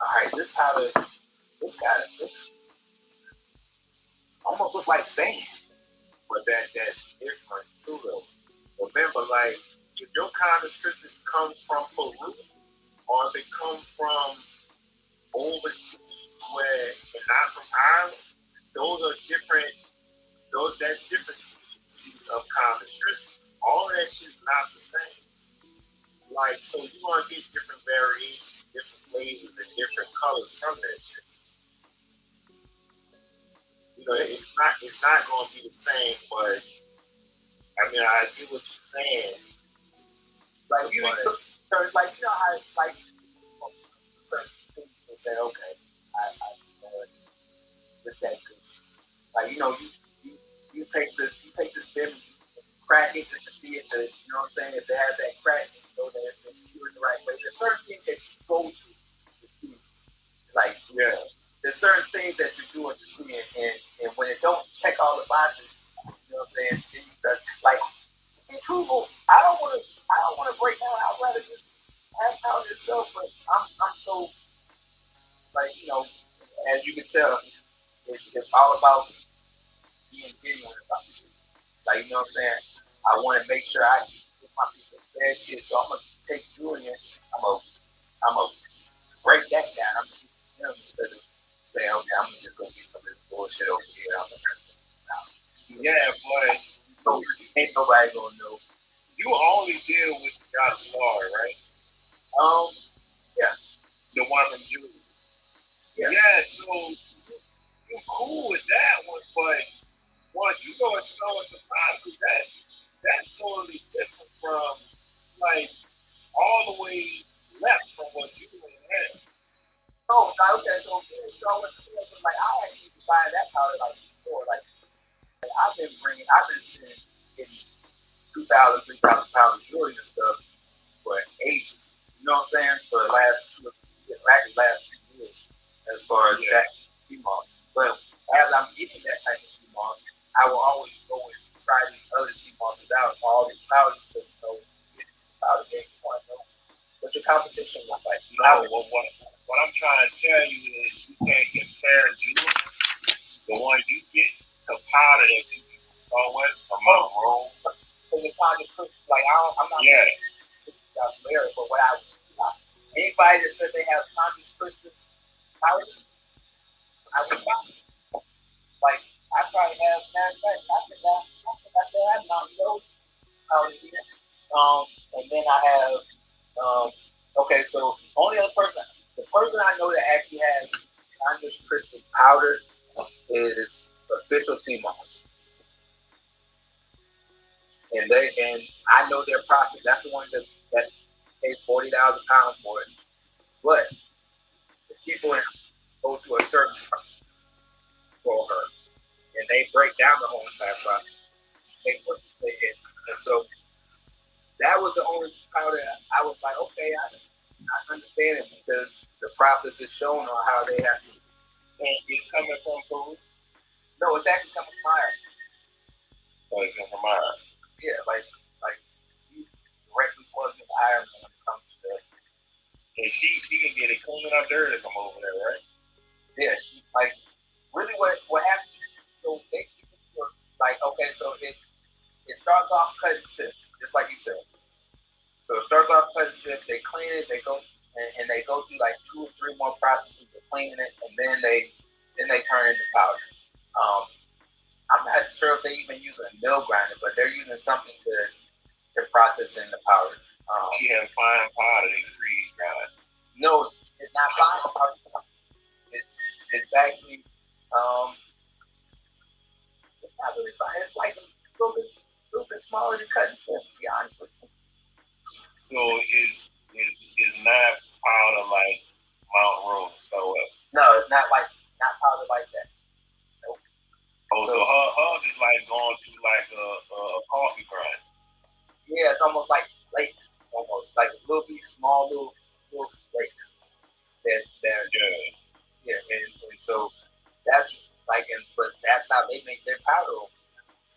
D: All right, this powder, this almost look like sand.
C: But that's different too, though. Remember, like, if your kind of strictness come from Peru or they come from overseas where they're not from Ireland, those are different. That's different species of common strictness. All of that shit's not the same. Like, so you're gonna get different variations, different flavors, and different colors from that shit. You know, it's not gonna be the same, but I mean, I get what you're saying.
D: Like you know how like certain things they say, okay, I this that this. Like you know, you take this stem and you crack it just to see it. You know what I'm saying? If it has that crack, you know that it's been cured the right way. There's certain things that you go through to see. Like there's certain things that you're doing to see it, and when it don't check all the boxes, you know what I'm saying? Then you start like to be truthful. I don't want to break down. I'd rather just have powder itself. But I'm so like you know, as you can tell, it's all about being genuine about the shit. Like, you know what I'm saying? I want to make sure I give my people the best shit. So I'm going to take Julian's, I'm gonna break that down. I'm going to give him instead of saying, okay, I'm just going to get some of this bullshit over here. I'm going to turn it down.
C: Yeah, but
D: ain't nobody going to know.
C: You only deal with the Gaspar, right?
D: Yeah.
C: The one from June. Yeah, so you're cool with that one, but once you go and smell the product, that's totally different from like all the way left from what you had.
D: Oh, okay, so like I actually been buying that powder like before. Like I've been sending it's 2,000, 3,000 pounds of jewelry and stuff for ages. You know what I'm saying? For the last 2 years, as far as that Seamoss. But as I'm getting that type of Seamoss, I will always go and try these other Seamosses out, all these powders, because you know, get into the powder game, you want to know what your competition looks like.
C: No, what I'm trying to tell you is you can't compare jewelry, the one you get, to powder that you start with from my roll.
D: Because the powder is like I'm not familiar, but what anybody that said they have conscious crystals powder, I would buy. Like I probably have I think I still have Mountain Rose powder here. And then I have okay, so the person I know that actually has conscious crystals powder is Official Seamoss. And I know their process. That's the one that paid $40,000 for it. But the people go through a certain process for her, and they break down the whole entire process. And so that was the only powder I was like, okay, I understand it because the process is shown on how they have to.
C: And it's coming from Peru?
D: No, it's actually coming from Ireland.
C: Oh, it's coming from Ireland.
D: Yeah, like she's directly plugged into Ireland when it comes to that.
C: And she can get it clean up there to come over there, right?
D: Yeah, she like really what happens. So they keep it like okay, so it starts off cut and sip, just like you said. So it starts off cut and sip. They clean it. They go and they go through like 2 or 3 more processes of cleaning it, and then they turn it into powder. I'm not sure if they even use a mill grinder, but they're using something to process in the powder.
C: She has fine powder, they freeze grind.
D: No, it's not fine powder. It's actually it's not really fine. It's like a little bit smaller than cutting tip, to be honest with you.
C: So is not powder like Mount Rose or what?
D: No, it's not powder like that. Nope.
C: Oh, so hers is like going through like a coffee grind.
D: Yeah, it's almost like flakes, almost like a little bit small little flakes. Yeah, and so that's like, but that's how they make their powder.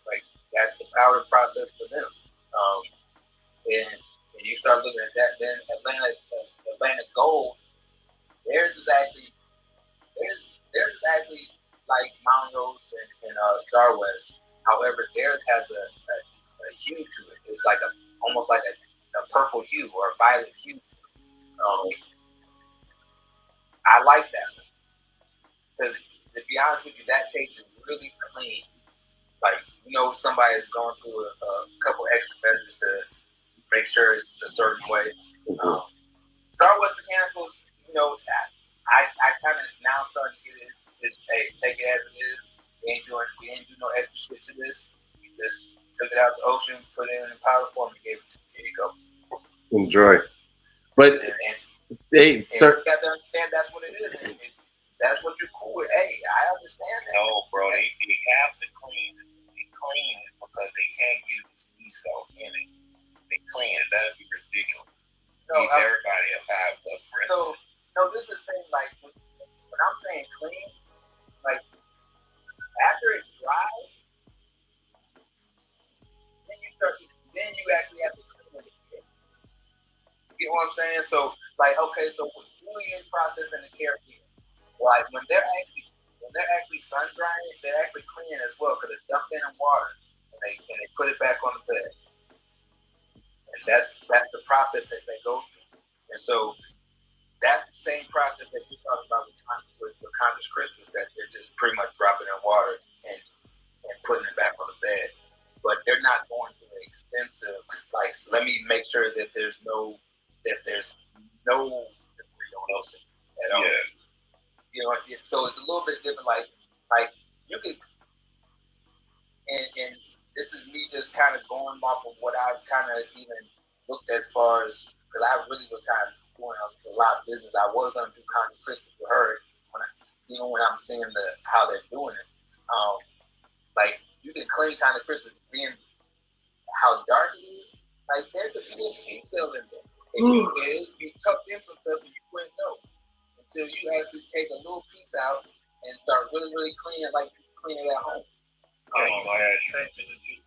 D: Like that's the powder process for them. And you start looking at that, then Atlanta Gold, theirs is actually like Mount Rose and Star West. However, theirs has a hue to it. It's like almost like a purple hue or a violet hue. I like that because to be honest with you, that tastes really clean. Like somebody is going through a couple extra measures to make sure it's a certain way. Star West Mechanicals, I kind of now starting to get it. Just take it as it is. We ain't do no extra shit to this. We just took it out the ocean, put it in powder form, and gave it to you. Here you go.
E: Enjoy. But sir,
D: you got to understand that's what it is. And that's what you're cool with. Hey, I understand that.
C: No, bro, they have to clean it. They clean it because they can't get the sea salt in it. They clean it. That'd be ridiculous. No, everybody has high blood pressure.
D: So this is the thing. Like when I'm saying clean, like after it dries, then you actually have to clean it again. You know what I'm saying? So like, okay, so with Julian process in the Caribbean, like when they're actually sun drying, they're actually cleaning as well because they're dumped in water and they put it back on the bed. And that's the process that they go through. And so that's the same process that you're talking about with Congress Christmas, that they're just pretty much dropping in water and putting it back on the bed. But they're not going through an extensive, like, let me make sure that there's no debris on this at all. Yeah. So it's a little bit different. Like you could, and this is me just kind of going off of what I've kind of even looked as far as, because I really was kind of doing a lot of business. I was going to do Congress Christmas with her, even when I'm seeing how they're doing it. Like you can clean Congress Christmas being how dark it is. Like there could be a seashell in there. It'd be tucked in some stuff and you wouldn't know until you actually take a little piece out and start really, really cleaning like you clean it at home.
C: Yeah, you might have shrimp in it too.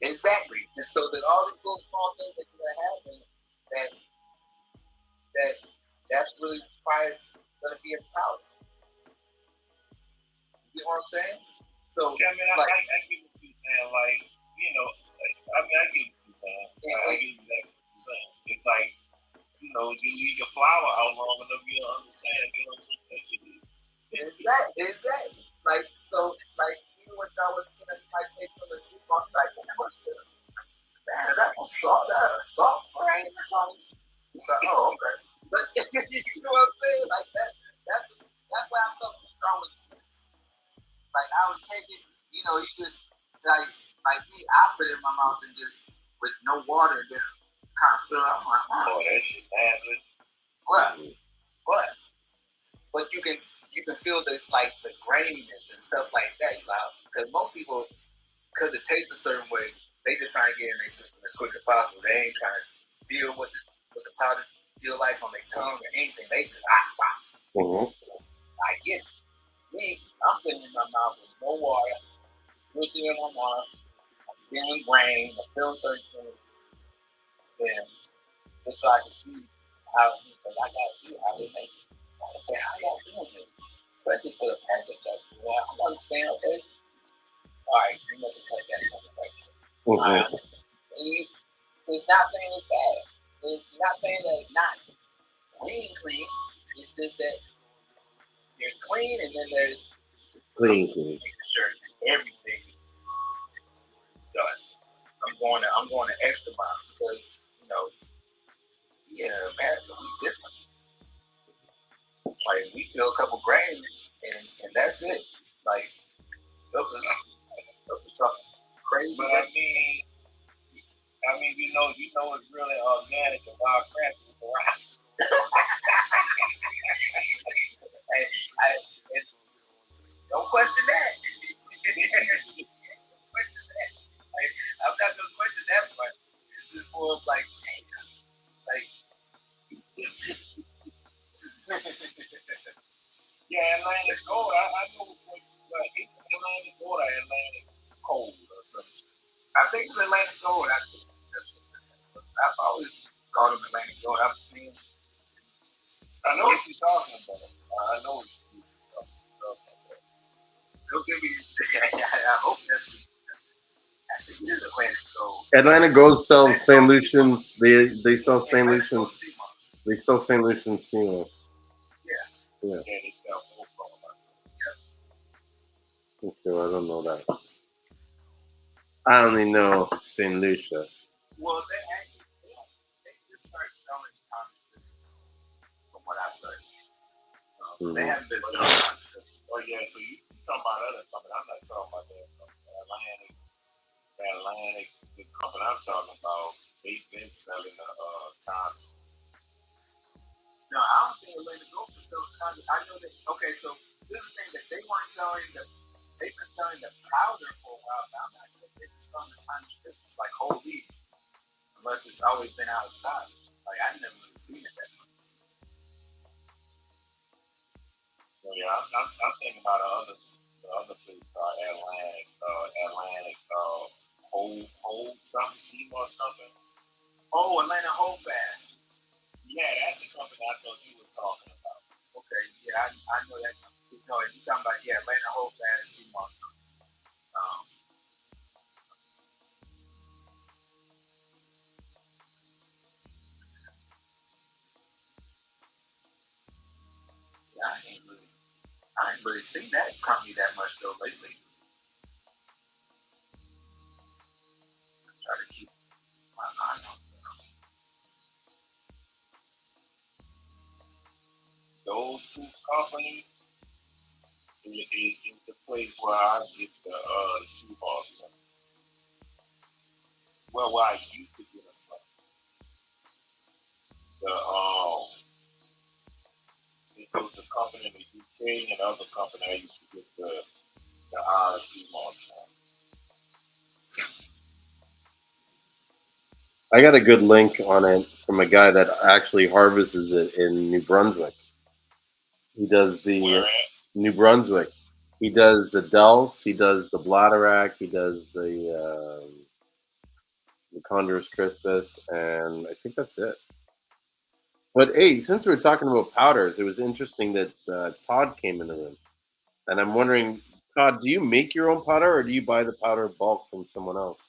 D: Exactly. And so that all these little small things that you're having that's really required going to be in the house. You know what I'm saying? So
C: yeah, I mean, I get what you're saying. Like, I get what you're saying. I get exactly what you're saying. It's like, you leave your flour out long enough, you'll understand and get on to that shit.
D: Exactly. Like, so, like, even when I was like take some of the Seamoss, like, what's this? Man, that's a soft brain or something. Like, oh, okay. But you know what I'm saying? Like that's why I felt I was like I would take it, you just like me, I put it in my mouth and just with no water and just kind of fill out my mouth.
C: Oh, that shit nasty.
D: But you can feel the graininess and stuff like that, because most people, because it tastes a certain way, they just trying to get in their system as quick as possible. They ain't trying to deal with the powder feel like on their tongue or anything. They just I get it. Me, I'm putting it in my mouth with no water, swishing in my mouth, I'm feeling grain, I'm feeling certain things. And just so I can see how, because I gotta see how they make it. Like, okay, how y'all doing this? Especially for the plastic type. I understand, okay. Alright, you must have cut that from the right there. Alright. It's not saying it's bad. It's not saying that it's not clean. It's just that there's clean and then there's
E: clean.
D: Making sure
C: everything is done. I'm going to extra mile because America, we different. Like we feel a couple grains and that's it. Like others talking crazy.
D: But I mean, it's really organic and wild crap with the rocks.
C: Don't question that. I'm not gonna question that part. It's just more of like, damn, like.
D: Yeah, Atlantic gold. I know it's like Atlantic gold or Atlantic cold or something.
C: I think it's Atlantic gold. I've always called him Atlantic gold.
D: I know what you're talking about. I know what you're talking about.
C: Don't give me. I hope that's. I think it is Atlantic gold.
E: Atlantic Gold sells St. Lucian's. They sell St. Lucian's. They sell St. Lucian's Seamoss.
D: Yeah, they sell both of them.
E: Okay, I don't know that. I only know St. Lucia.
C: Well, they just started selling comic business from what I started seeing. They haven't been selling comic business.
D: Oh yeah, so you talking about other company? I'm not talking about that company. Atlantic, the company I'm talking about, they've been selling the time.
C: No, I don't think Atlantic Gold is selling comic. I know that. Okay, so this is the thing that they weren't selling they've been selling the powder for a while, but I'm not sure if they've been selling the time Christmas like whole leaf, unless it's always been out of stock. Like I never really seen it that much.
D: So yeah, I'm thinking about the other place, Atlantic, Hold something, Seamoss something.
C: Oh, Atlanta Hold Bass.
D: Yeah, that's the company I thought you were talking about.
C: Okay, yeah, I know that company. No, you're talking about Atlanta Hold Bass, Seamoss. I ain't really seen that company that much though lately. Try to keep my eye on
D: those two companies is the place where I get the Seamoss from. Well, where I used to get them from. There was a company in the UK and another company I used to get the Seamoss from.
E: I got a good link on it from a guy that actually harvests it in New Brunswick. He does the New Brunswick. He does the Dells. He does the Bladerack. He does the Condorus Crispus, and I think that's it. But hey, since we're talking about powders, it was interesting that Todd came in the room, and I'm wondering, Todd, do you make your own powder or do you buy the powder bulk from someone else?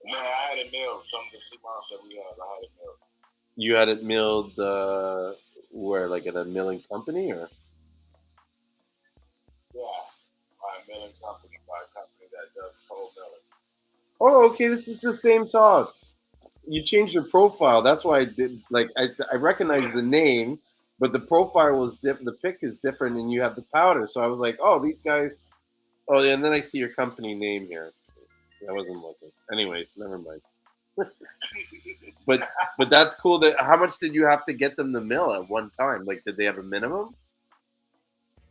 D: Man, I had it milled. Some of the Seamoss that we had, I had it milled.
E: You had it milled where, like at a milling company, or?
D: Yeah, by a milling company, by a company that does toll milling.
E: Oh, okay. This is the same Todd. You changed your profile. That's why I did. Like I recognize the name, but the profile was different. The pic is different, and you have the powder. So I was like, oh, these guys. Oh, yeah, and then I see your company name here. I wasn't looking. Anyways, never mind. But that's cool. That how much did you have to get them to mill at one time? Like, did they have a minimum?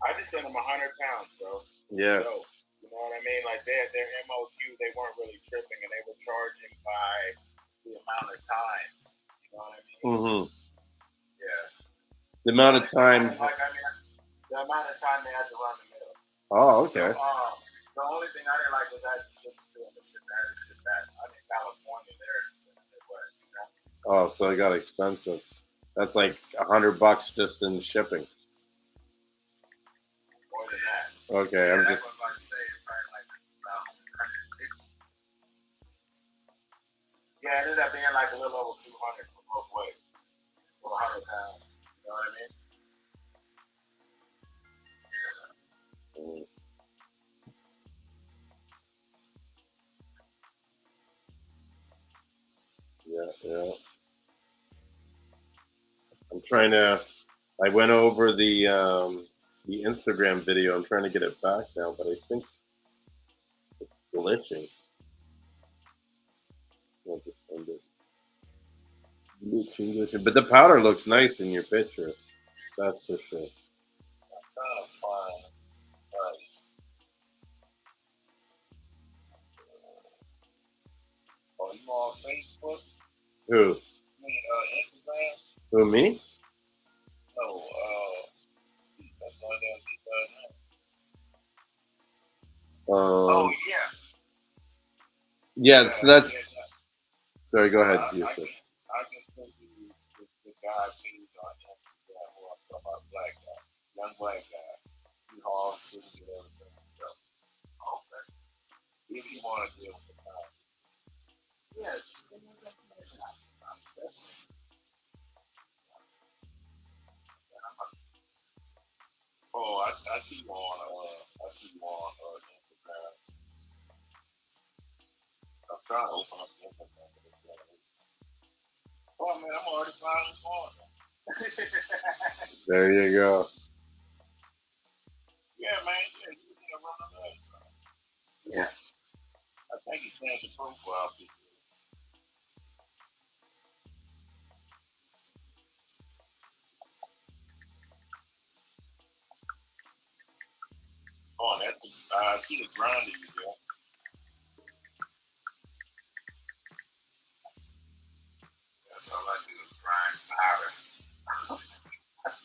D: I just sent them 100 pounds, bro.
E: Yeah.
D: So, you know what I mean? Like their MOQ, they weren't really tripping, and they were charging by the amount of time. You know what I mean?
E: Mm-hmm.
D: Yeah.
E: The amount of time.
D: The amount of time they had to run the mill.
E: Oh, okay.
D: So, the only thing I didn't like was I had to ship it to them and ship that. I'm in California, there.
E: Oh, so it got expensive. That's like $100 just in shipping.
D: More than that.
E: Okay,
C: yeah,
E: I'm
C: that's
E: just.
C: what I'm about to say. Probably like about 150.
D: Yeah, it ended up being like a little over 200 for both ways. For 100 pounds. You know what I mean?
E: Yeah. I'm trying to. I went over the Instagram video. I'm trying to get it back now, but I think it's glitching. I'll just find it. Glitching. But the powder looks nice in your picture. That's for sure.
C: I'm trying to find. Oh, you on Facebook?
E: Who?
C: I mean, Instagram?
E: Who, me?
C: No, that's one of them. Oh, yeah.
E: Yeah, so that's.
C: Yeah.
E: Sorry, go ahead.
C: I
E: You
C: can
E: first.
C: send you the guy page on Instagram who I'm talking about, black guy, young black guy. He hauls city and everything. So, okay. If you want to deal with the guy. Yeah, send me the information. I'm definitely. Oh, I see you on Instagram. I'm trying to open up Instagram. Oh man, I'm already finally on.
E: There you go.
C: Yeah, man. Yeah, you need to run the legs. Yeah. I think he changed the profile picture. Oh, that's the I see the grinding you there. That's all I do is grind powder.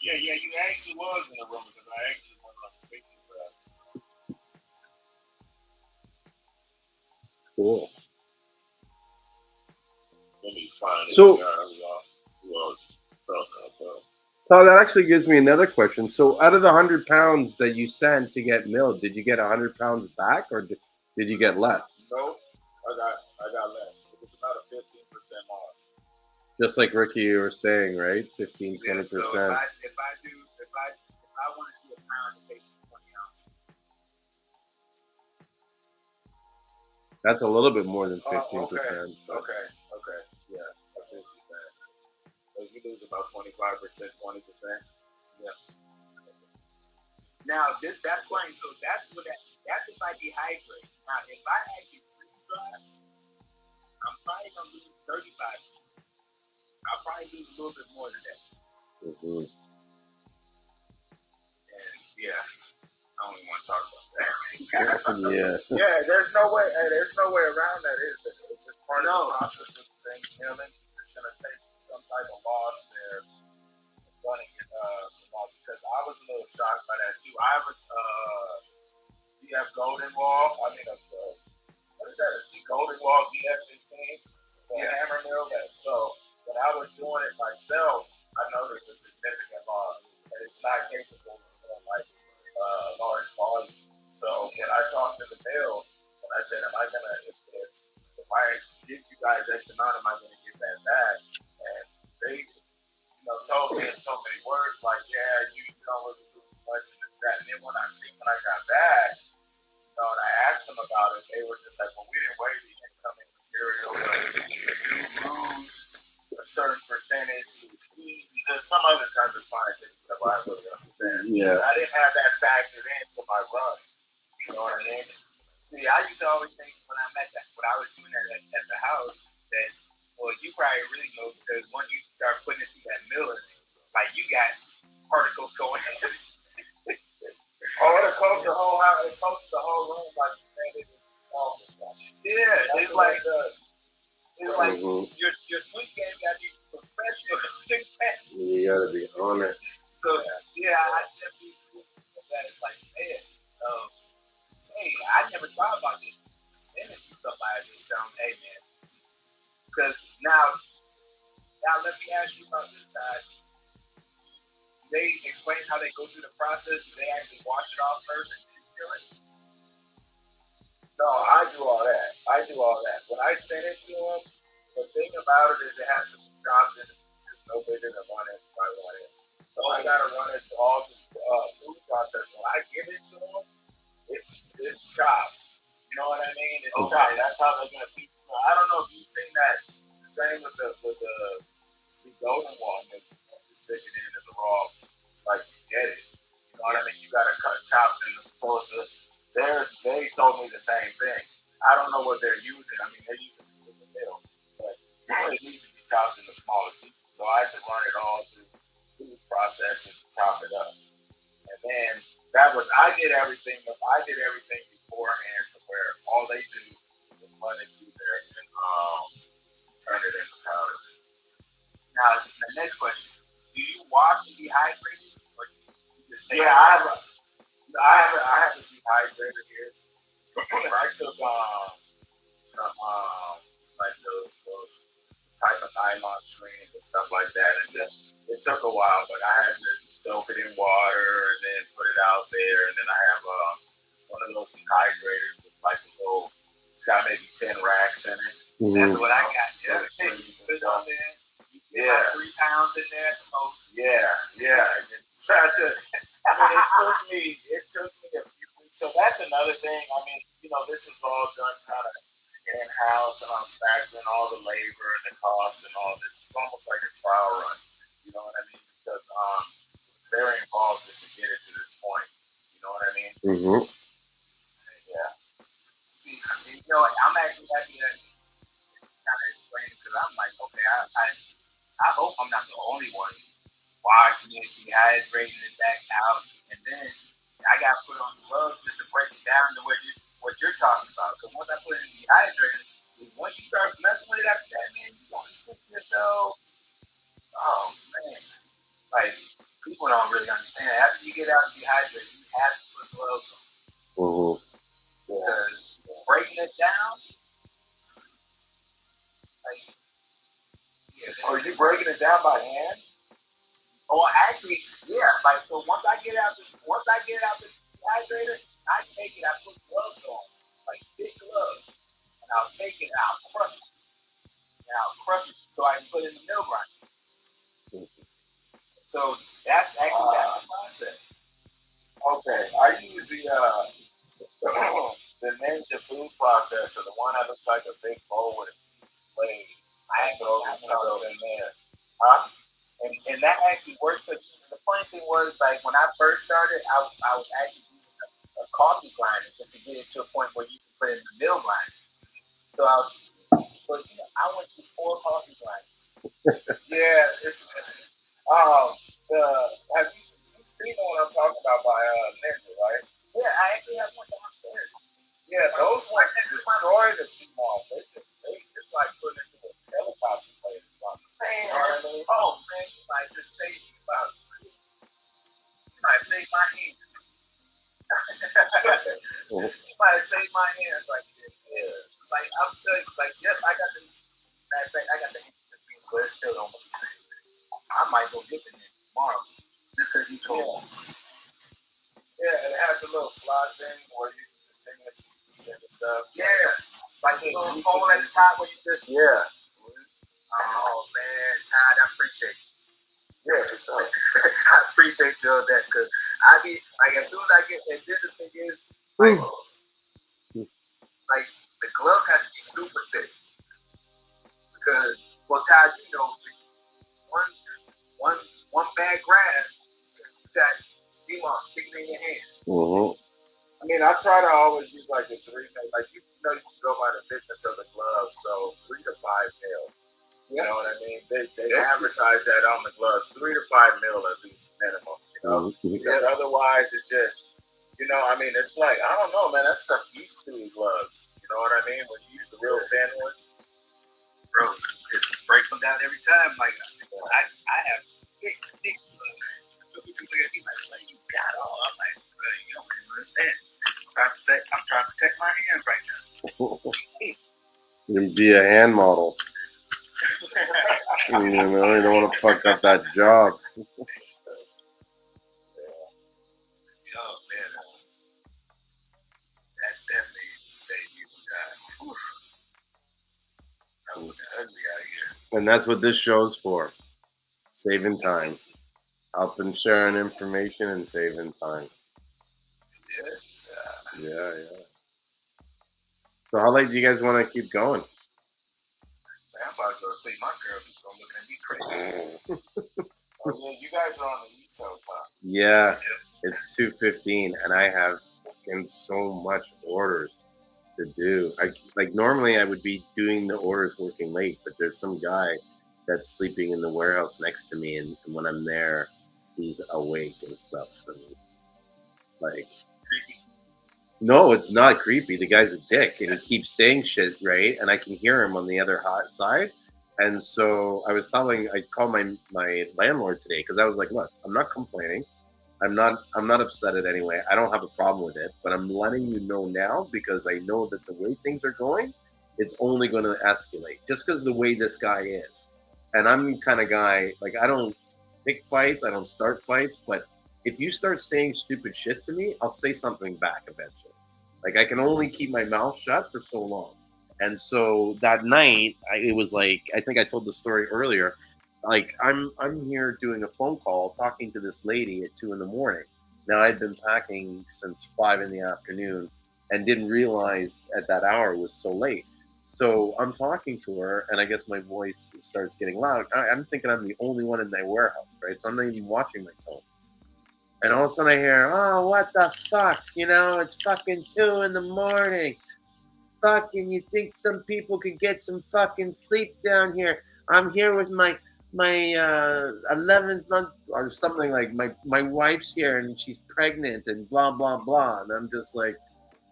C: Yeah, you actually was in the room because I actually went on the picture.
E: Cool.
C: Let me find this
E: So-
C: guy who I was talking about.
E: So that actually gives me another question. So, out of the 100 pounds that you sent to get milled, did you get 100 pounds back, or did you get less?
C: No, I got less. It was about a 15% loss.
E: Just like Ricky, you were saying, right? 15, 20%.
C: Yeah, so if I want to do a pound, it takes 20 ounces.
E: That's a little bit more than 15%.
C: Okay. Yeah, I see what you're saying. So you lose about 25%, 20%. Yeah. Now that's funny. So that's if I dehydrate. Now if I actually freeze dry, I'm probably gonna lose 35%. I'll probably lose a little bit more than that.
E: Mm-hmm.
C: And yeah, I don't even want to talk about that.
E: Yeah.
C: Yeah, there's no way around that, is there? It's just part of the process of things healing. It's gonna take some type of loss there running because I was a little shocked by that too. I have a VF Golden Wall. I mean, what is that? A C Golden Wall VF15, hammer mill. So when I was doing it myself, I noticed a significant loss, and it's not capable of like large volume. So when I talked to the mill, and I said, "Am I gonna if I give you guys X amount, am I gonna get that back?" And they told me in so many words, like, yeah, you don't really do much and this, that. And then when I got back, and I asked them about it, they were just like, well, we didn't weigh the incoming material, but you lose a certain percentage. There's some other type of scientific stuff I really understand.
E: Yeah.
C: I didn't have that factored into my run. You know what I mean? See, I used to always think when I was doing that at the house, that, well, you probably really know because once you start putting it through that mill, like you got particles going in. It coats the whole house. It coats the whole room like you made it small. Yeah, it's like your sweet game got to be professional.
E: You gotta be on it.
C: So yeah, I definitely that is like, man, hey, I never thought about this. Send it to somebody, just tell them, hey man, because now let me ask you about this guy. Do they explain how they go through the process? Do they actually wash it off first and then kill it? No, I do all that. When I send it to them, the thing about it is it has to be chopped into pieces no bigger than 1 inch by 1 inch. So I gotta run it all through the food process. When I give it to them, it's chopped. You know what I mean? It's chopped. That's how they're gonna feed. I don't know if you've seen that the same with the see golden one that you stick it in the raw, like you get it. You know what I mean? You gotta cut chop in the sauce. They told me the same thing. I don't know what they're using. I mean, they're using it with the mill, but it needs to be chopped into smaller pieces. So I had to run it all through food processors to chop it up. And then that was I did everything. Beforehand to where all they do is run it through there and turn it into powder.
D: Now, the next question: do you wash and dehydrate it, or do you just take?
C: Yeah, I have a dehydrator here. I took some like those type of nylon screens and stuff like that, and just it took a while, but I had to soak it in water and then put it out there, and then I have one of those dehydrators with like a little. It's got maybe 10 racks in it.
D: That's what I got. Yeah, you put it on there. You get about 3 pounds in there at the most.
C: Yeah. And then tried to. It took me a few weeks. So that's another thing. I mean, this is all done kind of in house, and I'm factoring all the labor and the costs and all this. It's almost like a trial run. You know what I mean? Because it's very involved just to get it to this point. You know what I mean?
E: Mm-hmm.
C: Yeah.
D: See, I'm actually happy that you kind of explain it because I'm like, okay, I hope I'm not the only one washing it, dehydrating it back out, and then I got to put on gloves just to break it down to what you're talking about. Because once I put it in dehydrator, once you start messing with it after that, man, you're going to stick yourself. Oh, man. Like, people don't really understand. After you get out dehydrated, you have to put gloves on.
E: Mm-hmm.
D: Because breaking it down, like, yeah.
C: Are you breaking it down by hand?
D: Oh, actually, yeah. Like, so once I get out the dehydrator, I take it, I put gloves on, like thick gloves, and I'll take it and I'll crush it so I can put it in the mill grinder. So that's actually that's the process.
C: Okay, I use the Ninja food processor, the one that looks like a big bowl with a huge blade.
D: I actually got one of those
C: in there. Huh?
D: And that actually works. Because the funny thing was, like when I first started, I was actually using a coffee grinder just to get it to a point where you can put it in the mill grinder. So I went through 4 coffee grinders.
C: Yeah, it's have you seen the one I'm talking about by Ninja, right?
D: Yeah, I actually have one downstairs.
C: Yeah, those ones destroy the Seamoss. It's like putting it through a helicopter plane or something.
D: Man,
C: you know what I mean?
D: Oh man, you might just save me about. You might save my hand. You might save my hands right there. Yeah. Like I'm telling you, like yep, I got the. Matter of fact, I got the hand, but it's still almost the same. I might go get the name tomorrow just because you told me.
C: Yeah, and it has a little slot thing where you can continuously and stuff.
D: Yeah, like a little hole at the top where you just.
C: Yeah.
D: Oh man, Todd, I appreciate you.
C: Yeah, so
D: I appreciate you on that because I be like as soon as I get, and then the thing is like the gloves have to be super thick because Todd, one bad grab, you got Seamoss sticking in your hand.
E: Mm-hmm.
C: I mean, I try to always use like the 3 mil, like you can go by the thickness of the glove, so 3 to 5 mil. You know what I mean? They advertise that on the gloves, 3 to 5 mil at least minimum. Because otherwise it just, I mean, it's like I don't know, man. That stuff eats through gloves. You know what I mean? When you use the real thin ones,
D: bro, it breaks them down every time. Like I have thick gloves. People look at me like you got all. I'm like, bro, you don't even understand. I'm trying to protect my hands right now.
E: You be a hand model. You don't want to fuck up that job.
D: Oh man, that definitely saved me some time. I was looking ugly out here.
E: And that's what this show's for. Saving time. Helping sharing information and saving time.
D: Yes.
E: Yeah. So how late do you guys want to keep going?
D: I'm about to go to He's gonna look at me crazy.
C: Oh, yeah, you guys are on the East Coast, huh?
E: Yeah, it's 2:15, and I have fucking so much orders to do. Like normally I would be doing the orders working late, but there's some guy that's sleeping in the warehouse next to me, and when I'm there, he's awake and stuff. And like,
D: Creepy.
E: no, it's not creepy. The guy's a dick, and he keeps saying shit, right? And I can hear him on the other side. And so I called my landlord today because I was like, look, I'm not complaining. I'm not upset at anyway. I don't have a problem with it, but I'm letting you know now because I know that the way things are going, it's only going to escalate just because the way this guy is. And I'm the kind of guy like I don't pick fights, I don't start fights, but if you start saying stupid shit to me, I'll say something back eventually. Like I can only keep my mouth shut for so long. And so that night, it was like I think I told the story earlier. Like I'm here doing a phone call talking to this lady at 2 in the morning. Now I'd been packing since 5 in the afternoon and didn't realize at that hour it was so late. So I'm talking to her, and I guess my voice starts getting loud. I'm thinking I'm the only one in my warehouse, right? So I'm not even watching my tone. And all of a sudden I hear, oh, what the fuck? You know, it's fucking 2 in the morning. Fucking, you think some people could get some fucking sleep down here? I'm here with my 11th month or something like my wife's here and she's pregnant and blah blah blah. And I'm just like,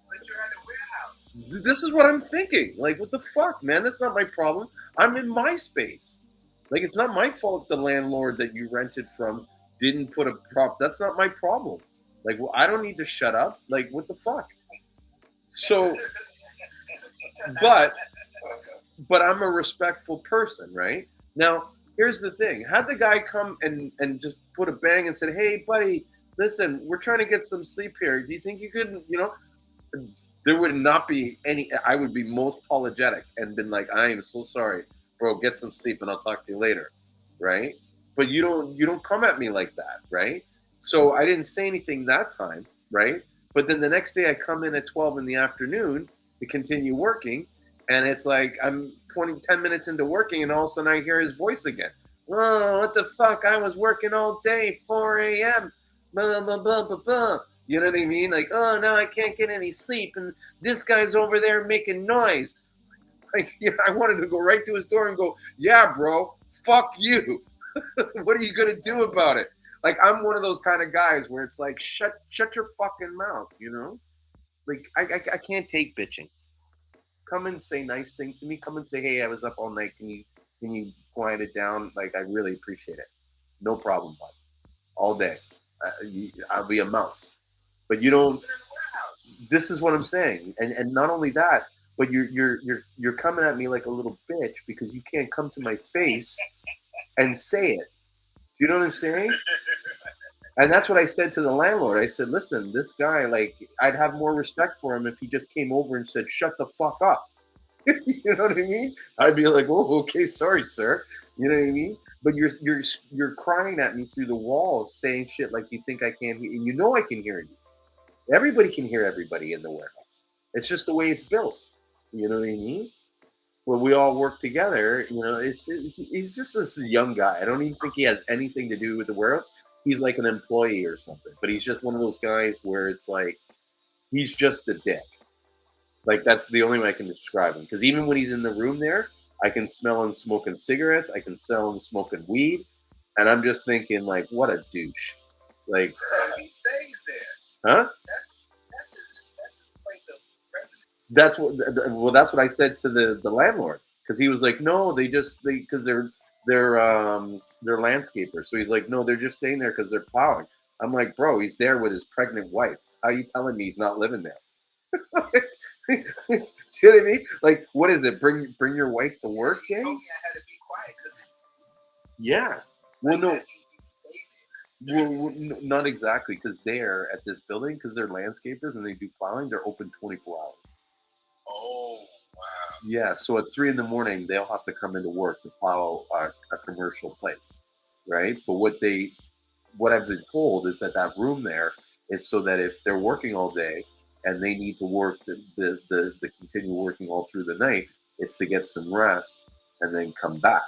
D: But you're at a warehouse.
E: this is what I'm thinking. Like, what the fuck, man? That's not my problem. I'm in my space. Like, it's not my fault the landlord that you rented from didn't put a prop. That's not my problem. Like, well, I don't need to shut up. Like, what the fuck? So, but but I'm a respectful person, right? Now, here's the thing. Had the guy come and just put a bang and said, hey, buddy, listen, we're trying to get some sleep here. Do you think you could, there would not be any, I would be most apologetic and been like, I am so sorry, bro, get some sleep and I'll talk to you later, right? But you don't come at me like that, right? So I didn't say anything that time, right? But then the next day I come in at 12 in the afternoon to continue working, and it's like I'm 10 minutes into working, and all of a sudden I hear his voice again. Oh, what the fuck? I was working all day, 4 a.m. Blah, blah, blah, blah, blah. You know what I mean? Like, oh, now I can't get any sleep, and this guy's over there making noise. Like, I wanted to go right to his door and go, yeah, bro, fuck you. What are you going to do about it? Like, I'm one of those kind of guys where it's like, shut your fucking mouth, you know? Like, I can't take bitching. Come and say nice things to me. Come and say, hey, I was up all night. Can you quiet it down? Like, I really appreciate it. No problem, bud. All day. I'll be a mouse. But you don't. This is what I'm saying, and not only that, but you're coming at me like a little bitch because you can't come to my face and say it. Do you know what I'm saying? And that's what I said to the landlord. I said, listen, this guy, like, I'd have more respect for him if he just came over and said, shut the fuck up. You know what I mean? I'd be like, oh, okay, sorry, sir. You know what I mean? But you're crying at me through the walls, saying shit like you think I can't hear, and you know I can hear you. Everybody can hear everybody in the warehouse. It's just the way it's built. You know what I mean? When we all work together, he's just this young guy. I don't even think he has anything to do with the warehouse. He's like an employee or something, but he's just one of those guys where it's like he's just a dick. Like that's the only way I can describe him. Because even when he's in the room there, I can smell him smoking cigarettes. I can smell him smoking weed, and I'm just thinking like, what a douche. Like
D: He stays there.
E: huh?
D: That's his place of residence.
E: That's what I said to the landlord because he was like, no, because they're landscapers. So he's like, no, they're just staying there because they're plowing. I'm like, bro, he's there with his pregnant wife. How are you telling me he's not living there? Do you know what I mean? Like, what is it? Bring your wife to work,
D: He
E: gang?
D: told me I had to be quiet because
E: Yeah. Well, no.
D: that means he stayed there.
E: Well, not exactly, because they're at this building, because they're landscapers and they do plowing. They're open 24 hours.
D: Oh, wow.
E: Yeah, so at 3 in the morning, they'll have to come into work to plow a commercial place, right? But what I've been told is that room there is so that if they're working all day and they need to work the continue working all through the night, it's to get some rest and then come back.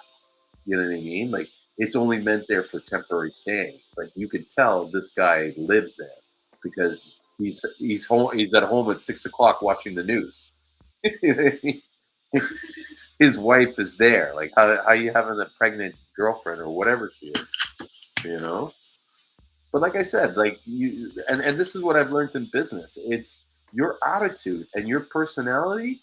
A: You know what I mean? Like it's only meant there for temporary staying. Like you could tell this guy lives there because he's home. He's at home at 6 o'clock watching the news. You know what I mean? His wife is there. Like how you having a pregnant girlfriend or whatever she is, you know? But like I said, like you and this is what I've learned in business. It's your attitude and your personality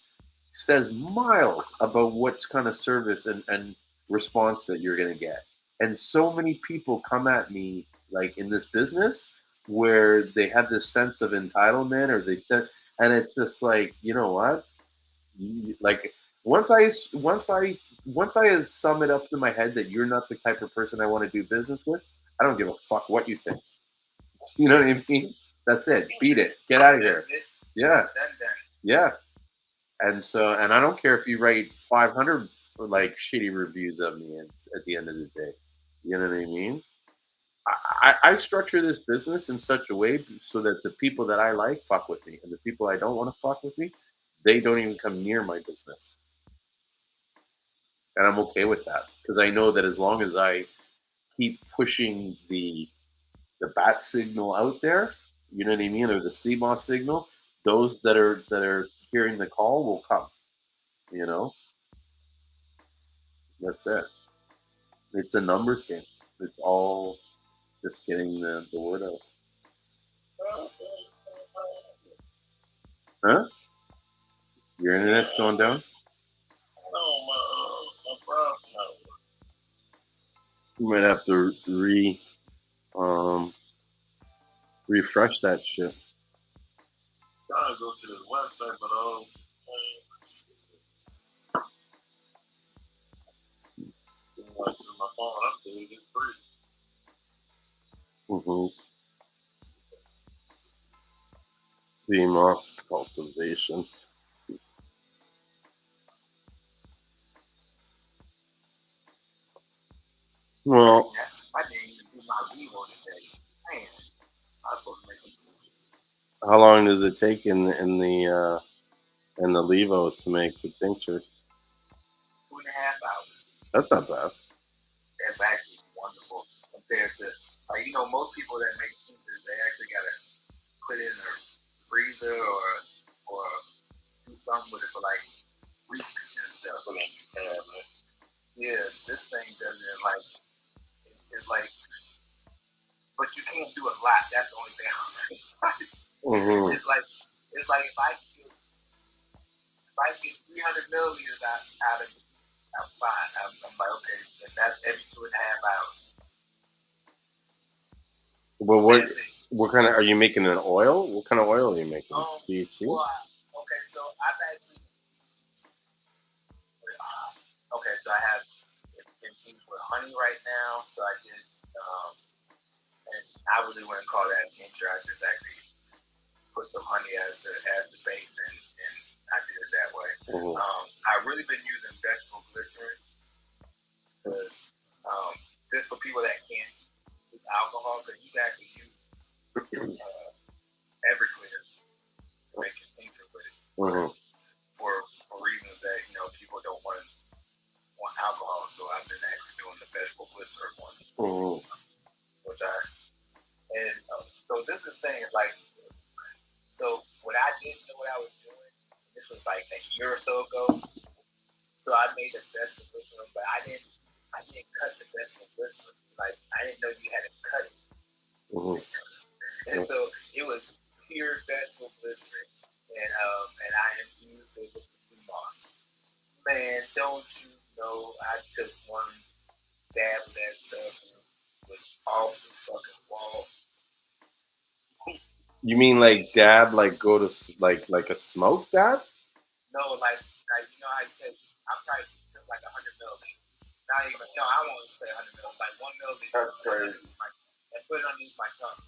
A: says miles about what kind of service and response that you're gonna get. And so many people come at me like in this business where they have this sense of entitlement or they said and it's just like, you know what? Like once I once I sum it up in my head that you're not the type of person I want to do business with, I don't give a fuck what you think. You know what I mean? That's it. Beat it. Get out of here.
D: That's it.
A: Yeah,
D: Done.
A: yeah. And so, and I don't care if you write 500 like shitty reviews of me at the end of the day. You know what I mean? I structure this business in such a way so that the people that I like fuck with me, and the people I don't want to fuck with me, they don't even come near my business. And I'm okay with that because I know that as long as I keep pushing the bat signal out there, you know what I mean, or the Seamoss signal, those that are hearing the call will come. You know, that's it. It's a numbers game. It's all just getting the word out. Huh? Your internet's going down.
C: No, my problem.
A: You might have to um refresh that shit.
C: Trying to go to this website, but watch my phone update. It's free.
A: Mm-hmm. Seamoss cultivation. Well,
D: I didn't even do my Vivo today. Man, I'm supposed to make some pictures.
A: how long does it take in the Levo to make the tincture?
D: 2.5 hours.
A: That's not bad.
D: That's actually wonderful compared to, like, most people that make tinctures, they actually gotta put it in a freezer or do something with it for like weeks and stuff. Yeah, this thing does it like it's like, but you can't do a lot. That's the only thing I'm saying.
A: Mm-hmm.
D: It's like if I get 300 milliliters out of it, I'm fine. I'm like, okay, and that's every 2.5 hours.
A: Well, what kind of are you making an oil? What kind of oil are you making? THC?
D: Well, okay, so I've actually okay, so I have infused with honey right now. So I did, and I really wouldn't call that a tincture. I just actually put some honey as the base, and I did it that way.
A: Mm-hmm.
D: I've really been using vegetable glycerin because just for people that can't use alcohol, because you got to use Everclear to make your tincture with it.
A: Mm-hmm.
D: For reasons that people don't want alcohol, so I've been actually doing the vegetable glycerin ones,
A: Mm-hmm.
D: which so this is the thing. It's like, so what I didn't know what I was doing. This was like a year or so ago. So I made the vegetable glycerin, but I didn't cut the vegetable glycerin. Like I didn't know you had to cut it.
A: Mm-hmm.
D: And so it was pure vegetable glycerin, and I infused it with the Seamoss. Man, don't you know? I took one dab of that stuff and it was off the fucking wall.
A: You mean like dab, like go to like a smoke dab?
D: No, like how you take. I probably took like 100 milliliters. Not even. I won't say 100 milliliters. Like 1 milliliter.
A: That's crazy.
D: And put it underneath my tongue.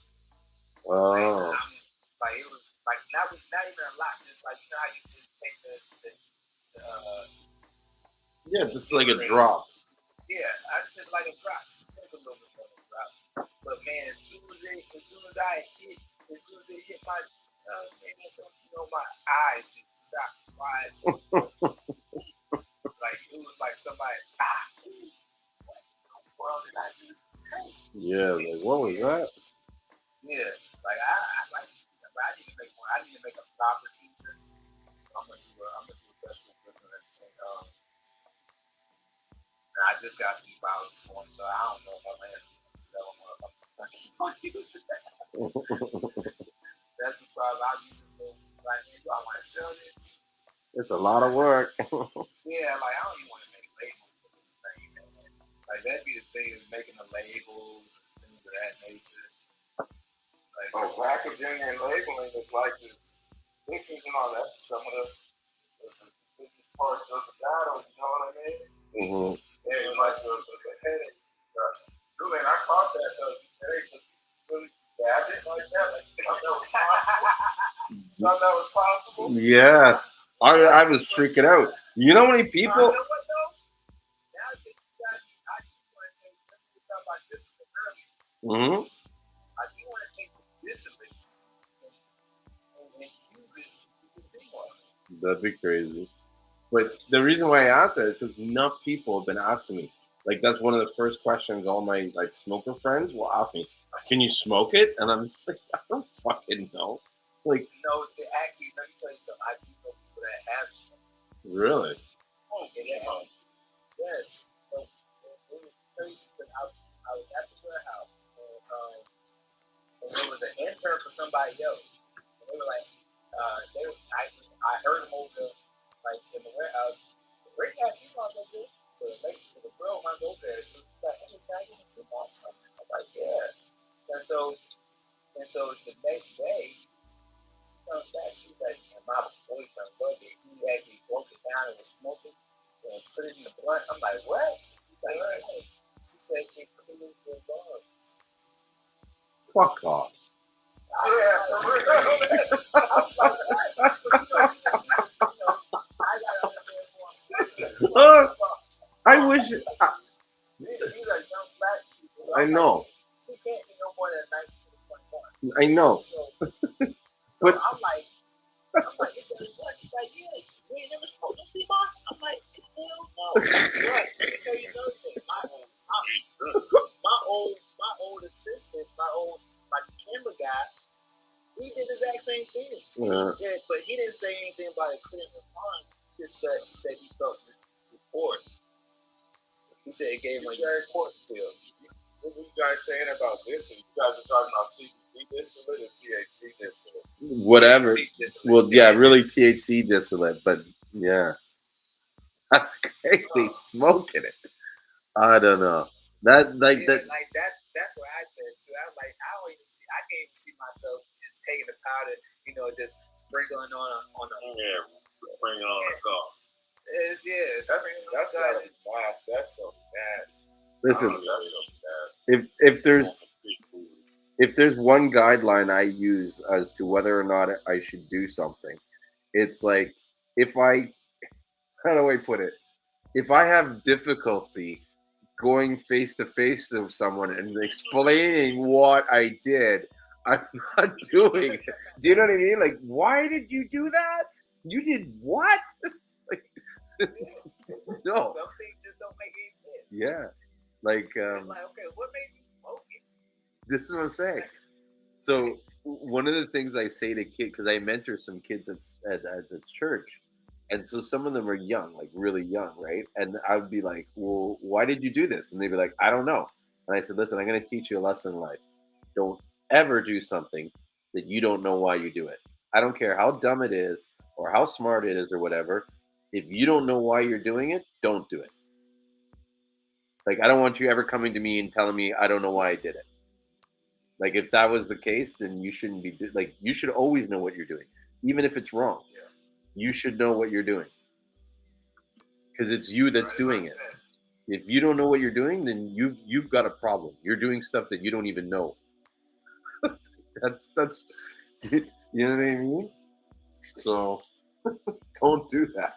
A: Oh.
D: Like it was like not even a lot. Just like how you just take the
A: Yeah, just like a drop.
D: Yeah, I took like a drop. Took a little bit more than a drop. But man, as soon as it hit my tongue, man, don't you know my eyes just shot wide. Like it was like somebody
E: Yeah, like what was that?
C: Yeah, like I need to make one. I need to make a proper t-shirt. So I'm gonna do a vegetable business, and I just got some bottles for them, so I don't know if I'm gonna sell them or if I'm just gonna keep on using that. That's the problem. I use it for like, do I want to sell this?
E: It's a lot of work.
C: Yeah, like I don't even want to make labels for this thing, man. Like that'd be the thing is making the labels and things of that nature. Like packaging and labeling is like the pictures and all that. Some of the biggest parts of the battle, you know what I mean?
E: Mm-hmm.
C: Yeah, like the headache. Julian, I caught that though. You said, hey, so you really stabbed it like that? Like, you thought that was possible? Thought that was possible?
E: Yeah, I was freaking out. You know how many people?
C: You know what though? Now that you got, I do want to take. We talked about discipline earlier.
E: Mm-hmm.
C: I do want to take the discipline and use it with the Seamoss.
E: That'd be crazy. But the reason why I asked that is because enough people have been asking me. Like that's one of the first questions all my like smoker friends will ask me. Can you smoke it? And I'm just like, I don't fucking know. Like,
C: no, actually, let me tell you something. I do know people that have smoked.
E: Really?
C: Oh, yeah. Yes. So, it was crazy because I was at the warehouse and there was an intern for somebody else. And they were like, I heard them over like in the warehouse. Rick has Seamoss over there. So the girl runs over there. So she's like, hey, can I get some Seamoss? I'm like, yeah. And so the next day, she comes back. She was like, my boyfriend loved it. He actually broke it down and was smoking and put it in the blunt. I'm like, what? She's like, hey. She said, it cleans your lungs.
E: Fuck off.
C: Yeah, for real. I was like, what? I got to understand more.
E: I wish.
C: These are young black people.
E: I know.
C: She can't be no more than 19 or 21.
E: I know.
C: So
E: But
C: I'm like, it does what? She's like, yeah, you ain't never smoked no Seamoss? I'm like, hell no. But let me tell you another thing. My old assistant, my camera guy, he did the exact same thing.
E: Yeah.
C: He said, but he didn't say anything about it clearing his mind. He just said he felt bored. He said it gave him a very important feel. What were you guys saying about this? You guys are talking about CBD distillate or THC distillate?
E: whatever.
C: THC distillate.
E: Well, yeah, really THC distillate, but yeah, that's crazy. Smoking it. I don't know. That like
C: Yeah,
E: that.
C: like that's what I said too. I was like, I can't even see myself just taking the powder, just sprinkling on a
D: Bring it on the go.
C: yeah.
D: That's gotta be nasty. That's so nasty.
E: Listen,
D: That's so nasty.
E: if there's one guideline I use as to whether or not I should do something, it's like if I how do I put it? If I have difficulty going face to face with someone and explaining what I did, I'm not doing it. Do you know what I mean? Like, why did you do that? You did what? Like, no.
C: Some things just don't make any sense.
E: Yeah. Like,
C: Like, okay, what made you smoke it?
E: this is what I'm saying. So one of the things I say to kids, because I mentor some kids at the church, and so some of them are young, like really young, right? And I would be like, "Well, why did you do this?" And they'd be like, "I don't know." And I said, "Listen, I'm going to teach you a lesson in life. Don't ever do something that you don't know why you do it. I don't care how dumb it is or how smart it is or whatever. If you don't know why you're doing it, don't do it. Like, I don't want you ever coming to me and telling me I don't know why I did it. Like, if that was the case, then you shouldn't be like, you should always know what you're doing, even if it's wrong. You should know what you're doing because it's you that's doing it. If you don't know what you're doing, then you've got a problem. You're doing stuff that you don't even know. that's you know what I mean? So don't do that.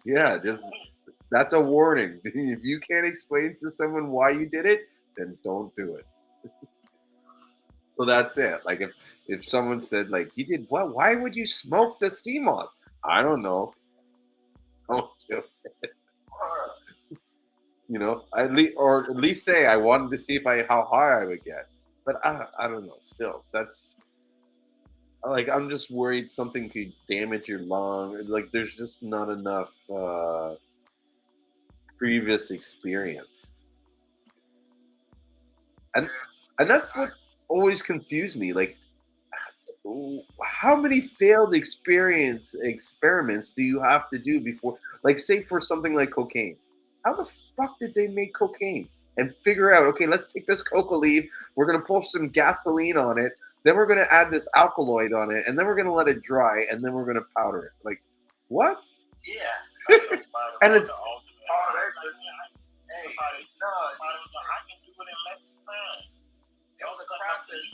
E: Yeah, just that's a warning. If you can't explain to someone why you did it, then don't do it. So that's it. Like if someone said like you did what? Why would you smoke the Seamoss? I don't know. Don't do it. At least say I wanted to see how high I would get. But I don't know. Still, that's like I'm just worried something could damage your lung. Like there's just not enough previous experience, and that's what always confused me. Like, how many failed experiments do you have to do before, like, say for something like cocaine? How the fuck did they make cocaine and figure out? Okay, let's take this coca leaf. We're gonna pour some gasoline on it. Then we're gonna add this alkaloid on it, and then we're gonna let it dry, and then we're gonna powder it. Like, what?
C: Yeah.
E: And it's
C: Hey, no, I can do it in less time. There was a process.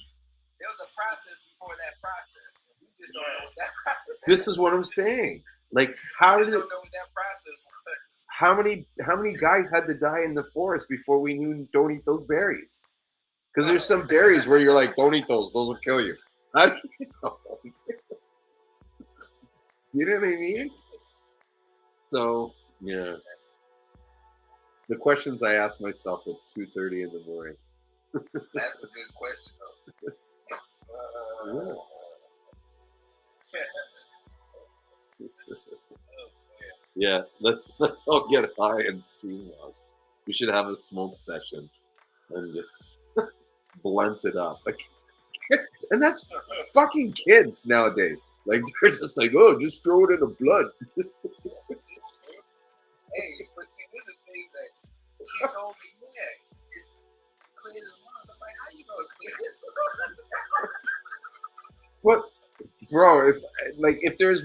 C: There was a process before that process. We just don't know what that process.
E: This is what I'm saying. Like, how did
C: don't know what that process was.
E: how many guys had to die in the forest before we knew don't eat those berries? Because there's some berries where you're like, don't eat those; those will kill you. How do you know? You know what I mean? So yeah, the questions I ask myself at 2:30 in the morning.
C: That's a good question, though.
E: Yeah, let's all get high and Seamoss. We should have a smoke session and just blunt it up. Like, and that's fucking kids nowadays. Like they're just like, oh, just throw it in the blood.
C: Hey, but see, this is the thing that she told me, yeah, it cleared his lungs. I'm like, how you know it cleared his lungs?
E: What, bro? If there's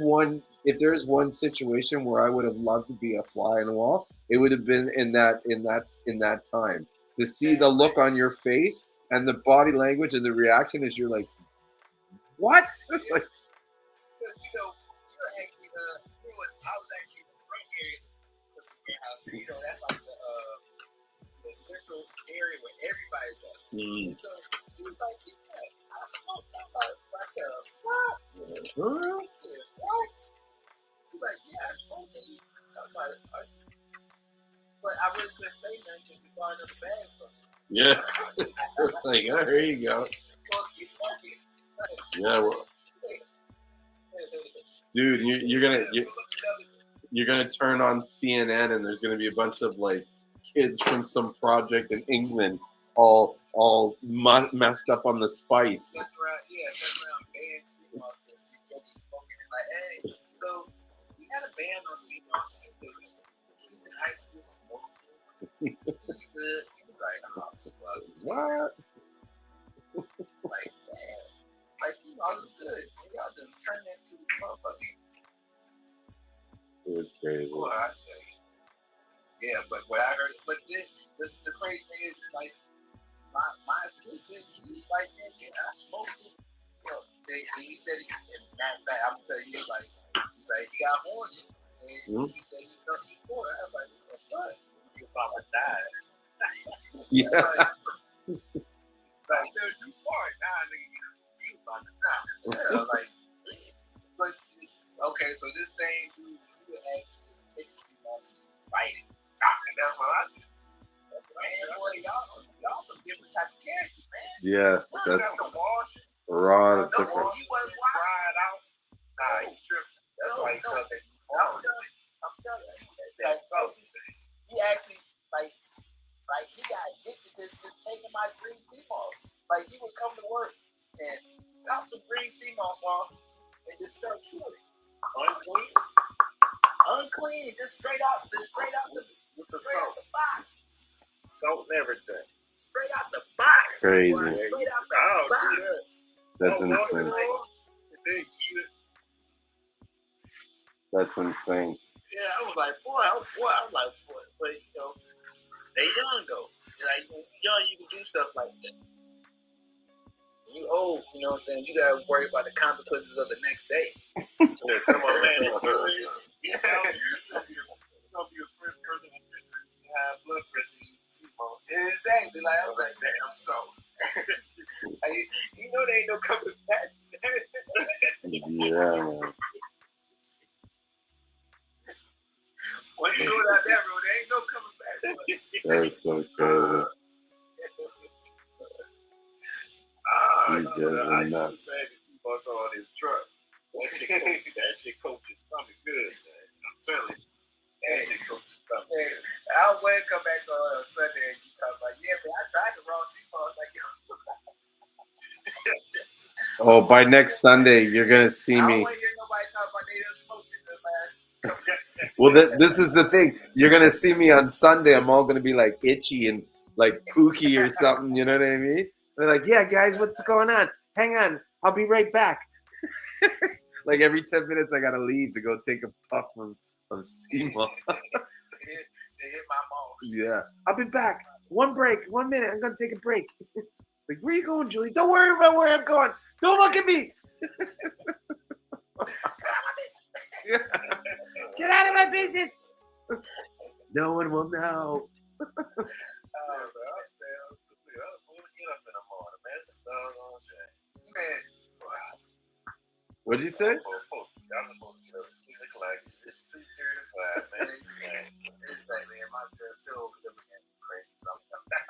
E: one situation where I would have loved to be a fly on the wall, it would have been in that time to see the look on your face and the body language and the reaction as you're like, what? Like,
C: Because actually, I was actually in the front area of the warehouse. That's like the central area where everybody's at. And so she was like, yeah, I smoked. I'm like the fuck? What? She's like, yeah, I smoked it. I'm like, but I really couldn't say nothing because we bought another bag from her.
E: Yeah. Like, oh, here you go.
C: Smoking.
E: Yeah, well, dude, you're gonna turn on CNN and there's gonna be a bunch of like kids from some project in England all messed up on the spice.
C: That's right. Yeah, that's around band Seamoss. These smoking and like, hey, so we had a band on Seamoss. He's in high school smoking. He's good. He was like, oh, fuck.
E: What?
C: Like, damn. Like, Seamoss is good. And y'all just turn that to motherfucking.
E: It was crazy.
C: Boy, I tell you. Yeah, but what I heard, but the crazy thing is, like, my assistant, he was like, man, yeah, I smoked it. He said, and matter of fact, I'm gonna tell you, he's like, he got horny. And he said he felt euphoric. I was like, what the fuck? You about to die.
E: Yeah.
C: Like, said euphoric. Nah, nigga, you about to die. Yeah, like, but, okay, so this same dude, he would actually just take the Seamoss and just bite it. And that's what I do. Man, boy, y'all some different type of characters, man.
E: Yeah, that's raw.
C: No, you wasn't fried out. Nah, he tripped. That's why he felt that. I'm telling you. Like, so, he actually, like, he got addicted to just taking my green Seamoss. Like, he would come to work and pop some green Seamoss off and just start chewing it. Unclean, just straight out the box. Salt and everything. Straight out the box.
E: Crazy.
C: Boy, straight out the box.
E: That's insane. That's insane.
C: Yeah, I was like, boy, but they young though. Like, when you're young, you can do stuff like that. When you old, you know what I'm saying? You gotta worry about the consequences of the next day. Come on, man. You're gonna be the first person to have blood pressure. Exactly. Like, I was like, damn, so. You know there ain't no coming back.
E: Yeah, man.
C: When you go down that road, there ain't no coming back.
E: That's so crazy. You guys are
C: I used to
E: nuts.
C: say that people saw on his truck. That shit coach is coming good, man. I'm telling you. That shit coach is coming good.
D: I'll wait, come back on Sunday and you talk about, yeah, man, I tried the raw Seamoss. Like,
E: Oh, by next Sunday, you're gonna see
D: I don't
E: me.
D: want to hear nobody talk about they done smoked it, man.
E: Well, this is the thing. You're gonna see me on Sunday. I'm all gonna be like itchy and like pooky or something. You know what I mean? They're like, "Yeah, guys, what's going on? Hang on, I'll be right back." Like every 10 minutes, I gotta leave to go take a puff of Seamoss.
D: They hit my moss.
E: Yeah, I'll be back. One break, 1 minute. I'm gonna take a break. Like, where you going, Julie? Don't worry about where I'm going. Don't look at me. Get out of my business. No one will know.
C: Oh, man. I'm gonna get up in the morning, man. It's a doggone shame. Man,
E: What'd you say?
C: I'm supposed to get up at 6 o'clock. It's 2:35, man.
D: It's like, man, my girl still looking at me crazy.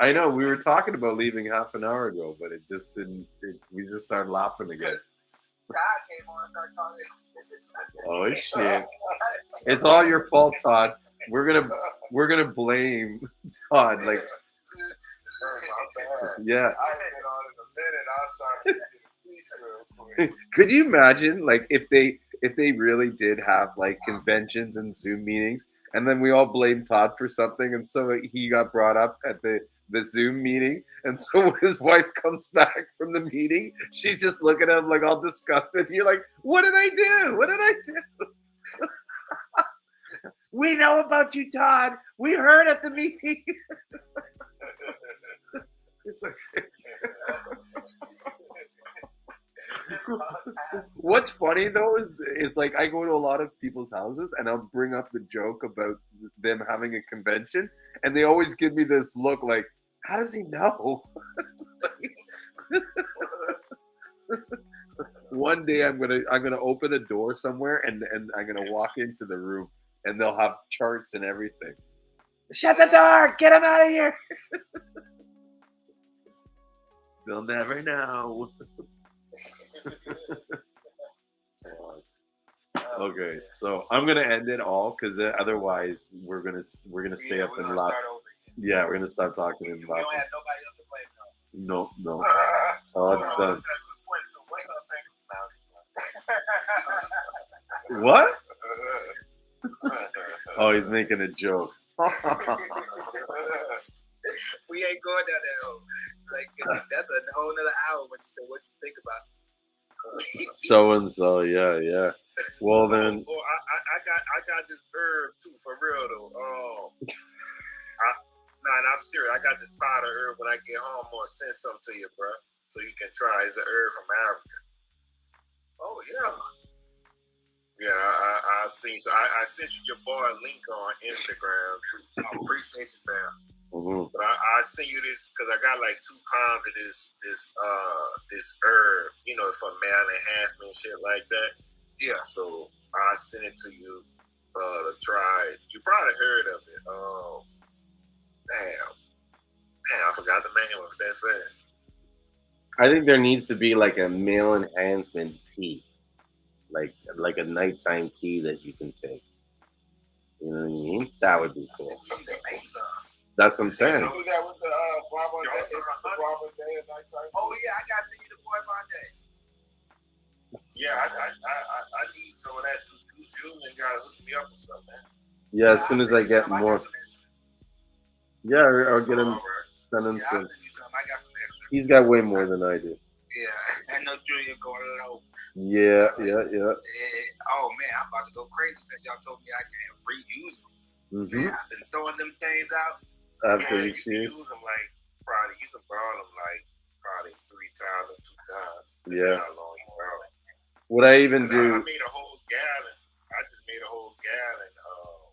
E: I know we were talking about leaving half an hour ago, but it just didn't. We just started laughing again.
D: God came on and started talking.
E: Oh shit! It's all your fault, Todd. We're gonna blame Todd. Like, yeah.
C: I'll get on in a minute. I'll start to get a piece real quick.
E: Could you imagine, like, if they really did have like conventions and Zoom meetings, and then we all blamed Todd for something, and so he got brought up at the Zoom meeting, and so when his wife comes back from the meeting, she's just looking at him like all disgusted. You're like, "What did I do? What did I do?" We know about you, Todd. We heard at the meeting. It's like, what's funny though is like I go to a lot of people's houses and I'll bring up the joke about them having a convention, and they always give me this look like, how does he know? One day I'm gonna open a door somewhere and I'm gonna walk into the room and they'll have charts and everything. Shut the door! Get him out of here! They'll never know. Okay, so I'm gonna end it all because otherwise we're gonna stay up and laugh. Yeah, we're gonna start talking and
D: We don't
E: laughing.
D: have nobody else to blame now.
E: No. Todd's done.
C: So what's up,
E: What? Oh, he's making a joke.
D: We ain't going down that hole. Like, that's a whole nother hour when you say what you think about.
E: So and so, yeah. Well then,
C: I got this herb too, for real though. I'm serious. I got this powder herb. When I get home, I'm gonna send some to you, bro, so you can try. It's an herb from Africa.
D: Oh yeah.
C: Yeah, I seen. So I sent you your boy a link on Instagram too.
D: I appreciate you, fam.
C: But I sent you this because I got like 2 pounds of this herb. You know, it's for male enhancement, shit like that.
D: Yeah.
C: So I sent it to you to try. You probably heard of it. Damn, I forgot the name of it. That's it.
E: I think there needs to be like a male enhancement tea, like a nighttime tea that you can take. You know what I mean? That would be cool. That's what I'm saying.
C: So we got with the Bravo Day, Bravo Day at nighttime.
D: Oh yeah, I got to see the boy Monday.
C: Yeah, I need some of that too. Julian got to hook me up with something, man.
E: Yeah, as soon as I get more. Yeah, or get him, send him
D: Yeah,
E: some.
D: I'll send you some. I got some extra.
E: He's got way more than I do.
D: Yeah, I know Julian going low.
E: Yeah.
D: Oh man, I'm about to go crazy since y'all told me I can reuse them.
E: Mm-hmm.
D: Man, I've been throwing them things out.
E: After
C: Yeah,
E: you
C: you can use them like probably. You can borrow them like probably 3 times or 2 times.
E: Yeah.
C: How long you borrow it.
E: What I even do.
C: I made a whole gallon. I just made a whole gallon of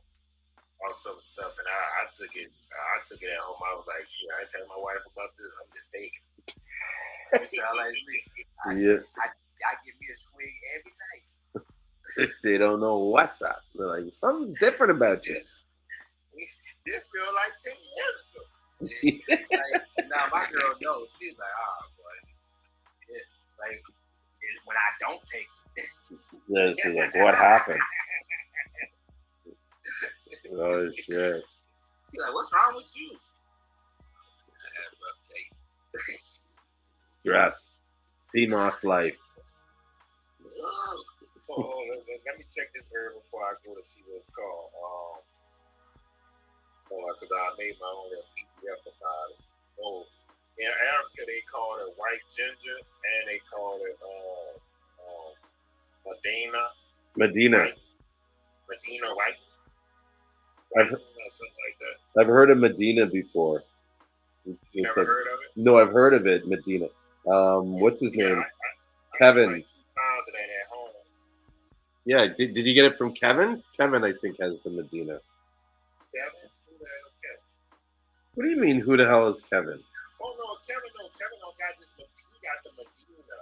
C: some stuff, and I took it. I took it at home. I was like, shit, I ain't telling my wife about this. I'm just taking it.
D: You sound like me.
E: Yeah.
D: I give me a swing every night.
E: They don't know what's up. They're like, something's different about you.
C: This feel like 10 years ago. Like, now my girl knows. She's like, boy, like when I don't take it.
E: Yeah, she's like, what happened? Oh shit.
C: She's like, what's wrong with you? I had a rough day.
E: Stress. Seamoss life.
C: Let me check this herb before I go to see what it's called. Because I made my own little PDF about it. Oh, in Africa they call it white ginger, and they call it
E: Medina.
C: Medina white.
E: I've
C: Something like that.
E: I've heard of Medina before.
C: You never heard of it?
E: No, I've heard of it. Medina. What's his name?
C: I
E: Kevin.
C: like 2 pounds of that at home.
E: Yeah, did you get it from Kevin? Kevin, I think, has the Medina.
C: Kevin? Who the hell is Kevin?
E: What do you mean? Who the hell is Kevin?
C: Oh no, Kevin don't got this. He got the Medina.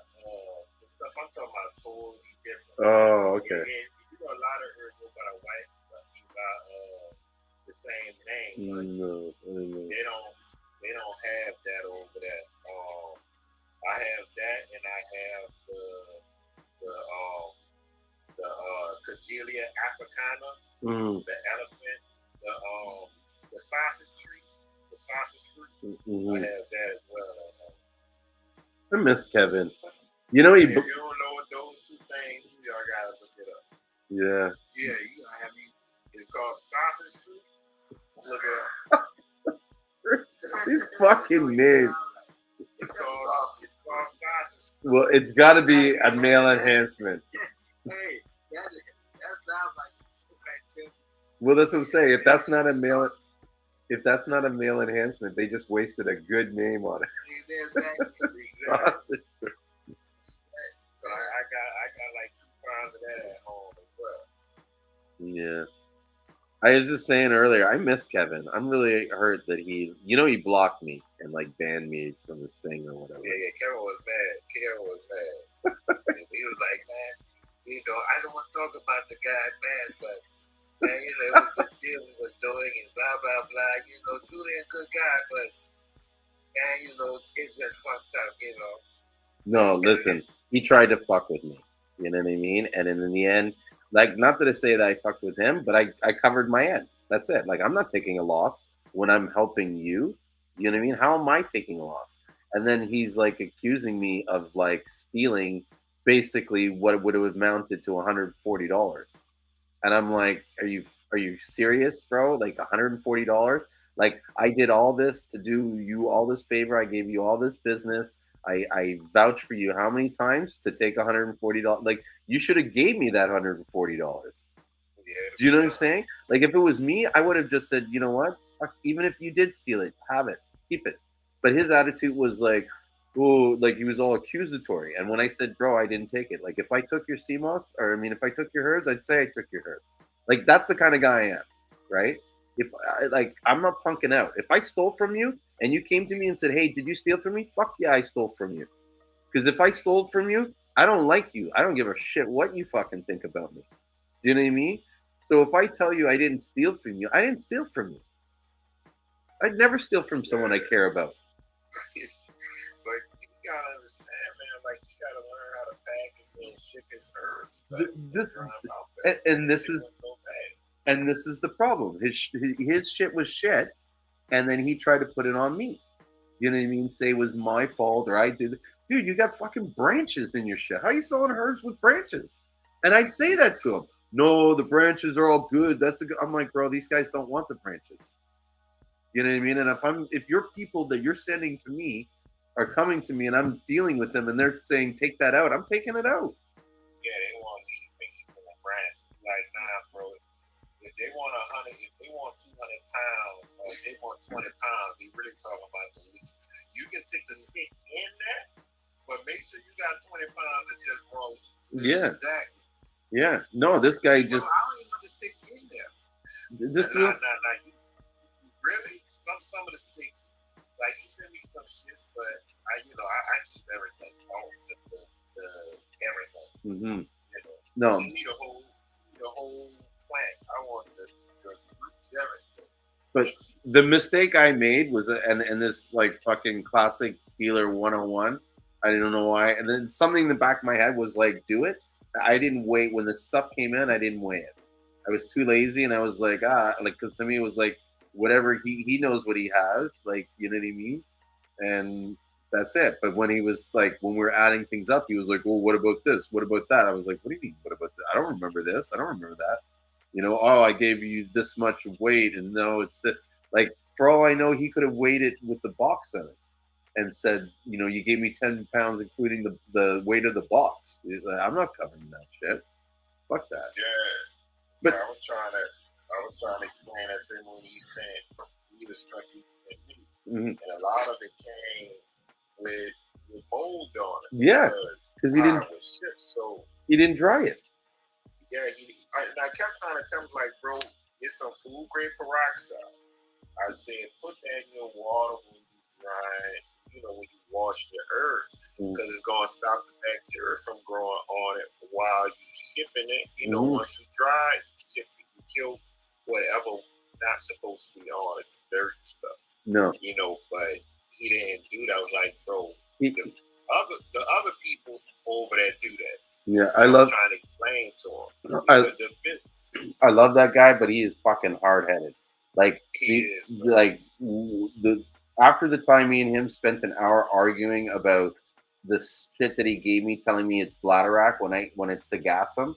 C: The stuff I'm talking about totally different.
E: Oh, okay.
C: You know, a lot of herbs go by the white, the same name, but
E: No, I don't know.
C: they don't have that over there. I have that, and I have the Cagelia africana, the elephant, the sausage tree. The sausage fruit. I have that as well.
E: I miss Kevin. You know he.
C: If you don't know what those 2 things do, y'all gotta look it up.
E: Yeah.
C: Yeah, you gotta have me. It's called sausage fruit. Look it up.
E: These fucking names.
C: It's called sausage fruit.
E: Well, it's got to be a male enhancement.
C: Hey, that sounds like some.
E: Well, that's what I'm saying. If that's not a male enhancement, they just wasted a good name on it.
C: Exactly. But I got like 2 pounds of that at home as well.
E: Yeah. I was just saying earlier, I miss Kevin. I'm really hurt that he blocked me and like banned me from this thing or whatever.
C: Yeah, Kevin was mad. He was like, man, I don't want to talk about the guy, man, but man, what this deal we was doing and blah blah blah. Julian's a good guy, but man, it's just fucked up,
E: No, listen, he tried to fuck with me. You know what I mean? And in the end, like, not that I say that I fucked with him, but I covered my end. That's it. Like, I'm not taking a loss when I'm helping you. You know what I mean? How am I taking a loss? And then he's like accusing me of like stealing basically what would have amounted to $140. And I'm like, are you serious, bro? Like $140? Like, I did all this to do you all this favor. I gave you all this business. I vouch for you how many times to take $140? Like, you should have gave me that $140.
C: Yeah,
E: Do you know what I'm saying? Like, if it was me, I would have just said, you know what? Fuck, even if you did steal it, have it, keep it. But his attitude was like, oh, like he was all accusatory. And when I said, bro, I didn't take it. Like, if I took your Seamoss, if I took your herbs, I'd say I took your herbs. Like, that's the kind of guy I am, right? I'm not punking out. If I stole from you and you came to me and said, hey, did you steal from me? Fuck yeah, I stole from you. Because if I stole from you, I don't like you. I don't give a shit what you fucking think about me. Do you know what I mean? So if I tell you I didn't steal from you, I didn't steal from you. I'd never steal from someone I care about.
C: But you gotta understand, man. Like, you gotta learn how to package and ship his herbs.
E: And this is the problem. His shit was shit, and then he tried to put it on me. You know what I mean? Say it was my fault or I did. Dude, you got fucking branches in your shit. How are you selling herbs with branches? And I say that to him. No, the branches are all good. I'm like, bro, these guys don't want the branches. You know what I mean? And if your people that you're sending to me are coming to me and I'm dealing with them and they're saying take that out, I'm taking it out.
C: Yeah, they want me for the branch. Like, nah, bro. If they want 200 pounds, or if they want 20 pounds, they really talking about the leaf. You can stick the stick in there, but make sure you got 20 pounds of just raw leaf.
E: Yeah.
C: Exactly.
E: Yeah. No, this guy just.
C: I don't even know the sticks in there. Really? Some of the sticks, like, he sent me some shit, but I keep everything. The everything.
E: Mm-hmm.
C: No.
E: No.
C: You need a whole plant. I want the roots, everything.
E: But the mistake I made was, and this like fucking classic dealer 101. I don't know why. And then something in the back of my head was like, do it. I didn't wait when the stuff came in. I didn't weigh it. I was too lazy, and I was like, like, because to me it was like whatever he knows what he has, like, you know what I mean, and that's it. But when he was like, when we were adding things up, he was like, well, what about this? What about that? I was like, what do you mean? What about that? I don't remember this. I don't remember that. You know, oh, I gave you this much weight, and no, it's the like. For all I know, he could have weighed it with the box in it and said, you know, you gave me 10 pounds, including the weight of the box. I'm not covering that shit. Fuck that.
C: Yeah,
E: But
C: I was trying to explain that to him when he sent me the stuff he sent me,
E: mhm.
C: and a lot of it came with mold on it.
E: Yeah, because he didn't
C: shit, so
E: dry it.
C: yeah, I kept trying to tell him like, bro, get some food grade peroxide. I said, put that in your water when you dry it, you know, when you wash your herbs, because it's gonna stop the bacteria from growing on it while you shipping it. You know, once you dry it, you ship it, you kill whatever not supposed to be on it, the dirt and stuff.
E: No,
C: You know, but he didn't do that. I was like, bro,
E: he,
C: the other people over there do that.
E: yeah,
C: I was trying to explain to him.
E: I love that guy, but he is fucking hard headed. Like the after the time me and him spent an hour arguing about the shit that he gave me, telling me it's bladderwrack when it's Sagassum,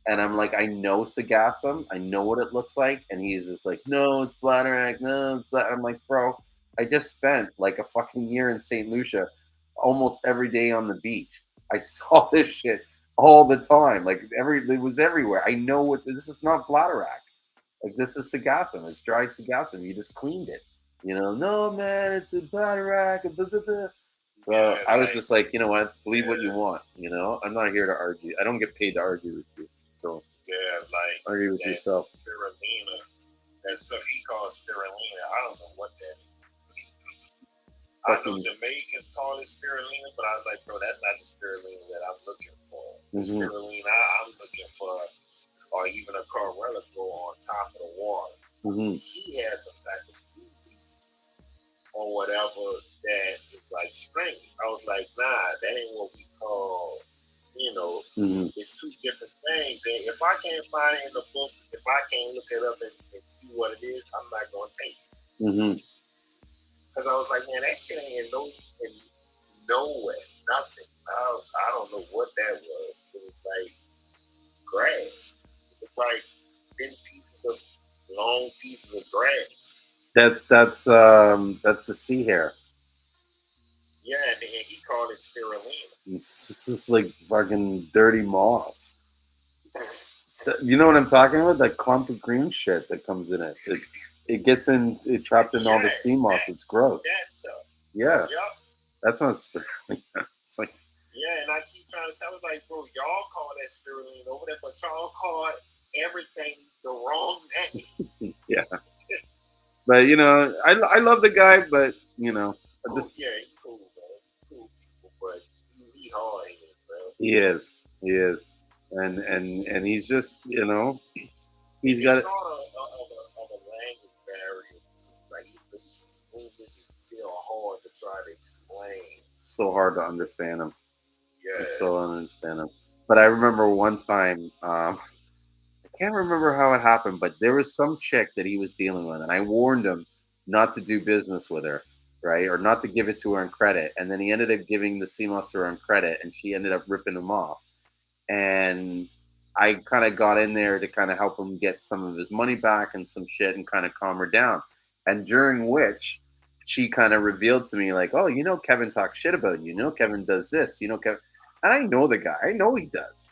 E: and I'm like, I know Sagassum, I know what it looks like, and he's just like, no, it's bladderwrack, no, it's I'm like, bro, I just spent like a fucking year in St. Lucia, almost every day on the beach. I saw this shit all the time, like it was everywhere. I know what this is not bladderwrack. Like this is Sagassum. It's dried Sagassum. You just cleaned it. You know, no man, it's a bladderwrack. So
C: Yeah,
E: I was just like, you know what? Believe what you want. You know, I'm not here to argue. I don't get paid to argue with you. So
C: yeah, like
E: argue with yourself.
C: Spirulina, that stuff he calls spirulina. I don't know what that is. I know Jamaicans call it spirulina, but I was like, bro, that's not the spirulina that I'm looking for. The spirulina I'm looking for, or even a Corella grow on top of the water. He has some type of seaweed or whatever that is like stringy. I was like, nah, that ain't what we call, you know, it's two different things. And if I can't find it in the book, if I can't look it up and see what it is, I'm not going to take it. Because I was like, man, that shit ain't in nowhere, nothing. I don't know what that was. It was like grass. It looked like thin long pieces of grass.
E: That's the sea hair.
C: Yeah, and he called it spirulina.
E: It's just like fucking dirty moss. You know what I'm talking about? That clump of green shit that comes in it. It gets trapped in all the Seamoss. It's gross.
C: That stuff.
E: Yeah.
C: Yep.
E: That's not spirulina. It's like,
C: yeah, and I keep trying to tell us like, bro, y'all call that spirulina over there, but y'all call everything the wrong name.
E: Yeah. But you know, I love the guy, but you know,
C: cool. Yeah, he's cool, man. He's cool people, but he hard headed, bro.
E: He is, and he's just, you know, he's got
C: sort of a language barrier. Like English is still hard to try to explain.
E: So hard to understand him.
C: Yeah.
E: I still don't understand him. But I remember one time, I can't remember how it happened, but there was some chick that he was dealing with, and I warned him not to do business with her, right, or not to give it to her on credit. And then he ended up giving the Seamoss to her on credit, and she ended up ripping him off. And I kind of got in there to kind of help him get some of his money back and some shit and kind of calm her down. And during which she kind of revealed to me like, oh, you know, Kevin talks shit about you. You know, Kevin does this. You know, Kevin. And I know the guy. I know he does.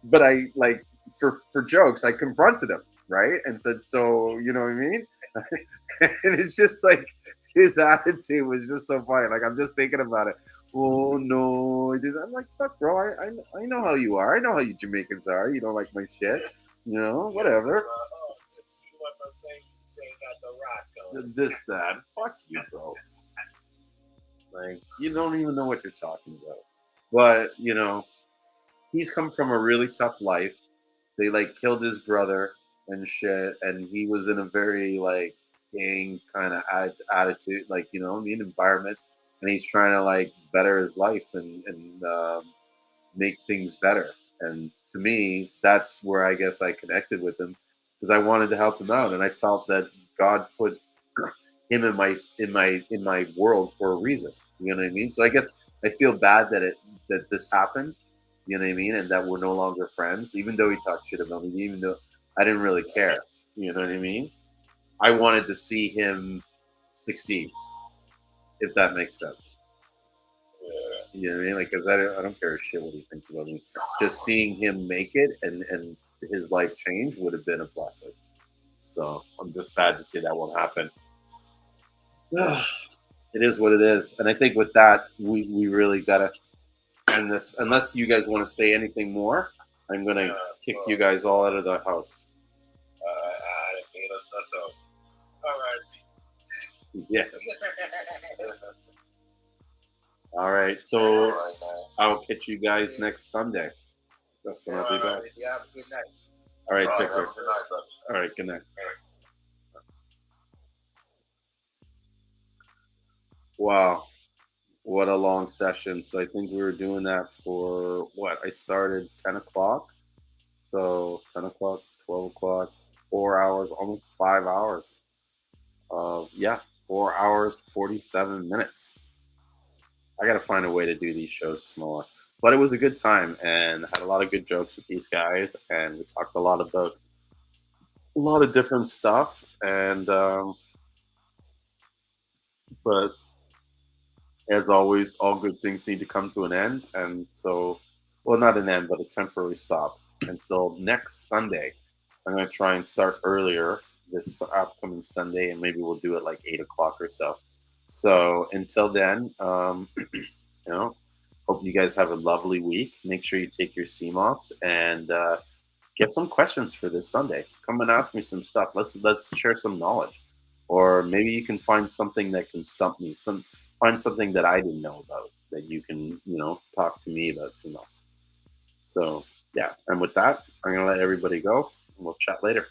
E: But I, like, for jokes, I confronted him, right? And said, so, you know what I mean? And it's just like, his attitude was just so funny. Like, I'm just thinking about it. Oh, no. I'm like, fuck, bro. I know how you are. I know how you Jamaicans are. You don't like my shit. You know, whatever. This, that. Fuck you, bro. Like, you don't even know what you're talking about. But, you know, he's come from a really tough life. They, like, killed his brother and shit. And he was in a very, like, gang kind of attitude, like environment, and he's trying to like better his life and make things better. And to me, that's where I guess I connected with him because I wanted to help him out, and I felt that God put him in my world for a reason. You know what I mean? So I guess I feel bad that this happened. You know what I mean? And that we're no longer friends, even though he talked shit about me, even though I didn't really care. You know what I mean? I wanted to see him succeed, if that makes sense.
C: Yeah.
E: You know what I mean? Like, because I don't care a shit what he thinks about me. Just seeing him make it and his life change would have been a blessing. So I'm just sad to see that won't happen. It is what it is. And I think with that, we really got to end this. Unless you guys want to say anything more, I'm going to kick you guys all out of the house.
C: Let's not talk. All right.
E: Yeah. All right. So I'll catch you guys next Sunday. That's when I'll be back.
C: You have a good night.
E: All right.
C: All
E: Take
C: right,
E: care.
C: have a good night, brother.
E: All right. Good night. Wow. What a long session. So I think we were doing that for what? I started 10 o'clock. So 10 o'clock, 12 o'clock, 4 hours, almost 5 hours of, 4 hours, 47 minutes. I got to find a way to do these shows smaller. But it was a good time and had a lot of good jokes with these guys. And we talked a lot about a lot of different stuff. But as always, all good things need to come to an end. And so, well, not an end, but a temporary stop until next Sunday. I'm going to try and start earlier this upcoming Sunday, and maybe we'll do it like 8 o'clock or so. So until then, hope you guys have a lovely week. Make sure you take your Seamoss and get some questions for this Sunday. Come and ask me some stuff. Let's share some knowledge, or maybe you can find something that can stump me. Find something that I didn't know about that you can talk to me about Seamoss. So yeah, and with that, I'm gonna let everybody go, and we'll chat later.